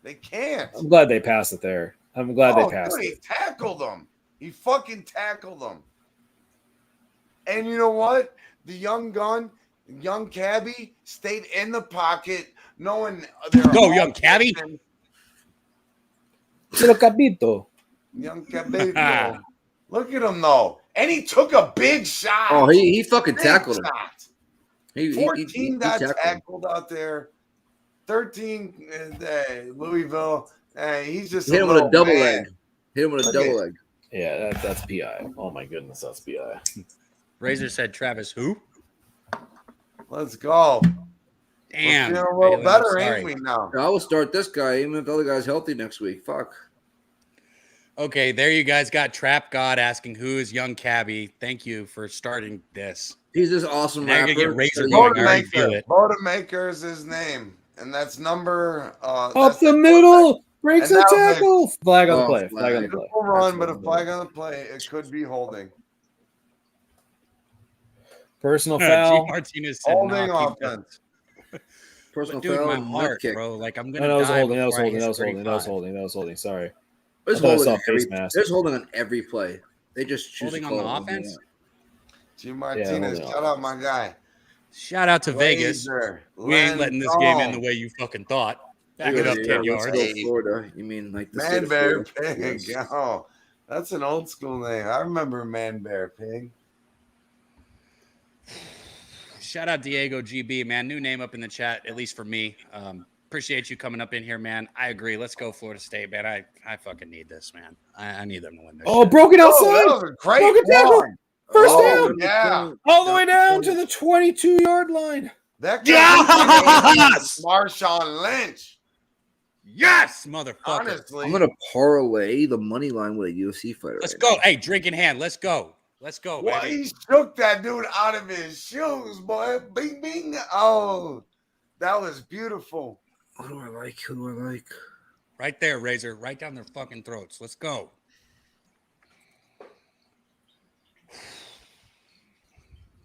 They can't. I'm glad they passed it there. I'm glad they passed dude, it. he tackled him. He fucking tackled him. And you know what? The young cabbie, stayed in the pocket, knowing Go, young cabbie. Little Capito. Young cabbie. Look at him though, and he took a big shot. Oh, he fucking Big tackled him. shot. He 14 got tackled him. tackled out there. 13, Louisville. He's just Hit him with a double leg. Hit him with a double leg. Yeah, that's PI. Oh my goodness, that's PI. Razor said, Travis, who? Let's go. Damn. We're feeling a little Bailey, better, I'm ain't sorry. we now? I will start this guy, even if the other guy's healthy next week. Fuck. Okay, there you guys got Trap God asking who is young cabbie. Thank you for starting this. He's this awesome Now you're rapper. gonna get Razor going. I already feel it. Bodemaker is his name, and that's number Up the middle. Breaks the tackle. Flag on the play. Flag on the play. Beautiful run, but a flag on the play. It could be holding. Personal G. foul. Martinez said, Holding "Nah, keep that." offense. Personal Dude, foul my and heart, nut kick. bro. Like I'm No, gonna that was die holding. That was before I holding. hit That was holding. That was 35. holding. That was holding. Sorry. There's I thought I holding, saw on every, face mask. there's holding on every play. They just choose Holding to on the call it. offense. G. Martinez, holding shout out my guy. Shout out to Vegas. Razor, We ain't letting this game in the Lindholm, way you fucking thought. Back Yeah, it up yeah, 10 let's yards. go Florida. You mean like the state Man of Bear Florida? Pig. Yes. Oh, that's an old school name. I remember Man Bear Pig. Shout out Diego GB, man. New name up in the chat, at least for me. Appreciate you coming up in here, man. I agree. Let's go Florida State, man. I fucking need this, man. I need them to win this. Oh, shit. broke it Oh, outside. that was a great Broken tackle. one. First Oh, down. yeah. All the way down to the 22-yard line. That Yes! Marshawn Lynch. Yes, motherfucker. Honestly, I'm gonna parlay the money line with a UFC fighter. Let's right go. now. Hey, drink in hand. Let's go. Let's go, what baby. he shook that dude out of his shoes, boy. Bing, bing. Oh, that was beautiful. Who do I like? Who do I like? Right there, Razor. Right down their fucking throats. Let's go.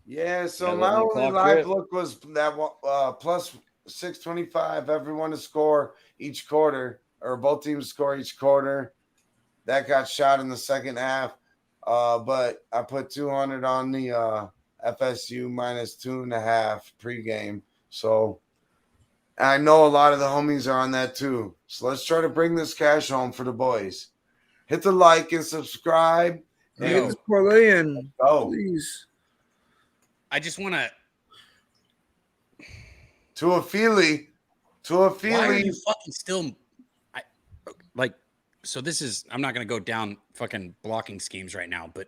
Yeah, so Yeah, my letting the only clock live drip. look was that plus 625, everyone to score each quarter, or both teams score each quarter. That got shot in the second half. But I put 200 on the FSU minus 2.5 pregame. So I know a lot of the homies are on that too. So let's try to bring this cash home for the boys. Hit the like and subscribe. Get And this parlay in, go. please. I just want to. To a Feely. To a Why are Feely. you fucking still? So this is. I'm not going to go down fucking blocking schemes right now, but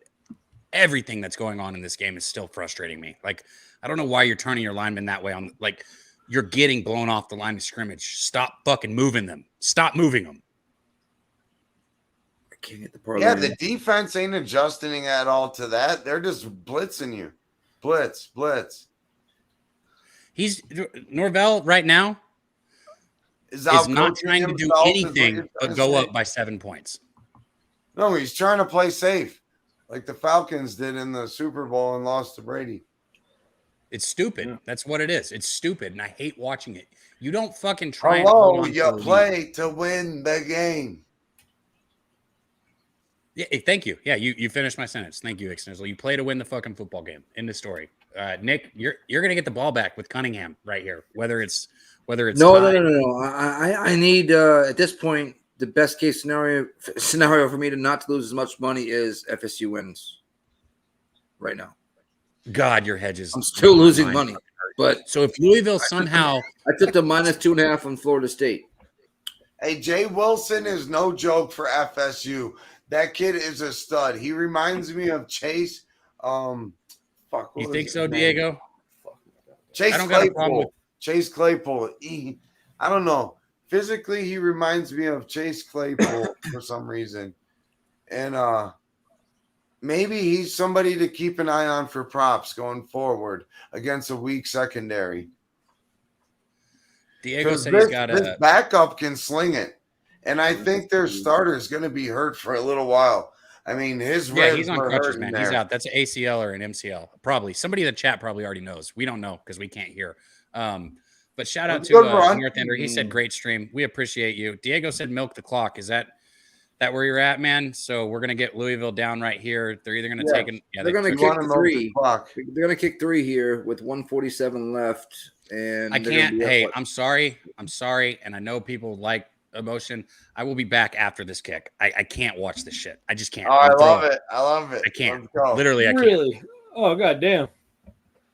everything that's going on in this game is still frustrating me. Like, I don't know why you're turning your linemen that way. On like, you're getting blown off the line of scrimmage. Stop fucking moving them. Stop moving them. I can't get the parlay. Yeah, in. the defense ain't adjusting at all to that. They're just blitzing you. Blitz. He's Norvell right now is not trying to do anything but go up by 7 points. No, he's trying to play safe, like the Falcons did in the Super Bowl and lost to Brady. It's stupid. Yeah. That's what it is. It's stupid, and I hate watching it. You don't fucking try. And hold on you play to win the game. Yeah, thank you. Yeah, you finished my sentence. Thank you, Ixnizzle. You play to win the fucking football game. End of story. Nick, you're gonna get the ball back with Cunningham right here. Whether it's No. tied- I need at this point the best case scenario for me to not to lose as much money is FSU wins. Right now, God, your hedges. I'm still losing money. But so if Louisville somehow, I took the -2.5 on Florida State. Hey, Jay Wilson is no joke for FSU. That kid is a stud. He reminds me of Chase. You think so, Diego? Chase I don't got a problem with. Claypool. Chase Claypool. I don't know. Physically, he reminds me of Chase Claypool for some reason. And maybe he's somebody to keep an eye on for props going forward against a weak secondary. Diego said he's got this backup can sling it. And I think their starter is going to be hurt for a little while. I mean, his ribs he's on were crutches, hurting man. there. He's out. That's an ACL or an MCL. Probably somebody in the chat probably already knows. We don't know because we can't hear. But shout out to North Ender. He said great stream. We appreciate you. Diego said milk the clock. Is that where you're at, man? So we're gonna get Louisville down right here. They're either gonna take it. Yeah, they're gonna kick 3. They're gonna kick 3 here with 1:47 left. And I can't. Hey, I'm sorry, and I know people like emotion. I will be back after this kick. I can't watch this shit. I just can't. Oh, I love it. I love it. I can't. Let's go. Literally, I can't. Really? Oh, god damn.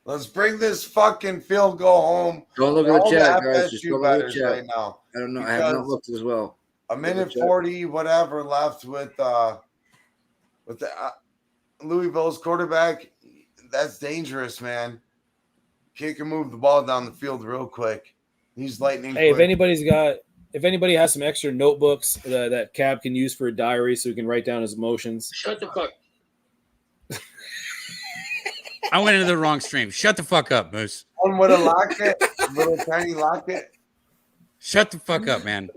Let's bring this fucking field goal home. Don't look at the chat, guys. Just FSU don't look at the bettors chat. right now. I don't know. I have not looked as well. A minute 40, whatever left with the Louisville's quarterback. That's dangerous, man. Kid can move the ball down the field real quick. He's lightning. Hey, quick. if anybody has some extra notebooks that Cab can use for a diary so he can write down his emotions. Shut the fuck. I went into the wrong stream. Shut the fuck up, Moose. One with a locket, little tiny locket. Shut the fuck up, man.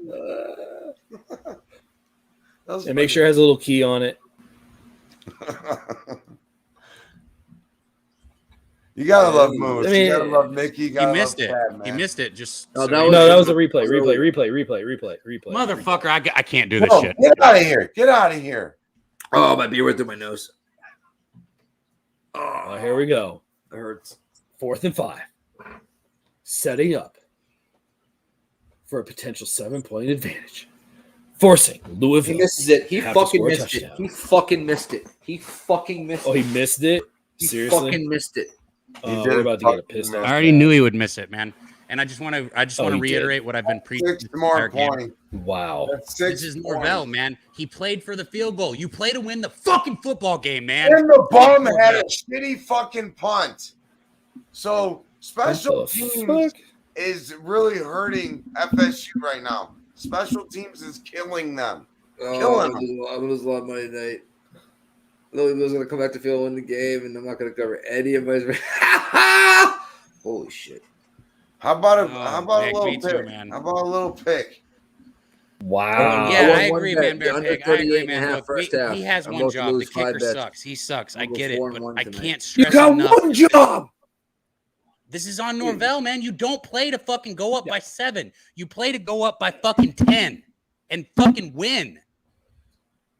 And make sure it has a little key on it. You gotta love Moose. I mean, you gotta love Mickey. You gotta missed love it. Chad, man. He missed it. Just that was a replay. Motherfucker, I can't do this Bro, shit. Get out of here. Get out of here. Oh, my beer went through my nose. Oh, here we go. It hurts. 4th and 5. Setting up for a potential 7-point advantage. Forcing Louisville. He misses it. He to have to fucking score a missed it. touchdown. He fucking missed it. He fucking missed it. Oh, he missed it? He Seriously? fucking missed it. We're about to get a pissed off. I already knew he would miss it, man. And I just want to he reiterate what I've been preaching. 6 more points. Wow. That's 6 This is points. Norvell, man. He played for the field goal. You play to win the fucking football game, man. And the bum had a shitty fucking punt. So special What the teams fuck? is really hurting FSU right now. Special teams is killing them. Killing them. I'm gonna lose a lot of money tonight. Louisville's gonna come back to field, win the game, and I'm not gonna cover any of my. Holy shit! How about a Nick, little me pick? too, man. How about a little pick? Wow. Yeah, I won agree, bet. man. Bear Under Pig. I agree, 38 and a man. half Look, first half. he has I'm one about to job. The lose 5 kicker bets. sucks. He sucks. I I'm get it, 4-1 but I tonight. can't You stress got enough. one job. This is on Norvell, man. You don't play to fucking go up by 7. You play to go up by fucking 10 and fucking win.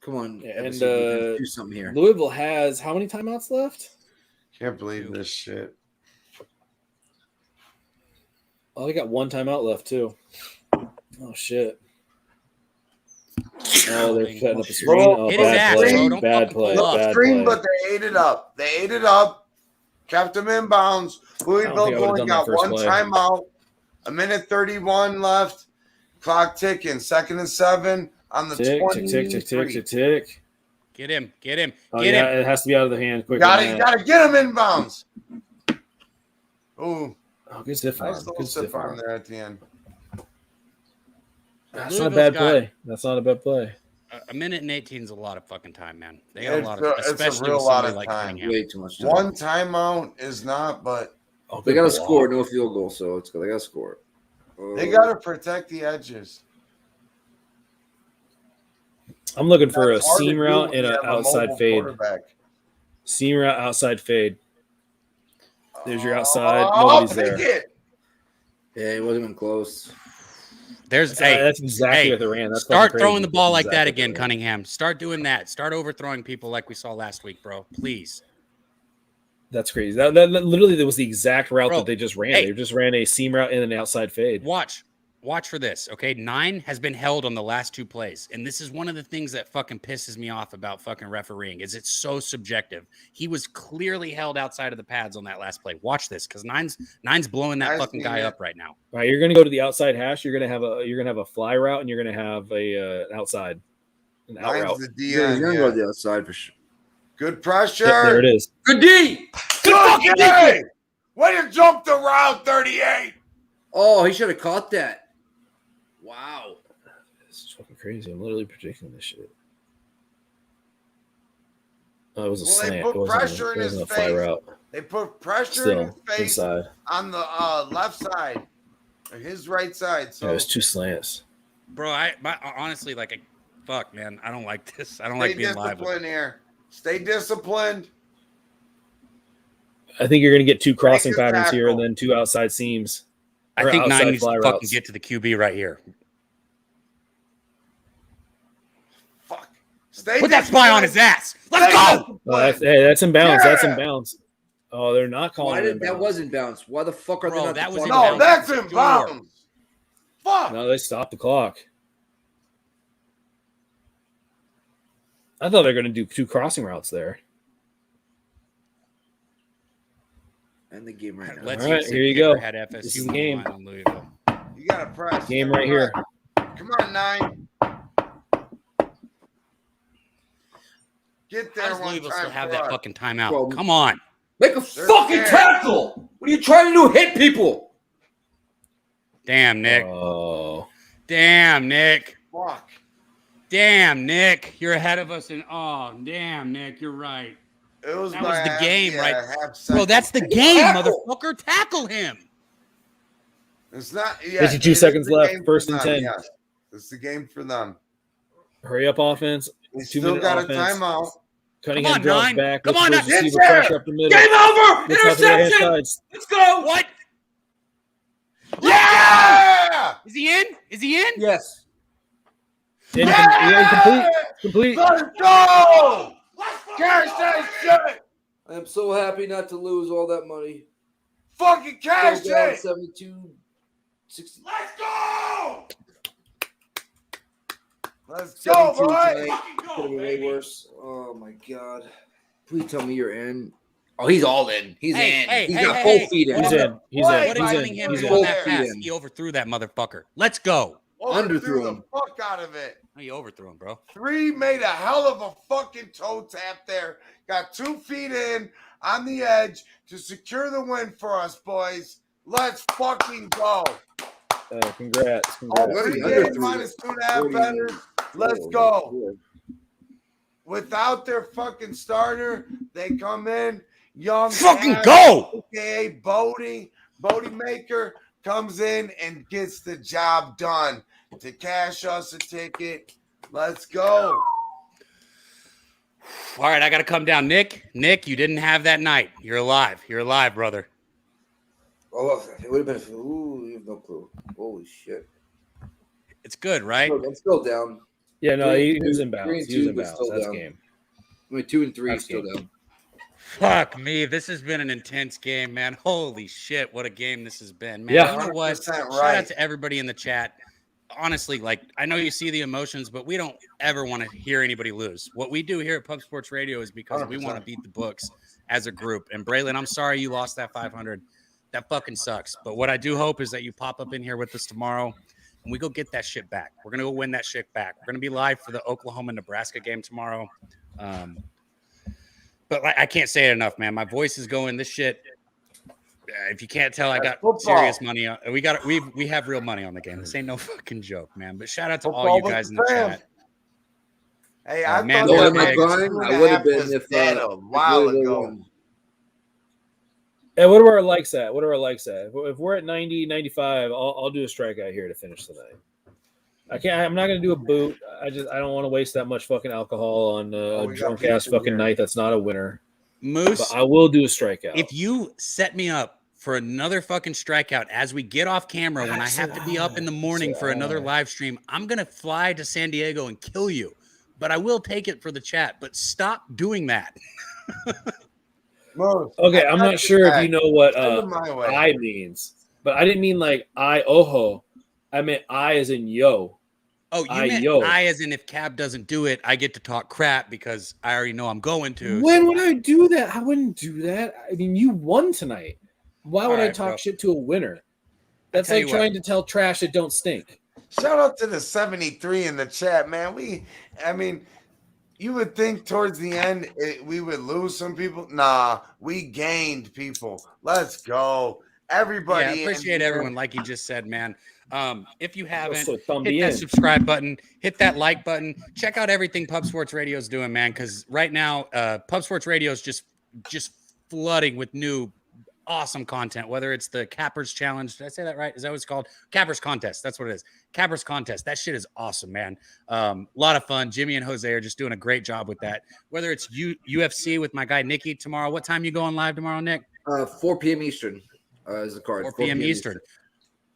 Come on, And do something here. Louisville has how many timeouts left? Can't believe this shit. Oh, they got 1 timeout left too. Oh shit. Oh, they're setting up a screen. Oh, Hit his bad ass, play. bro. Don't Bad fucking play. pull up. Bad Screen, play. but they ate it up. They ate it up. Kept them inbounds. Louisville think I would've only done that got first 1 play. timeout. A minute 31 left. Clock ticking. 2nd and 7 on the Tick, 20. tick, tick, tick, tick, tick, tick. Get him. Get him. Oh, Get yeah, him. it has to be out of the hand quick. You gotta get him inbounds. Ooh, Oh, good stiff arm. nice little Good stiff stiff arm arm. there at the end. That's not a Louisville's bad got- play. That's not a bad play. A minute and 18 is a lot of fucking time, man. They got a It's lot a- of, it's a especially real with lot somebody of like time. Cunningham. Way too much time. 1 timeout is not, but Oh, They good got to block. score, no field goal, so it's they got to score. they gotta protect the edges. I'm looking for a That's hard to seam do route when and you an have a outside mobile fade. quarterback. Seam route, outside fade. There's your outside. Oh, Nobody's pick there. it. Yeah, he wasn't even close. That's exactly what they ran. That's start fucking throwing crazy. the ball That's like that exactly again, what they ran. Cunningham. Start doing that. Start overthrowing people like we saw last week, bro. Please. That's crazy. That literally that was the exact route Bro, that they just ran. hey. They just ran a seam route and an outside fade. Watch for this, okay? 9 has been held on the last 2 plays, and this is one of the things that fucking pisses me off about fucking refereeing is it's so subjective. He was clearly held outside of the pads on that last play. Watch this, because nine's blowing that fucking guy up right now. All right, you're gonna go to the outside hash. You're gonna have a fly route, and you're gonna have an outside, an out route. The Yeah, he's DN, gonna go to the outside for sure. Good pressure. There it is. Good D. Good fucking D. Way to jump the route 38. Oh, he should have caught that. Wow. This is fucking crazy. I'm literally predicting this shit. Oh, it was a slant. They put pressure in his a fly face. route. They put pressure Still, in his face inside. on the left side, or his right side. So Yeah, it was 2 slants. Bro, honestly, fuck, man. I don't like this. I don't like being live. Stay disciplined here. Stay disciplined. I think you're going to get 2 crossing Make a patterns here and tackle. then 2 outside seams. I Or think 9 outside needs to fly fucking routes. get to the QB right here. Fuck. Stay Put that spy on his ass. Let's go. That's in bounds. Yeah. That's in bounds. Oh, they're not calling Why it in did that bounds. wasn't bounce? Why the fuck are Bro, they not? that was in No, bounds. that's in Sure. bounds. Fuck. No, they stopped the clock. I thought they were going to do 2 crossing routes there. And the game right now. Let's All right, see here you go. Had FSU This is the game. on Louisville. You gotta press. Game right here. Come on, 9. Get How there does one Louisville time still have for that us. fucking timeout? Bro, Come on. Make a They're fucking scared. tackle. What are you trying to do? Hit people. Damn, Nick. Oh. Damn, Nick. Fuck. Damn, Nick. You're ahead of us. Damn, Nick. You're right. It was That my was the half- game, yeah, right? half Bro, second. that's the game, Tackle. motherfucker. Tackle him. It's not. Yeah, 52 it is seconds the left, game first for and them, 10. yes. It's the game for them. Hurry up offense. We 2 still minute got offense. a timeout. Cunningham Come on, drops 9. back. Come Looks on, for his that's receiver, it. pressure up the middle. Game over. Gets out to the hand Interception. sides. Let's go. What? Yeah! Is he in? Is he in? Yes. Complete. Let's go! Cash that shit! I am so happy not to lose all that money. Fucking cash Go down it! 72, 60. Let's go! Let's go, 72 boy! tonight. Could have been way worse. Oh my god. Please tell me you're in. Oh, he's all in. He's Hey, in. hey, He's hey, got hey, both hey. feet in. He's in. He's What? in. What did He's in. Cunningham He's do in. on Both that feet pass? in. He overthrew that motherfucker. Let's go. Underthrew the him. fuck out of it. Oh, you overthrew him, bro. 3 made a hell of a fucking toe tap there. Got 2 feet in on the edge to secure the win for us, boys. Let's fucking go. Congrats. All What are 3 the games other three? minus 2.5 40. betters. Let's go. Without their fucking starter, they come in. Young Fucking Cash, go. AKA Bodie Maker, comes in and gets the job done to cash us a ticket. Let's go. All right, I got to come down. Nick, you didn't have that night. You're alive. You're alive, brother. Oh, it would have been. Ooh, you have no clue. Holy shit. It's good, right? Look, I'm still down. Yeah, no, Three he and was two- in bounds. 3 and He was 2, in but bounds. still That's down. game. I mean, 2 and 3 That's still game. down. Fuck me. This has been an intense game, man. Holy shit. What a game this has been, man. Yeah. You know what? 100% Shout right. out to everybody in the chat. Honestly, I know you see the emotions, but we don't ever want to hear anybody lose. What we do here at Pub Sports Radio is because we want to 100%. beat the books as a group. And Braylon, I'm sorry you lost that 500. That fucking sucks. But what I do hope is that you pop up in here with us tomorrow and we go get that shit back. We're going to go win that shit back. We're going to be live for the Oklahoma-Nebraska game tomorrow. But I can't say it enough, man. My voice is going. This shit. If you can't tell, I got Football. serious money on. We have real money on the game. This ain't no fucking joke, man. But shout out to all Football you was guys in the fam. chat. Hey, I man, thought Am that I big. crying? I would have been if dead a while Louisville ago. won. Hey, what are our likes at? If we're at 90, 95, I'll do a strikeout here to finish the night. I'm not going to do a boot. I don't want to waste that much fucking alcohol on a we got drunk ass people fucking here. night that's not a winner. Moose, But I will do a strikeout. if you set me up for another fucking strikeout as we get off camera when I have to be up in the morning for another live stream. I'm going to fly to San Diego and kill you, but I will take it for the chat. But stop doing that. Okay, I'm not sure if you know what I means, but I didn't mean like I oho. I meant I as in yo. Oh, you meant I as in if Cab doesn't do it, I get to talk crap because I already know I'm going to. When would I do that? I wouldn't do that. I mean, you won tonight. Why would I talk shit to a winner? That's like trying to tell trash that don't stink. Shout out to the 73 in the chat, man. I mean, you would think towards the end we would lose some people. Nah, we gained people. Let's go. Everybody. Yeah, I appreciate everyone, like you just said, man. If you haven't, hit that subscribe button, hit that like button. Check out everything Pub Sports Radio is doing, man, because right now, Pub Sports Radio is just flooding with new awesome content, whether it's the Cappers Challenge. Did I say that right? Is that what it's called? Cappers Contest. That's what it is. Cappers Contest. That shit is awesome, man. A lot of fun. Jimmy and Jose are just doing a great job with that. Whether it's UFC with my guy Nikki tomorrow. What time you going live tomorrow, Nick? 4 p.m. Eastern is the card. 4 p.m. Eastern.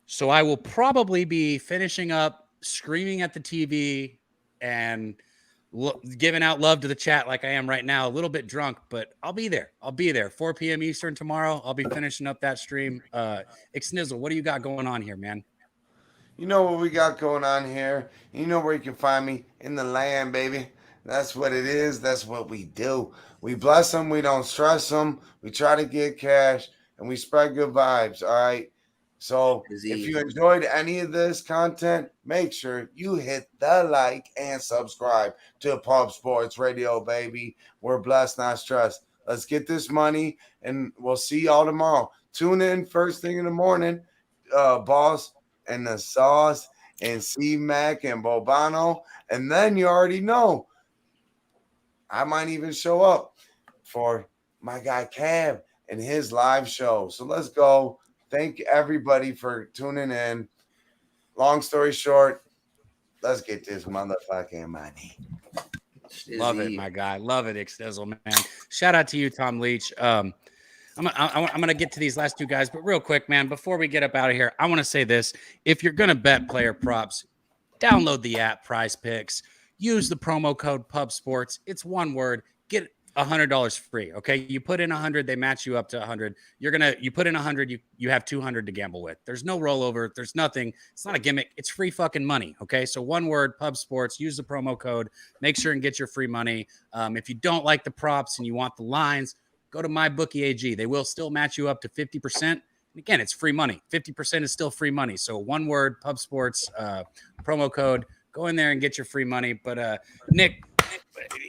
So I will probably be finishing up, screaming at the TV, and giving out love to the chat like I am right now. A little bit drunk, but I'll be there. 4 p.m. Eastern tomorrow. I'll be finishing up that stream. Ixnizzle, what do you got going on here, man? You know what we got going on here. You know where you can find me in the land, baby. That's what it is. That's what we do. We bless them. We don't stress them. We try to get cash, and we spread good vibes, all right? So if you enjoyed any of this content, make sure you hit the like and subscribe to Pub Sports Radio, baby. We're blessed, not stressed. Let's get this money, and we'll see y'all tomorrow. Tune in first thing in the morning, Boss and the Sauce and C-Mac and Bobano, and then you already know I might even show up for my guy Cab and his live show. So let's go. Thank everybody for tuning in. Long story short, let's get this motherfucking money. Love it, my guy. Love it, Ixnizzle, man. Shout out to you, Tom Leach. I'm gonna get to these last two guys, but real quick, man, before we get up out of here, I want to say this. If you're gonna bet player props, download the app Prize Picks. Use the promo code PubSports. It's one word. Get $100 free. Okay. You put in 100, they match you up to 100. You put in 100, you have 200 to gamble with. There's no rollover. There's nothing. It's not a gimmick. It's free fucking money. Okay. So one word, Pub Sports, use the promo code, make sure and get your free money. If you don't like the props and you want the lines, go to MyBookie AG. They will still match you up to 50%. And again, it's free money. 50% is still free money. So one word, Pub Sports, promo code, go in there and get your free money. But Nick,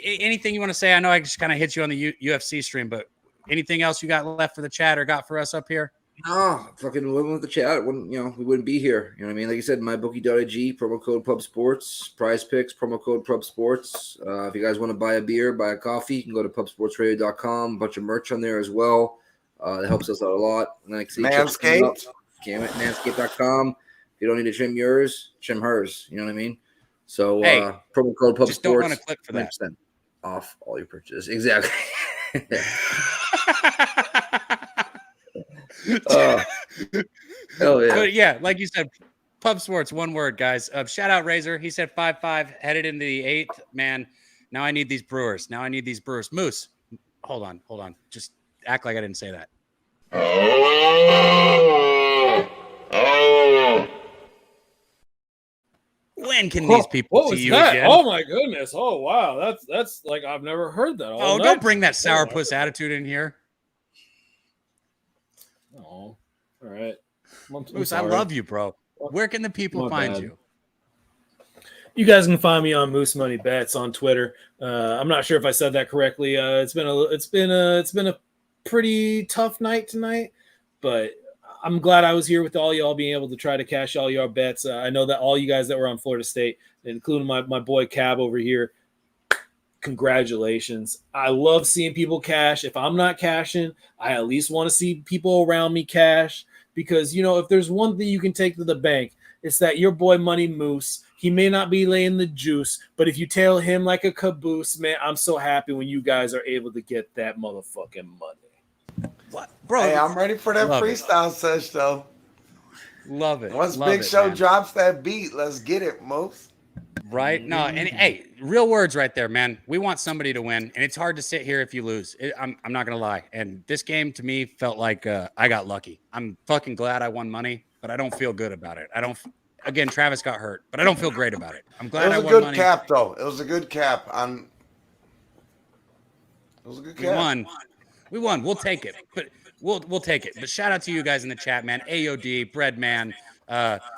anything you want to say? I know I just kind of hit you on the UFC stream, but anything else you got left for the chat or got for us up here? No, fucking went with the chat. We wouldn't be here. You know what I mean? Like you said, mybookie.ag, promo code Pub Sports, Prize Picks, promo code Pub Sports. If you guys want to buy a beer, buy a coffee, you can go to pubsportsradio.com. A bunch of merch on there as well. That helps us out a lot. And like, Manscaped. Manscaped.com. If you don't need to trim yours, trim hers. You know what I mean? So promo code Pub just Sports. Don't run a clip for that. Off all your purchases. Exactly. Hell yeah. But yeah, like you said, Pub Sports, one word, guys. Shout out Razor. He said 5-5, headed into the 8th. Man, now I need these Brewers. Moose, hold on. Just act like I didn't say that. When can these people see you again? Oh my goodness! Oh wow, that's like I've never heard that. Don't bring that sourpuss attitude in here. Oh, all right. Moose, I love you, bro. Where can the people find you? You guys can find me on Moose Money Bets on Twitter. I'm not sure if I said that correctly. It's been a pretty tough night tonight, but I'm glad I was here with all y'all, being able to try to cash all your bets. I know that all you guys that were on Florida State, including my boy Cab over here, congratulations. I love seeing people cash. If I'm not cashing, I at least want to see people around me cash, because, if there's one thing you can take to the bank, it's that your boy Money Moose, he may not be laying the juice, but if you tail him like a caboose, man, I'm so happy when you guys are able to get that motherfucking money. What, bro? Hey, I'm ready for that freestyle sesh though. Love it. Once Love Big it, Show man. drops that beat, let's get it, Moose. Right? No, and hey, real words right there, man. We want somebody to win, and it's hard to sit here if you lose. I'm not gonna lie. And this game to me felt like I got lucky. I'm fucking glad I won money, but I don't feel good about it. I don't. Again, Travis got hurt, but I don't feel great about it. I'm glad I won money. It was a good cap, though. It was a good cap. It was a good cap. We won. We'll take it. But we'll take it. But shout out to you guys in the chat, man. AOD, Breadman,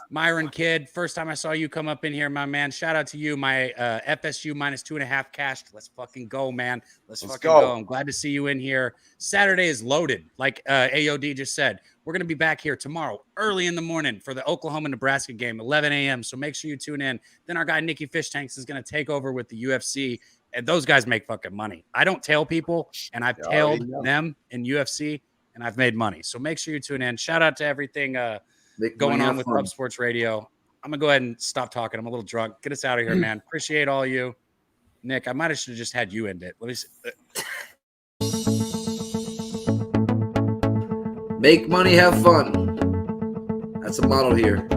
Myron Kid. First time I saw you come up in here, my man. Shout out to you, my FSU -2.5 cashed. Let's fucking go, man. Let's fucking go. I'm glad to see you in here. Saturday is loaded, like AOD just said. We're going to be back here tomorrow early in the morning for the Oklahoma-Nebraska game, 11 a.m. So make sure you tune in. Then our guy, Nikki Fishtanks, is going to take over with the UFC. And those guys make fucking money. I don't tail people, and I've tailed them in UFC, and I've made money. So make sure you tune in. Shout out to everything going on with Club Sports Radio. I'm going to go ahead and stop talking. I'm a little drunk. Get us out of here, man. Appreciate all you. Nick, I might have should have just had you end it. Let me see. Make money, have fun. That's a motto here.